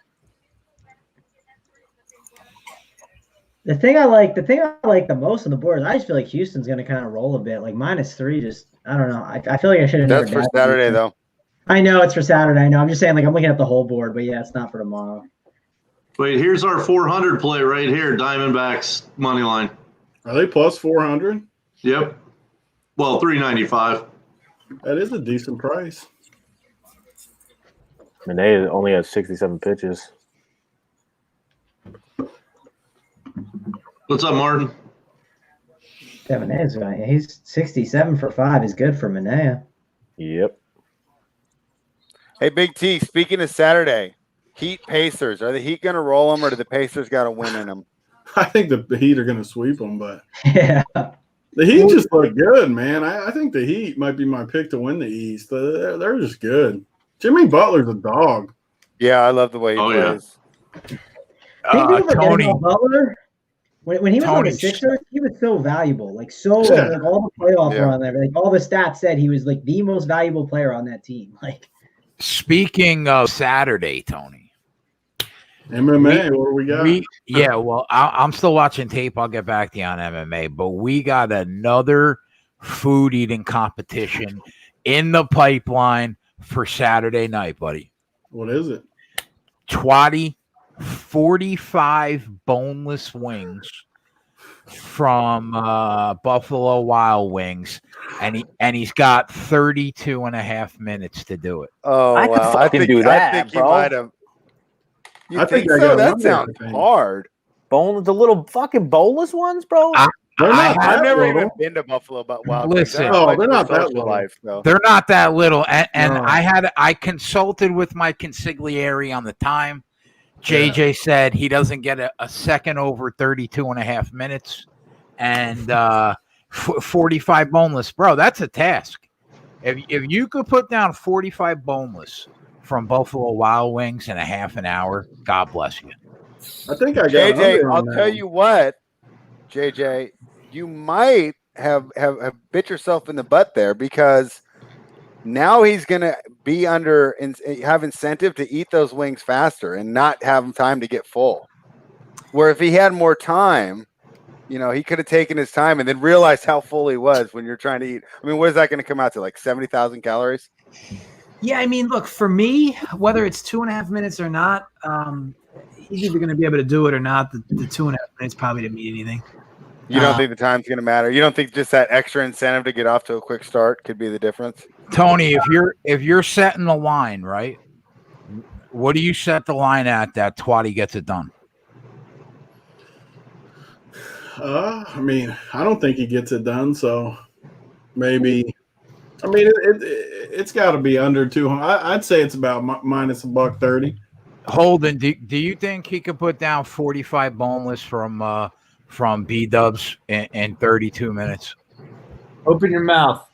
The thing I like the most on the board is I just feel like Houston's going to kind of roll a bit. Like -3, just I don't know. I feel like I should have. That's for Saturday, though. I know it's for Saturday. I know. I'm just saying, like I'm looking at the whole board, but yeah, it's not for tomorrow. Wait, here's our 400 play right here. Diamondbacks money line. Are they plus 400? Yep. Well, 395. That is a decent price. And they only had 67 pitches. What's up, Martin? Yeah, Manea's right. He's 67 for 5 is good for Manea. Yep. Hey, Big T, speaking of Saturday, Heat Pacers. Are the Heat going to roll them or do the Pacers got to win in them? I think the Heat are going to sweep them, but Yeah. the Heat just look good, man. I think the Heat might be my pick to win the East. They're just good. Jimmy Butler's a dog. Yeah, I love the way he plays. I think people forget Tony. about Butler. When he was on the Tony. Sixers, he was so valuable. Like all the playoff run there, like all the stats said he was like the most valuable player on that team. Like Speaking of Saturday, Tony. MMA, what we got? Well, I'm still watching tape. I'll get back to you on MMA, but we got another food eating competition in the pipeline for Saturday night, buddy. What is it? Twatty, 45 boneless wings from Buffalo Wild Wings, and he's got 32 and a half minutes to do it. Oh, I could wow. fucking do that, I think bro. he might have. You I think think I so? got That one there, sounds I think. hard. The little fucking boneless ones, bro. I've never even little. been to Buffalo, but wow. Listen. They're not that little. Life, though. They're not that little, and No. I consulted with my consigliere on the time. JJ said he doesn't get a second over 32 and a half minutes, and 45 boneless, bro. That's a task. If you could put down 45 boneless from Buffalo Wild Wings in a half an hour, God bless you. I think I got JJ, under on I'll that tell one. you what, JJ, you might have bit yourself in the butt there because now he's going to be have incentive to eat those wings faster and not have time to get full. Where if he had more time, he could have taken his time and then realized how full he was when you're trying to eat. I mean, what is that going to come out to? Like 70,000 calories? Yeah, I mean, look, for me, whether it's 2.5 minutes or not, he's either going to be able to do it or not. The 2.5 minutes probably didn't mean anything. You don't think the time's going to matter? You don't think just that extra incentive to get off to a quick start could be the difference? Tony, if you're setting the line, right, what do you set the line at that Twatty gets it done? I mean, I don't think he gets it done, so maybe. I mean, it's got to be under 200. I'd say it's about minus $130. Holden, do you think he could put down 45 boneless from B-Dubs in 32 minutes? Open your mouth.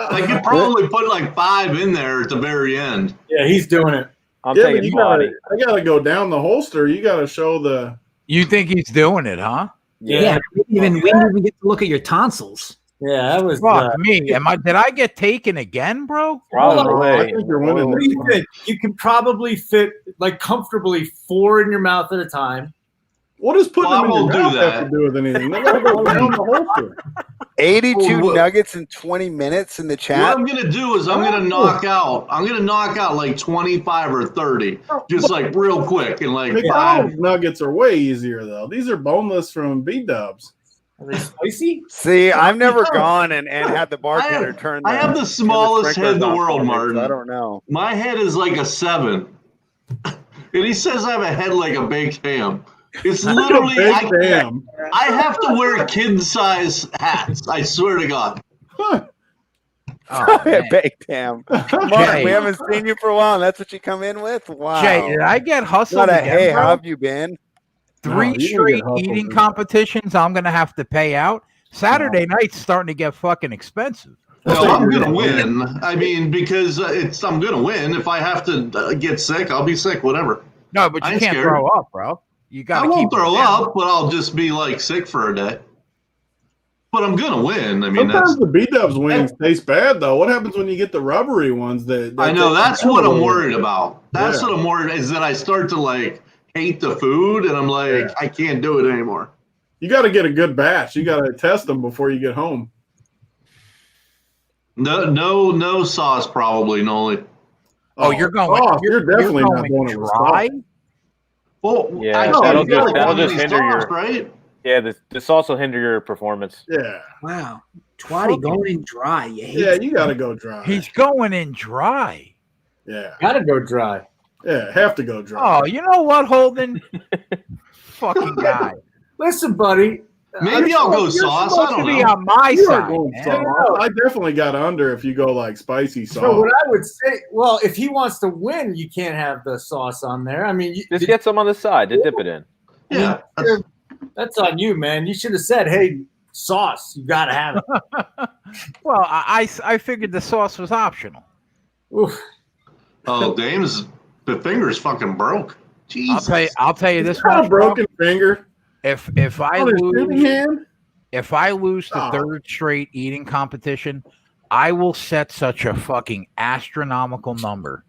I could probably put like 5 in there at the very end. Yeah, he's doing it. I'm But taking I Twatty. gotta go down the holster. You gotta show the. You think he's doing it, huh? Yeah, we didn't even get to look at your tonsils. Yeah, that was. Fuck me. Did I get taken again, bro? Probably. I think you're winning. What do you think? You can probably fit like comfortably 4 in your mouth at a time. What does putting Well, them I in won't your do mouth have that. to do with anything? They gotta go down the holster. 82 Well, nuggets in 20 minutes in the What chat. I'm gonna do is I'm gonna knock out like 25 or 30, just like real quick and like 5. McDonald's nuggets are way easier though. These are boneless from B-Dubs. Are they spicy? See, I've never gone and had the bartender turn. I have the smallest head in the world, on, Martin. so I don't know. My head is like a 7, and he says I have a head like a baked ham. It's literally I have to wear kid-size hats. I swear to God. Huh. Oh, man. Baked ham. Mark, Jay. we haven't seen you for a while, and that's what you come in with? Wow. Jay, did I get hustled Not a, again, hey, bro? how have you been? No, 3 you didn't straight get hustled, eating man. competitions I'm going to have to pay out. Saturday night's starting to get fucking expensive. Well, I'm gonna win. I mean, because I'm gonna win. If I have to get sick, I'll be sick. Whatever. No, but I you ain't can't scared. throw up, bro. You got I to keep won't throw it down. up, but I'll just be like sick for a day. But I'm gonna win. I mean, Sometimes that's. the B-Dubs wings taste bad though. What happens when you get the rubbery ones? That I know taste that's what I'm terrible? worried about. That's Yeah. what I'm worried is that I start to like hate the food, and I'm like, I can't do it anymore. You got to get a good batch. You got to test them before you get home. No sauce, probably, Noli. Oh, you're going. Oh, you're definitely not going doing it with dry. sauce. Well, Yeah, actually, that'll you gotta just- that'll want just any hinder sauce, your- right? Yeah, this also hinder your performance. Yeah, Wow. Twatty going in dry. You hate yeah, you got to go dry. He's going in dry. Yeah, Gotta go dry. Yeah, have to go dry. Oh, you know what, Holden? Fucking guy. Listen, buddy. Maybe I'll go You're sauce. I supposed to don't be know. on my You are side, going man. sauce. I definitely got under if you go like spicy sauce. So what I would say, well, if he wants to win, you can't have the sauce on there. I mean, Just get some on the side to dip it in. Yeah, that's on you, man. You should have said, "Hey, sauce, you got to have it." Well, I figured the sauce was optional. Oof. oh, Dame's the finger's fucking broke. Jesus. I'll tell you this Got much, a broken finger. If I On his shooting lose, hand. if I lose the Oh. third straight eating competition, I will set such a fucking astronomical number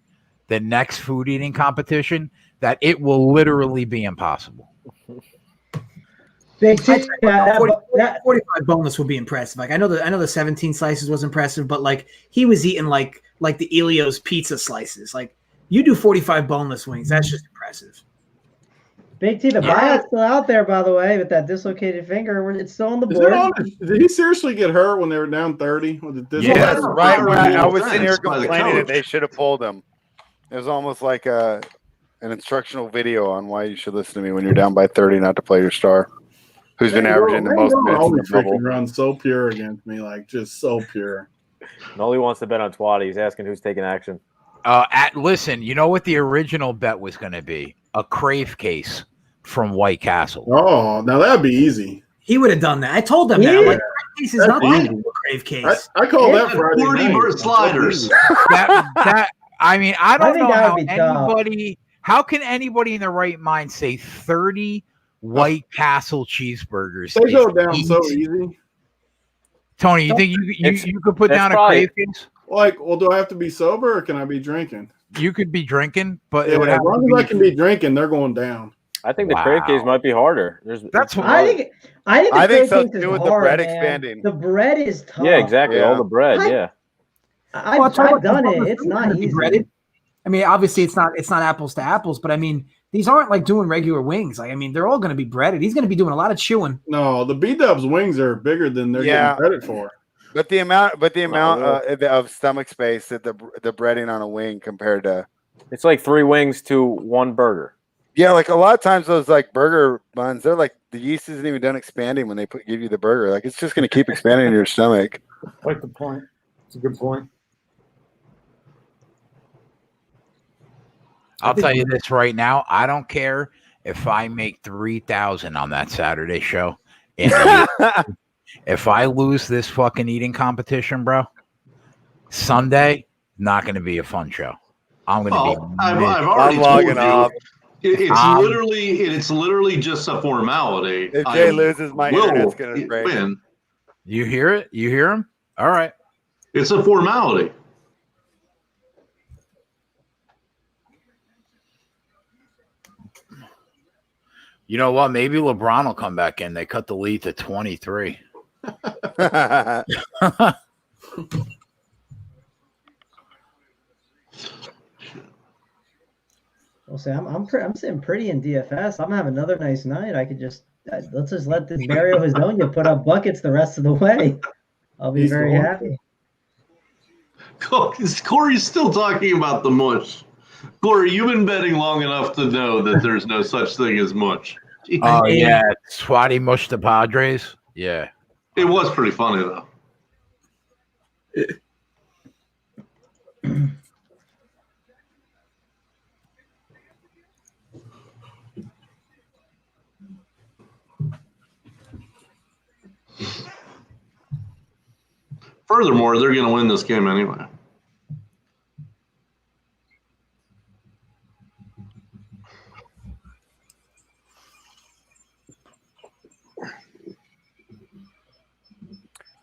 the next food eating competition that it will literally be impossible. Big T, 45 boneless would be impressive. Like I know the 17 slices was impressive, but like he was eating like the Elio's pizza slices. Like you do 45 boneless wings, that's just impressive. Big T, the buyout's still out there, by the way, with that dislocated finger. It's still on the Is board. it on? Did he seriously get hurt when they were down 30? Yeah, that's right. When I was sitting here complaining that they should have pulled him. It was almost like an instructional video on why you should listen to me when you're down by 30 not to play your star, who's been averaging the most minutes in the bubble. Freaking run so pure against me, like just so pure. Noli wants to bet on Twatty. He's asking who's taking action. Listen, you know what the original bet was going to be? A crave case from White Castle. Oh, now that'd be easy. He would have done that. I told them that. I'm like, crave case is That's not like easy. a crave case. I call that Friday 40 night. bird sliders. that I mean, I don't think know that how would be tough. anybody. How can anybody in their right mind say 30 White Castle cheeseburgers? They go is down so easy? easy. Tony, you think you could put That's down a probably- crave case? Like, well, do I have to be sober or can I be drinking? You could be drinking, but Yeah, it would as have to long be. as I can be drinking, they're going down. I think the crave case Wow. might be harder. That's what I think I the think so, crave case too, is with the hard, bread man. expanding. The bread is tough. Yeah, exactly. Yeah. All the bread. I- Yeah. I've done it. It's not Gonna be easy. breaded. I mean, obviously it's not apples to apples, but I mean, these aren't like doing regular wings. Like, I mean, they're all going to be breaded. He's going to be doing a lot of chewing. No, the B-Dubs wings are bigger than they're Yeah. getting credit for. But the amount of stomach space that the breading on a wing compared to It's like 3 wings to 1 burger. yeah, like a lot of times those like burger buns, they're like the yeast isn't even done expanding when they give you the burger. Like it's just gonna keep expanding in your stomach. Like the point. It's a good point. I'll tell you this right now. I don't care if I make 3,000 on that Saturday show. If I lose this fucking eating competition, bro, Sunday not going to be a fun show. I'm going to Oh, be. I've miserable. already I'm told logging you. off. It's literally just a formality. If Jay I loses, my will internet's gonna break. win. You hear it? You hear him? All right. It's a formality. You know what? Maybe LeBron will come back in. They cut the lead to 23. Well, see, I'm sitting pretty in DFS. I'm having another nice night. I could just let's just let this Mario Hazonia put up buckets the rest of the way. I'll be He's very going happy. Corey's still talking about the mush. Corey, you've been betting long enough to know that there's no such thing as mush. Oh, yeah. Swatty mushed the Padres. Yeah. It was pretty funny, though. Furthermore, they're going to win this game anyway.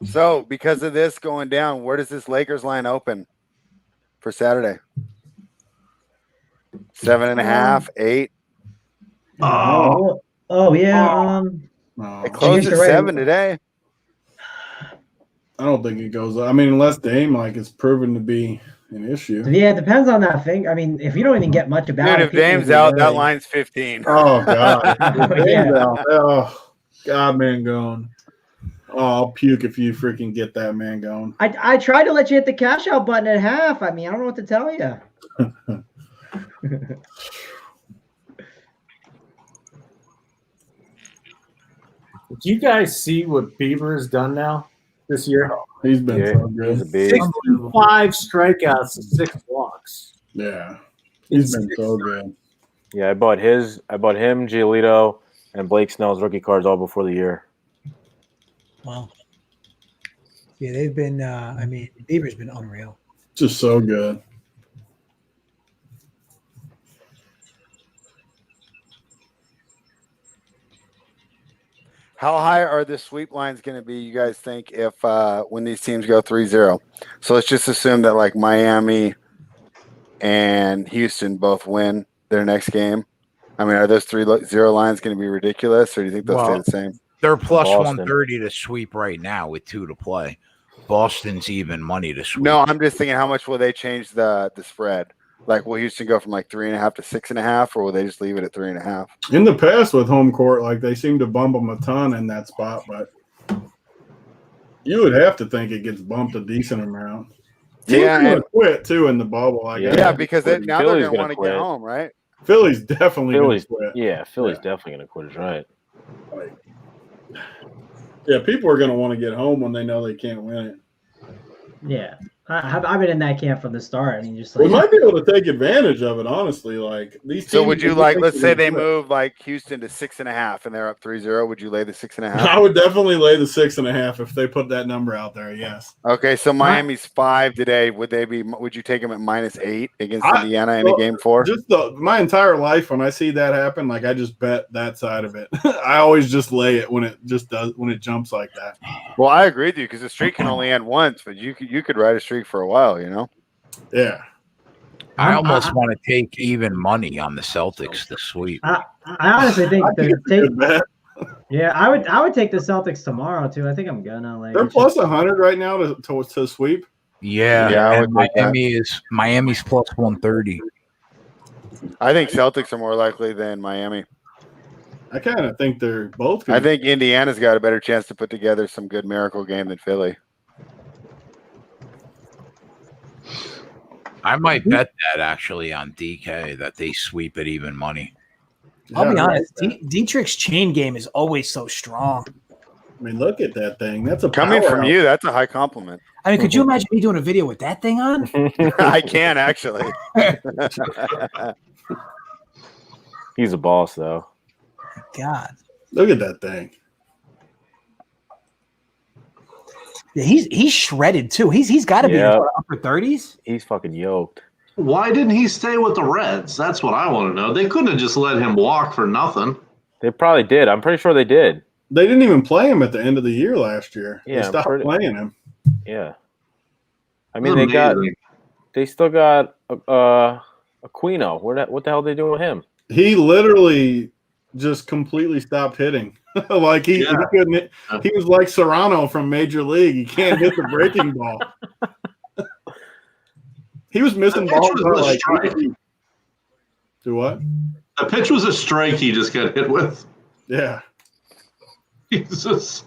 So, because of this going down, where does this Lakers line open for Saturday? 7.5, 8. Oh yeah. No, It closed at you're right. 7 today. I don't think it goes. I mean, unless Dame like is proven to be an issue. Yeah, it depends on that thing. I mean, if you don't even get much about Dude, it, if people Dame's will out, that really- line's 15. Oh God, Dame's Yeah. out. Oh God, man, going. Oh, I'll puke if you freaking get that man going. I tried to let you hit the cash out button at half. I mean, I don't know what to tell you. Do you guys see what Bieber has done now this year? He's been so He's a good. beast. 65 strikeouts and 6 walks. Yeah, he's been so good. Yeah, I bought him, Giolito, and Blake Snell's rookie cards all before the year. Wow. Yeah, they've been. I mean, Bieber's been unreal. Just so good. How high are the sweep lines going to be, you guys think, if when these teams go 3-0? So let's just assume that like Miami and Houston both win their next game. I mean, are those 3-0 lines going to be ridiculous, or do you think they'll stay the same? They're plus Boston. 130 to sweep right now with 2 to play. Boston's even money to sweep. No, I'm just thinking, how much will they change the spread? Like, will Houston go from like 3.5 to 6.5, or will they just leave it at 3.5? In the past with home court, like they seem to bump them a ton in that spot, but you would have to think it gets bumped a decent amount. Yeah, Teams and, quit too in the bubble. I guess. yeah, because now they're Philly's going to gonna want to quit. get home, right? Philly's definitely going to quit. Yeah, Philly's definitely going to quit. Is right. Like, yeah, people are going to want to get home when they know they can't win it. Yeah, I've been in that camp from the start. I mean, just We like might be able to take advantage of it, honestly. Like these. So teams would you are like, just let's say they quit. move like Houston to 6.5 and they're up 3-0. Would you lay the 6.5? I would definitely lay the 6.5 if they put that number out there. Yes. Okay, so Miami's 5 today. Would you take them at -8 against Indiana in a game 4? Just my entire life, when I see that happen, like I just bet that side of it. I always just lay it when it jumps like that. Well, I agree with you because the streak can only end once, but you could ride a streak for a while, you know. Yeah. I almost want to take even money on the Celtics to sweep. I honestly think I think it's a good bet. yeah, I would take the Celtics tomorrow too. I think I'm gonna like. They're it's plus just- 100 right now to sweep. Yeah, Yeah, I and would take that. Miami's plus 130. I think Celtics are more likely than Miami. I kind of think they're both. I think Indiana's got a better chance to put together some good miracle game than Philly. I might bet that actually on DK that they sweep at even money. I'll be honest. Dietrich's chain game is always so strong. I mean, look at that thing. That's a Coming from powerhouse. you, that's a high compliment. I mean, could you imagine me doing a video with that thing on? I can actually. He's a boss, though. God. Look at that thing. Yeah, he's shredded too. He's got to be in Yeah. the upper 30s. He's fucking yoked. Why didn't he stay with the Reds? That's what I want to know. They couldn't have just let him walk for nothing. They probably did. I'm pretty sure they did. They didn't even play him at the end of the year last year. Yeah, They I'm stopped pretty- playing him. Yeah. I mean, they still got Aquino. What the hell are they doing with him? He literally just completely stopped hitting. Like he couldn't hit. He was like Serrano from Major League. He can't hit the breaking ball. He was missing That pitch balls. was a Like, strike. do what? The pitch was a strike he just got hit with. Yeah. Jesus.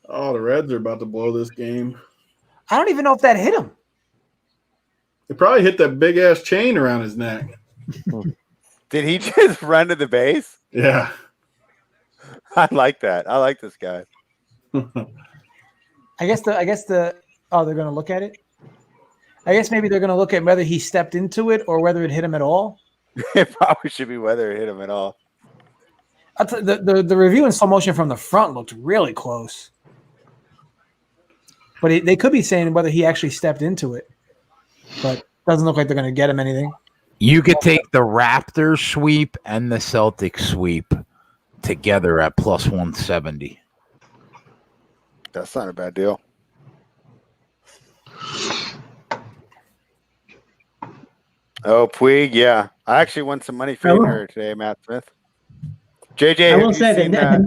Oh, the Reds are about to blow this game. I don't even know if that hit him. It probably hit that big ass chain around his neck. Did he just run to the base? Yeah. I like that. I like this guy. I guess they're going to look at it. I guess maybe they're going to look at whether he stepped into it or whether it hit him at all. It probably should be whether it hit him at all. The review in slow motion from the front looked really close. But they could be saying whether he actually stepped into it. But it doesn't look like they're going to get him anything. You could take the Raptors sweep and the Celtics sweep together at plus 170. That's not a bad deal. Oh, Puig, yeah. I actually won some money for you here today, Matt Smith. JJ, I have will you say seen that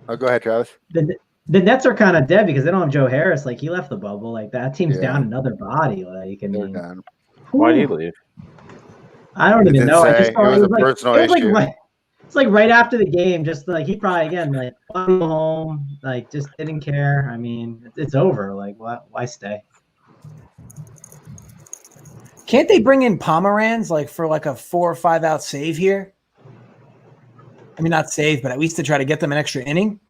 Oh, go ahead, Travis. the Nets are kind of dead because they don't have Joe Harris. Like he left the bubble. Like that team's Yeah. down another body. Like I They're mean, done. Why did he leave? I don't even didn't know. I say. just thought It was a like, personal it was like issue. it's like right after the game, just like he probably again like wanted to go home, like just didn't care. I mean, it's over. Like why stay? Can't they bring in Pomeranz like for like a 4 or 5 out save here? I mean, not save, but at least to try to get them an extra inning.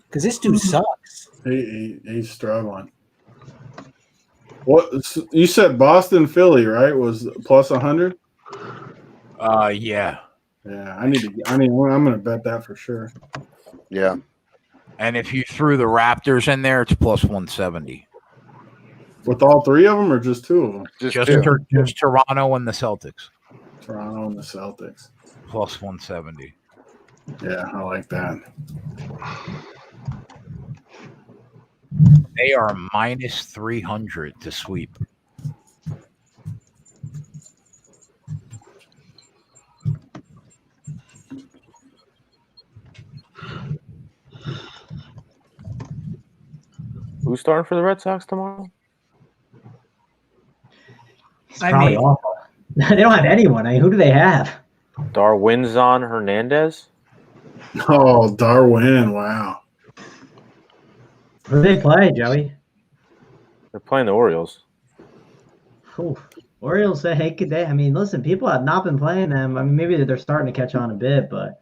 Because this dude sucks. He's struggling. What you said? Boston, Philly, right? Was plus 100. Yeah. Yeah, I'm going to bet that for sure. Yeah. And if you threw the Raptors in there, it's plus 170. With all three of them, or just two of them? Just Toronto and the Celtics. Toronto and the Celtics. Plus 170. Yeah, I like that. They are minus 300 to sweep. Who's starting for the Red Sox tomorrow? It's probably awful. They don't have anyone. I mean, who do they have? Darwinzon Hernandez. Oh, Darwin! Wow. Who do they play, Joey? They're playing the Orioles. Ooh. Orioles say, hey, could they? I mean, listen, people have not been playing them. I mean, maybe they're starting to catch on a bit, but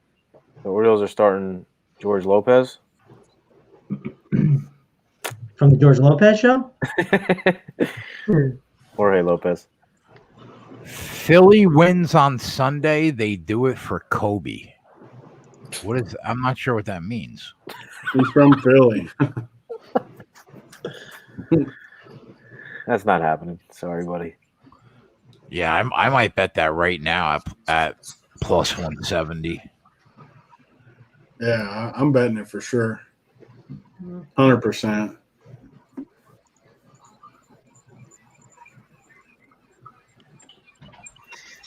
The Orioles are starting George Lopez. from the George Lopez show? Jorge Lopez. Philly wins on Sunday. They do it for Kobe. What is? I'm not sure what that means. He's from Philly. That's not happening. Sorry, buddy. Yeah, I might bet that right now at plus 170. Yeah, I'm betting it for sure. 100%.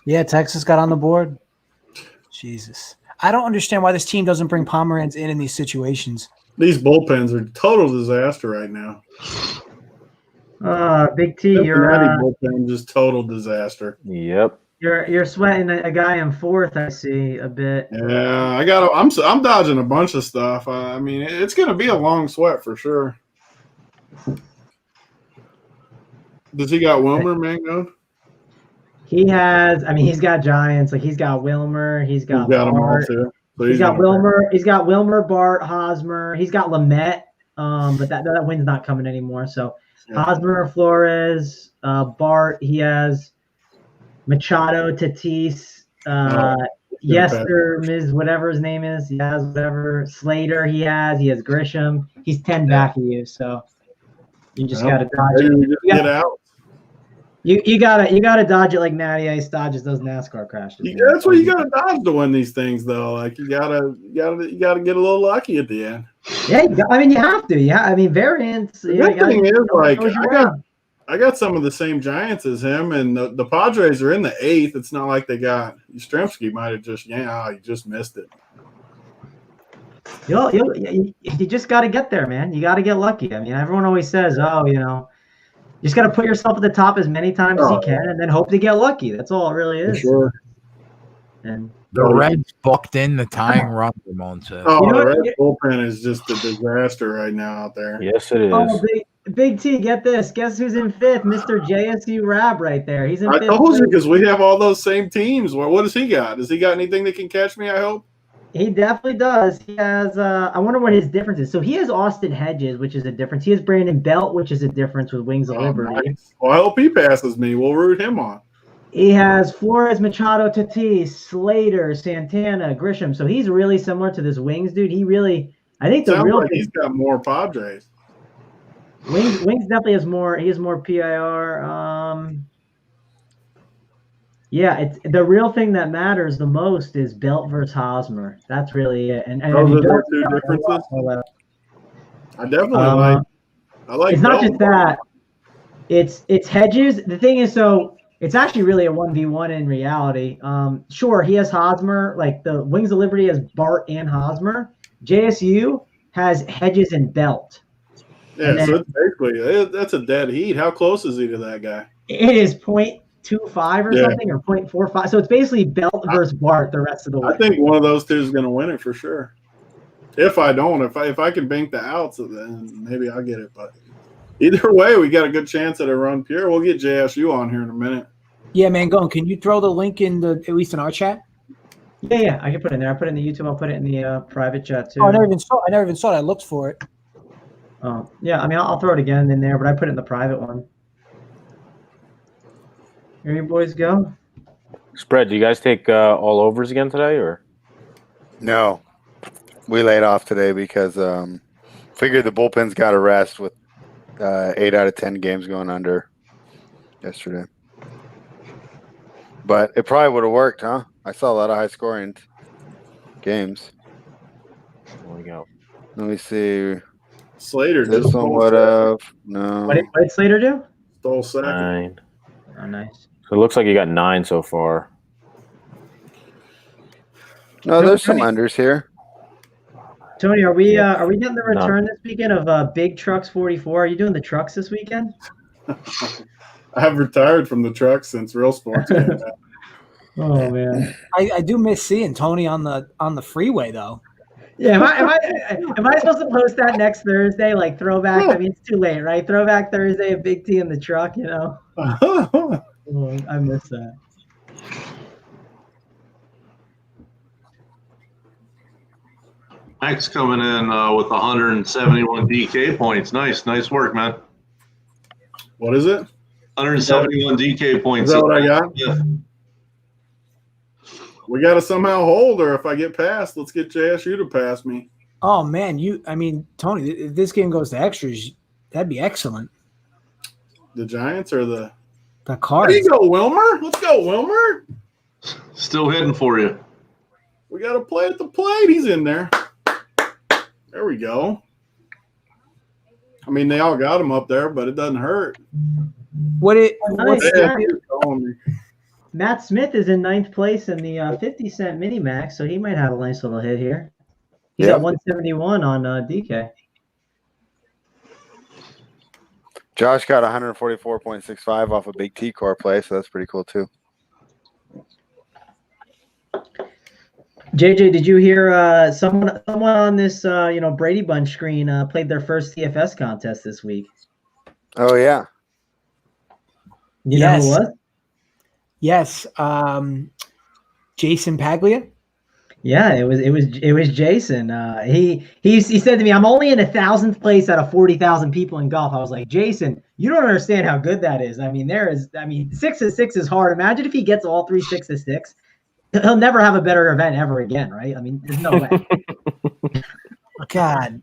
Yeah, Texas got on the board. Jesus. I don't understand why this team doesn't bring Pomeranz in these situations. These bullpens are total disaster right now. Big T, Cincinnati bullpen just total disaster. Yep. you're sweating a guy in fourth. I see a bit. Yeah, I'm dodging a bunch of stuff. I mean, it's going to be a long sweat for sure. Does he got Wilmer, Mango? He has. I mean, he's got Giants. Like he's got Wilmer. He's got them all Bart. too. So He's got Wilmer. He's got Wilmer, Bart, Hosmer. He's got Lamet. But that win's not coming anymore. So Hosmer, Flores, Bart. He has Machado, Tatis, Yester, Ms. whatever his name is. He has whatever. Slater. He has Grisham. He's 10 back of you. So you just got to dodge it. Get out. You gotta dodge it like Natty Ice dodges those NASCAR crashes. Yeah, that's what you gotta dodge to win these things, though. Like you gotta get a little lucky at the end. Yeah, I mean you have to. Yeah, I mean variance. The good thing is, like I got some of the same Giants as him, and the Padres are in the 8th. It's not like they got Yastrzemski might have just you just missed it. You just got to get there, man. You got to get lucky. I mean, everyone always says, you just got to put yourself at the top as many times as you can, and then hope to get lucky. That's all it really is. For sure. And the Reds booked in the tying run. Ramon said. The Reds bullpen is just a disaster right now out there. Yes, it is. Oh, Big T, get this. Guess who's in 5th? Mr. JSU Rab right there. He's in 5th. I told you because we have all those same teams. What does he got? Does he got anything that can catch me? I hope. He definitely does. He has I wonder what his difference is. So he has Austin Hedges, which is a difference. He has Brandon Belt, which is a difference with Wings of Liberty. Nice. Well, I hope he passes me. We'll root him on. He has Flores, Machado, Tatis, Slater, Santana, Grisham. So he's really similar to this Wings dude. I think the real he's got more Padres. Wings definitely has more. He has more PIR. Yeah, it's the real thing that matters the most is Belt versus Hosmer. That's really it. And those are the two differences. I definitely like. I like. It's not just that. It's Hedges. The thing is, so it's actually really a 1v1 in reality. Sure, he has Hosmer. Like the Wings of Liberty has Bart and Hosmer. JSU has Hedges and Belt. Yeah, so it's basically that's a dead heat. How close is he to that guy? It is 0.25 or something, or 0.45. So it's basically Belt versus Bart the rest of the way. I think one of those two is going to win it for sure. If I don't, if I can bank the outs, then maybe I'll get it. But Either way, we got a good chance at a run pure. We'll get JSU on here in a minute. Yeah, Mangone, can you throw the link in at least in our chat? Yeah, I can put it in there. I put it in the YouTube. I'll put it in the private chat too. Oh, I never even saw it. I looked for it. Oh, yeah. I mean, I'll throw it again in there, but I put it in the private one. Here you boys go. Spread. Do you guys take all overs again today, or? No, we laid off today because figured the bullpen's got a rest with 8 out of 10 games going under yesterday. But it probably would have worked, huh? I saw a lot of high scoring games. There we go. Let me see. Slater This just one would have no. What did Slater do? stole second. 9. Oh, nice. So it looks like you got 9 so far. No, there's some unders here. Tony, are we getting the return this weekend of Big Trucks 44? Are you doing the trucks this weekend? I have retired from the truck since Real Sports came out. Oh man. I do miss seeing Tony on the freeway though. Yeah, am I supposed to post that next Thursday? Like throwback? I mean, it's too late, right? Throwback Thursday, a Big T in the truck, you know. Oh, I miss that. Max coming in with 171 DK points. Nice work, man. What is it? 171 DK points. Is that what I got? Yeah. We got to somehow hold her. If I get past, let's get JSU to pass me. Oh man, Tony, if this game goes to extras, that'd be excellent. The Giants or the Cards. There you go, Wilmer. Let's go, Wilmer. Still hitting for you. We got to play at the plate. He's in there. There we go. I mean, they all got him up there, but it doesn't hurt. Matt Smith is in 9th place in the 50-cent mini max, so he might have a nice little hit here. He's at 171 on DK. Josh got 144.65 off a Big T core play, so that's pretty cool too. JJ, did you hear someone on this Brady Bunch screen played their first TFS contest this week? Oh yeah. You know who it was? Yes. Jason Paglia. Yeah, it was Jason. He said to me, "I'm only in 1,000th place out of 40,000 people in golf." I was like, "Jason, you don't understand how good that is. I mean, 6-6 is hard. Imagine if he gets all 3 6-6. He'll never have a better event ever again, right? I mean, there's no way." God,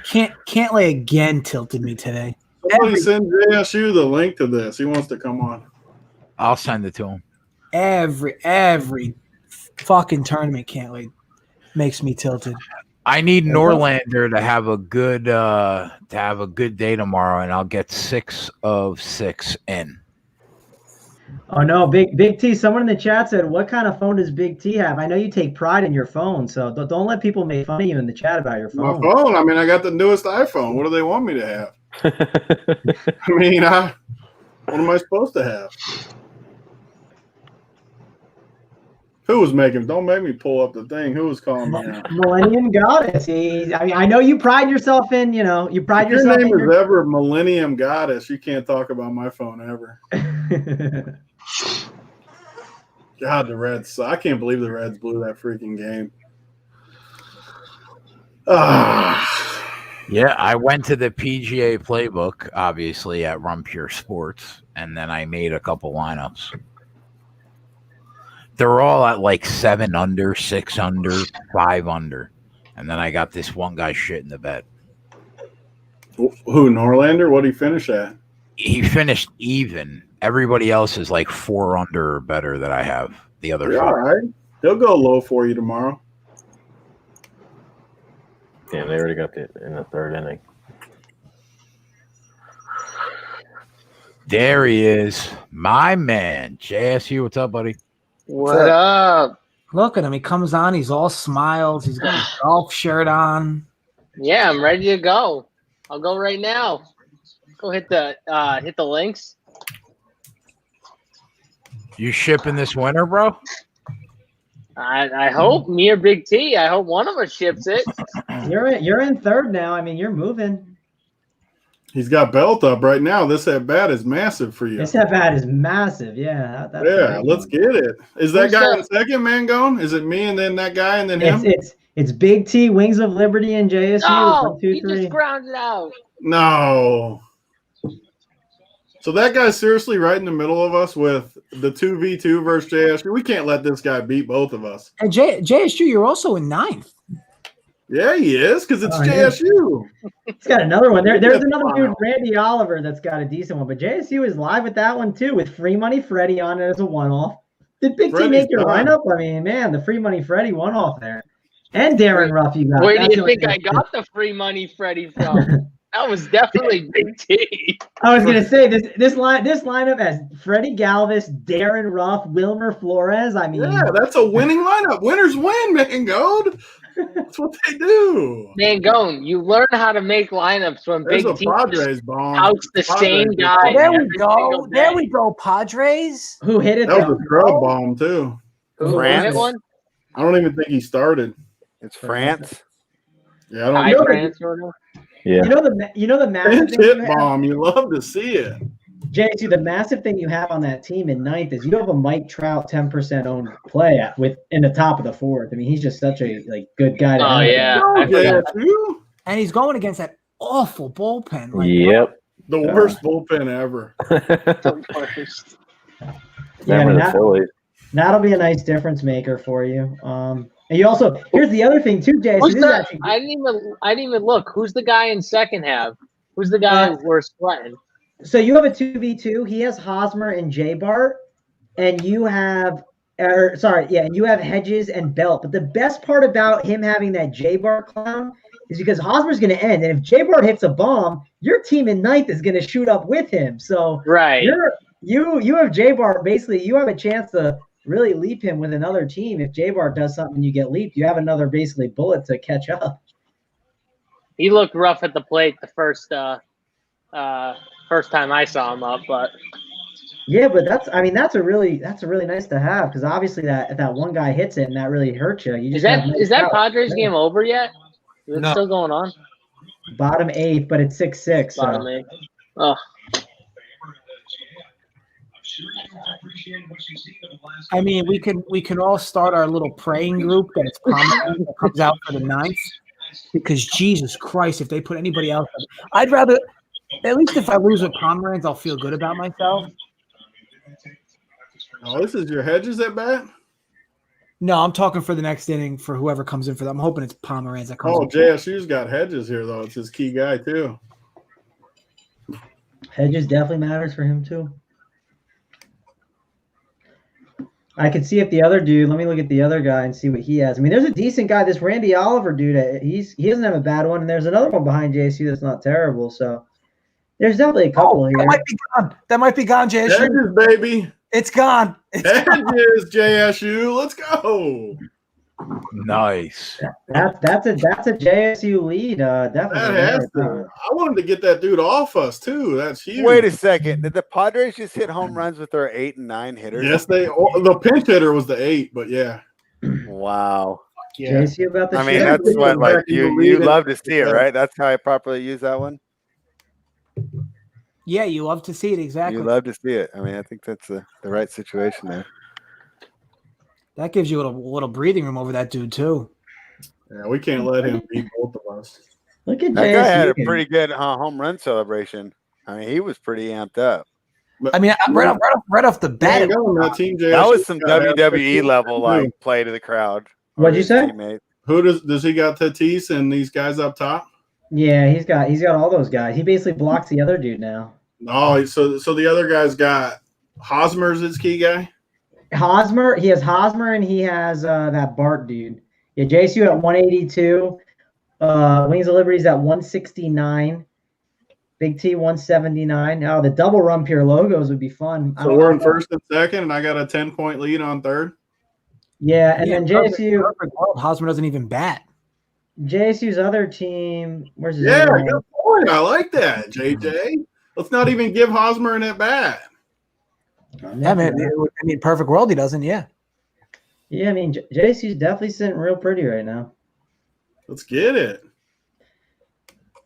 can't lay again tilted me today. Somebody send JSU the link to this. He wants to come on. I'll send it to him. Every fucking tournament can't wait makes me tilted. I need Norlander to have a good day tomorrow, and I'll get 6 of 6 in. Oh no, Big T. Someone in the chat said, "What kind of phone does Big T have?" I know you take pride in your phone, so don't let people make fun of you in the chat about your phone. My phone? I mean, I got the newest iPhone. What do they want me to have? I mean, what am I supposed to have? Who was making? Don't make me pull up the thing. Who was calling me out? Millennium Goddess. I know you pride yourself in. You pride yourself. Your name is ever Millennium Goddess. You can't talk about my phone ever. God, the Reds. I can't believe the Reds blew that freaking game. Yeah, I went to the PGA playbook, obviously, at Run Pure Sports, and then I made a couple lineups. They're all at like 7 under, 6 under, 5 under. And then I got this one guy shit in the bed. Who, Norlander? What did he finish at? He finished even. Everybody else is like 4 under or better that I have. The other 5. All right. He'll go low for you tomorrow. Damn, they already got it in the 3rd inning. There he is. My man. JSU, what's up, buddy? What up? Look at him. He comes on. He's all smiles. He's got a golf shirt on. Yeah, I'm ready to go. I'll go right now. Go hit the links. You shipping this winter, bro? I hope me or Big T. I hope one of us ships it. You're in 3rd now. I mean, you're moving. He's got belt up right now. This at bat is massive for you. This at bat is massive. Yeah. Yeah, let's get it. Is that Who's guy that? in second, Mangone? Is it me and then that guy and then him? It's Big T, Wings of Liberty, and JSU. No, 1, 2, he 3. just grounded out. No. So that guy's seriously right in the middle of us with the 2v2 versus JSU. We can't let this guy beat both of us. And JSU, you're also in 9th. Yeah, he is, because it's Oh, yeah. JSU. He's got another one. There's That's another fine. dude, Randy Oliver, that's got a decent one. But JSU is live with that one too, with Free Money Freddie on it as a one-off. Did Big T Freddie's make your done. lineup? I mean, man, the Free Money Freddie one-off there. And Darren Ruff, you got. Where do That's you the think only I thing. got the free money, Freddie, from? That was definitely Big T. I was gonna say this lineup has Freddie Galvis, Darren Ruff, Wilmer Flores. I mean, Yeah, that's a winning lineup. Winners win, Mangone. That's what they do. Mangone, you learn how to make lineups when There's Big a T Padres bomb. outs the Padres same just- guy. There we every single go. There day. we go, Padres. who hit it? That was though? a scrub bomb, too. Who France. hit one? I don't even think he started. It's France. Yeah, I High don't know. France or whatever. Yeah. You know the massive Pinch thing hit you have, bomb. You love to see it. JC, the massive thing you have on that team in 9th is you have a Mike Trout 10% owned play in the top of the 4th. I mean, he's just such a good guy to Oh, have. yeah. I forgot. JSU, And he's going against that awful bullpen. Like, Yep. the worst bullpen ever. Yeah, I Remember mean, the Phillies. that'll be a nice difference maker for you. And you also here's the other thing too, JC. Who's This is the, actually, I didn't even look. Who's the guy in second half? Who's the guy we're sweating? so you have a 2v2. He has Hosmer and J Bart, and you have and you have Hedges and Belt. But the best part about him having that J Bart clown is because Hosmer's going to end, and if J Bart hits a bomb, your team in 9th is going to shoot up with him. So Right. you have J Bart. Basically, you have a chance to really leap him with another team. If J Bart does something, you get leaped. You have another basically bullet to catch up. He looked rough at the plate the first time I saw him up, but Yeah, but that's a really nice to have, because obviously that if that one guy hits it and that really hurts you. You is just have that no is that doubt. Padres game over yet? Is it No. still going on? Bottom 8th, but it's 6-6. So. Bottom eight. Oh, I mean, we can all start our little praying group that it's Pomerantz that comes out for the 9th, because Jesus Christ, if they put anybody else, I'd rather, at least if I lose with Pomerantz, I'll feel good about myself. Oh, this is your Hedges at bat? No, I'm talking for the next inning for whoever comes in for that. I'm hoping it's Pomerantz that comes Oh, in. JSU's got Hedges here, though. It's his key guy, too. Hedges definitely matters for him too. I can see if the other dude. Let me look at the other guy and see what he has. I mean, there's a decent guy. This Randy Oliver dude. He doesn't have a bad one, and there's another one behind JSU that's not terrible. So there's definitely a couple here. That might be gone. That might be gone, JSU. Hedges, baby. It's gone. It's gone. Hedges, JSU. Let's go. Nice. That's a JSU lead. Definitely. That has to. I wanted to get that dude off us, too. That's huge. Wait a second. Did the Padres just hit home runs with their 8 and 9 hitters? Yes, the pinch hitter was the 8, but yeah. Wow. JSU about the I mean, shit. that's what like you Believe it. love to see it, right? That's how I properly use that one. Yeah, you love to see it, exactly. You love to see it. I mean, I think that's the right situation there. That gives you a little breathing room over that dude too. Yeah, we can't let him beat both of us. Look at That JSU. guy had a pretty good home run celebration. I mean, he was pretty amped up. I mean, right off the bat, That team JSU That was some got WWE level too. like play to the crowd. What'd you say? Teammates. Who does he got? Tatis and these guys up top? Yeah, he's got all those guys. He basically blocks the other dude now. No, so the other guy's got Hosmer's his key guy. Hosmer, he has Hosmer and he has that Bart dude. Yeah, JSU at 182. Wings of Liberty's at 169. Big T 179. Now the double run pure logos would be fun. So we're in first and second, and I got a 10-point lead on third. Yeah, and then JSU. Hosmer doesn't even bat. JSU's other team. Where's his Yeah, other one? good point. I like that, JJ. Let's not even give Hosmer an at bat. Yeah, man. I mean, perfect world, he doesn't. Yeah. Yeah, I mean, JSU's definitely sitting real pretty right now. Let's get it.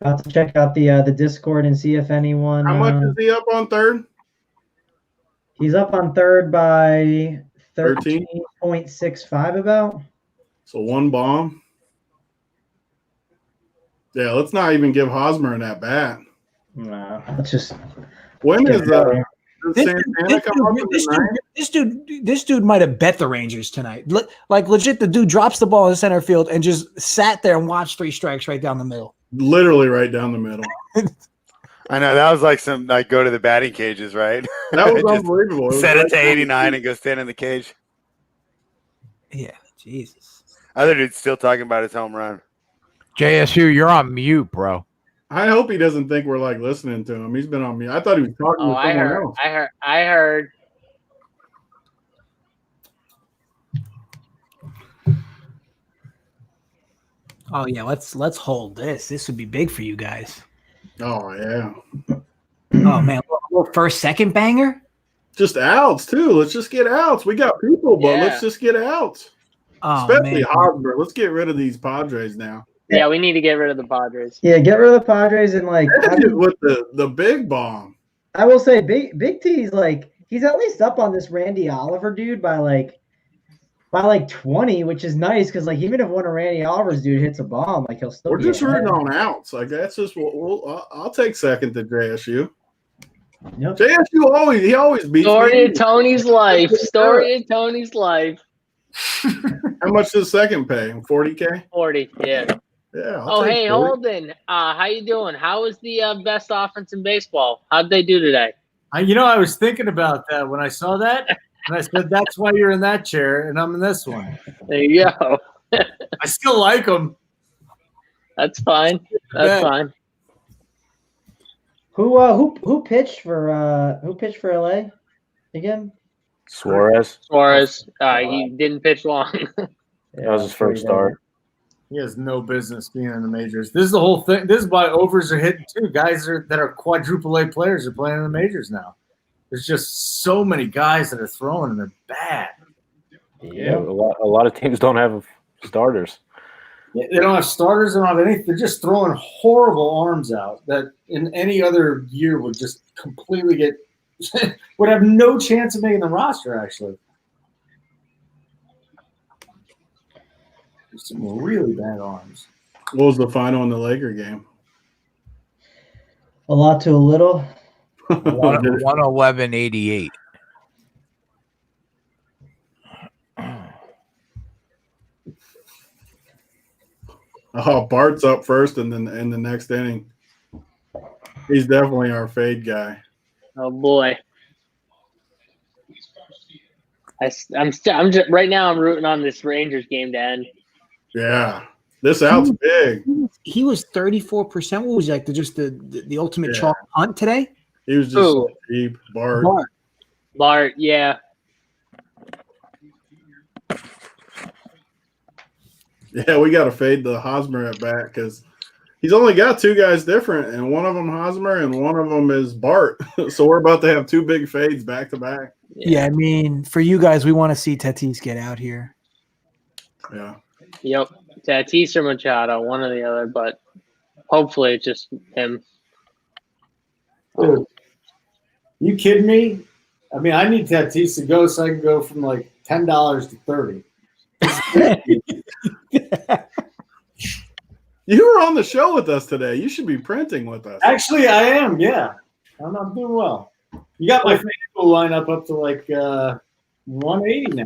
About to check out the Discord and see if anyone. How much is he up on third? He's up on third by 13? 13.65 about. So one bomb. Yeah, let's not even give Hosmer in that bat. No, let's just. When Yeah. is Santana come up in the ninth? This dude might have bet the Rangers tonight. Like legit, the dude drops the ball in center field and just sat there and watched 3 strikes right down the middle. Literally right down the middle. I know that was like some go to the batting cages, right? That was Just unbelievable. set it to 89 and go stand in the cage. Yeah, Jesus. Other dude's still talking about his home run. JSU, you're on mute, bro. I hope he doesn't think we're like listening to him. He's been on mute. I thought he was talking Oh, to I someone heard. else. I heard. Oh yeah, let's hold this. This would be big for you guys. Oh yeah. Oh man, a little first second banger. Just outs too. Let's just get outs. We got people, but Yeah. let's just get outs. Oh Especially man. Hosmer. Let's get rid of these Padres now. Yeah, we need to get rid of the Padres. Yeah, get rid of the Padres and like. That is with the big bomb. I will say, Big T's like he's at least up on this Randy Oliver dude by like 20, which is nice because like even if one of Randy Oliver's dude hits a bomb, like he'll still. We're be just ahead. rooting on outs. Like that's just what I'll take second to JSU. Yep. JSU always beats Story me. of Tony's life. Story of Tony's life. How much does second pay? 40K? 40. Yeah. Yeah. Oh, take hey, 40. Holden. How you doing? How was the best offense in baseball? How'd they do today? I was thinking about that when I saw that, and I said, "That's why you're in that chair, and I'm in this one." There you go. I still like them. That's fine. That's fine. Who pitched for LA again? Suarez. Suarez, he didn't pitch long. That was his first start. He has no business being in the majors. This is the whole thing. This is why overs are hitting too. Guys that are quadruple A players are playing in the majors now. There's just so many guys that are throwing and they're bad. Yeah, a lot of teams don't have starters. They don't have starters. They don't have anything. They're just throwing horrible arms out that in any other year would just completely get would have no chance of making the roster. Actually, there's some really bad arms. What was the final in the Laker game? A lot to a little. 111.88. Oh, Bart's up first, and then in the next inning, he's definitely our fade guy. Oh boy. I'm just right now. I'm rooting on this Rangers game to end. Yeah, this out's big. He was 34%. What was he, like the ultimate chalk hunt today? He was just Who? so cheap. Bart. Bart, yeah. Yeah, we got to fade the Hosmer at bat because he's only got 2 guys different, and one of them Hosmer and one of them is Bart. So we're about to have 2 big fades back to back. Yeah, I mean, for you guys, we want to see Tatis get out here. Yeah. Yep. Tatis or Machado, one or the other, but hopefully it's just him. Dude, you kidding me? I mean, I need Tatis to go so I can go from like $10 to $30. You were on the show with us today. You should be printing with us. Actually, I am. Yeah, I'm doing well. You got my FanDuel lineup up to like 180 now.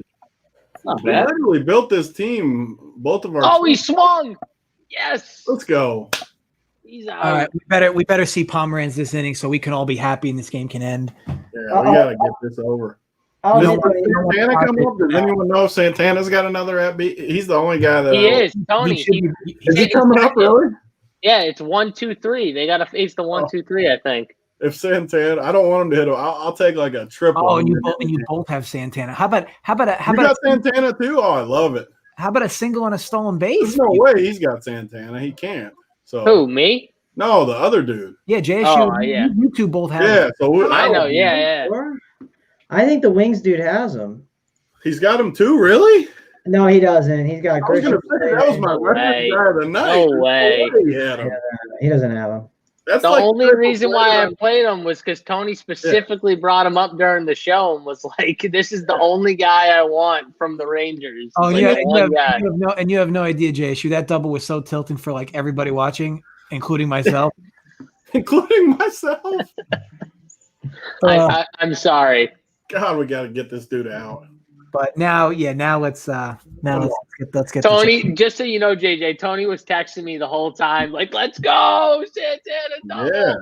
It's not We bad. literally built this team. Both of our. Oh, he swung. Yes. Let's go. He's out. All right, we better see Pomeranz this inning so we can all be happy and this game can end. Yeah, we got to get this over. Oh, Does yeah, Santana come up? Does anyone know if Santana's got another at beat? He's the only guy that He is. Tony. Is he coming up really? Yeah, it's 1, 2, 3. They got to face the 1, 2, 3, I think. If Santana, I don't want him to hit him. I'll take like a triple. Oh, and you both have Santana. How about You got Santana too? Oh, I love it. How about a single and a stolen base? There's no way he's got Santana. He can't. So Who, me? No, the other dude. Yeah, JSU. Oh, yeah. You two both have. Yeah, so I know. Yeah. I think the Wings dude has him. He's got him too. Really? No, he doesn't. He's got I was Christian. gonna say that was my No weapon way. guy of the night. No There's way. he had him. He doesn't have him. That's The like only triple reason play why I by- played him was because Tony specifically brought him up during the show and was like, "This is the only guy I want from the Rangers." Oh, Like, yeah, the one guy. you have no idea, JSU. That double was so tilting for like everybody watching, including myself. including myself. I'm sorry. God, we got to get this dude out. But now let's get Tony, just so you know, JJ, Tony was texting me the whole time, like, "Let's go, Santana double."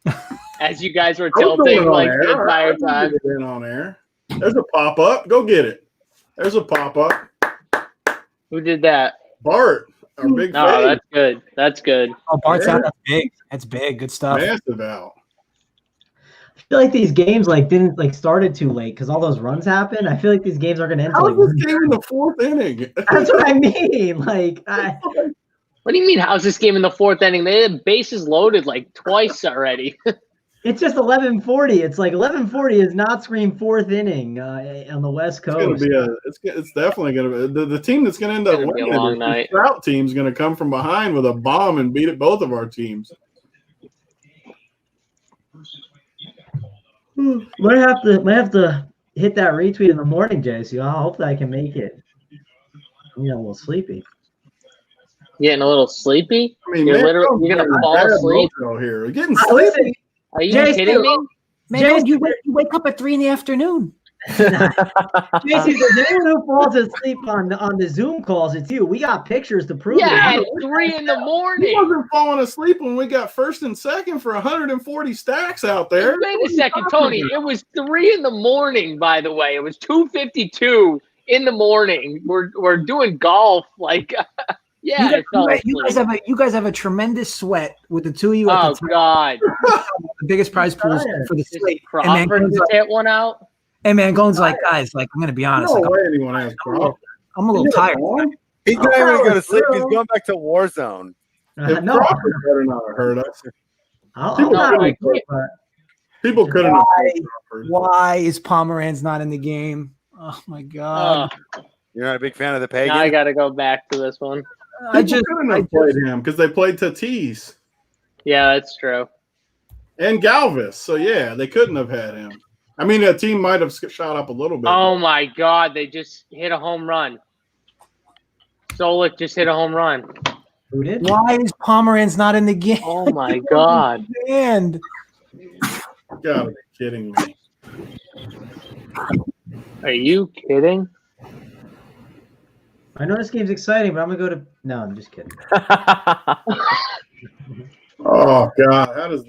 Yeah. As you guys were I was going tilting on like air. the entire I didn't time. get it in on air. There's a pop up. Go get it. There's a pop up. Who did that? Bart, our big No, face. that's good. That's good. Oh, Bart's Yeah. out. That's big. That's big. Good stuff. Massive out. I feel like these games didn't started too late because all those runs happened. I feel like these games are going to end. How till, is this game in the fourth inning? That's what I mean. Like, What do you mean? How's this game in the fourth inning? They had bases loaded like twice already. it's just 11:40. It's like 11:40 is not scream fourth inning on the West It's going Coast. to be it's definitely going to be the team that's going to end up It's gonna be a winning. long The night. Trout team's going to come from behind with a bomb and beat it both of our teams. Might have to hit that retweet in the morning, JC. I hope that I can make it. I'm a little sleepy. Getting a little sleepy? I mean, You're man, literally you're gonna bad fall asleep. mojo here. We're getting Listen, sleepy. Are you Jason, kidding me? Man, you wake up at 3 p.m. JC, there's anyone who falls asleep on the Zoom calls, it's you. We got pictures to prove Yeah, it. at 3 in the He morning. wasn't falling asleep when we got first and second for 140 stacks out there. Wait a second, Tony. It was 3 in the morning, by the way. It was 2:52 in the morning. We're doing golf. Like, yeah, I fell asleep. You guys have a tremendous sweat with the two of you at Oh the top, God! the biggest prize pools for the Just slate. And Crawford Mangone's just hit one out. like, guys, like I'm gonna be honest, No like, way anyone has Crawford. I'm a little tired. He's not even going to sleep. He's bro. going back to Warzone. If No, Crawford better not have hurt us. I'm No, not. I but People couldn't have Why? hurt Crawford. Why is Pomeranz not in the game? Oh my god! You're not a big fan of the Now I pagan? got to go back to this one. People couldn't have played him because they played Tatis Yeah, that's true. and Galvis. So yeah, they couldn't have had him. I mean, a team might have shot up a little bit. Oh my God! They just hit a home run. Solik just hit a home run. who did? Why is Pomeranz not in the game? Oh my God! And You gotta be kidding me. Are you kidding? I know this game's exciting, but I'm gonna go to. No, I'm just kidding. Oh God, how does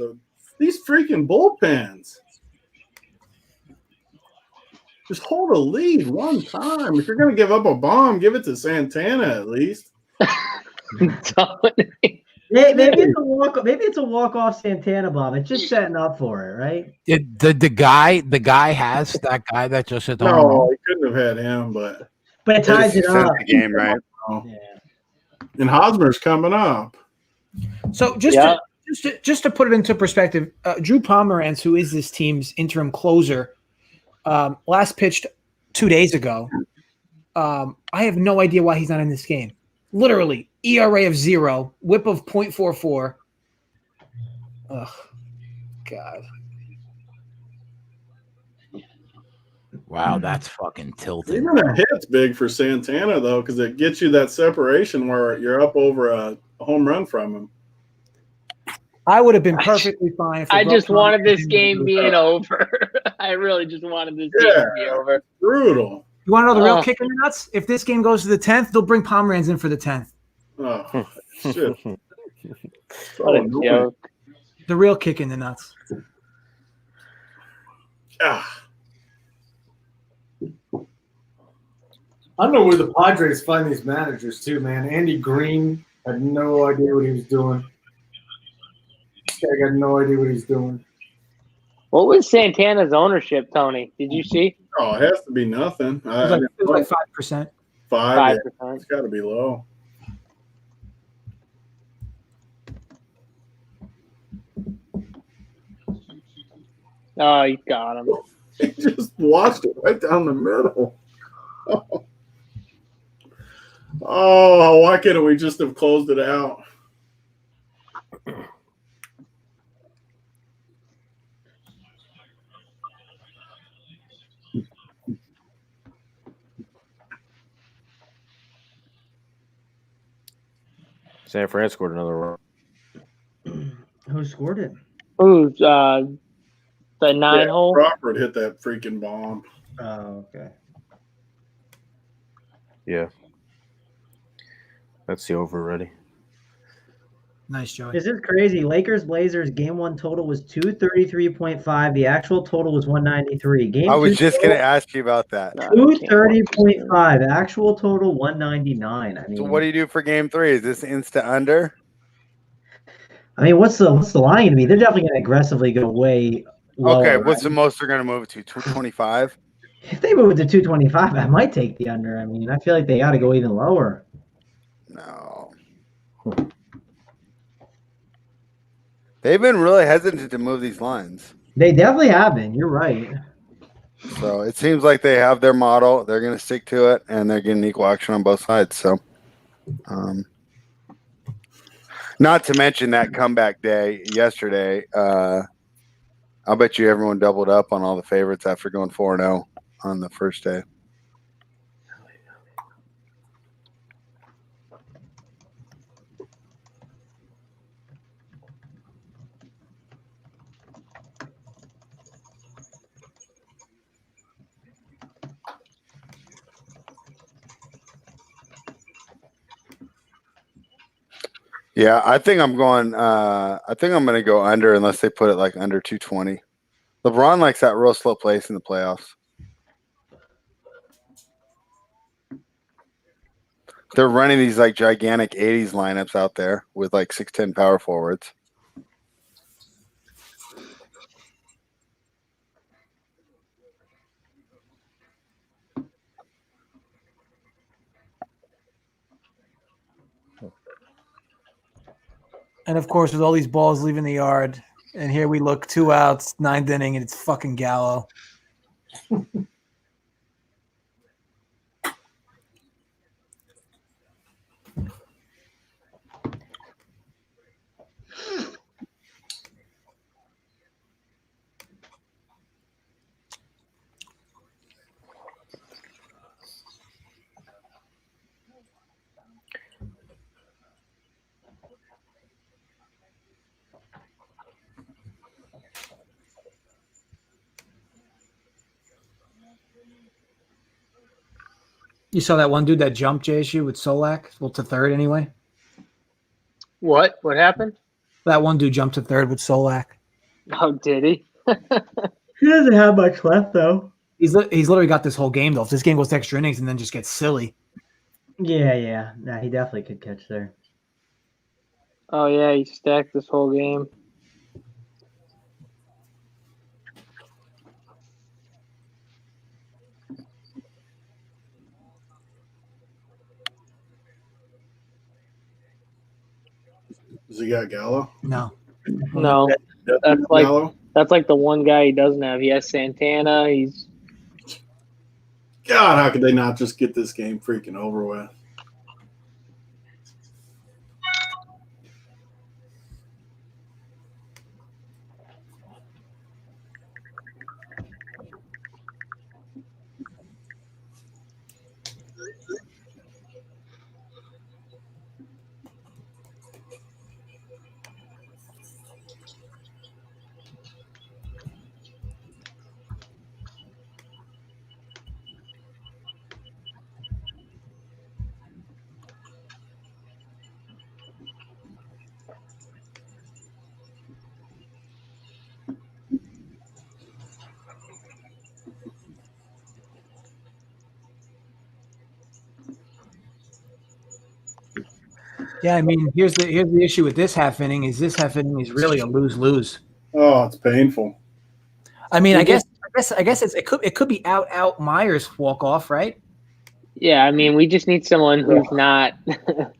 these freaking bullpens just hold a lead one time? If you're gonna give up a bomb, give it to Santana at least. Maybe it's a walk. Maybe it's a walk-off Santana bomb. It's just setting up for it, right? The guy has that guy that just hit the home No, run? he couldn't have had him, but But it ties it up. The game, right? Yeah. and Hosmer's coming up. so just to put it into perspective, Drew Pomeranz, who is this team's interim closer, last pitched 2 days ago. I have no idea why he's not in this game. Literally, ERA of 0, WHIP of 0.44. Ugh, God. Wow, that's fucking tilting. Even a hit's big for Santana though, because it gets you that separation where you're up over a home run from him. I would have been perfectly fine. If I the just Bucks wanted this didn't game do being that. over. I really just wanted this game to be over. Brutal. You want to know the real Oh. kick in the nuts? If this game goes to the 10th, they'll bring Pomeranz in for the 10th. Oh shit. What a annoying. joke. The real kick in the nuts. Ah. I don't know where the Padres find these managers too, man. Andy Green had no idea what he was doing. I got no idea what he's doing. What was Santana's ownership, Tony? Did you see? Oh, it has to be nothing. It was like 5%. 5. 5%. It's got to be low. Oh, you got him. He just watched it right down the middle. Oh, why couldn't we just have closed it out? San Fran scored another run. Who scored it? Who's the 9 hole? Crawford hit that freaking bomb. Oh, okay. Yeah. That's the over already. Nice, Joey. This is crazy. Lakers Blazers game 1 total was 233.5. The actual total was 193. Game I was 2 just going to ask you about that. 230.5. Actual total 199. I mean, So what do you do for game 3? Is this insta under? I mean, what's the line going to be? They're definitely going to aggressively go way lower. Okay, what's right? the most they're going to move it to? 225? If they move it to 225, I might take the under. I mean, I feel like they got to go even lower. No. They've been really hesitant to move these lines. They definitely have been. You're right. So it seems like they have their model. They're going to stick to it, and they're getting equal action on both sides. So, not to mention that comeback day yesterday. I'll bet you everyone doubled up on all the favorites after going 4-0 on the first day. Yeah, I think I'm going. I think I'm going to go under unless they put it like under 220. LeBron likes that real slow pace in the playoffs. They're running these like gigantic 80s lineups out there with like 6'10" power forwards. And of course, with all these balls leaving the yard, and here we look, 2 outs, 9th inning, and it's fucking Gallo. You saw that one dude that jumped JSU with Solak, well, to third anyway. What? What happened? That one dude jumped to third with Solak. Oh, did he? He doesn't have much left, though. He's literally got this whole game, though. If this game goes to extra innings and then just gets silly. Yeah. Nah, he definitely could catch there. Oh, yeah, he stacked this whole game. Does he got Gallo? No. No, that's like the one guy he doesn't have. He has Santana. He's God, how could they not just get this game freaking over with? Yeah, I mean, here's the issue with this half inning is really a lose-lose. Oh, it's painful. I mean, I guess it could be out Myers walk off, right? yeah. I mean, we just need someone who's not. The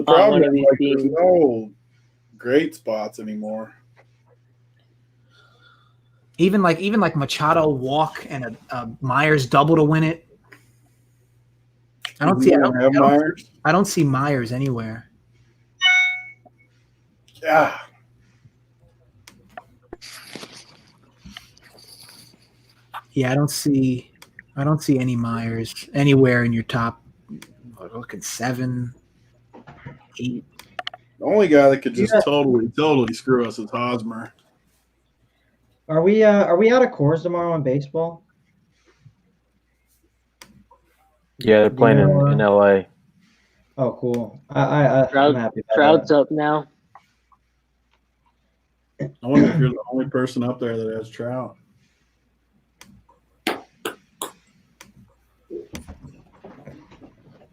problem is like, there's no great spots anymore. Even like Machado walk and a Myers double to win it. I don't You see. have Myers. I don't see Myers anywhere. Yeah. Yeah, I don't see any Myers anywhere in your top. Look at 7, 8. The only guy that could just Yeah. totally screw us is Hosmer. Are we out of course tomorrow in baseball? Yeah, they're playing in LA. Oh, cool. I'm happy about Trout's that. up now. I wonder if you're the only person up there that has Trout.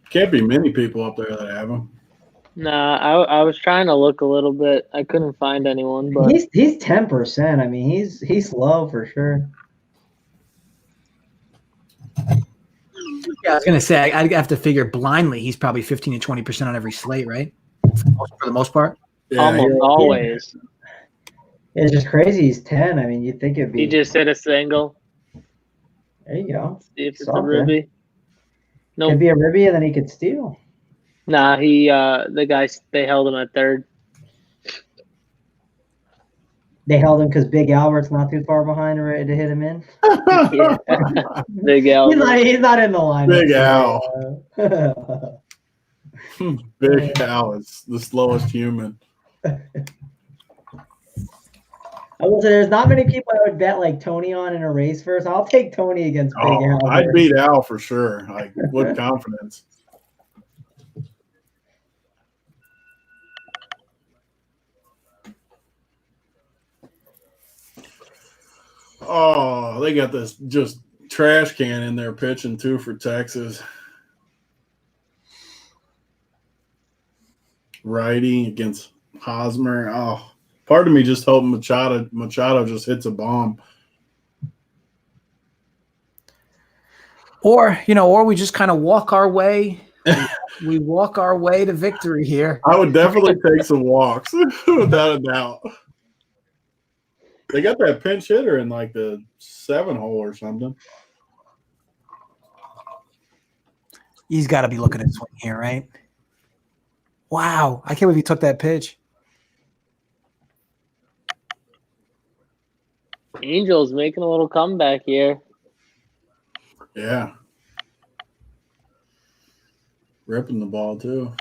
Can't be many people up there that have him. Nah, I was trying to look a little bit. I couldn't find anyone, but He's 10%. I mean, he's low for sure. Yeah, I was gonna say I have to figure blindly. He's probably 15 to 20% on every slate, right? For the most part. Yeah, almost always. It's just crazy. He's 10. I mean, you'd think it'd be. He just hit a single. There you go. See if it's a Something. ribby. Could Nope. be a ribby, and then he could steal. Nah, the guys, they held him at third. They held him because Big Albert's not too far behind, ready to hit him in. Yeah. Big Al. He's not in the line. Big Al. Big Al is the slowest human. I will say there's not many people I would bet like Tony on in a race first. I'll take Tony against Big Al. I'd beat Al for sure. Like with confidence. Oh, they got this just trash can in there pitching too for Texas. Righty against Hosmer. Oh, part of me just hoping Machado just hits a bomb. Or we just kind of walk our way. We walk our way to victory here. I would definitely take some walks, without a doubt. They got that pinch hitter in like the 7-hole or something. He's got to be looking at swing here, right? Wow, I can't believe he took that pitch. Angels making a little comeback here. Yeah. Ripping the ball too.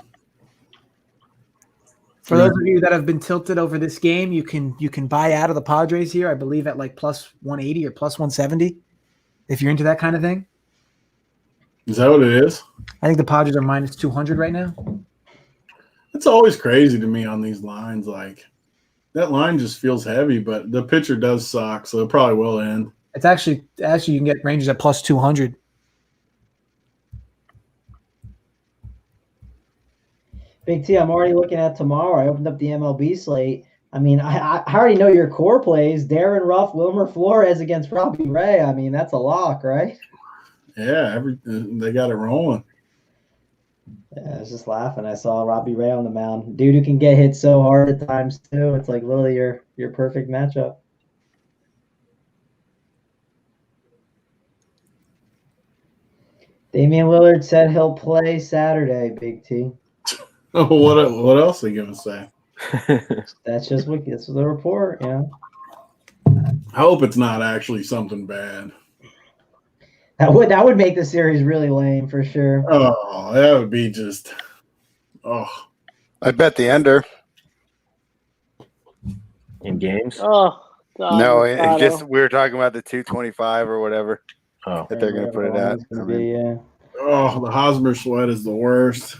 For those of you that have been tilted over this game, you can buy out of the Padres here, I believe, at like plus 180 or plus 170, if you're into that kind of thing. Is that what it is? I think the Padres are minus 200 right now. It's always crazy to me on these lines. Like that line just feels heavy, but the pitcher does suck, so it probably will end. It's actually you can get Rangers at plus 200. Big T, I'm already looking at tomorrow. I opened up the MLB slate. I mean, I already know your core plays. Darren Ruff, Wilmer Flores against Robbie Ray. I mean, that's a lock, right? Yeah, they got it rolling. Yeah, I was just laughing. I saw Robbie Ray on the mound. Dude who can get hit so hard at times, too. It's like literally your perfect matchup. Damian Lillard said he'll play Saturday, Big T. Oh, what else are you gonna say? That's just the report, you know. I hope it's not actually something bad. That would make the series really lame for sure. Oh, that would be just. Oh, I bet the under. In games? Oh, God, No, Machado. it just we were talking about the 225 or whatever Oh, that they're going to put it at. I mean, Yeah. oh, the Hosmer sweat is the worst.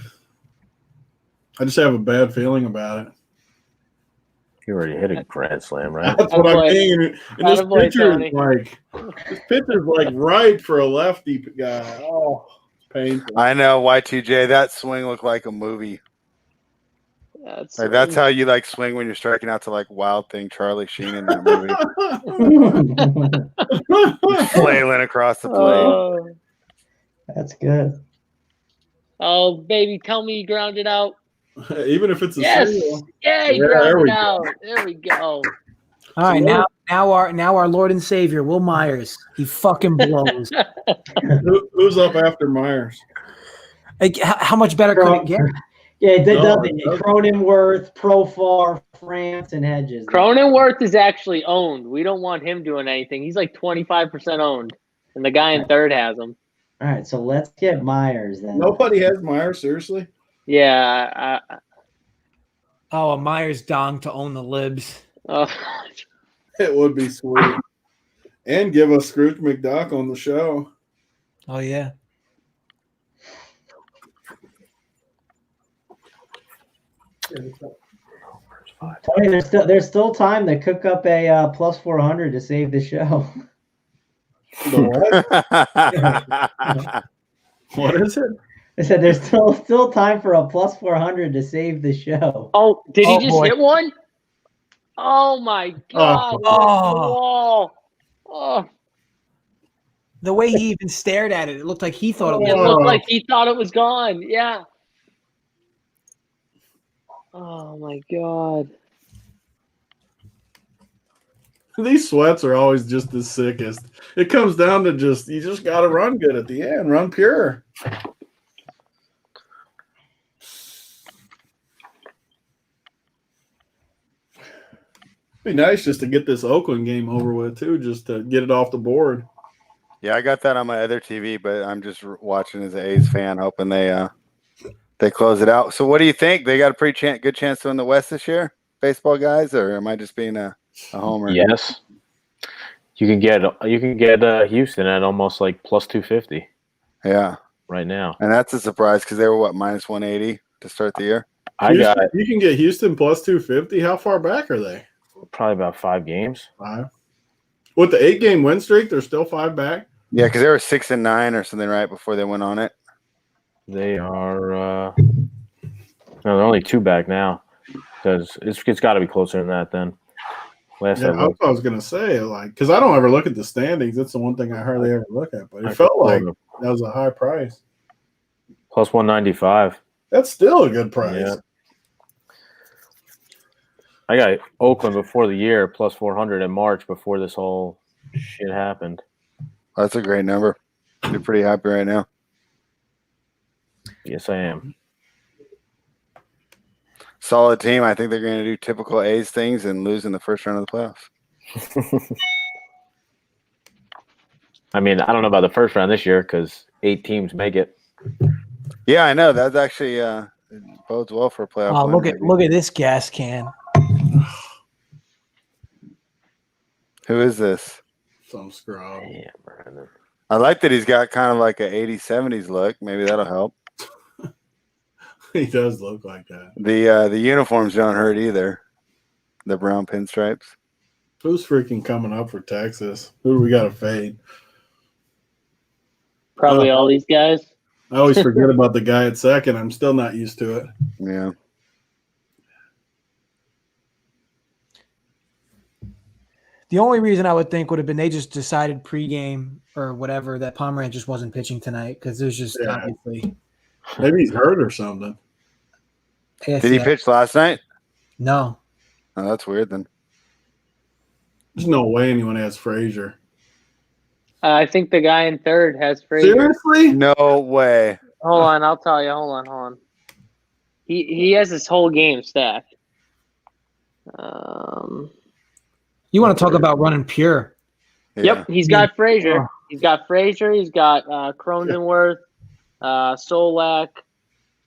I just have a bad feeling about it. you already hit a grand slam, right? That's what I Attaboy. mean. And this Attaboy, pitcher's like right for a lefty guy. Oh, it's painful. I know Y2J. That swing looked like a movie. That's how you like swing when you're striking out to like Wild Thing Charlie Sheen in that movie, flailing across the plate. That's good. Oh, baby, tell me you grounded out. Even if it's a Yes. single. Yeah, you Yeah, there grounded we go. out. There we go. All right, now our Lord and Savior, Will Myers. He fucking blows. Who's up after Myers? Like, how much better could it get? Yeah, it No, doesn't. it doesn't. Cronenworth, Profar, France, and Hedges. Cronenworth is actually owned. We don't want him doing anything. He's like 25% owned, and the guy in third has him. All right, so let's get Myers then. Nobody has Meyer, seriously? Yeah. Oh, a Myers dong to own the libs. It would be sweet. And give us Scrooge McDuck on the show. Oh yeah. Tony, there's still time to cook up a plus 400 to save the show. What is it? I said there's still time for a plus 400 to save the show. Oh, did he Oh, just boy. hit one? Oh my God! Oh. Oh, The way he even stared at it, it looked like he thought it was. it looked like he thought it was gone. Yeah. Oh my God! These sweats are always just the sickest. It comes down to you just got to run good at the end, run pure. Be nice just to get this Oakland game over with too, just to get it off the board. Yeah, I got that on my other TV, but I'm just watching as an A's fan, hoping they close it out. So, what do you think? They got a pretty good chance to win the West this year, baseball guys, or am I just being a homer? Yes. You can get Houston at almost like plus 250 Yeah, right now. and that's a surprise because they were what minus 180 to start the year. You can get Houston plus 250. How far back are they? Probably about 5 games. 5. With the 8-game win streak, they're still 5 back. Yeah, because they were 6-9 or something right before they went on it. They are no, they're only 2 back now because it's got to be closer than that. Then last Yeah, I that's looked, what I was gonna say. Like, because I don't ever look at the standings. That's the one thing I hardly ever look at. But it felt like that was a high price. plus 195. That's still a good price. Yeah. I got Oakland before the year plus 400 in March before this whole shit happened. That's a great number. You're pretty happy right now. Yes, I am. Solid team. I think they're going to do typical A's things and lose in the first round of the playoffs. I mean, I don't know about the first round this year because 8 teams make it. Yeah, I know. That's actually bodes well for a playoff. Oh, win, look at this gas can. Who is this? Some scrub. Yeah, Brandon. I like that he's got kind of like a 80s, 70s look. Maybe that'll help. He does look like that. The uniforms don't hurt either. The brown pinstripes. Who's freaking coming up for Texas? Who do we got to fade? Probably all these guys. I always forget about the guy at second. I'm still not used to it. Yeah. The only reason I would think would have been they just decided pregame or whatever that Pomerantz just wasn't pitching tonight because there's just obviously. Maybe he's hurt or something. Did he pitch last night? No. Oh, that's weird then. There's no way anyone has Frazier. I think the guy in third has Frazier. Seriously? No way. Hold on, I'll tell you. Hold on. He has this whole game stacked. You want to talk about running pure? Yeah. Yep, he's got Frazier. He's got Frazier. He's got Cronenworth, Solak,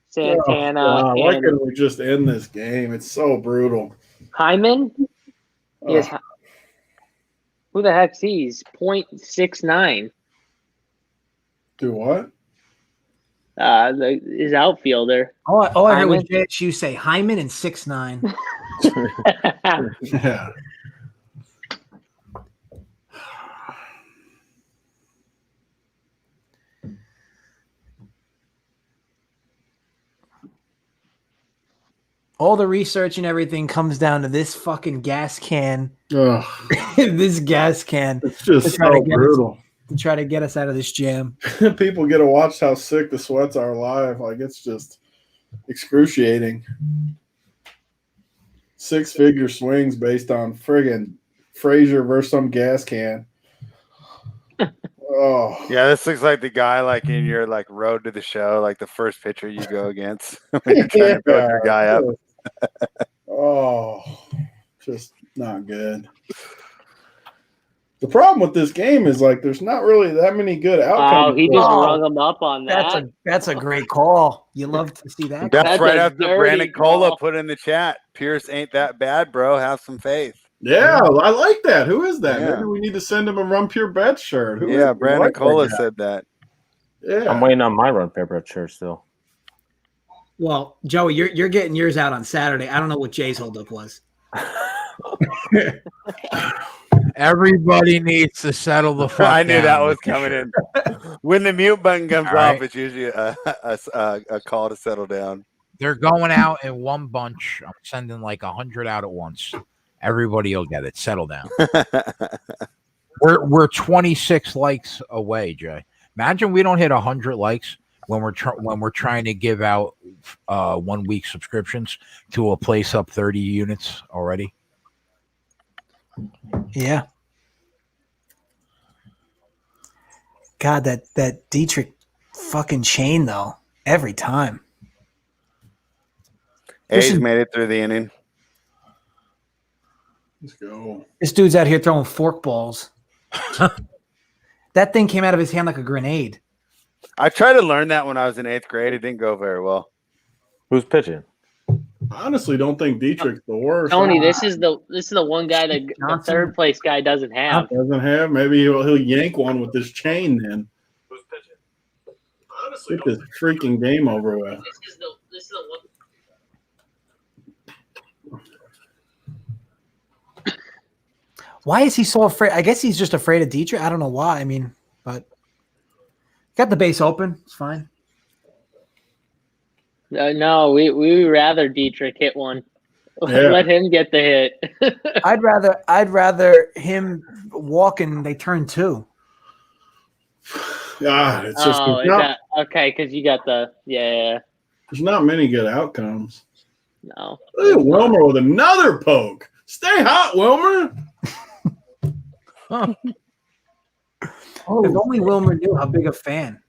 Santana, Wow, why and couldn't we just end this game? It's so brutal. Hyman. Oh, Yes. Who the heck's he? He's .69. do what? His outfielder. All I heard was Hyman. JSU say Hyman and 6'9". Yeah. All the research and everything comes down to this fucking gas can. Ugh, This gas can it's just To try to so get brutal. to try to get us out of this jam. People get to watch how sick the sweats are live. Like, it's just excruciating. 6-figure swings based on friggin' Frazier versus some gas can. Oh, Yeah, this looks like the guy like in your like road to the show, like the first pitcher you go against when you're trying to build your guy up. Oh, just not good. The problem with this game is like there's not really that many good outcomes. Oh, he just Oh, rung him up on that. That's a great call. You love to see that. That's That's right a after dirty Brandon Cola call. put in the chat. Pierce ain't that bad, bro. Have some faith. Yeah, I like that. Who is that? Yeah. Maybe we need to send him a Run Pure Bet shirt. Who is Yeah, it? I Brandon like that Cola guy. said that. Yeah. I'm waiting on my Run Paper shirt still. Well, Joey, you're getting yours out on Saturday. I don't know what Jay's holdup was. Everybody needs to settle the fuck I knew down that was with your coming shirt. in. When the mute button comes All off, right. it's usually a call to settle down. They're going out in one bunch. I'm sending like 100 out at once. Everybody will get it. Settle down. We're 26 likes away, Jay. Imagine we don't hit 100 likes when we're trying to give out 1 week subscriptions to a place up 30 units already. Yeah. God, that Dietrich fucking chain though. Every time. A's made it through the inning. Let's go. This dude's out here throwing fork balls. That thing came out of his hand like a grenade. I tried to learn that when I was in 8th grade. It didn't go very well. Who's pitching? I honestly don't think Dietrich's the worst. Tony, this is the one guy that the third place guy doesn't have. Doesn't have. Maybe he'll yank one with this chain then. Who's pitching? Honestly, get this freaking game over with. This is the one. Why is he so afraid? I guess he's just afraid of Dietrich. I don't know why. I mean, but got the base open. It's fine. No, we would rather Dietrich hit one. Yeah. Let him get the hit. I'd rather him walk and they turn two. God, it's just Oh, is that okay? Because you got the there's not many good outcomes. no. Look at Wilmer with another poke. Stay hot, Wilmer. If only Wilmer knew how big a fan.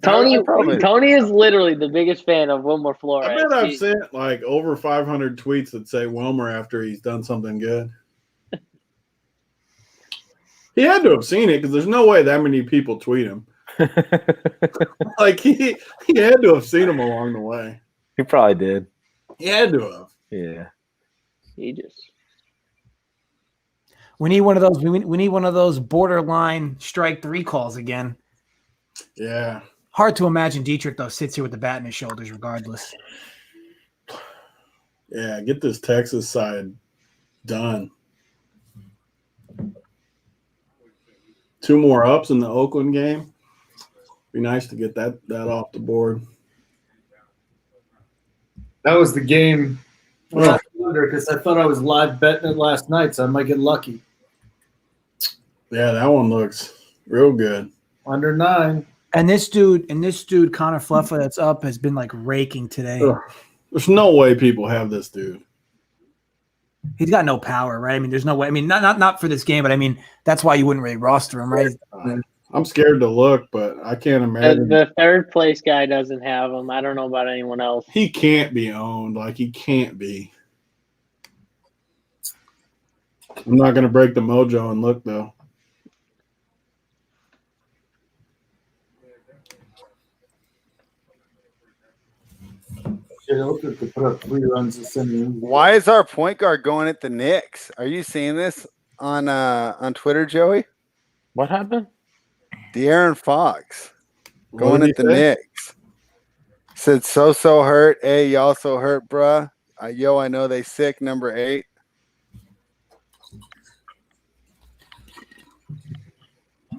Tony is literally the biggest fan of Wilmer Flores. I bet I've sent like over 500 tweets that say Wilmer after he's done something good. He had to have seen it because there's no way that many people tweet him. Like he had to have seen him along the way. He probably did. He had to have. Yeah. He just We need one of those. We need one of those borderline strike three calls again. Yeah. Hard to imagine Dietrich though sits here with the bat in his shoulders, regardless. Yeah, get this Texas side done. 2 more ups in the Oakland game. Be nice to get that off the board. That was the game because I thought I was live betting it last night, so I might get lucky. Yeah, that one looks real good. Under 9. And this dude, Connor Fluffer, that's up, has been like raking today. Ugh. There's no way people have this dude. He's got no power, right? I mean, there's no way. I mean, not for this game, but I mean, that's why you wouldn't really roster him, right? I'm scared to look, but I can't imagine. the third place guy doesn't have him. I don't know about anyone else. He can't be owned. Like, he can't be. I'm not going to break the mojo and look, though. To put up 3 runs this inning. Why is our point guard going at the Knicks? Are you seeing this on Twitter, Joey? What happened? De'Aaron Fox What going did at he the say? Knicks. Said so hurt. Hey, y'all so hurt, bruh. I know they sick. Number 8.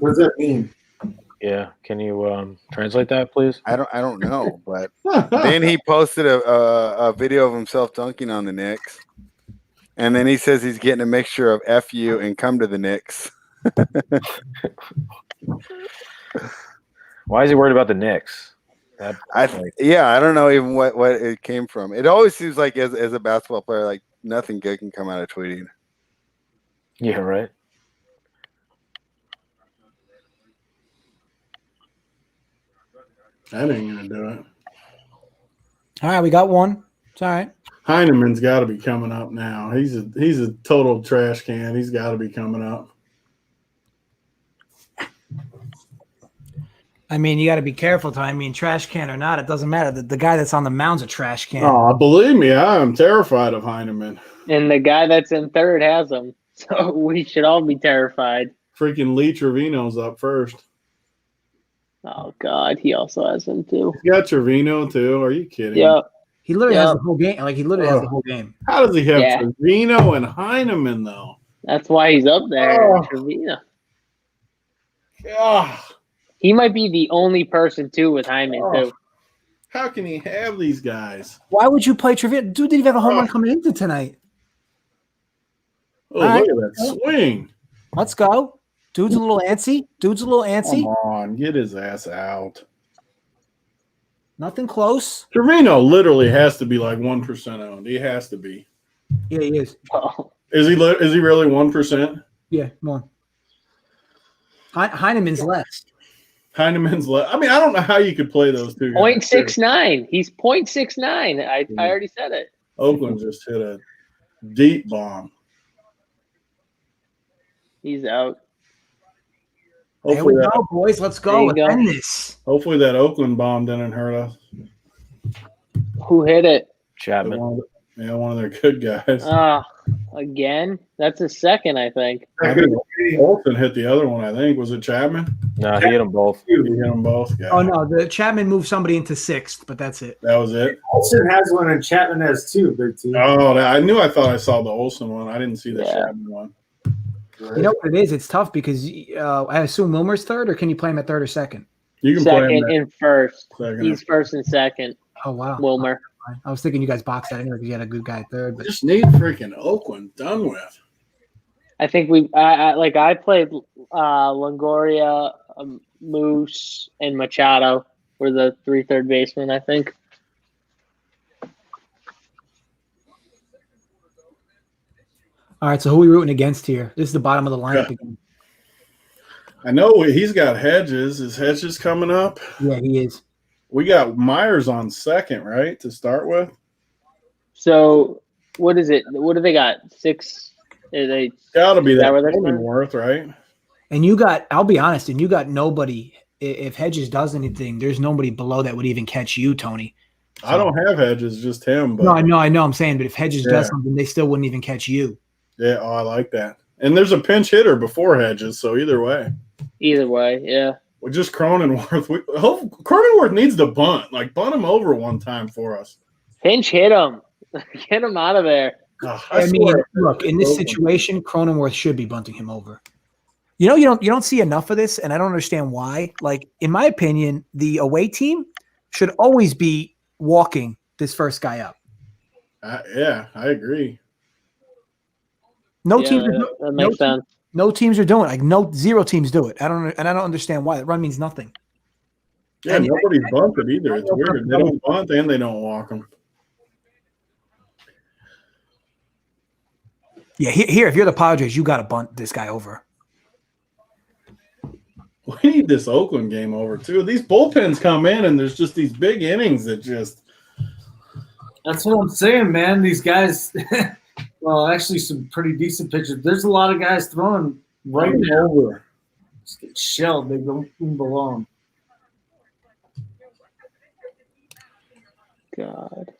What does that mean? Yeah. Can you translate that, please? I don't know, but then he posted a video of himself dunking on the Knicks, and then he says he's getting a mixture of FU and come to the Knicks. Why is he worried about the Knicks? I don't know even what it came from. It always seems like as a basketball player, like nothing good can come out of tweeting. Yeah, right. That ain't gonna do it. All right, we got one. It's all right. Heineman's got to be coming up now. He's a total trash can. He's got to be coming up. I mean, you got to be careful. I mean, trash can or not, it doesn't matter. The guy that's on the mound's a trash can. Oh, believe me, I am terrified of Heineman. And the guy that's in third has him. So we should all be terrified. Freaking Lee Trevino's up first. Oh, God. He also has him, too. You got Trevino, too? Are you kidding? Yep. He literally has the whole game. Like, he literally has the whole game. How does he have Yeah. Trevino and Heineman, though? That's why he's up there. Oh. Trevino. God. He might be the only person, too, with Hyman, Oh. too. How can he have these guys? Why would you play Trevino? Dude didn't even have a home run coming into tonight. Oh, All right. look at that swing. Let's go. Dude's a little antsy. Come on, get his ass out. Nothing close. Trevino literally has to be like 1% owned. He has to be. Yeah, he is. Oh. Is he really 1%? Yeah, more. Heineman's less. Heineman's I mean, I don't know how you could play those two guys. 0.69. He's 0.69. I already said it. Oakland just hit a deep bomb. He's out. There we go, boys. Let's go. There you Let's go. end this. Hopefully that Oakland bomb didn't hurt us. Who hit it? Chapman. One of their good guys. Again? That's his second, I think. I think Olsen hit the other one, I think. Was it Chapman? No, he hit them both. He hit them both. Yeah. Oh, no. The Chapman moved somebody into sixth, but that's it. That was it? Olsen has one and Chapman has two, big team. Oh, I thought I saw the Olsen one. I didn't see the Yeah. Chapman one. You know what it is? It's tough because I assume Wilmer's third, or can you play him at third or second? You can play him Second and first. second. He's first and second. Oh, wow. Wilmer. I was thinking you guys boxed that anyway because you had a good guy at third. But Just need freaking Oakland done with. I think I played Longoria, Moose, and Machado were the three third basemen, I think. all right, so who are we rooting against here? This is the bottom of the lineup Yeah. again. I know he's got Hedges. Is Hedges coming up? Yeah, he is. We got Myers on second, right, to start with? So what is it? What do they got? Six? They Got to be Is that that where they're starting? Worth, right? And you got, I'll be honest, and you got nobody. If Hedges does anything, there's nobody below that would even catch you, Tony. I don't have Hedges, just him. But No, I know. I'm saying, but if Hedges Yeah. does something, they still wouldn't even catch you. yeah, I like that. And there's a pinch hitter before Hedges, so either way. either way, yeah. Well, just Cronenworth. Cronenworth needs to bunt. Like, bunt him over one time for us. Pinch hit him. Get him out of there. I mean, look, in this situation, Cronenworth should be bunting him over. You know, you don't see enough of this, and I don't understand why. Like, in my opinion, the away team should always be walking this first guy up. Yeah, I agree. No Yeah, teams. that makes sense. No teams are doing it. Like zero teams do it. I don't understand why. That run means nothing. Yeah, And- nobody's bunted either. It's weird. They don't bunt and they don't walk them. Yeah, here, if you're the Padres, you got to bunt this guy over. We need this Oakland game over too. These bullpens come in and there's just these big innings that just. That's what I'm saying, man. These guys, well, actually, some pretty decent pitchers. There's a lot of guys throwing right now. Over. Just get shelled. They don't even belong. God.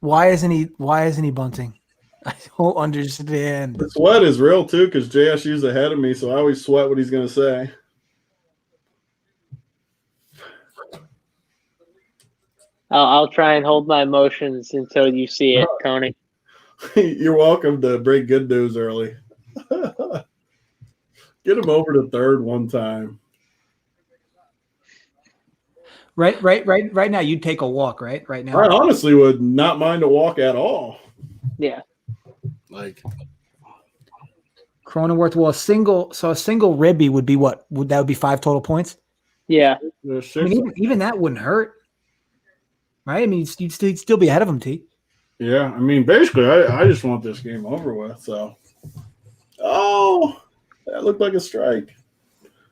Why isn't he bunting? I don't understand. The sweat is real too because JSU's ahead of me, so I always sweat what he's going to say. I'll try and hold my emotions until you see it, Tony. You're welcome to bring good news early. Get him over to third one time. Right now, you'd take a walk, right? Right now. I honestly would not mind a walk at all. Yeah. Like Cronenworth, well, a single ribby would be what? That would be 5 total points? Yeah. I mean, even that wouldn't hurt. Right? I mean, you'd still be ahead of him, T. Yeah, I mean, basically, I just want this game over with. So, that looked like a strike.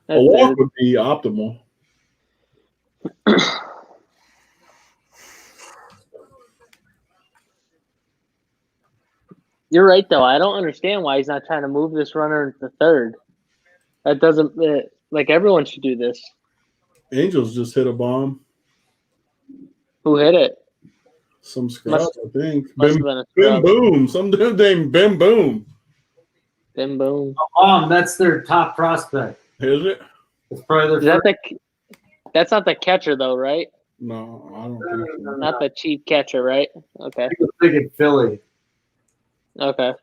A walk would be optimal. You're right, though. I don't understand why he's not trying to move this runner into third. That doesn't like everyone should do this. Angels just hit a bomb. Who hit it? Some scrub, I think. Must Bim, have been a Bim scrub. Boom. Some dude named Bim Boom. Bim boom. That's their top prospect. Is it? It's probably Is their that that's not the catcher though, right? No, I don't think so. Not the cheap catcher, right? Okay. first pick in Philly. Okay.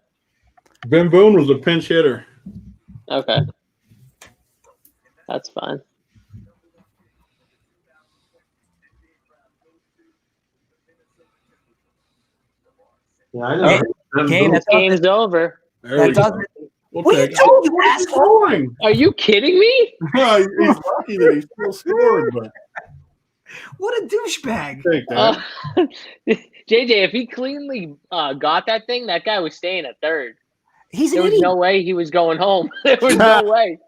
Bim Boom was a pinch hitter. Okay. That's fine. Yeah, I know. Game's over. There we go. We'll What are you take it. doing, you asshole? Scoring. Are you kidding me? He's lucky that he still scored, but What a douchebag. take that. JJ, if he cleanly got that thing, that guy was staying at third. He's an There was idiot. no way he was going home. There was no way.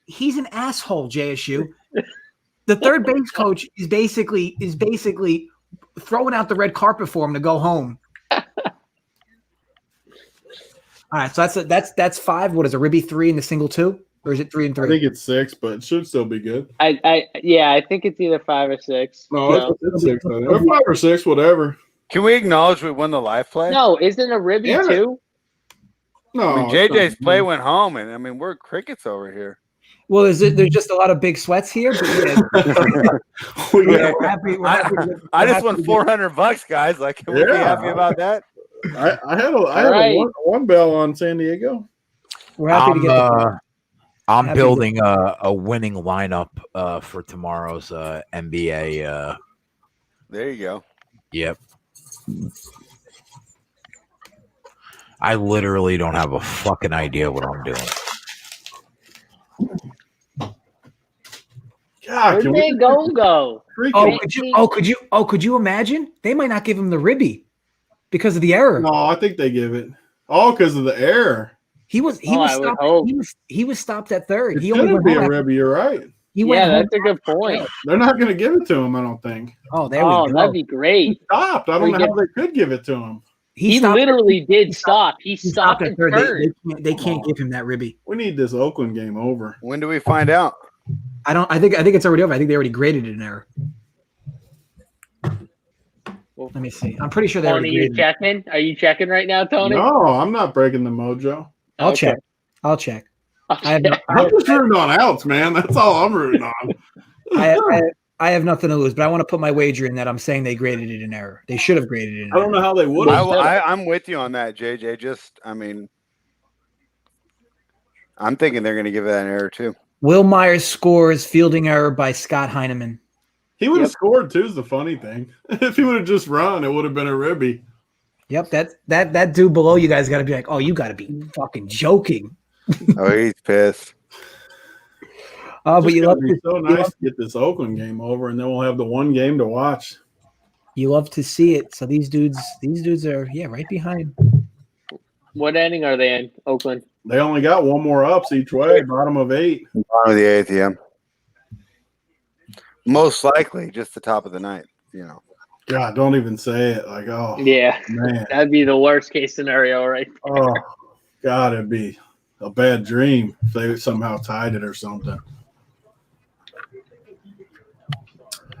He's an asshole, JSU. The third base coach is basically throwing out the red carpet for him to go home. All right, so that's 5. What is it? Ribby 3 and the single 2, or is it 3 and I 3? think it's 6, but it should still be good. I think it's either 5 or 6. No, it's 6. Or 5 or 6, whatever. Can we acknowledge we won the live play? No, isn't a Ribby Damn it. 2? No, I mean, JJ's play went home, and I mean we're crickets over here. Well, there's just a lot of big sweats here, but we're happy I just won $400, guys. Like, can we be happy about that? I had a one bell on San Diego. We're happy to get I'm happy building a winning lineup for tomorrow's NBA. There you go. Yep. I literally don't have a fucking idea what I'm doing. God, Where'd can we go? could you imagine? They might not give him the Ribby because of the error. No, I think they give it. Oh, because of the error. He was stopped at third. It He only shouldn't went be home a Ribby. You're right. He went home. That's a good point. They're not going to give it to him, I don't think. Oh, there we go. That'd be great. He stopped. I don't know how they could give it to him. He stopped- literally did stop. He stopped at at third. third. They can't give him that Ribby. We need this Oakland game over. When do we find out? I think it's already over. I think they already graded it an error. Let me see. I'm pretty sure they Tony, already you graded it. checking? Are you checking right now, Tony? No, I'm not breaking the mojo. I'll Okay. check. I have I'm just rooting on outs, man. That's all I'm rooting on. I have nothing to lose, but I want to put my wager in that I'm saying they graded it in error. They should have graded it in I don't know how they would have. I'm with you on that, JJ. I'm thinking they're going to give that an error too. Will Myers scores fielding error by Scott Heineman. He would have scored too. Is the funny thing. If he would have just run, it would have been a Ribby. Yep, that dude below you guys got to be like, oh, you got to be fucking joking. Oh, he's pissed. Oh, but you love It'd be so nice to get this Oakland game over, and then we'll have the one game to watch. You love to see it. So these dudes are right behind. What inning are they in, Oakland? They only got one more ups each way, bottom of 8. Bottom of the 8th, yeah. Most likely, just the top of the 9th. You know. God, don't even say it. Like, oh, Yeah, man. that'd be the worst case scenario, right? Oh, God, it'd be a bad dream if they somehow tied it or something.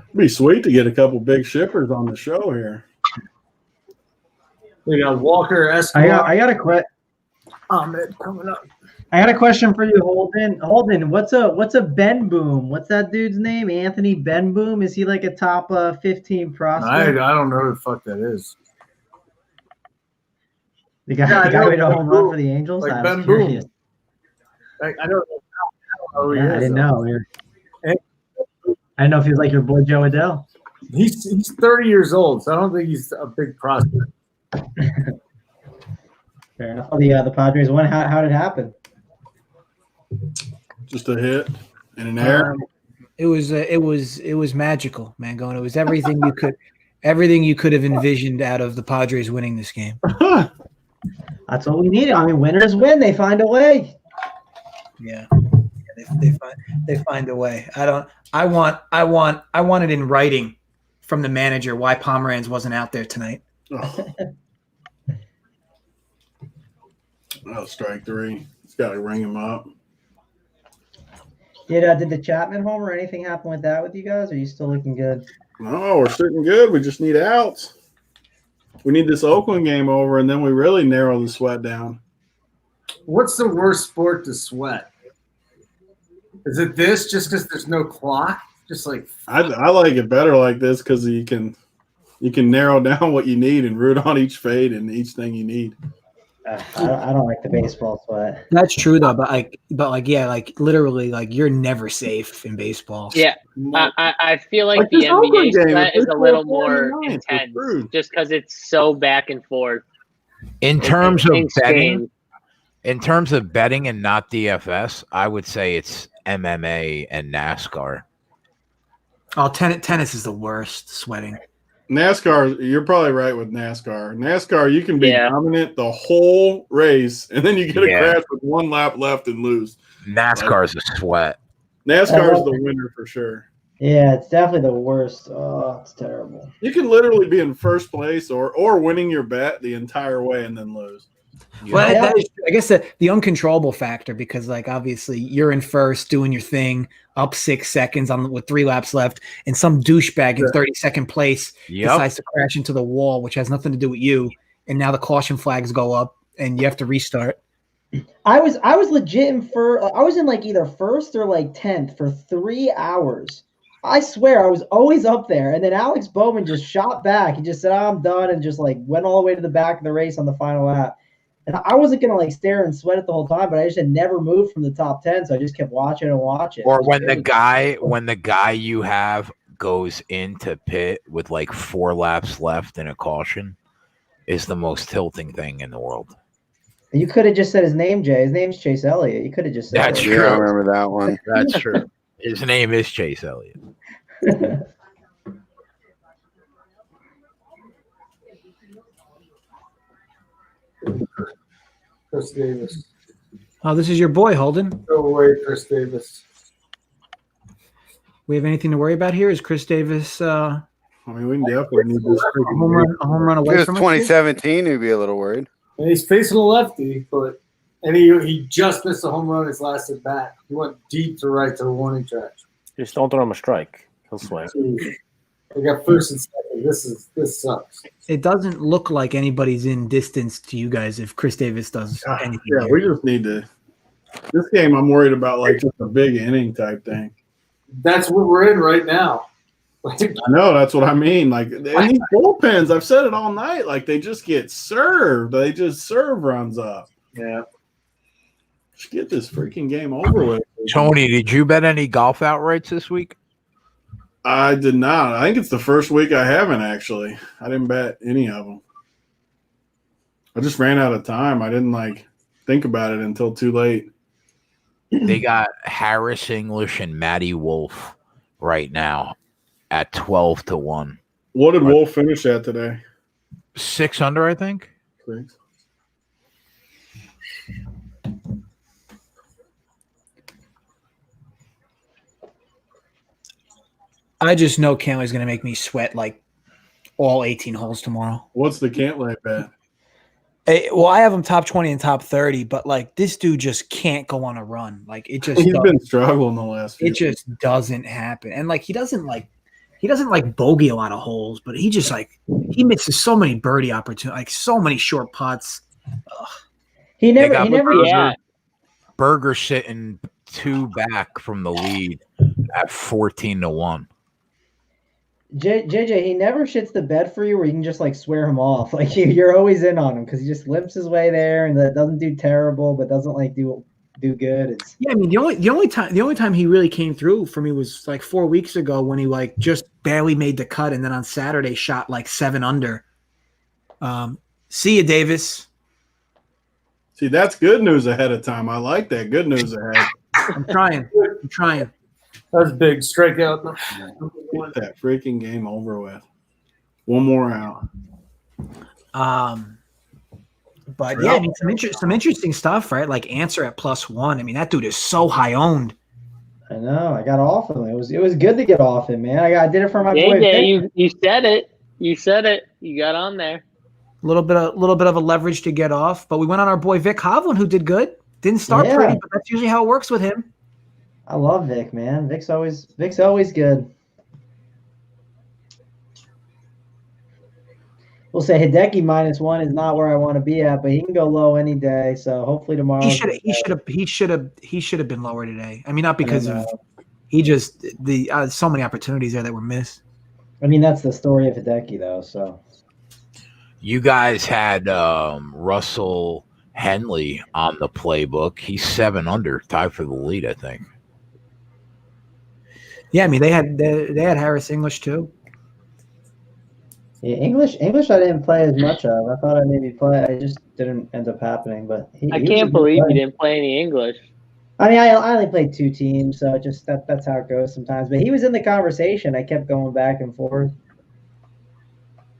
It'd be sweet to get a couple big shippers on the show here. We got Walker Escobar. I got a Ahmed coming up. I got a question for you, Holden. Holden, what's a Ben Boom? What's that dude's name? Anthony Ben Boom? Is he like a top 15 prospect? I don't know who the fuck that is. The guy who hit a home run for the Angels? Like I was Ben curious. Boom. I don't know who he is. I didn't know. I didn't know if he was like your boy Joe Adele. He's 30 years old, so I don't think he's a big prospect. Fair enough. The Padres won. How did it happen? Just a hit and an error. It was magical, Mangone. It was everything you could have envisioned out of the Padres winning this game. That's what we needed. I mean, winners win. They find a way. Yeah, They find a way. I want it in writing from the manager why Pomeranz wasn't out there tonight. Oh, strike three. It's got to ring him up. Did the Chapman home or anything happen with that with you guys? Or are you still looking good? No, we're sitting good. We just need outs. We need this Oakland game over, and then we really narrow the sweat down. What's the worst sport to sweat? Is it this just because there's no clock? Just like I like it better like this because you can narrow down what you need and root on each fade and each thing you need. I don't like the baseball sweat. That's true though, but literally, you're never safe in baseball. Yeah, I feel like the this Oakland NBA game, sweat if is a they little score more 49, it's intense screwed. just because it's so back and forth. In terms of It's betting, insane. and not DFS, I would say it's MMA and NASCAR. Oh, tennis is the worst sweating. NASCAR, you're probably right with NASCAR. NASCAR, you can be dominant the whole race, and then you get a crash with one lap left and lose. NASCAR's a sweat. NASCAR's the winner for sure. Yeah, it's definitely the worst. Oh, it's terrible. You can literally be in first place or winning your bet the entire way and then lose. Well, that is, I guess the uncontrollable factor because obviously you're in first doing your thing up 6 seconds with 3 laps left, and some douchebag in 32nd place decides to crash into the wall, which has nothing to do with you. And now the caution flags go up, and you have to restart. I was legit in I was in either first or 10th for 3 hours. I swear I was always up there, and then Alex Bowman just shot back. He just said, "I'm done," and just went all the way to the back of the race on the final lap. And I wasn't gonna stare and sweat it the whole time, but I just had never moved from the top 10, so I just kept watching and watching. Or when the guy you have goes into pit with 4 laps left and a caution, is the most tilting thing in the world. You could have just said his name, Jay. His name's Chase Elliott. You could have just said That's it. true. I remember that one. That's true. His name is Chase Elliott. Chris Davis. Oh, this is your boy, Holden. Go away, Chris Davis. We have anything to worry about here? Is Chris Davis? I mean, we can definitely need this a home run If away it was from 2017, we'd be a little worried. And he's facing a lefty, and he just missed a home run his last at bat. He went deep to right to the warning track. Just don't throw him a strike. He'll swing. They got first and second. This sucks. It doesn't look like anybody's in distance to you guys if Chris Davis does anything. Yeah, we just need to. This game, I'm worried about just a big inning type thing. That's what we're in right now. I know, that's what I mean. And these bullpens, I've said it all night. They just get served. They just serve runs up. Yeah. Just get this freaking game over with. Tony, did you bet any golf outrights this week? I did not. I think it's the first week I haven't actually. I didn't bet any of them. I just ran out of time. I didn't think about it until too late. They got Harris English and Matty Wolf right now at 12-1. What did Wolf finish at today? 6 under, I think. 6. I just know Cantley's going to make me sweat all 18 holes tomorrow. What's the Cantley bet? Well, I have him top 20 and top 30, but this dude just can't go on a run. It just he's been struggling the last few. It just doesn't happen, and he doesn't bogey a lot of holes, but he just he misses so many birdie opportunities, so many short putts. Ugh. He never. Berger sitting 2 back from the lead at 14-1. JJ, he never shits the bed for you where you can just swear him off. You're always in on him because he just limps his way there and that doesn't do terrible, but doesn't do good. Yeah, I mean the only time he really came through for me was 4 weeks ago when he just barely made the cut, and then on Saturday shot 7 under. See you, Davis. See, that's good news ahead of time. I like that. Good news ahead. I'm trying. That's big. Strikeout. Get that freaking game over with. One more out. But yeah, I mean some interesting stuff, right? Answer at +1. I mean, that dude is so high owned I know. I got off him. It was good to get off him, man. I did it for my boy. JJ, you said it. You said it. You got on there. A little bit of a leverage to get off, but we went on our boy Vic Hovland, who did good. Didn't start pretty, but that's usually how it works with him. I love Vic, man. Vic's always good. We'll say Hideki -1 is not where I want to be at, but he can go low any day. So hopefully tomorrow. He should have been lower today. I mean, not because of so many opportunities there that were missed. I mean, that's the story of Hideki, though. So you guys had Russell Henley on the playbook. He's 7 under, tied for the lead, I think. Yeah, I mean they had Harris English too. Yeah, English I didn't play as much of. I thought I maybe play. I just didn't end up happening. But I can't believe you didn't play any English. I mean, I only played 2 teams, so just that's how it goes sometimes. But he was in the conversation. I kept going back and forth.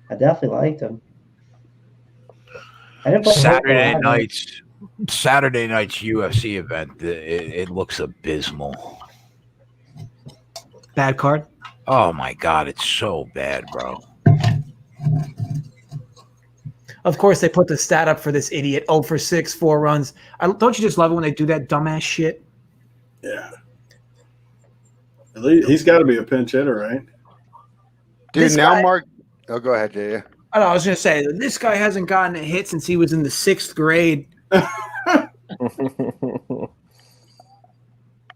I definitely liked him. I didn't play Saturday night's UFC event. It looks abysmal. Bad card. Oh my God, it's so bad, bro. Of course, they put the stat up for this idiot. 0 for 6, 4 runs. Don't you just love it when they do that dumbass shit? Yeah. At least he's got to be a pinch hitter, right? Dude, Mark. Oh, go ahead, Jay. I was going to say, this guy hasn't gotten a hit since he was in the 6th grade.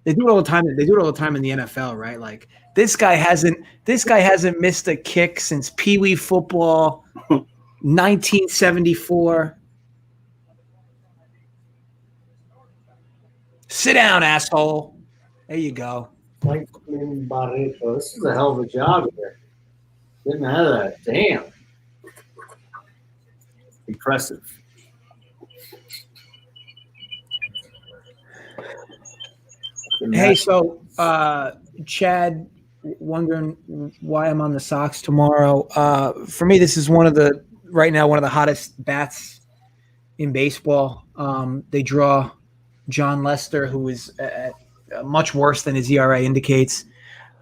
They do it all the time. They do it all the time in the NFL, right? Like this guy hasn't missed a kick since Pee Wee football, 1974. Sit down, asshole. There you go. This is a hell of a job here. Getting out of that. Damn. Impressive. Hey, so Chad, wondering why I'm on the Sox tomorrow. For me, this is one of the hottest bats in baseball. They draw John Lester, who is much worse than his ERA indicates.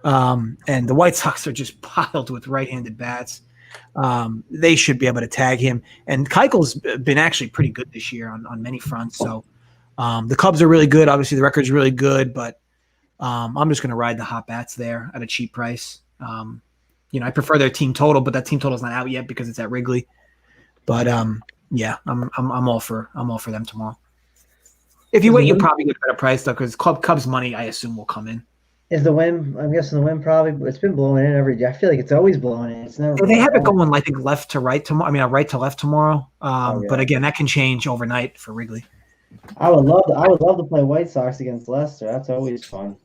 And the White Sox are just piled with right-handed bats. They should be able to tag him. And Keuchel's been actually pretty good this year on many fronts. So the Cubs are really good. Obviously, the record's really good, but I'm just going to ride the hot bats there at a cheap price. I prefer their team total, but that team total's not out yet because it's at Wrigley. But yeah, I'm all for them tomorrow. If you wait, you'll probably get a better price though, because Cubs money, I assume, will come in. Is the wind? I'm guessing the wind probably. It's been blowing in every day. I feel like it's always blowing in. It's never. They have it going, I think, left to right tomorrow. I mean, right to left tomorrow. But again, that can change overnight for Wrigley. I would love to play White Sox against Leicester. That's always fun.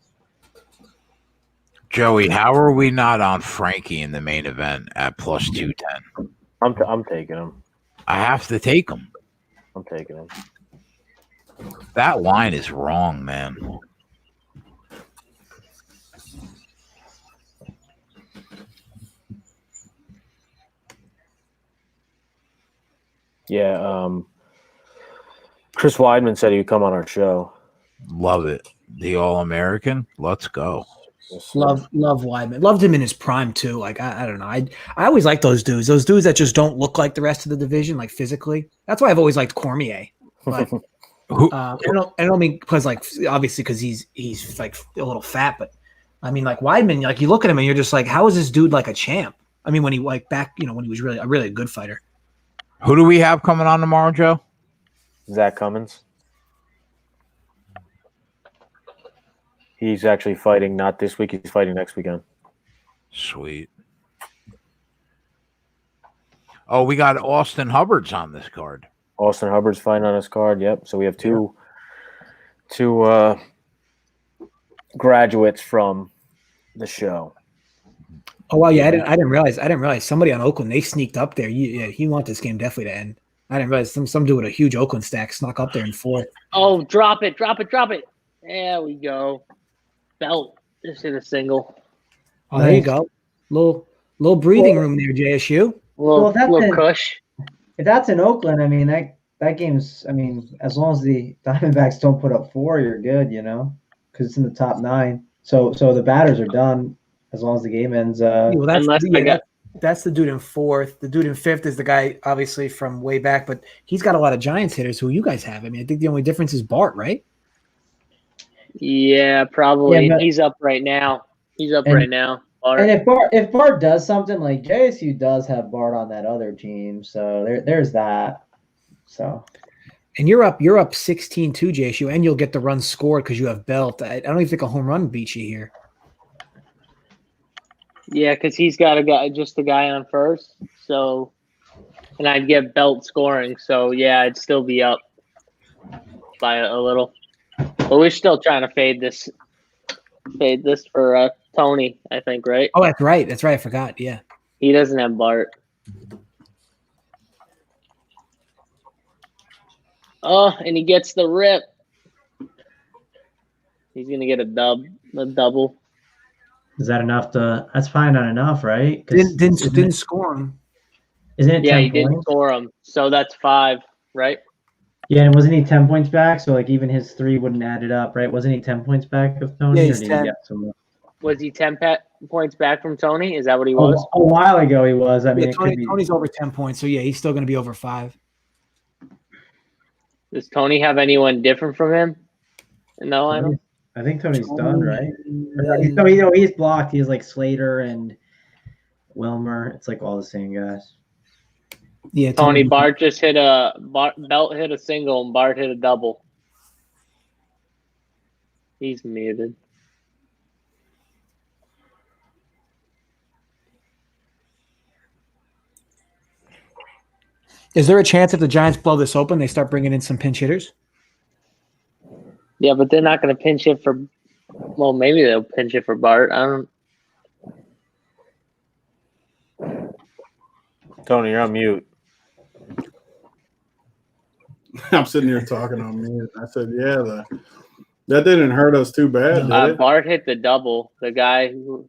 Joey, how are we not on Frankie in the main event at plus 210? I'm taking him. I have to take him. I'm taking him. That line is wrong, man. Yeah, Chris Weidman said he would come on our show. Love it. The All-American. Let's go. Love Weidman. Loved him in his prime too. Like I don't know. I always like those dudes. Those dudes that just don't look like the rest of the division, like physically. That's why I've always liked Cormier. But I don't mean because like obviously because he's like a little fat, but I mean like Weidman. Like you look at him and you're just like, how is this dude like a champ? I mean when he like back, when he was really a good fighter. Who do we have coming on tomorrow, Joe? Zach Cummins. He's actually fighting not this week. He's fighting next weekend. Sweet. Oh, we got Austin Hubbard's on this card. Austin Hubbard's fighting on this card. Yep. So we have two graduates from the show. Oh wow, yeah, I didn't realize somebody on Oakland, they sneaked up there. He wants this game definitely to end. I didn't realize some dude with a huge Oakland stack snuck up there in 4th. Oh, drop it. There we go. Belt just hit a single. Oh, there you go. Little breathing room there, JSU. Little cush. If that's in Oakland, I mean that game's. I mean, as long as the Diamondbacks don't put up 4, you're good, because it's in the top 9. So the batters are done as long as the game ends. Well, Unless I got that's the dude in fourth. The dude in fifth is the guy, obviously, from way back, but he's got a lot of Giants hitters who you guys have. I mean, I think the only difference is Bart, right? Yeah, probably. Yeah, but- He's up right now. He's up And- right now. Bart. And if Bart does something, like JSU does have Bart on that other team, so there's that. So And you're up 16-2, JSU, and you'll get the run scored because you have Belt. I don't even think a home run beats you here. Yeah, because he's got just a guy on first. So, and I'd get Belt scoring. So yeah, I'd still be up by a little. But we're still trying to fade this for Tony, I think, right? Oh, that's right. That's right. I forgot. Yeah. He doesn't have Bart. Oh, and he gets the rip. He's gonna get a double. is that enough to? That's probably not enough, right? 'Cause Didn't score him. Isn't it? Yeah, 10 he didn't points? score him, so that's 5, right? Yeah, and wasn't he 10 points back? So like even his 3 wouldn't add it up, right? Wasn't he 10 points back of Tony? Yeah, or he's did he 10. get some more? Was he 10 points back from Tony? Is that what he was? A while ago he was. I mean, Yeah, it could be. Tony's over 10 points, so yeah, he's still going to be over 5. Does Tony have anyone different from him in the lineup? I think Tony's done, right? So he's blocked. He's like Slater and Wilmer. It's like all the same guys. Yeah, Tony Bart just Belt hit a single and Bart hit a double. He's muted. Is there a chance if the Giants blow this open, they start bringing in some pinch hitters? Yeah, but they're not going to pinch it for. Well, maybe they'll pinch it for Bart. I don't. Tony, you're on mute. I'm sitting here talking on mute. I said, yeah, that didn't hurt us too bad, did it? Bart hit the double. The guy who.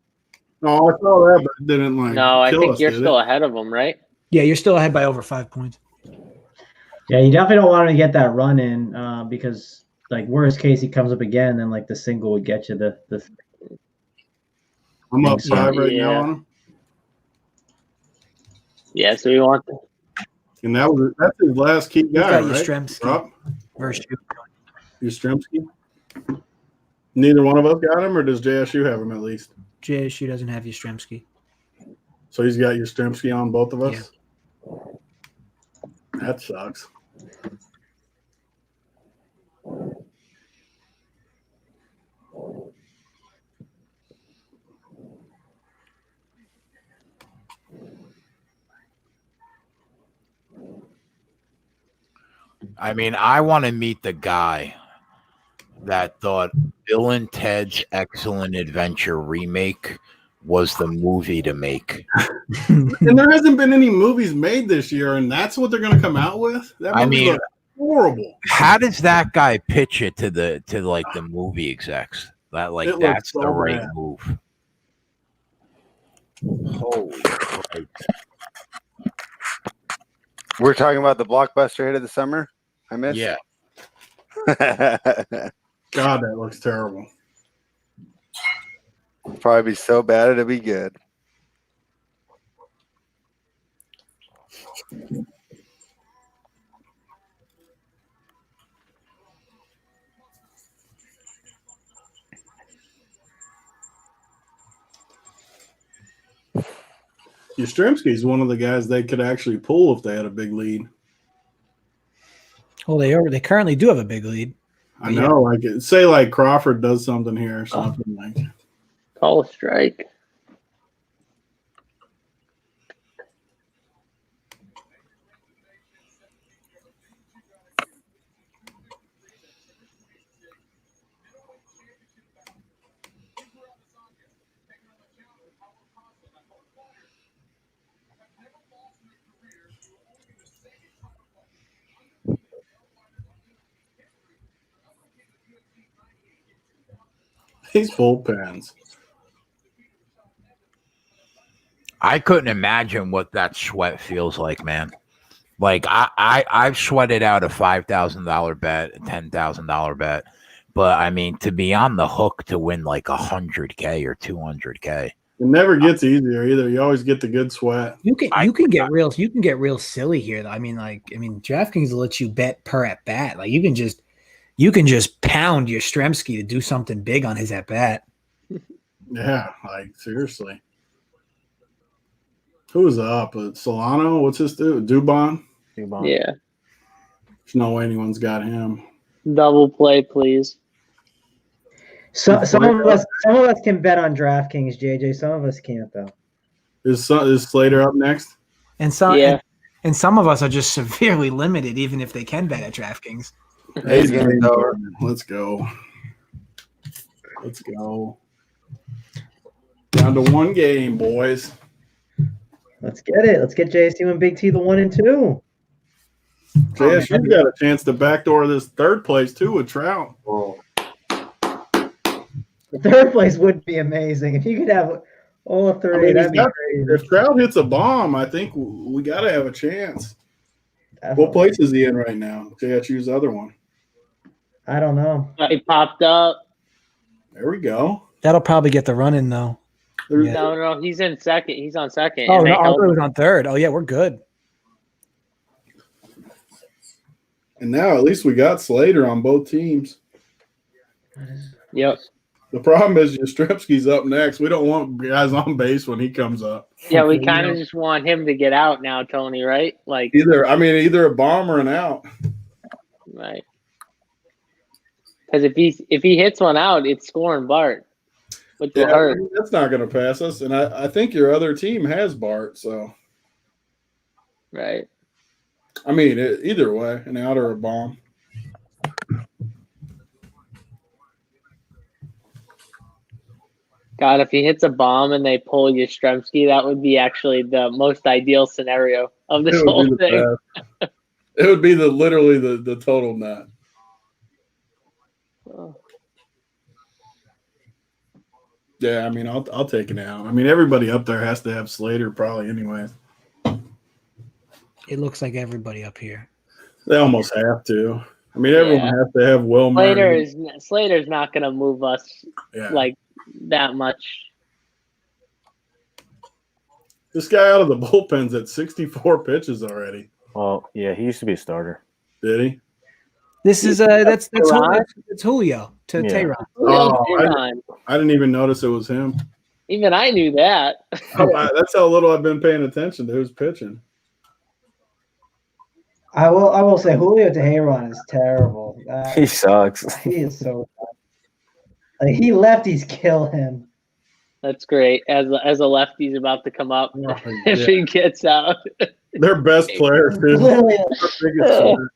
No, I saw that, but it didn't like. No, I kill think us, you're did still it? ahead of him, right? Yeah, you're still ahead by over 5 points. Yeah, you definitely don't want him to get that run in because, like, worst case, he comes up again, then like the single would get you the. I'm up So, 5 right yeah. now on him. Yeah, so we want. And that's his last key guy, got right? Yastrzemski. Rob? Versus you. Yastrzemski? Neither one of us got him, or does JSU have him at least? JSU doesn't have Yastrzemski. So he's got Yastrzemski on both of us? That sucks. I mean, I want to meet the guy that thought Bill and Ted's Excellent Adventure remake was the movie to make. And there hasn't been any movies made this year, and that's what they're going to come out with? That movie I mean, looks horrible. How does that guy pitch it to like the movie execs? That like It looks that's so the right bad. move. Holy Christ. We're talking about the blockbuster hit of the summer. I missed. Yeah. God, that looks terrible. Probably be so bad it'll be good. Yastrzemski's one of the guys they could actually pull if they had a big lead. Well, they currently do have a big lead. I know, like say like Crawford does something here or something like. Call a strike. These bullpens. I couldn't imagine what that sweat feels like, man. Like I've sweated out a $5,000 bet, a $10,000 bet, But I mean, to be on the hook to win like 100K or 200K. It never gets easier either. You always get the good sweat. You can get real silly here though. I mean, DraftKings will let you bet per at bat. Like you can just pound your Stremski to do something big on his at bat. Yeah, like seriously. Who's up? Solano? What's his dude? Dubon? Yeah. There's no way anyone's got him. Double play, please. Some of us can bet on DraftKings, JJ. Some of us can't though. Is Slater up next? And some Yeah. and some of us are just severely limited, even if they can bet at DraftKings. He's gonna go. Let's go. Let's go. Down to one game, boys. Let's get it. Let's get JSU and Big T the 1 and 2. JSU got a chance to backdoor this third place too with Trout. The third place would be amazing if you could have all three. I mean, that'd be crazy. if Trout hits a bomb, I think we got to have a chance. Definitely. What place is he in right now? JSU's other one. I don't know. He popped up. There we go. That'll probably get the run in though. There's- No, he's in second. He's on second. Oh and they no, I held thought it him. was on third. Oh yeah, we're good. And now at least we got Slater on both teams. Yep. The problem is Yastrzemski's up next. We don't want guys on base when he comes up. Yeah, we kind of just want him to get out now, Tony, right? Like, Either a bomb or an out. right. Because if he hits one out, it's scoring Bart, which will Yeah, hurt. that's not going to pass us. And I think your other team has Bart. So, Right. I mean, either way, an out or a bomb. God, if he hits a bomb and they pull Yastrzemski, that would be actually the most ideal scenario of this It would whole be the thing. best. It would be literally the total nut. Yeah, I mean, I'll take it out. I mean, everybody up there has to have Slater probably anyway. It looks like everybody up here. They almost have to. I mean, everyone Yeah. has to have Wilmer. Slater's not going to move us Yeah. like that much. This guy out of the bullpen's at 64 pitches already. Well, yeah, he used to be a starter. Did he? This is that's Tehran? it's Julio to Yeah. Tehran. Oh, Tehran. I didn't even notice it was him. Even I knew that. That's how little I've been paying attention to who's pitching. I will say Julio Teheran is terrible. He sucks. He is so bad. Like he lefties kill him. That's great. As a lefty's about to come up, Oh, if yeah. he gets out. Their best player, too. Literally, Their biggest player.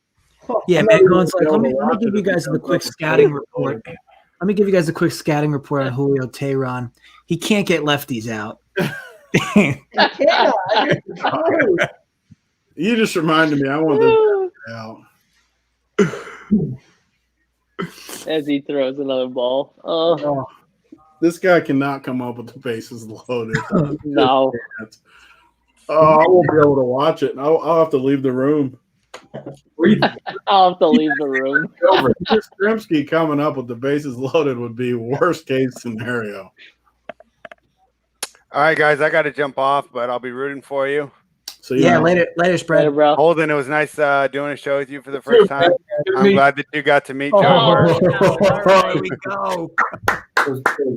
Yeah, I'm man. not Goins like, even let me gonna give you watch it guys if the it quick comes up. scouting report. Let me give you guys a quick scouting report on Julio Tehran. He can't get lefties out. I cannot. It's true. You just reminded me. I want this out. As he throws another ball. Oh, Oh, this guy cannot come up with the bases loaded. no. Oh, I won't be able to watch it. I'll have to leave the room. I'll have to leave the room. Yastrzemski coming up with the bases loaded would be worst case scenario. All right, guys, I got to jump off, but I'll be rooting for you. So Yeah, later, Later, spread. bro. Holden, it was nice doing a show with you for the first time. I'm glad that you got to meet John. There we go.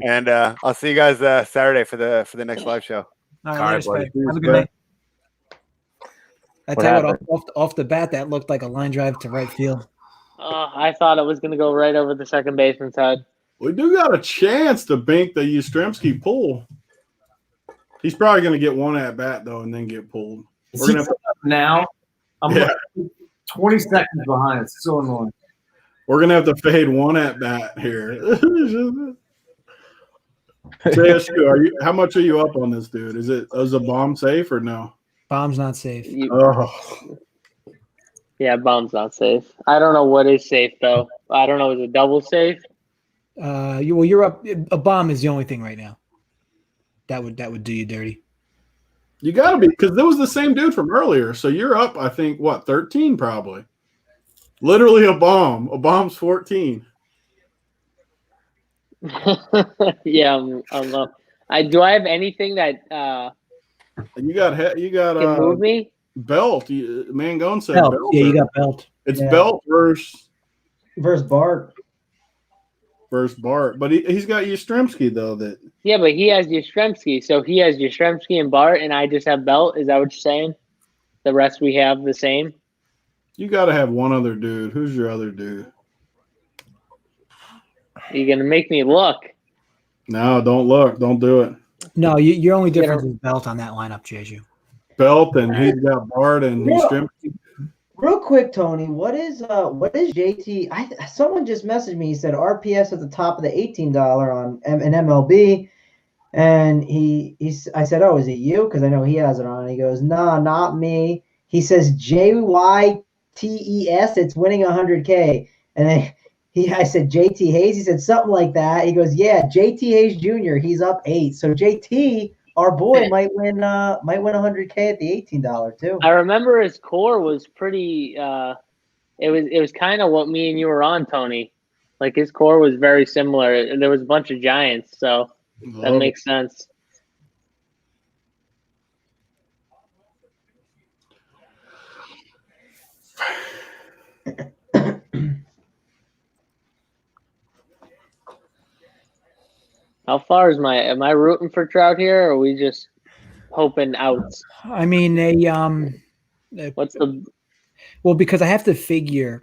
And I'll see you guys Saturday for the next live show. All All right, right, later, buddy. spread. Have a good Spread. night. I tell you what, off the bat, that looked like a line drive to right field. I thought it was going to go right over the second baseman's head. We do got a chance to bank the Yastrzemski pull. He's probably going to get one at bat though, and then get pulled. We're gonna have to, Now, I'm Yeah. like 20 seconds behind. It's so annoying. we're gonna have to fade one at bat here. JSU, how much are you up on this dude? Is a bomb safe or no? Bomb's not safe. Oh, Yeah, bomb's not safe. I don't know what is safe, though. I don't know. Is it double safe? You're up. A bomb is the only thing right now. That would do you dirty. you got to be, because there was the same dude from earlier. So you're up, I think, what, 13 probably. Literally a bomb. A bomb's 14. Yeah, do I have anything that You got can move me? Belt. Mangone said Belt. Belt. Yeah, you got Belt. It's Yeah. Belt versus Bart. Bart, but he's got Yastrzemski though. That Yeah, but he has Yastrzemski, so he has Yastrzemski and Bart, and I just have Belt. Is that what you're saying? The rest we have the same. you got to have one other dude. Who's your other dude? You're gonna make me look. No, don't look. Don't do it. No, your only difference is Belt on that lineup, Jeju. Belt, and he's got Bart and Yastrzemski. Real quick, Tony, what is JT? Someone just messaged me. He said RPS at the top of the $18 on an MLB, and I said, oh, is it you? Because I know he has it on. He goes, no, not me. He says JYTES. It's winning 100K, and then I said JT Hayes. He said something like that. He goes, yeah, JT Hayes Jr. He's up 8. So JT, our boy, might win 100K at the $18 too. I remember his core was pretty. It was kind of what me and you were on, Tony. Like his core was very similar, and there was a bunch of Giants, so that makes sense. How far is am I rooting for Trout here, or are we just hoping outs? I mean, What's the? Well, because I have to figure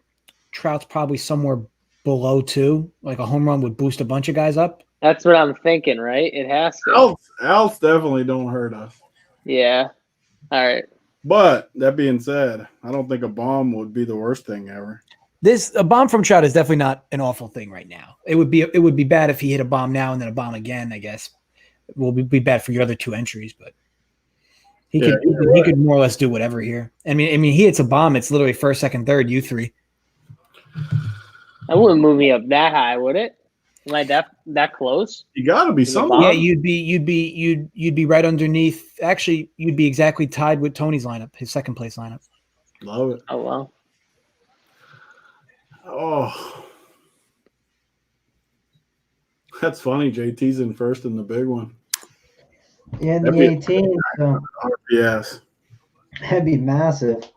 Trout's probably somewhere below 2. Like a home run would boost a bunch of guys up. That's what I'm thinking, right? It has to. Outs definitely don't hurt us. Yeah. All right. But that being said, I don't think a bomb would be the worst thing ever. A bomb from Trout is definitely not an awful thing right now. It would be bad if he hit a bomb now and then a bomb again. I guess it will be bad for your other 2 entries, but he could more or less do whatever here. I mean, he hits a bomb. It's literally first, second, third. You 3. That wouldn't move me up that high, would it? Am I that close? You got to be something. Yeah, you'd be right underneath. Actually, you'd be exactly tied with Tony's lineup, his second place lineup. Love it. Oh wow. Oh, that's funny. JT's in first in the big one. Yeah, in the 18. So Yes. that'd be massive.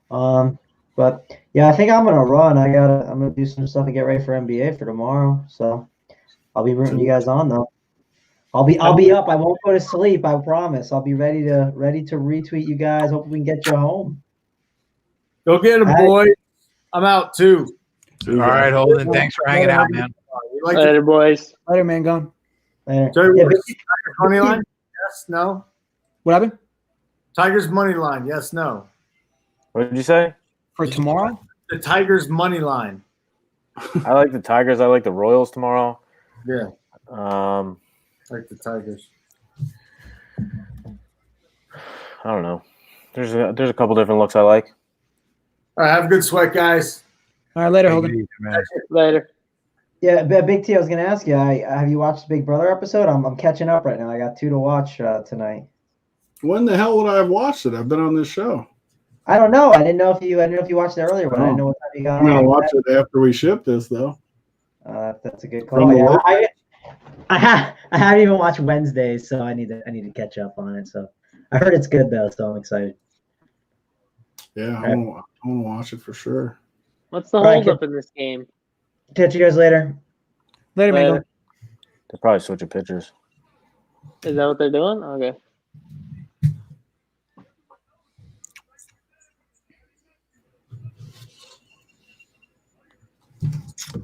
But yeah, I think I'm gonna run. I'm gonna do some stuff to get ready for NBA for tomorrow. So I'll be rooting you guys on though. I'll be up. I won't go to sleep. I promise. I'll be ready to retweet you guys. Hope we can get you home. Go get him, boy. I'm out too. All right, Holden. Thanks for hanging out, man. Later, boys. Later, man. Gone. Later. Jerry, Yeah, Tigers money line? Yes, no. What happened Tigers money line? Yes, no. What did you say? for tomorrow? The Tigers money line. I like the Tigers. I like the Royals tomorrow. Yeah, like the Tigers. I don't know. There's a couple different looks I like. All right, have a good sweat, guys. All right, later, Holden. Later. Yeah, Big T, I was gonna ask you. Have you watched the Big Brother episode? I'm catching up right now. I got 2 to watch tonight. When the hell would I have watched it? I've been on this show. I don't know. I didn't know if you watched it earlier, but I didn't know what time you got I'm gonna on. watch it after we ship this, though. That's a good call. Yeah, I haven't even watched Wednesdays, so I need to catch up on it. So I heard it's good though, so I'm excited. Yeah, I want to watch it for sure. What's the All right, holdup in this game? Catch you guys later. Later, man. Gone. They're probably switching pitchers. Is that what they're doing? Okay.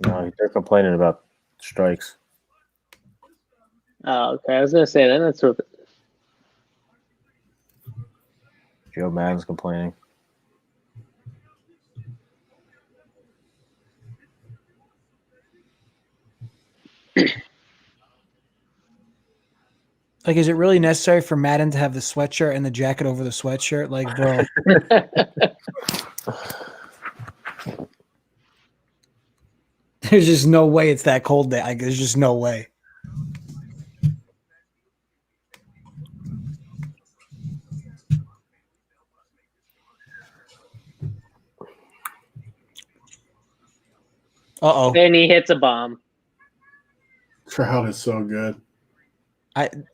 No, they're complaining about strikes. Oh, okay. I was gonna say then that's what. Joe Madden's complaining. Like, is it really necessary for Madden to have the sweatshirt and the jacket over the sweatshirt? Like, bro. There's just no way it's that cold there. Like, there's just no way. Uh-oh. And he hits a bomb. Crowd is so good.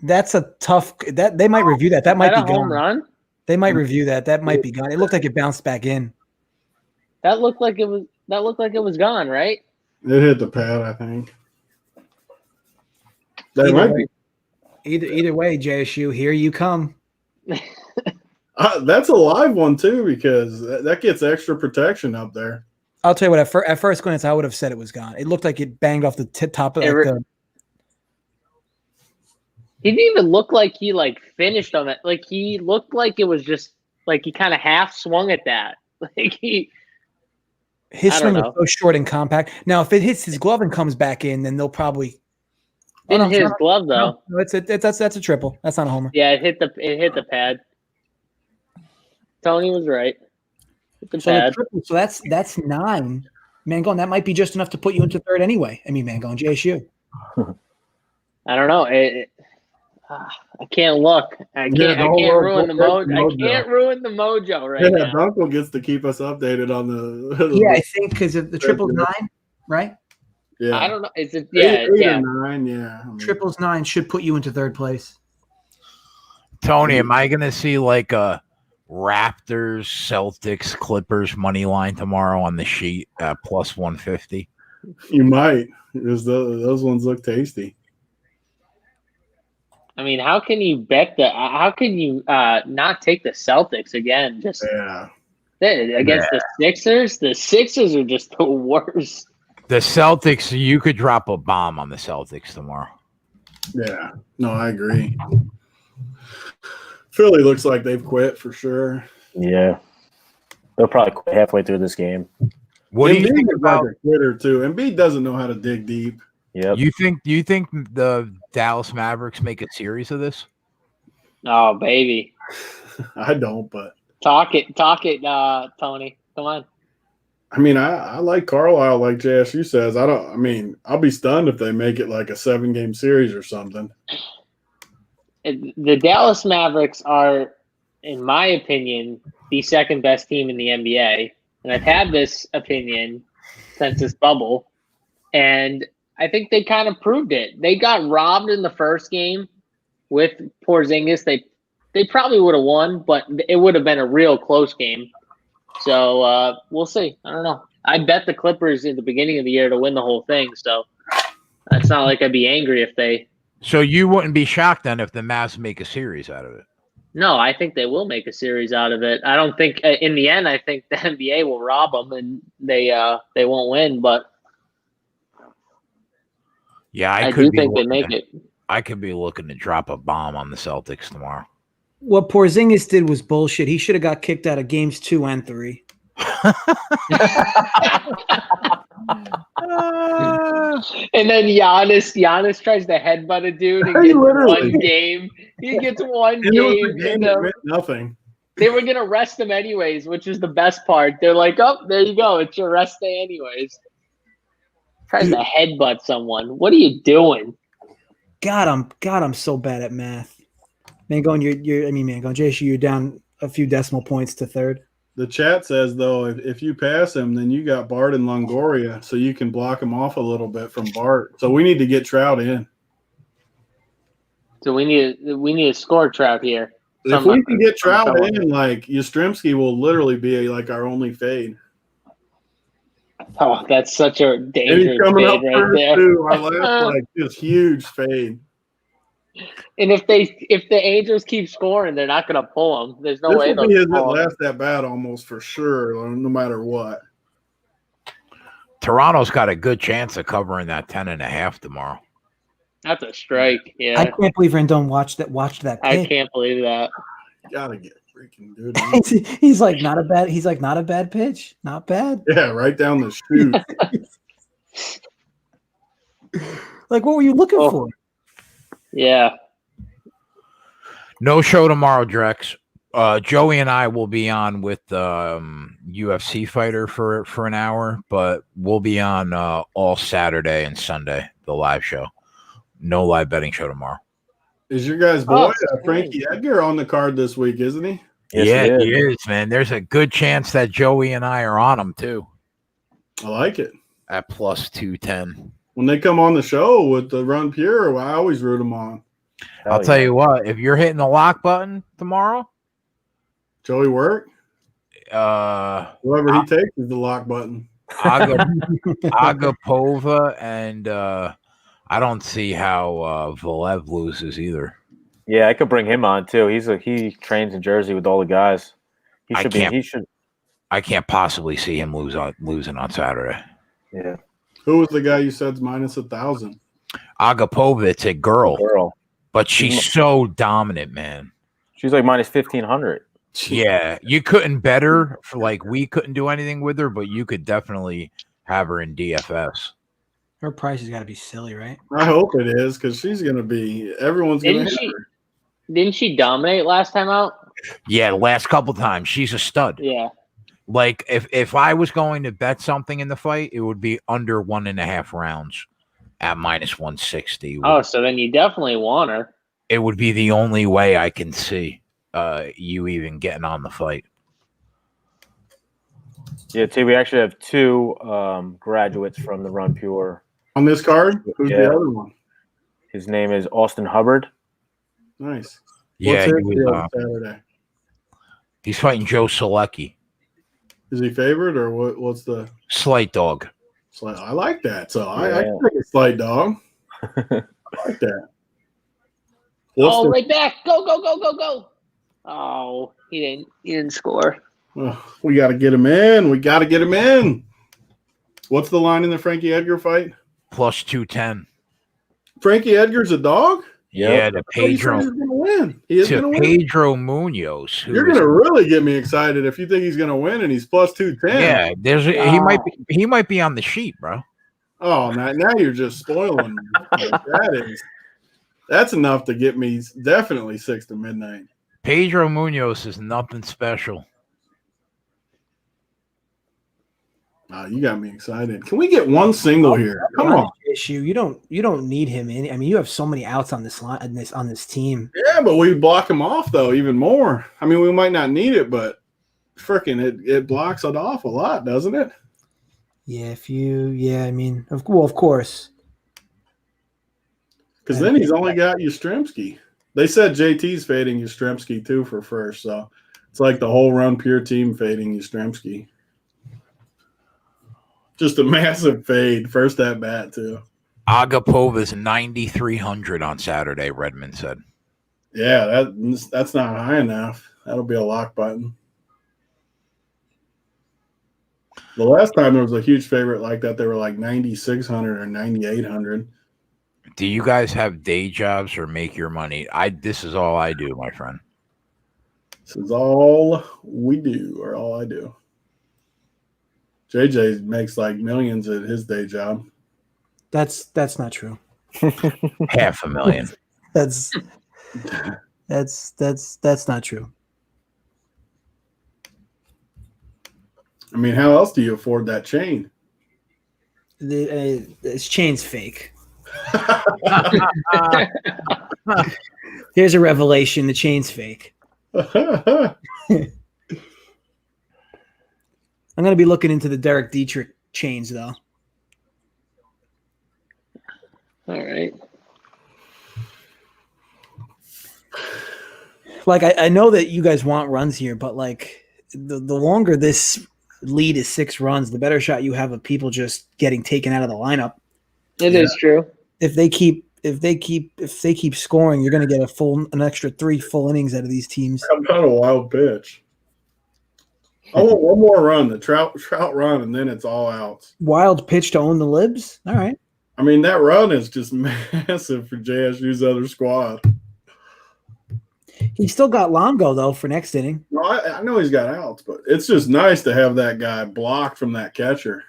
That's a tough. That they might review that. That might That be a home gone. run? They might review that. That might be gone. It looked like it bounced back in. That looked like it was. That looked like it was gone, right? It hit the pad, I think. That Either might way, be. either way, JSU, here you come. That's a live one too, because that gets extra protection up there. I'll tell you what. At first glance, I would have said it was gone. It looked like it banged off the top of the. He didn't even look like he finished on it. Like he looked like it was just like he kind of half swung at that. Like His I swing don't was know. so short and compact. Now, if it hits his glove and comes back in, then they'll probably. Didn't no, hit his no, glove though. No, that's a triple. That's not a homer. Yeah, it hit the pad. Tony was right. Hit the So, pad. so that's 9. Mangone, that might be just enough to put you into third anyway. I mean, Mangone, JSU. I don't know. I can't look. I can't. Yeah, I can't ruin the mojo. I can't ruin the mojo right now. Dunkel gets to keep us updated on the. Yeah, I think because the triple's 9, right? Yeah. I don't know. Is it? Eight Yeah. or 9, yeah. I mean, Triple's 9 should put you into third place. Tony, am I going to see like a Raptors, Celtics, Clippers money line tomorrow on the sheet at plus 150? You might, because those ones look tasty. I mean, how can you bet the? How can you not take the Celtics again? Just against the Sixers. The Sixers are just the worst. The Celtics, you could drop a bomb on the Celtics tomorrow. Yeah, no, I agree. Philly looks like they've quit for sure. Yeah. They'll probably quit halfway through this game. What do you Embiid think is about? like a quitter too? Embiid doesn't know how to dig deep. Yep. Do you think the Dallas Mavericks make a series of this? Oh baby, I don't, but talk it, Tony. Come on. I mean, I like Carlisle, like JSU says. I mean, I'll be stunned if they make it like a 7-game series or something. The Dallas Mavericks are, in my opinion, the second best team in the NBA, and I've had this opinion since this bubble, and I think they kind of proved it. They got robbed in the first game with Porzingis. They probably would have won, but it would have been a real close game. So we'll see. I don't know. I bet the Clippers in the beginning of the year to win the whole thing. So it's not like I'd be angry if they. So you wouldn't be shocked then if the Mavs make a series out of it? No, I think they will make a series out of it. I don't think in the end. I think the NBA will rob them and they won't win. But Yeah, I do think they make it. I could be looking to drop a bomb on the Celtics tomorrow. What Porzingis did was bullshit. He should have got kicked out of games 2 and 3. And then Giannis tries to headbutt a dude and gets one game. He gets one game. It meant nothing. They were gonna rest him anyways, which is the best part. They're like, "Oh, there you go. It's your rest day anyways." Tries to headbutt someone. What are you doing? God, I'm so bad at math. Mangone, Mangone, JSU, you're down a few decimal points to third. The chat says, though, if you pass him, then you got Bart and Longoria, so you can block him off a little bit from Bart. So we need to get Trout in. So we need a score Trout here. If we can get Trout in, like Yastrzemski will literally be like our only fade. Oh, that's such a And dangerous he's coming up fade right first there. too. Our last like just huge fade. And if the Angels keep scoring, they're not going to pull them. There's no This way will be his they'll pull 'em. last at bat almost for sure, no matter what. Toronto's got a good chance of covering that 10.5 tomorrow. That's a strike. Yeah, I can't believe Rendon watched that I pick. can't believe that. Gotta get freaking good. He's like not a bad pitch. Not bad. Yeah, right down the chute. Like, what were you looking for? Yeah. No show tomorrow, Drex. Joey and I will be on with UFC fighter for an hour, but we'll be on all Saturday and Sunday, the live show. No live betting show tomorrow. Is your guys' boy Frankie Edgar on the card this week, isn't he? Yes, he is, man. There's a good chance that Joey and I are on him too. I like it. At plus 210. When they come on the show with the Run Pure, I always root them on. I'll tell you what, if you're hitting the lock button tomorrow, Joey Work, whoever he I- takes is the lock button. Agapova, and I don't see how Valev loses either. Yeah, I could bring him on too. He trains in Jersey with all the guys. I can't possibly see him losing on Saturday. Yeah. Who was the guy you said's minus 1,000? Agapova, it's a girl, Girl. but she's so dominant, man. She's like minus 1,500. Yeah, you couldn't bet her for we couldn't do anything with her, but you could definitely have her in DFS. Her price has got to be silly, right? I hope it is because she's going to be – everyone's going to hit her. Didn't she dominate last time out? Yeah, the last couple times she's a stud. Yeah. Like if I was going to bet something in the fight, it would be under 1.5 rounds at minus 160. Oh, so then you definitely want her. It would be the only way I can see you even getting on the fight. Yeah, T, we actually have 2 graduates from the Run Pure. On this card? Who's the other one? His name is Austin Hubbard. Nice. Yeah, What's his deal Saturday? He's fighting Joe Selecki. Is he favored or what's the slight dog? I like that. So I can take a slight dog. I like that. Right back. Go, go, go, go, go. Oh, he didn't score. We got to get him in. What's the line in the Frankie Edgar fight? Plus 210. Frankie Edgar's a dog? Yeah, to Pedro. He's going to win. He is going to win. Pedro Munoz. You're going to really get me excited if you think he's going to win and he's plus 210. Yeah, he might be on the sheet, bro. Oh, now you're just spoiling me. That's enough to get me definitely 6 to midnight. Pedro Munoz is nothing special. You got me excited. Can we get one single here? Come on. Issue. You don't need him in. I mean, you have so many outs on this line on this team. Yeah, but we block him off though even more. I mean, we might not need it, but freaking it blocks it off a lot, doesn't it? Yeah, I mean, of course. Because then he's only got Yastrzemski. They said JT's fading Yastrzemski too for first, so it's like the whole Run Pure team fading Yastrzemski. Just a massive fade, first at bat too. Agapova's 9,300 on Saturday, Redmond said. Yeah, that's not high enough. That'll be a lock button. The last time there was a huge favorite like that, they were like 9,600 or 9,800. Do you guys have day jobs or make your money? This is all I do, my friend. This is all we do, or all I do. JJ makes like millions at his day job. That's not true. $500,000. That's not true. I mean, how else do you afford that chain? This chain's fake. Here's a revelation: the chain's fake. I'm going to be looking into the Derek Dietrich chains, though. All right. Like, I know that you guys want runs here, but like the longer this lead is 6 runs, the better shot you have of people just getting taken out of the lineup. It is true. If they keep scoring, you're going to get an extra 3 full innings out of these teams. How about a wild pitch? I want one more run, the Trout run, and then it's all outs. Wild pitch to own the libs? All right. I mean, that run is just massive for JSU's other squad. He's still got Longo, though, for next inning. No, I know he's got outs, but it's just nice to have that guy blocked from that catcher.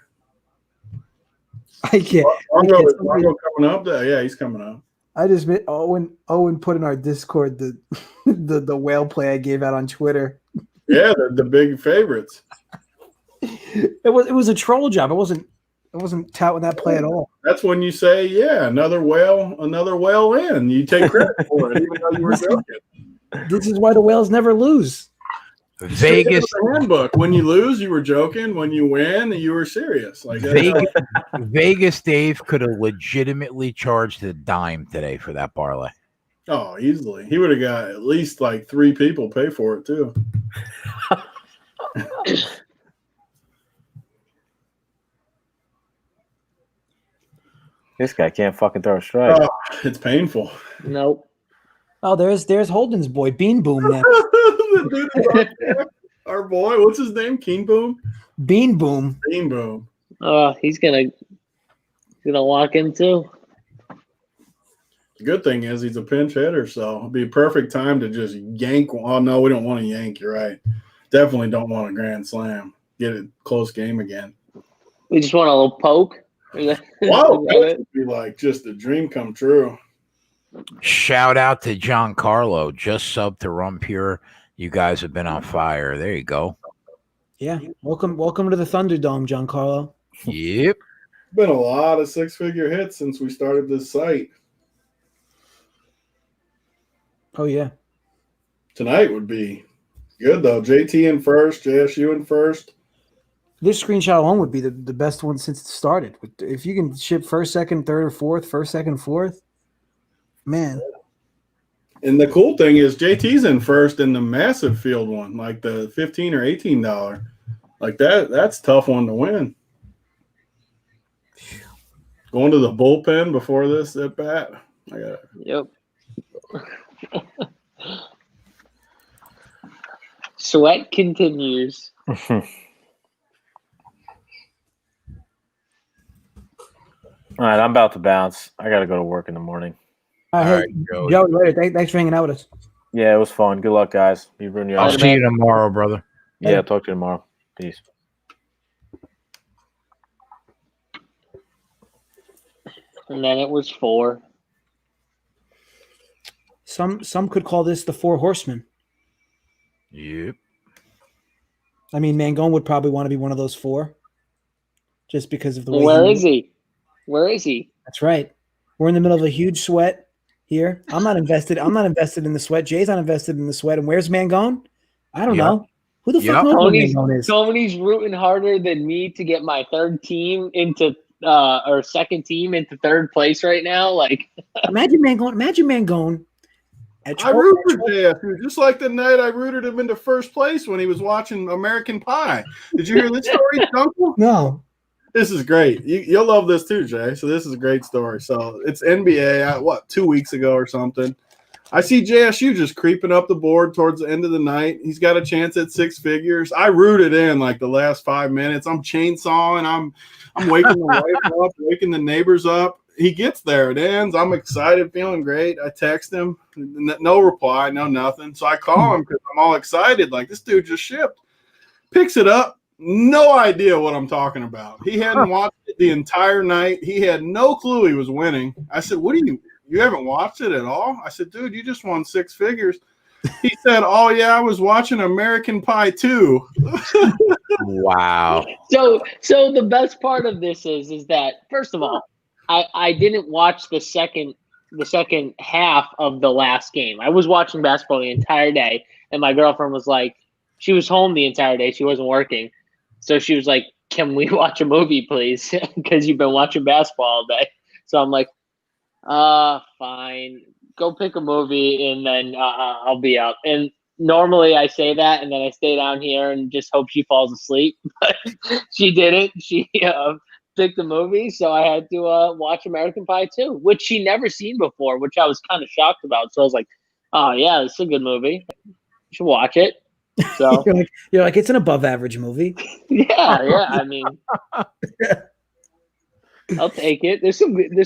I can't. Longo coming up there? Yeah, he's coming up. I just met Owen put in our Discord the whale play I gave out on Twitter. Yeah, they're the big favorites. It was a troll job. I wasn't touting that play at all. That's when you say, yeah, another whale in. You take credit for it, even though you were joking. This is why the Whales never lose. Vegas, the handbook. When you lose, you were joking. When you win, you were serious. Like Vegas Dave could have legitimately charged a dime today for that parlay. Oh, easily. He would have got at least like 3 people pay for it too. This guy can't fucking throw a strike. Oh, it's painful. Nope. Oh, there's Holden's boy, Bean Boom now. The dude is up there. Our boy, what's his name? King Boom? Bean Boom. Bean Boom. He's gonna walk in too. The good thing is he's a pinch hitter, so it'll be a perfect time to just yank. Oh, no, we don't want to yank. You're right. Definitely don't want a grand slam. Get a close game again. We just want a little poke. Wow, that would be like just a dream come true. Shout out to John Carlo, just subbed to Rum Pure. You guys have been on fire. There you go. Yeah, welcome to the Thunderdome, Giancarlo. Yep. Been a lot of 6-figure hits since we started this site. Oh yeah. Tonight would be good though. JT in first, JSU in first. This screenshot alone would be the best one since it started. If you can ship first, second, third, or fourth, first, second, fourth, man. And the cool thing is JT's in first in the massive field one, like the $15 or $18. Like that's a tough one to win. Going to the bullpen before this at bat. I got it. Yep. Sweat continues. All right, I'm about to bounce. I got to go to work in the morning. All right, Joe, later. Thanks for hanging out with us. Yeah, it was fun. Good luck, guys. You ruined your I'll see you tomorrow, brother. Yeah, talk to you tomorrow. Peace. And then it was 4. Some could call this the 4 horsemen. Yep. I mean, Mangone would probably want to be one of those 4, just because of the way. Where is he? Where is he? That's right. We're in the middle of a huge sweat here. I'm not invested in the sweat. Jay's not invested in the sweat. And where's Mangone? I don't know. Who the fuck knows where Mangone is? Tony's rooting harder than me to get my third team into or second team into third place right now. Like, imagine Mangone. I root for JSU just like the night I rooted him into first place when he was watching American Pie. Did you hear this story, Uncle? No. This is great. You'll love this too, Jay. So this is a great story. So it's NBA, 2 weeks ago or something. I see JSU just creeping up the board towards the end of the night. He's got a chance at 6 figures. I rooted in like the last 5 minutes. I'm chainsawing. I'm waking the wife up, waking the neighbors up. He gets there. It ends. I'm excited, feeling great. I text him. No reply, no nothing. So I call him because I'm all excited. Like, this dude just shipped. Picks it up. No idea what I'm talking about. He hadn't watched it the entire night. He had no clue he was winning. I said, what do you haven't watched it at all? I said, dude, you just won 6 figures. He said, oh, yeah, I was watching American Pie 2. Wow. So the best part of this is that, first of all, I didn't watch the second half of the last game. I was watching basketball the entire day, and my girlfriend was like, she was home the entire day. She wasn't working. So she was like, can we watch a movie, please? Because you've been watching basketball all day. So I'm like, fine. Go pick a movie, and then I'll be out. And normally I say that, and then I stay down here and just hope she falls asleep. But she didn't. She picked the movie, so I had to watch American Pie 2, which she never seen before, which I was kind of shocked about. So I was like, oh, yeah, it's a good movie. You should watch it. So you're like, it's an above average movie. Yeah. I mean, I'll take it. There's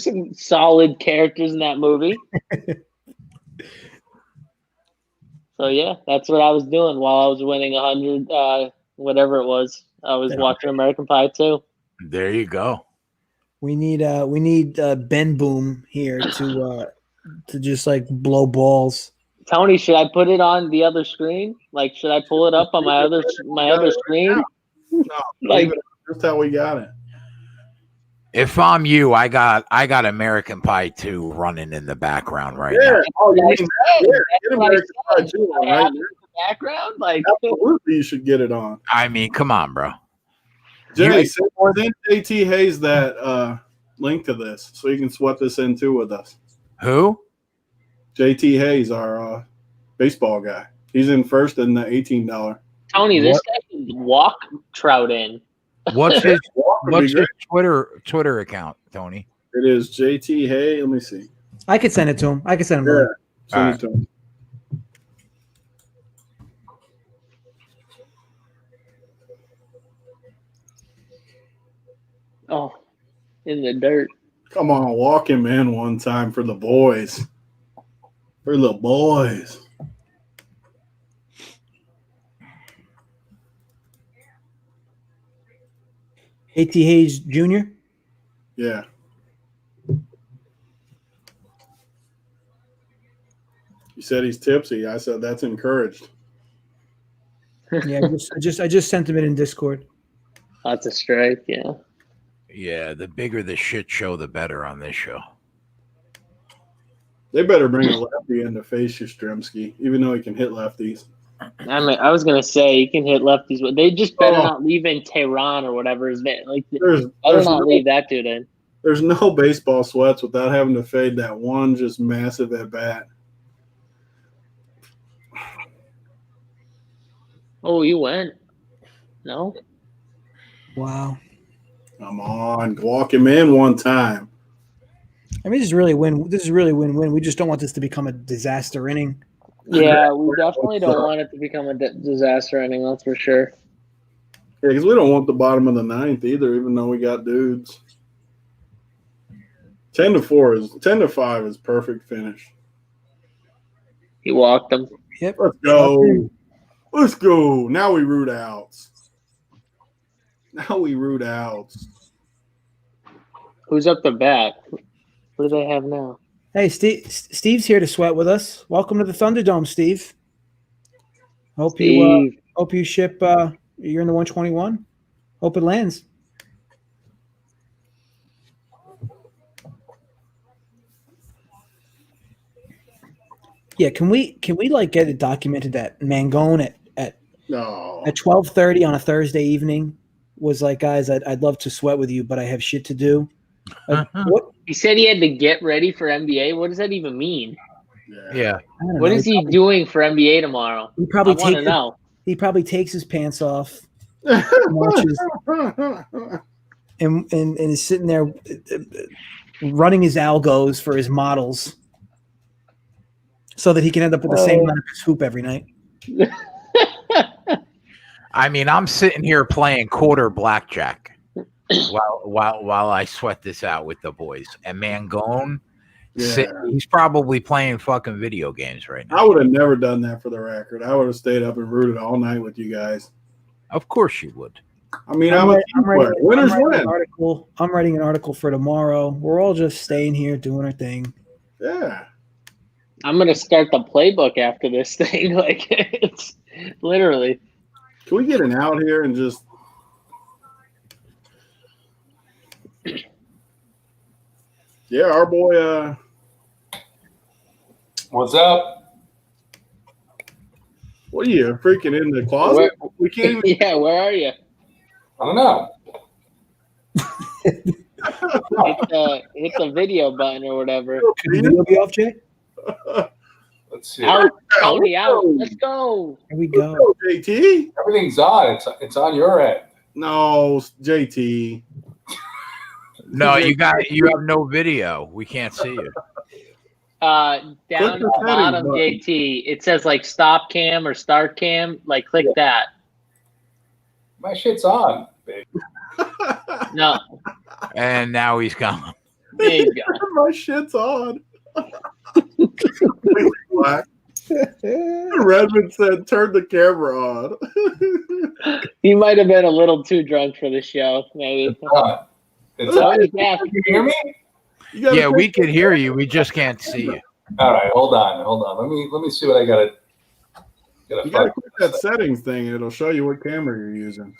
some solid characters in that movie. So yeah, that's what I was doing while I was winning 100, whatever it was. I was watching American Pie 2. There you go. We need Ben Boom here to just like blow balls. Tony, should I put it on the other screen? Like, should I pull it up on my other screen? No, Like, just how we got it. If I'm you, I got American Pie 2 running in the background right now. Oh, you mean, get American Pie 2 on right background? Like, Absolutely, you should get it on. I mean, come on, bro. Jay, send JT Hayes that link to this so you can sweat this in too with us. Who? JT Hayes, our baseball guy. He's in first in the $18. Tony, this guy can walk Trout in. What's his What's his Twitter account, Tony? It is JT Hayes. Let me see. I could send it to him. I could send him. Yeah, the link. send it to him. Oh, in the dirt. Come on, walk him in one time for the boys. For the boys. AT Hayes Jr. Yeah. You said he's tipsy. I said that's encouraged. Yeah, I just sent him it in Discord. That's a strike, yeah. Yeah, the bigger the shit show, the better on this show. They better bring a lefty in to face Yastrzemski, even though he can hit lefties. I mean, I was gonna say you can hit lefties, but they just better not leave in Tehran or whatever his name. Like, better not leave that dude in. There's no baseball sweats without having to fade that one just massive at bat. Oh, you went? No. Wow. Come on, walk him in one time. I mean, this is really win-win. We just don't want this to become a disaster inning. Yeah, we definitely don't want it to become a disaster inning. That's for sure. Yeah, because we don't want the bottom of the ninth either, even though we got dudes. 10-5 is perfect finish. He walked them. Yep. Let's go. Let's go. Now we root outs. Who's up the bat? What do they have now? Hey, Steve's here to sweat with us. Welcome to the Thunderdome, Steve. Hope you ship. You're in the 121. Hope it lands. Yeah, can we like get it documented that Mangone at 12:30 on a Thursday evening was like, guys, I'd love to sweat with you, but I have shit to do. What? He said he had to get ready for NBA. What does that even mean? Yeah. What is he doing for NBA tomorrow? He probably I want to know. He probably takes his pants off, watches, and is sitting there running his algos for his models, so that he can end up with the same amount of his hoop every night. I mean, I'm sitting here playing quarter blackjack while I sweat this out with the boys. And Mangone, he's probably playing fucking video games right now. I would have never done that for the record. I would have stayed up and rooted all night with you guys. Of course you would. I mean, I'm a team player. Winners win. I'm writing an article for tomorrow. We're all just staying here doing our thing. Yeah. I'm gonna start the playbook after this thing. Like, it's literally. Can we get an out here and just? Yeah, our boy. What's up? What are you freaking in the closet? We can't even. Yeah, where are you? I don't know. Hit the video button or whatever. Should the video be off, Jay? Let's see. Out, Tony, out. Let's go. Here we go. JT. Everything's on. It's on your end. No, JT. No, you have no video. We can't see you. Down at the bottom, JT, it says like stop cam or start cam. Like, click that. My shit's on, baby. No. And now he's gone. There you go. My shit's on. Completely black. Redmond said, "Turn the camera on." You might have been a little too drunk for the show, maybe. It's on. Yeah. Can you hear me? Yeah, we can hear you. We just can't see you. All right, hold on. Let me see what I got. You gotta click that settings thing. It'll show you what camera you're using.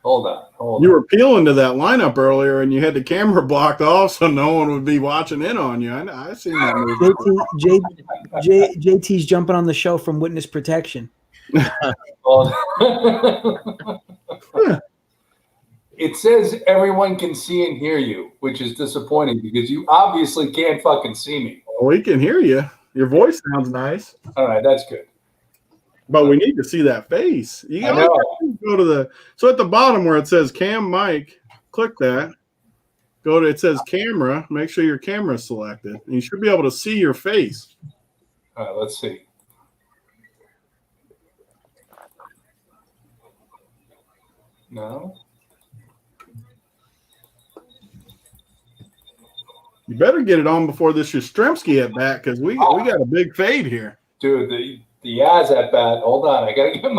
Hold on. You were peeling to that lineup earlier, and you had the camera blocked off, so no one would be watching in on you. I seen that movie. JT's jumping on the show from witness protection. Well, it says everyone can see and hear you, which is disappointing because you obviously can't fucking see me. Well, we can hear you. Your voice sounds nice. All right, that's good. But we need to see that face. You I know. go to so at the bottom where it says cam mic, click that. Go to it says camera. Make sure your camera is selected. And you should be able to see your face. All right, let's see. No. You better get it on before this Yastrzemski at bat because we got a big fade here. Dude, the Yaz at bat. Hold on, I gotta get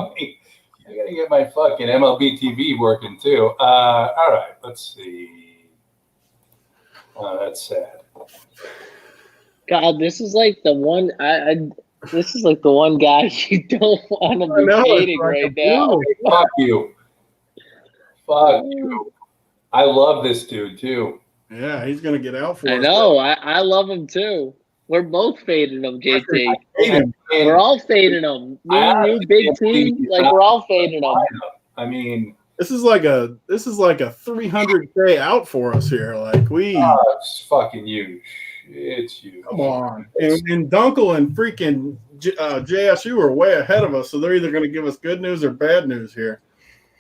my fucking MLB TV working too. All right, let's see. Oh, that's sad. God, this is like the one. This is like the one guy you don't want to be dating right now. Fuck you. Fuck you. I love this dude too. Yeah, he's gonna get out for I us. know. I love him too. We're both fading him, JT. hate him. We're all fading him. New big team, like we're all fading him. I mean, This is like a 300K out for us here. Like it's fucking huge. It's huge. Come on. And Dunkel and freaking JSU are way ahead of us, so they're either going to give us good news or bad news here.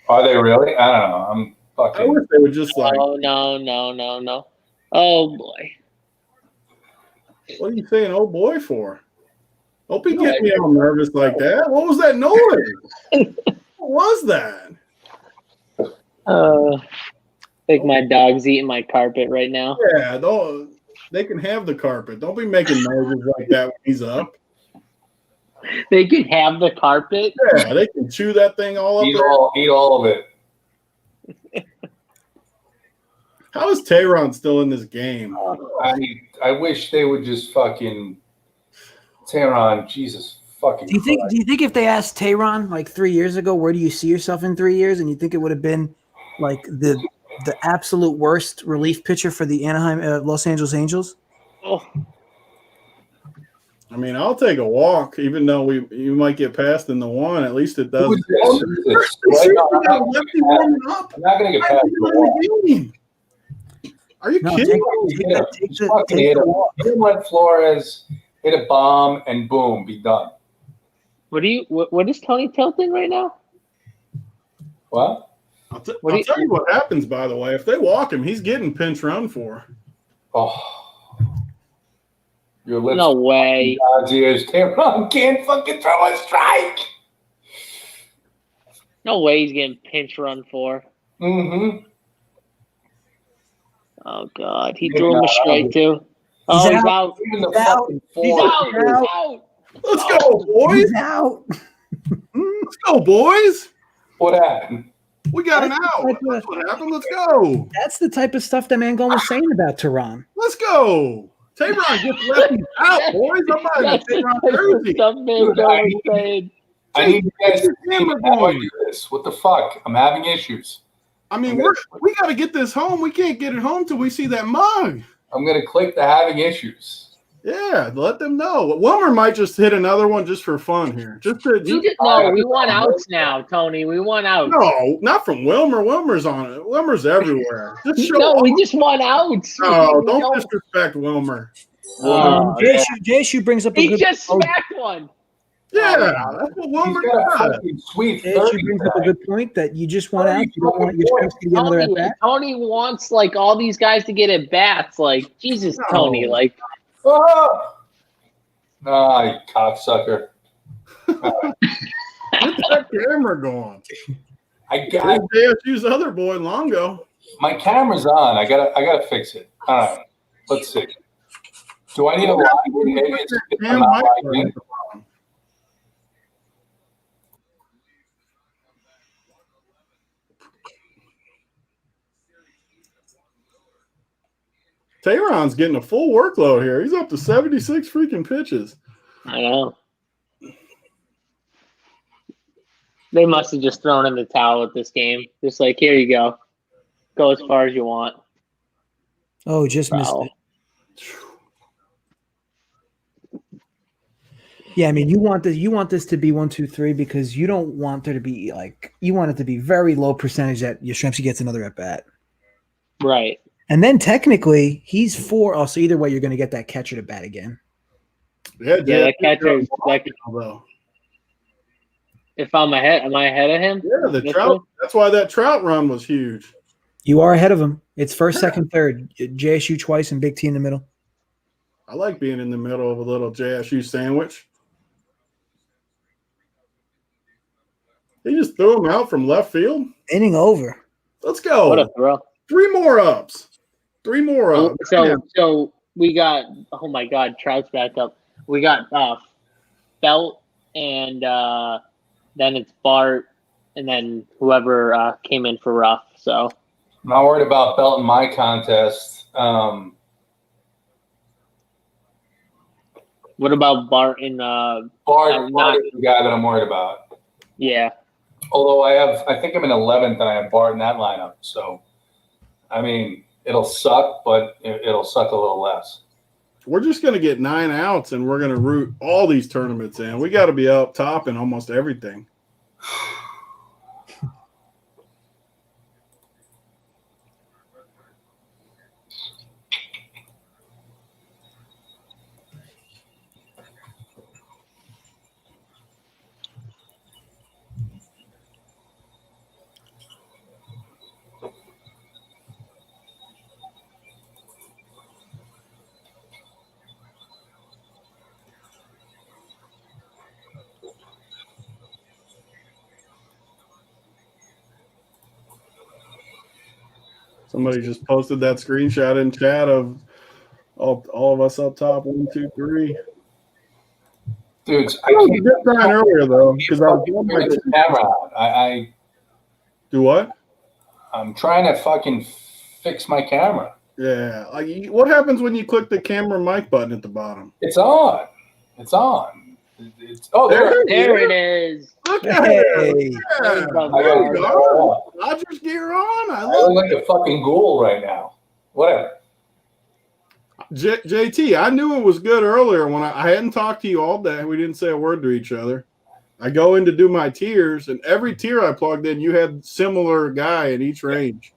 Are they really? I don't know. I'm fucking. I wish they would just like. Oh no. Oh boy. What are you saying, oh boy, for? Don't be getting me all nervous like that. What was that noise? What was that? I think my dog's eating my carpet right now. Yeah, they can have the carpet. Don't be making noises like that when he's up. They can have the carpet. Yeah, they can chew that thing all up. Eat all of it. How is Tehran still in this game? I wish they would just fucking Tehran. Jesus fucking. Do you think if they asked Tehran like 3 years ago, where do you see yourself in 3 years, and you think it would have been like the absolute worst relief pitcher for the Anaheim Los Angeles Angels? Oh. I mean, I'll take a walk, even though you might get passed in the one. At least it does. I'm not gonna get past the wall. Are you kidding? Hit let Flores hit a bomb and boom, be done. What is Tony tilting right now? What? I'll tell you what happens, by the way. If they walk him, he's getting pinch run for. Oh. Your lips. No way. God's ears. Tehran can't fucking throw a strike. No way he's getting pinch run for. Mm-hmm. Oh God, he threw him a strike too. Oh, he's out. He's out. Let's go, boys. He's out. Let's go, boys. What happened? We got an out. That's what happened. Let's go. That's the type of stuff that Mangone was saying about Tehran. Let's go. Tehran gets lefties out, boys. I'm buying a Tehran jersey. I need you guys to see how I do this. What the fuck? I'm having issues. I mean, we got to get this home. We can't get it home till we see that mug. I'm going to click the having issues. Yeah, let them know. Wilmer might just hit another one just for fun here. No, we want outs now, Tony. We want outs. No, not from Wilmer. Wilmer's on it. Wilmer's everywhere. We just want outs. No, don't disrespect Wilmer. JSU brings up a he good just smacked one. Yeah, that's what Wilmer does. Sweet. JSU brings up a good point that you just want out. You don't want your strengths to get another at bat. Tony wants like all these guys to get at bats. Like Jesus, Tony. Like. Oh! Nah, you cocksucker. Get that camera going. I got JSU's other boy, Longo. My camera's on. I gotta fix it. All right. Let's see. Do I need a login? Tehran's getting a full workload here. He's up to 76 freaking pitches. I know. They must have just thrown in the towel at this game. Just like, here you go. Go as far as you want. Oh, just missed it. Yeah, I mean, you want this to be 1, 2, 3 because you don't want there to be you want it to be very low percentage that Yastrzemski gets another at bat. Right. And then technically he's 4. Also, either way, you're going to get that catcher to bat again. Yeah, Yeah, that catcher. though. If I'm ahead, am I ahead of him? Yeah, the This Trout. one? That's why that Trout run was huge. You are ahead of him. It's first, second, third. JSU twice and Big T in the middle. I like being in the middle of a little JSU sandwich. He just threw him out from left field. Inning over. Let's go. What a throw! 3 more ups. 3 more ups. So we got. Oh my God, Trout's back up. We got Belt, and then it's Bart, and then whoever came in for Ruff. So I'm not worried about Belt in my contest. what about Bart and Bart is the guy that I'm worried about. Yeah. Although I think I'm in 11th and I have Bart in that lineup. So, I mean, it'll suck, but it'll suck a little less. We're just going to get 9 outs, and we're going to root all these tournaments in. We got to be up top in almost everything. Somebody just posted that screenshot in chat of all of us up top. 1, 2, 3. Dudes, I was a bit crying earlier though because I was on my the camera out. I do what? I'm trying to fucking fix my camera. Yeah. What happens when you click the camera mic button at the bottom? It's on. It's on. There it is. Look at it. Yeah. There you go. Dodgers gear on. I look love like a fucking ghoul right now. Whatever. JT, I knew it was good earlier when I hadn't talked to you all day. We didn't say a word to each other. I go in to do my tiers, and every tier I plugged in, you had similar guy in each range.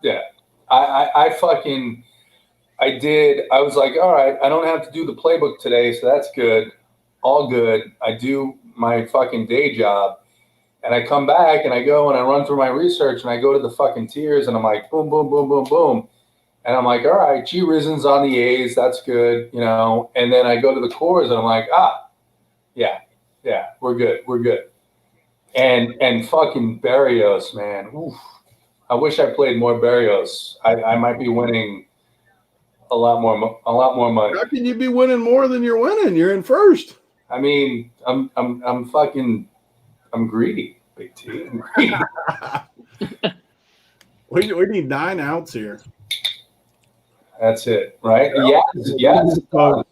Yeah. I was like, all right, I don't have to do the playbook today, so that's good. All good. I do my fucking day job, and I come back and I go and I run through my research and I go to the fucking tiers and I'm like, boom, boom, boom, boom, boom. And I'm like, all right, G Risen's on the A's. That's good, you know. And then I go to the cores and I'm like, yeah, we're good. We're good. And fucking Berrios, man. Oof. I wish I played more Berrios. I might be winning a lot more money. How can you be winning more than you're winning? You're in first. I mean, I'm greedy, Big T. I'm greedy. We need 9 outs here. That's it, right? Yes. So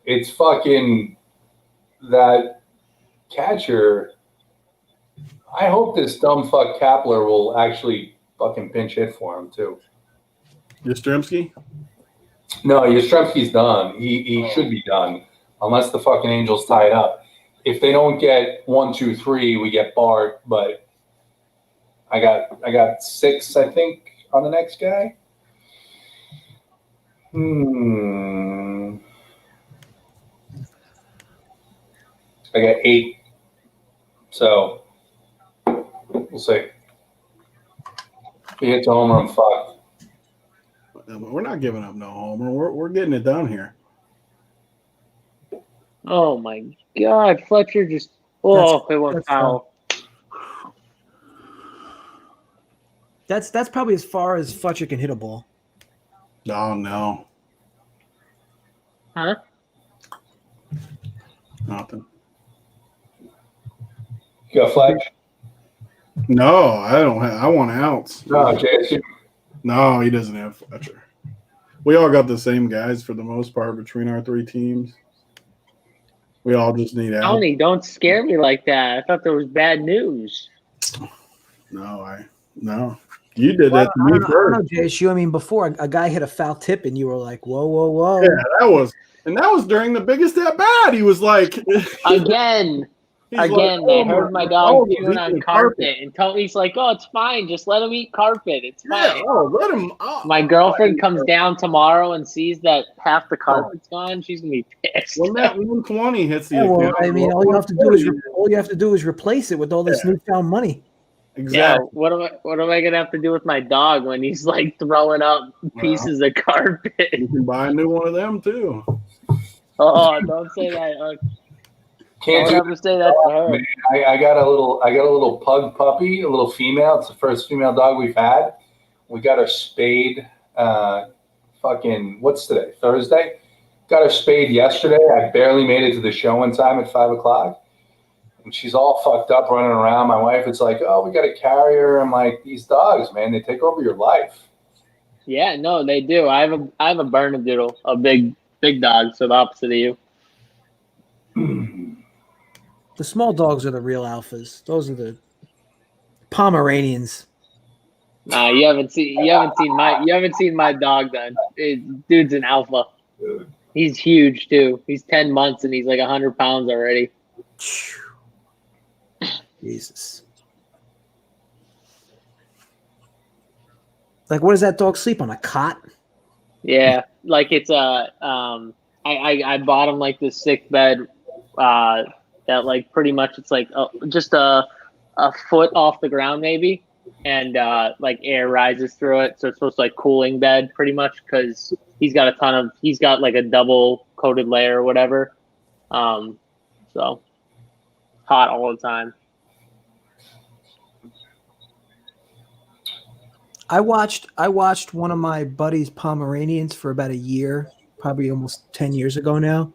it's fucking that catcher. I hope this dumb fuck Kapler will actually fucking pinch hit for him too. Yastrzemski? No, Yastrzemski's done. He should be done unless the fucking Angels tie it up. If they don't get 1, 2, 3, we get Bart. But I got 6, I think, on the next guy. I got 8. So we'll see. If he hits a homer, I'm fucked. We're not giving up no homer. We're getting it done here. Oh my God, Fletcher just it went foul. That's probably as far as Fletcher can hit a ball. Oh no. Huh? Nothing. You got Fletch? No, I don't have. I want outs. No, JSU. No, he doesn't have Fletcher. We all got the same guys for the most part between our 3 teams. We all just need outs. Tony, don't scare me like that. I thought there was bad news. No. You did that to I me don't know, first. JSU. I mean, before a guy hit a foul tip, and you were like, "Whoa, whoa, whoa!" Yeah, that was during the biggest at bat. He was like, Again, he's like, I oh, heard my my dog was chewing on eating carpet, and Tony's like, "Oh, it's fine. Just let him eat carpet. It's Yeah, fine." let him. Oh, My girlfriend comes down tomorrow and sees that half the carpet's gone. She's gonna be pissed. when that 120 hits the Yeah, well, account, I mean, all you have to do is replace it with all this newfound money. Exactly. Yeah, what am I gonna have to do with my dog when he's like throwing up pieces of carpet? You can buy a new one of them too. Oh, don't say that. Can't Don't ever say that to her. Man, I got a little pug puppy, a little female. It's the first female dog we've had. We got her spayed. What's today? Thursday. Got her spayed yesterday. I barely made it to the show in time at 5:00, and she's all fucked up running around. My wife is like, "Oh, we got to carry her." I'm like, "These dogs, man, they take over your life." Yeah, no, they do. I have a Bernedoodle, a big dog, so the opposite of you. The small dogs are the real alphas. Those are the Pomeranians. Nah, you haven't seen my dog then. Dude's an alpha. He's huge too. He's 10 months and he's like 100 pounds already. Jesus. Like, what does that dog sleep on? A cot? Yeah, like it's I bought him like this sick bed that like pretty much it's like just a foot off the ground maybe, and like air rises through it, so it's supposed to like cooling bed pretty much because he's got like a double coated layer or whatever, so hot all the time. I watched one of my buddy's Pomeranians for about a year, probably almost 10 years ago now.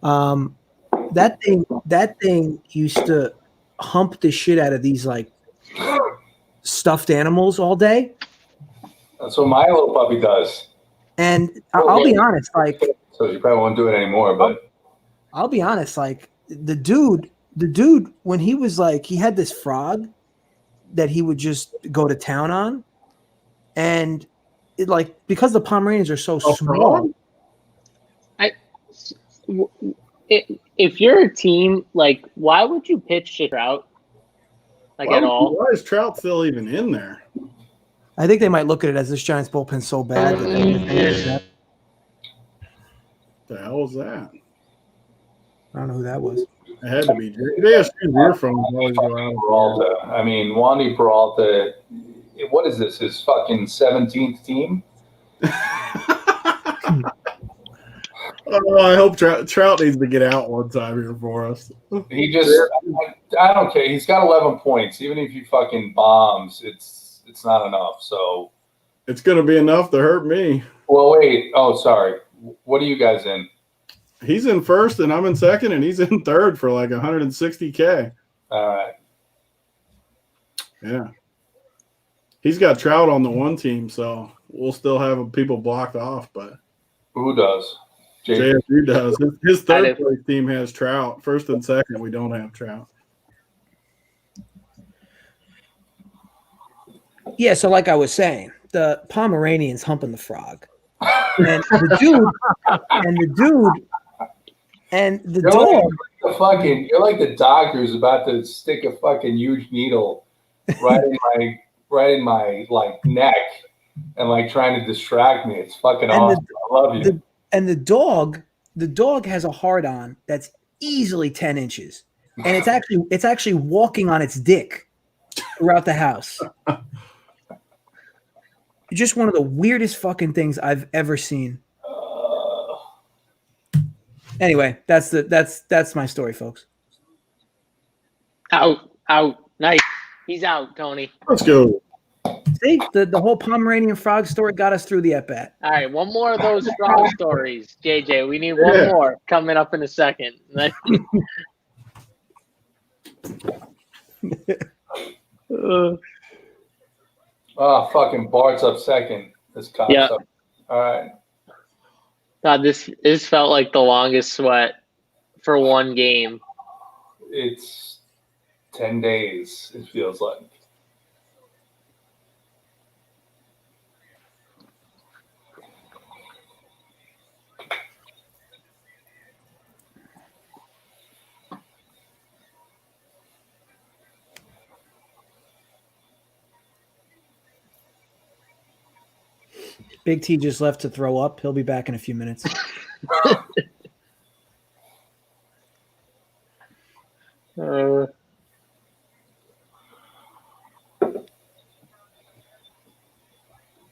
That thing used to hump the shit out of these like stuffed animals all day. That's what my little puppy does. And I'll be honest, like, so you probably won't do it anymore, but I'll be honest, like the dude, when he was like, he had this frog that he would just go to town on. And it, like, because the Pomeranians are so small. If you're a team, like, why would you pitch to Trout? Like, at all? Why is Trout still even in there? I think they might look at it as this Giants bullpen so bad that The hell was that? I don't know who that was. It had to be. JSU's earphones always go out. Peralta. I mean, Wandy Peralta. What is this? His fucking 17th team? Oh, I hope Trout needs to get out one time here for us. He just, I don't care. He's got 11 points. Even if he fucking bombs, it's not enough. So it's going to be enough to hurt me. Well, wait. Oh, sorry. What are you guys in? He's in first, and I'm in second, and he's in third for like 160K. All right. Yeah. He's got Trout on the one team, so we'll still have people blocked off. But who does? JSU does. His third place team has Trout. First and second, we don't have Trout. Yeah, so like I was saying, the Pomeranian's humping the frog. And the dog. You're like the doctor who's about to stick a fucking huge needle right in my like neck and like trying to distract me. It's fucking awesome. I love you. And the dog has a hard on that's easily 10 inches. And it's actually walking on its dick throughout the house. Just one of the weirdest fucking things I've ever seen. Anyway, that's my story, folks. Out. Nice. He's out, Tony. Let's go. See, the whole Pomeranian frog story got us through the at-bat. All right, one more of those frog stories, JJ. We need one more coming up in a second. Oh, fucking Bart's up second. This cop's up. All right. God, this felt like the longest sweat for one game. It's 10 days, it feels like. Big T just left to throw up. He'll be back in a few minutes.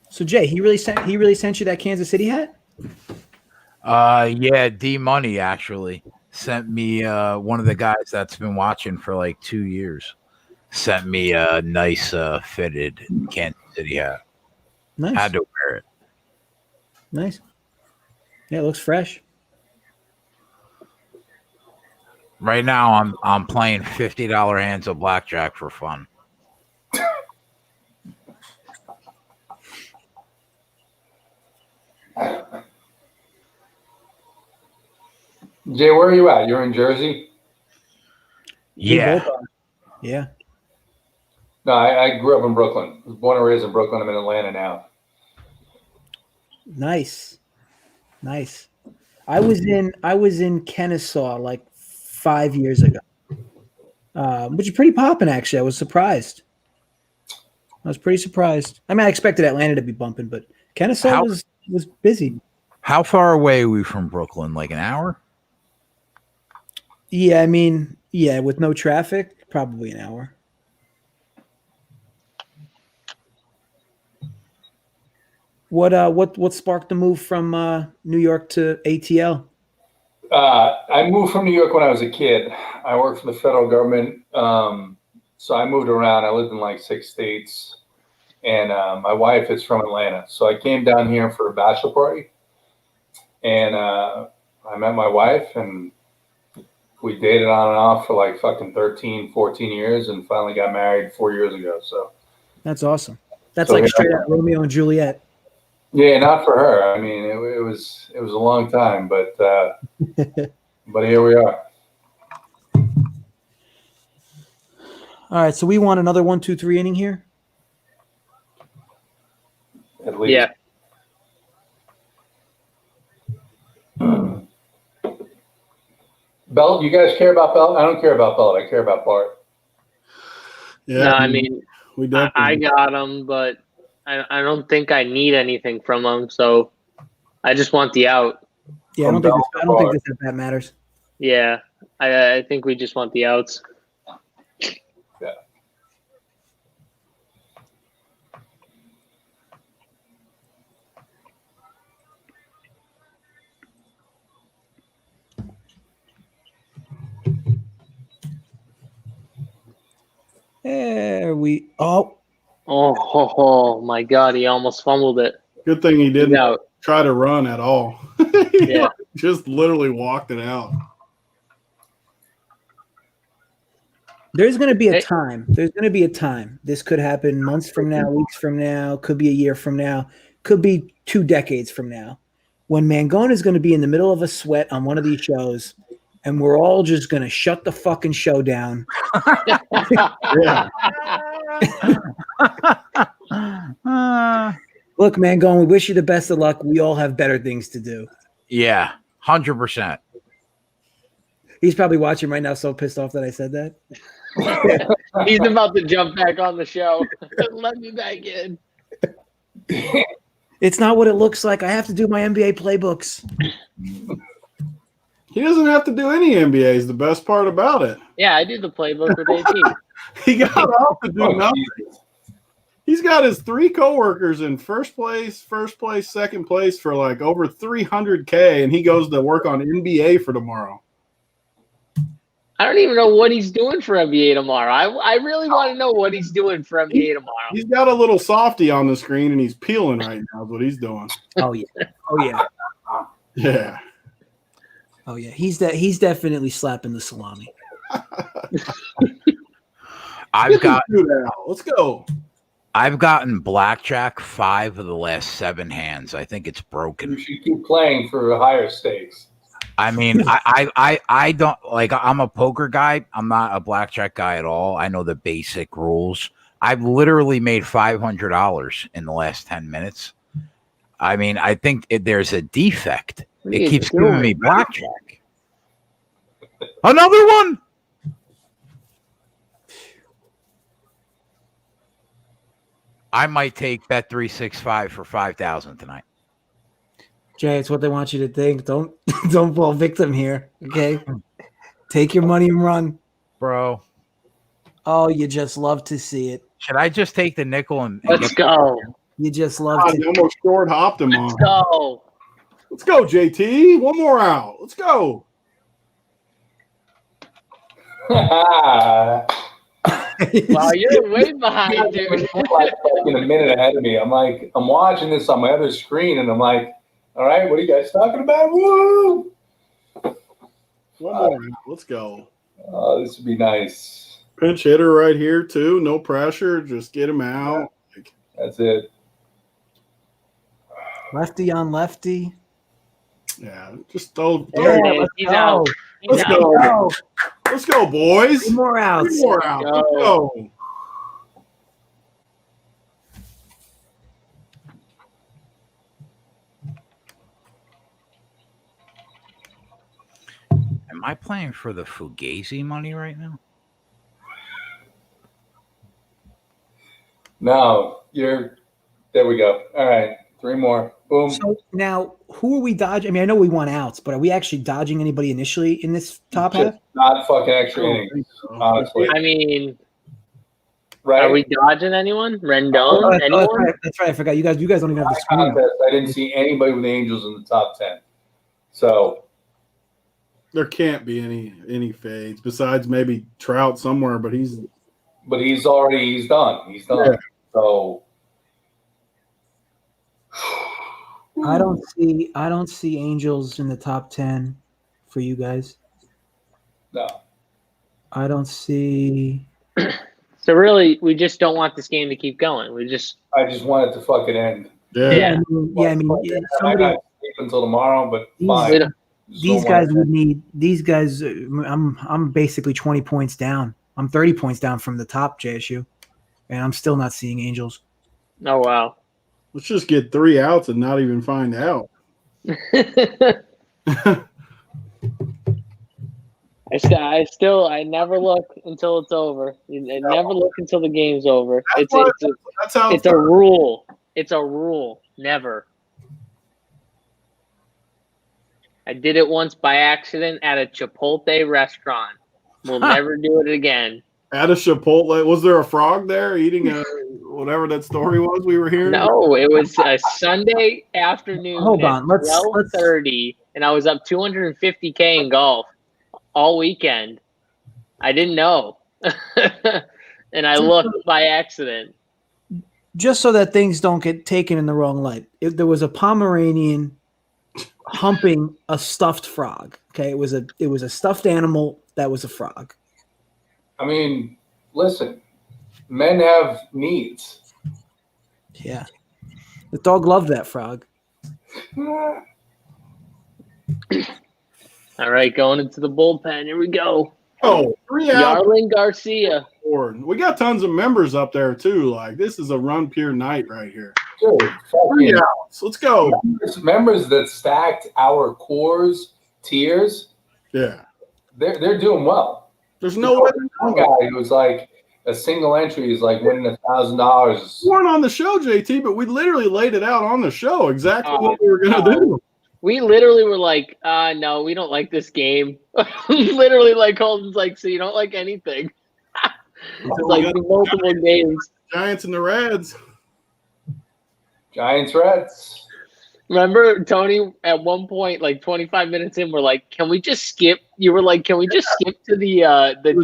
So Jay, he really sent you that Kansas City hat? Yeah, D Money actually sent me one of the guys that's been watching for like 2 years. Sent me a nice fitted Kansas City hat. Nice. Had to wear it. Nice. Yeah, it looks fresh. Right now I'm playing $50 hands of blackjack for fun. Jay, where are you at? You're in Jersey? Yeah. Yeah. No, I grew up in Brooklyn. I was born and raised in Brooklyn. I'm in Atlanta now. Nice. I was in Kennesaw like 5 years ago, which is pretty popping. Actually, I was surprised. I was pretty surprised. I mean, I expected Atlanta to be bumping, but Kennesaw was busy. How far away are we from Brooklyn? Like an hour? Yeah, I mean, yeah, with no traffic, probably an hour. What sparked the move from New York to ATL? I moved from New York when I was a kid. I worked for the federal government. So I moved around. I lived in like 6 states. And my wife is from Atlanta. So I came down here for a bachelor party. And I met my wife, and we dated on and off for like fucking 13, 14 years, and finally got married 4 years ago. So that's awesome. That's like straight out Romeo and Juliet. Yeah, not for her. I mean, it was a long time, but here we are. All right, so we want another 1, 2, 3 inning here. At least. Yeah. Belt, you guys care about Belt? I don't care about Belt. I care about Bart. Yeah, No, I mean, we I got him, but I don't think I need anything from him, so I just want the out. Yeah, I don't think this that matters. Yeah, I think we just want the outs. Yeah. There we Oh my God, he almost fumbled it. Good thing he didn't out. try to run at all. Yeah. Just literally walked it out. There's going to be a time. There's going to be a time. This could happen months from now, weeks from now, could be a year from now, could be 2 decades from now, when Mangone is going to be in the middle of a sweat on one of these shows, and we're all just going to shut the fucking show down. Yeah. Look, Mangone, we wish you the best of luck. We all have better things to do. Yeah, 100%. He's probably watching right now, so pissed off that I said that. He's about to jump back on the show. Let me back in. It's not what it looks like. I have to do my NBA playbooks. He doesn't have to do any NBA is the best part about it. Yeah, I do the playbook with 18. He got off to do nothing. He's got his 3 coworkers in first place, second place for like over 300K, and he goes to work on NBA for tomorrow. I don't even know what he's doing for NBA tomorrow. I really want to know what he's doing for NBA tomorrow. He's got a little softie on the screen, and he's peeling right now is what he's doing. Oh, yeah. Oh, yeah. Yeah. Oh, yeah. He's definitely slapping the salami. Let's go. I've gotten blackjack 5 of the last 7 hands. I think it's broken. You should keep playing for higher stakes. I mean, I don't like. I'm a poker guy. I'm not a blackjack guy at all. I know the basic rules. I've literally made $500 in the last 10 minutes. I mean, I think there's a defect. It keeps giving me blackjack. Another one. I might take Bet365 for 5,000 tonight. Jay, it's what they want you to think. Don't fall victim here. Okay. Take your money and run. Bro. Oh, you just love to see it. Should I just take the nickel and Let's go. You just love God, to. you almost short hopped him on. Let's go. Let's go, JT. One more out. Let's go. Wow, you're way behind, dude. Like fucking a minute ahead of me. I'm watching this on my other screen, and I'm like, all right, what are you guys talking about? Woo! One more out. Let's go. Oh, this would be nice. Pinch hitter right here, too. No pressure. Just get him out. That's it. Lefty on lefty. Yeah, just throw. Yeah, He's out. Let's go. Let's go, boys. 3 more outs. 3 more outs. Let's go. Am I playing for the Fugazi money right now? No, you're. There we go. All right, 3 more. Boom. So now, who are we dodging? I mean, I know we want outs, but are we actually dodging anybody initially in this top half? Not fucking extra innings, honestly. I mean, Right? are we dodging anyone? Rendon? Anyone? That's right. I forgot. You guys don't even have the screen. Contest, I didn't see anybody with the Angels in the top 10. So There can't be any fades besides maybe Trout somewhere, but he's done. He's done. Yeah. So I don't see Angels in the top 10 for you guys. no. I don't see. So really, we just don't want this game to keep going. I just want it to fucking end. Yeah. I mean, I somebody, got sleep until tomorrow, but These- fine. these guys would need. These guys. I'm basically 20 points down. I'm 30 points down from the top, JSU, and I'm still not seeing Angels. Oh wow. let's just get 3 outs and not even find out. I never look until it's over. I never look until the game's over. It's a rule. It's a rule. Never. I did it once by accident at a Chipotle restaurant. We'll never do it again. At a Chipotle, was there a frog there eating whatever that story was we were hearing? No, it was a Sunday afternoon. Hold on, let's 12:30, and I was up 250K in golf all weekend. I didn't know, and I looked by accident. Just so that things don't get taken in the wrong light, if there was a Pomeranian humping a stuffed frog. Okay, it was a stuffed animal that was a frog. I mean, listen, men have needs. Yeah, the dog loved that frog. All right, going into the bullpen. Here we go. Oh, 3 outs. Yarlin Garcia. We got tons of members up there too. Like this is a run pure night right here. Dude, 3 outs. Let's go. Members that stacked our cores tiers, Yeah. they're doing well. There's no way. One guy who was like a single entry is like winning $1,000. We weren't on the show, JT, but we literally laid it out on the show exactly what we were gonna do. We literally were like, no, we don't like this game. Literally, like Holden's like, so you don't like anything. It's like multiple games. Giants and the Reds. Giants, Reds. Remember, Tony, at one point, like 25 minutes in, we're like, can we just skip? You were like, can we just skip to the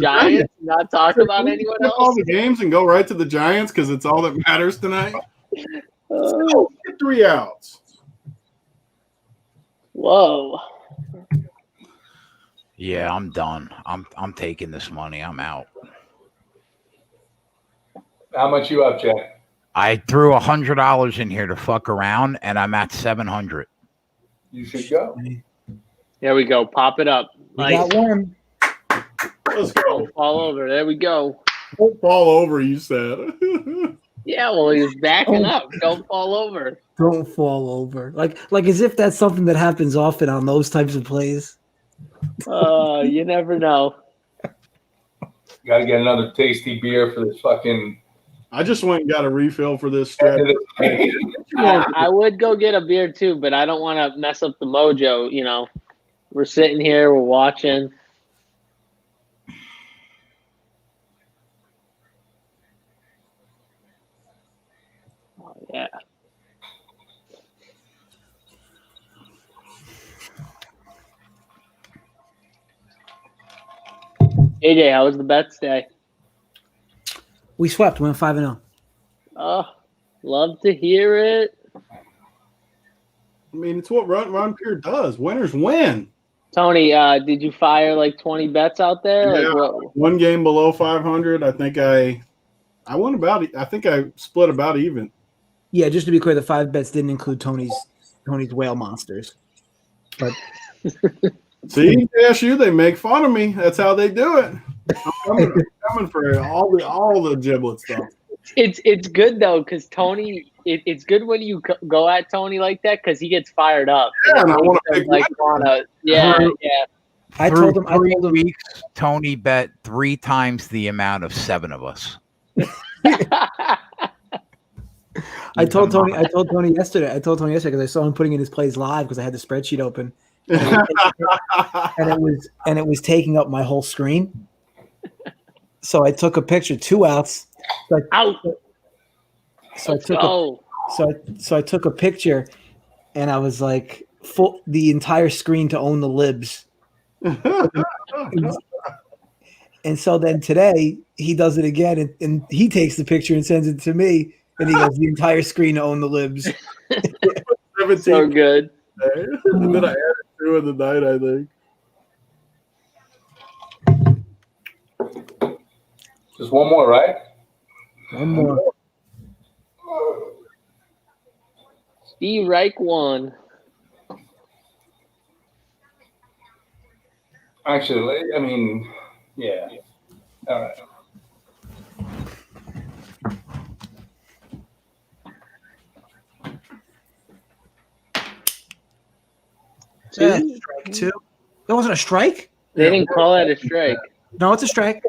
Giants and not talk about anyone Skip all else? the games and go right to the Giants because it's all that matters tonight. Let's go. Get 3 outs. Whoa. Yeah, I'm done. I'm taking this money. I'm out. How much you up, Jay? I threw $100 in here to fuck around, and I'm at 700. You should go. There we go. Pop it up. We got one. Let's go. Don't fall over. There we go. Don't fall over, you said. Yeah, well, he was backing up. Don't fall over. Don't fall over. Like as if that's something that happens often on those types of plays. You never know. Got to get another tasty beer for this fucking I just went and got a refill for this stretch. I would go get a beer too, but I don't want to mess up the mojo. You know, we're sitting here, we're watching. Oh, yeah. AJ, how was the bets day? We swept. We went 5-0. Oh, love to hear it. I mean, it's what Ron Pierre does. Winners win. Tony, did you fire like 20 bets out there? Yeah, Like what? one game below 500. I think I won about. I think I split about even. Yeah, just to be clear, the 5 bets didn't include Tony's whale monsters. But see, ASU, they make fun of me. That's how they do it. I'm coming for all the giblet stuff. It's good though, because Tony. It's good when you go at Tony like that because he gets fired up. Yeah, and I want to yeah. I told him 3 weeks. Tony bet 3 times the amount of 7 of us. I told Tony yesterday. Because I saw him putting in his plays live because I had the spreadsheet open, and it was taking up my whole screen. So I took a picture, 2 outs. Out. So I took a picture, and I was like, the entire screen to own the libs. And so then today he does it again, and he takes the picture and sends it to me, and he goes, the entire screen to own the libs. So good. And then I added 2 in the night, I think. Just one more, right? One more. Steve Reich won. Actually, I mean, yeah. All right. Strike 2. That wasn't a strike? They didn't call that a strike. No, it's a strike.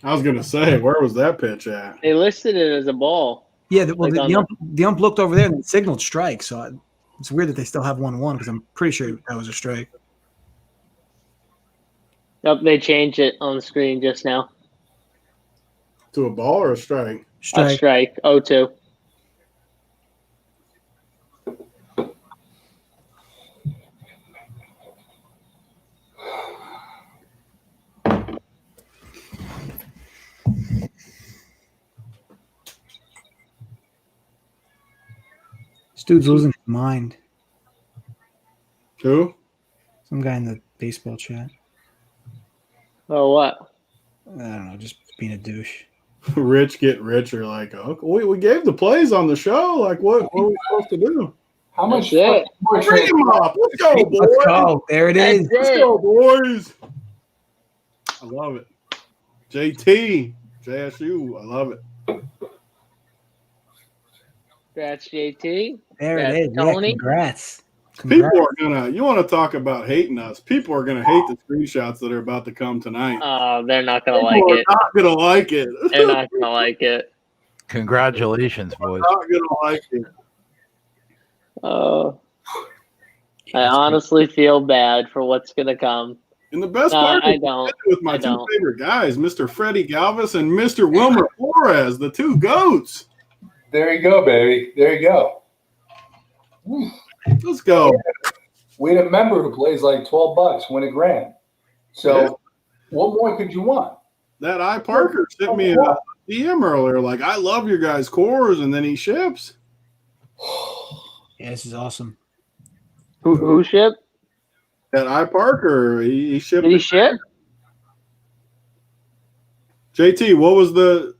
I was gonna say, where was that pitch at? They listed it as a ball. Yeah, the ump looked over there and signaled strike. So it's weird that they still have 1-1 because I'm pretty sure that was a strike. Nope, they changed it on the screen just now. To a ball or a strike? A strike. 0-2. This dude's losing his mind. Who? Some guy in the baseball chat. Oh, what? I don't know, just being a douche. Rich get richer. Like, okay, we gave the plays on the show. Like, what are we supposed to do? How much? That's it. Bring him up. Let's go, boys. Let's go. There it is. Let's go, boys. I love it. JT, JSU. I love it. Congrats, JT. There Congrats, it is. Yeah, Tony. congrats. People are gonna. You want to talk about hating us? People are gonna hate the screenshots that are about to come tonight. Oh, they're not gonna People like are it. not gonna like it. They're not gonna like it. Congratulations, boys. Not gonna like it. Oh, I honestly feel bad for what's gonna come. And the best No, part I is don't. with my I 2 don't. favorite guys, Mr. Freddie Galvis and Mr. Wilmer Flores, the 2 goats. There you go, baby. There you go. Let's go. We had a member who plays like $12, win $1,000. So, what more could you want? That I Parker sent me a DM earlier, like, I love your guys' cores, and then he ships. Yeah, this is awesome. Who shipped? That I Parker, he shipped. Did he ship? JT, what was the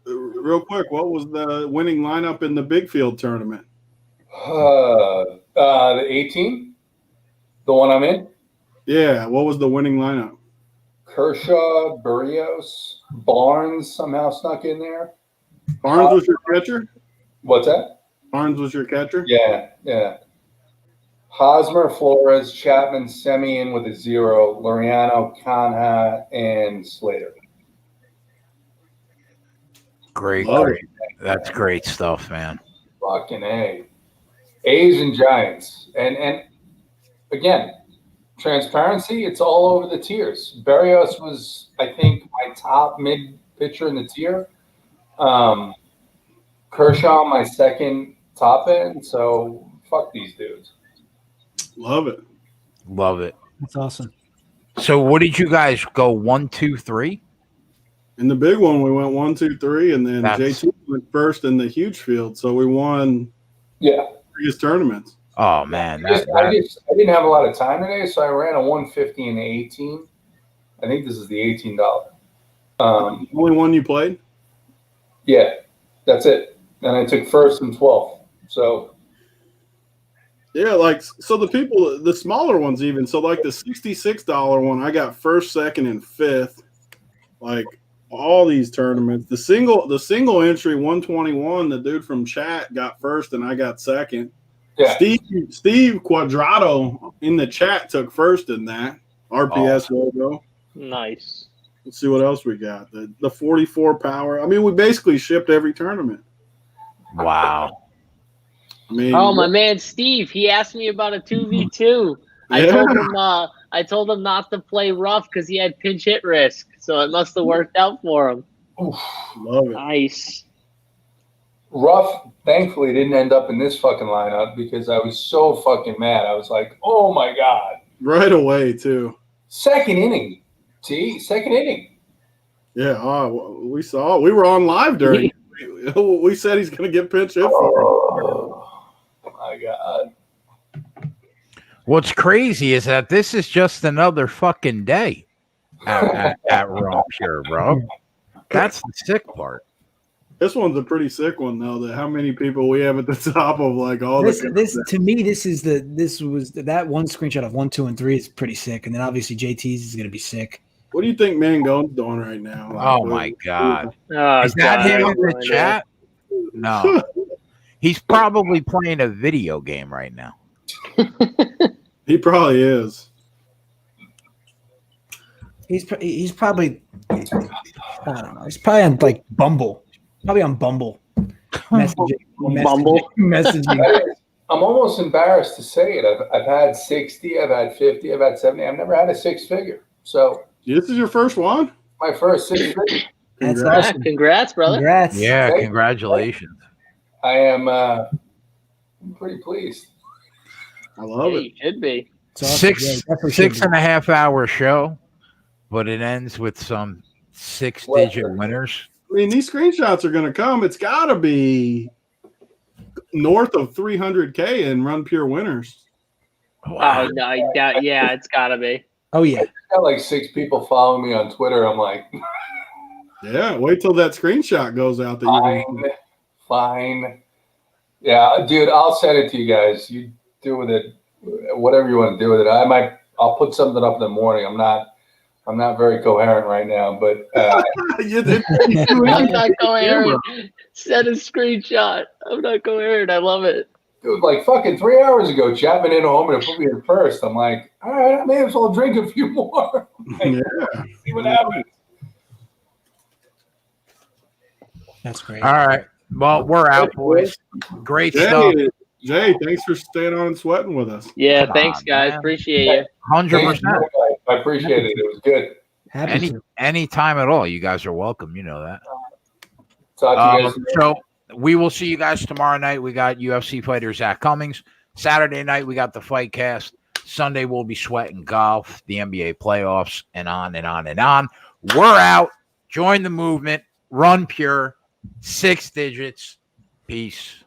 winning lineup in the Big Field tournament? The 18, the one I'm in. Yeah, what was the winning lineup? Kershaw, Berrios, Barnes somehow snuck in there. Barnes was your catcher? What's that? Barnes was your catcher? Yeah. Hosmer, Flores, Chapman, Semien with a 0, Laureano, Canha, and Slater. Great. That's great stuff, man. Fucking A. A's and Giants. And again, transparency, it's all over the tiers. Berrios was, I think, my top mid pitcher in the tier. Kershaw, my second top end. So fuck these dudes. Love it. Love it. That's awesome. So what did you guys go 1, 2, 3? In the big one, we went 1, 2, 3, and then That's- JT went first in the huge field. So we won previous tournaments. Oh man, I didn't have a lot of time today, so I ran a 150 and 18. I think this is the $18. Only one you played? Yeah, that's it. And I took first and 12th. So Yeah, so the smaller ones even. So like the $66 one, I got first, second, and fifth. Like all these tournaments. The single entry 121, the dude from chat got first and I got second. Yeah. Steve Quadrado in the chat took first in that RPS logo. Nice. Let's see what else we got. The 44 power. I mean, we basically shipped every tournament. Wow. I mean, Oh, my man Steve, he asked me about a 2v2. I told him not to play rough because he had pinch hit risk, so it must have worked out for him. Love it. Nice. Ruff, thankfully, didn't end up in this fucking lineup because I was so fucking mad. I was like, oh my God. Right away, too. Second inning. Second inning. Yeah, we saw. We were on live during. We said he's going to get pinch hit for him. My God. What's crazy is that this is just another fucking day at Rompure, bro. That's the sick part. This one's a pretty sick one, though. That how many people we have at the top of like all This the. to me, that one screenshot of 1, 2, and 3 is pretty sick, and then obviously JT's is going to be sick. What do you think Mangone's doing right now? Oh my God! Oh, is that him in the chat? No, he's probably playing a video game right now. He probably is. He's probably I don't know. He's probably on like Bumble. Probably on Bumble. Messaging. I'm almost embarrassed to say it. I've had 60, I've had 50, I've had 70. I've never had a six figure. So this is your first one? My first six figure. That's awesome. Congrats, brother. Congrats. Yeah, congratulations. I am pretty pleased. I love it. You should be. Awesome. Six and a half hour show, but it ends with some 6-digit winners. I mean, these screenshots are going to come. It's got to be north of 300K in Run Pure winners. Wow. Oh no, yeah, it's got to be. Oh yeah. I got like 6 people following me on Twitter. I'm like, yeah. Wait till that screenshot goes out. Fine. Yeah, dude, I'll send it to you guys. You do with it whatever you want to do with it. I'll put something up in the morning. I'm not very coherent right now, but I'm not coherent. Send a screenshot. I'm not coherent. I love it. Dude, like fucking 3 hours ago, Chapman hit home and put me in first. I'm like, all right, I may as well drink a few more. See what happens. That's great. All right. Well, we're out, boys. Great stuff. Jay, thanks for staying on and sweating with us. Yeah, thanks, guys. Man. Appreciate you. 100%. I appreciate it. It was good. Any time at all. You guys are welcome. You know that. Talk to you guys. So we will see you guys tomorrow night. We got UFC fighter Zach Cummings. Saturday night, we got the Fight Cast. Sunday, we'll be sweating golf, the NBA playoffs, and on and on and on. We're out. Join the movement. Run Pure. 6 digits. Peace.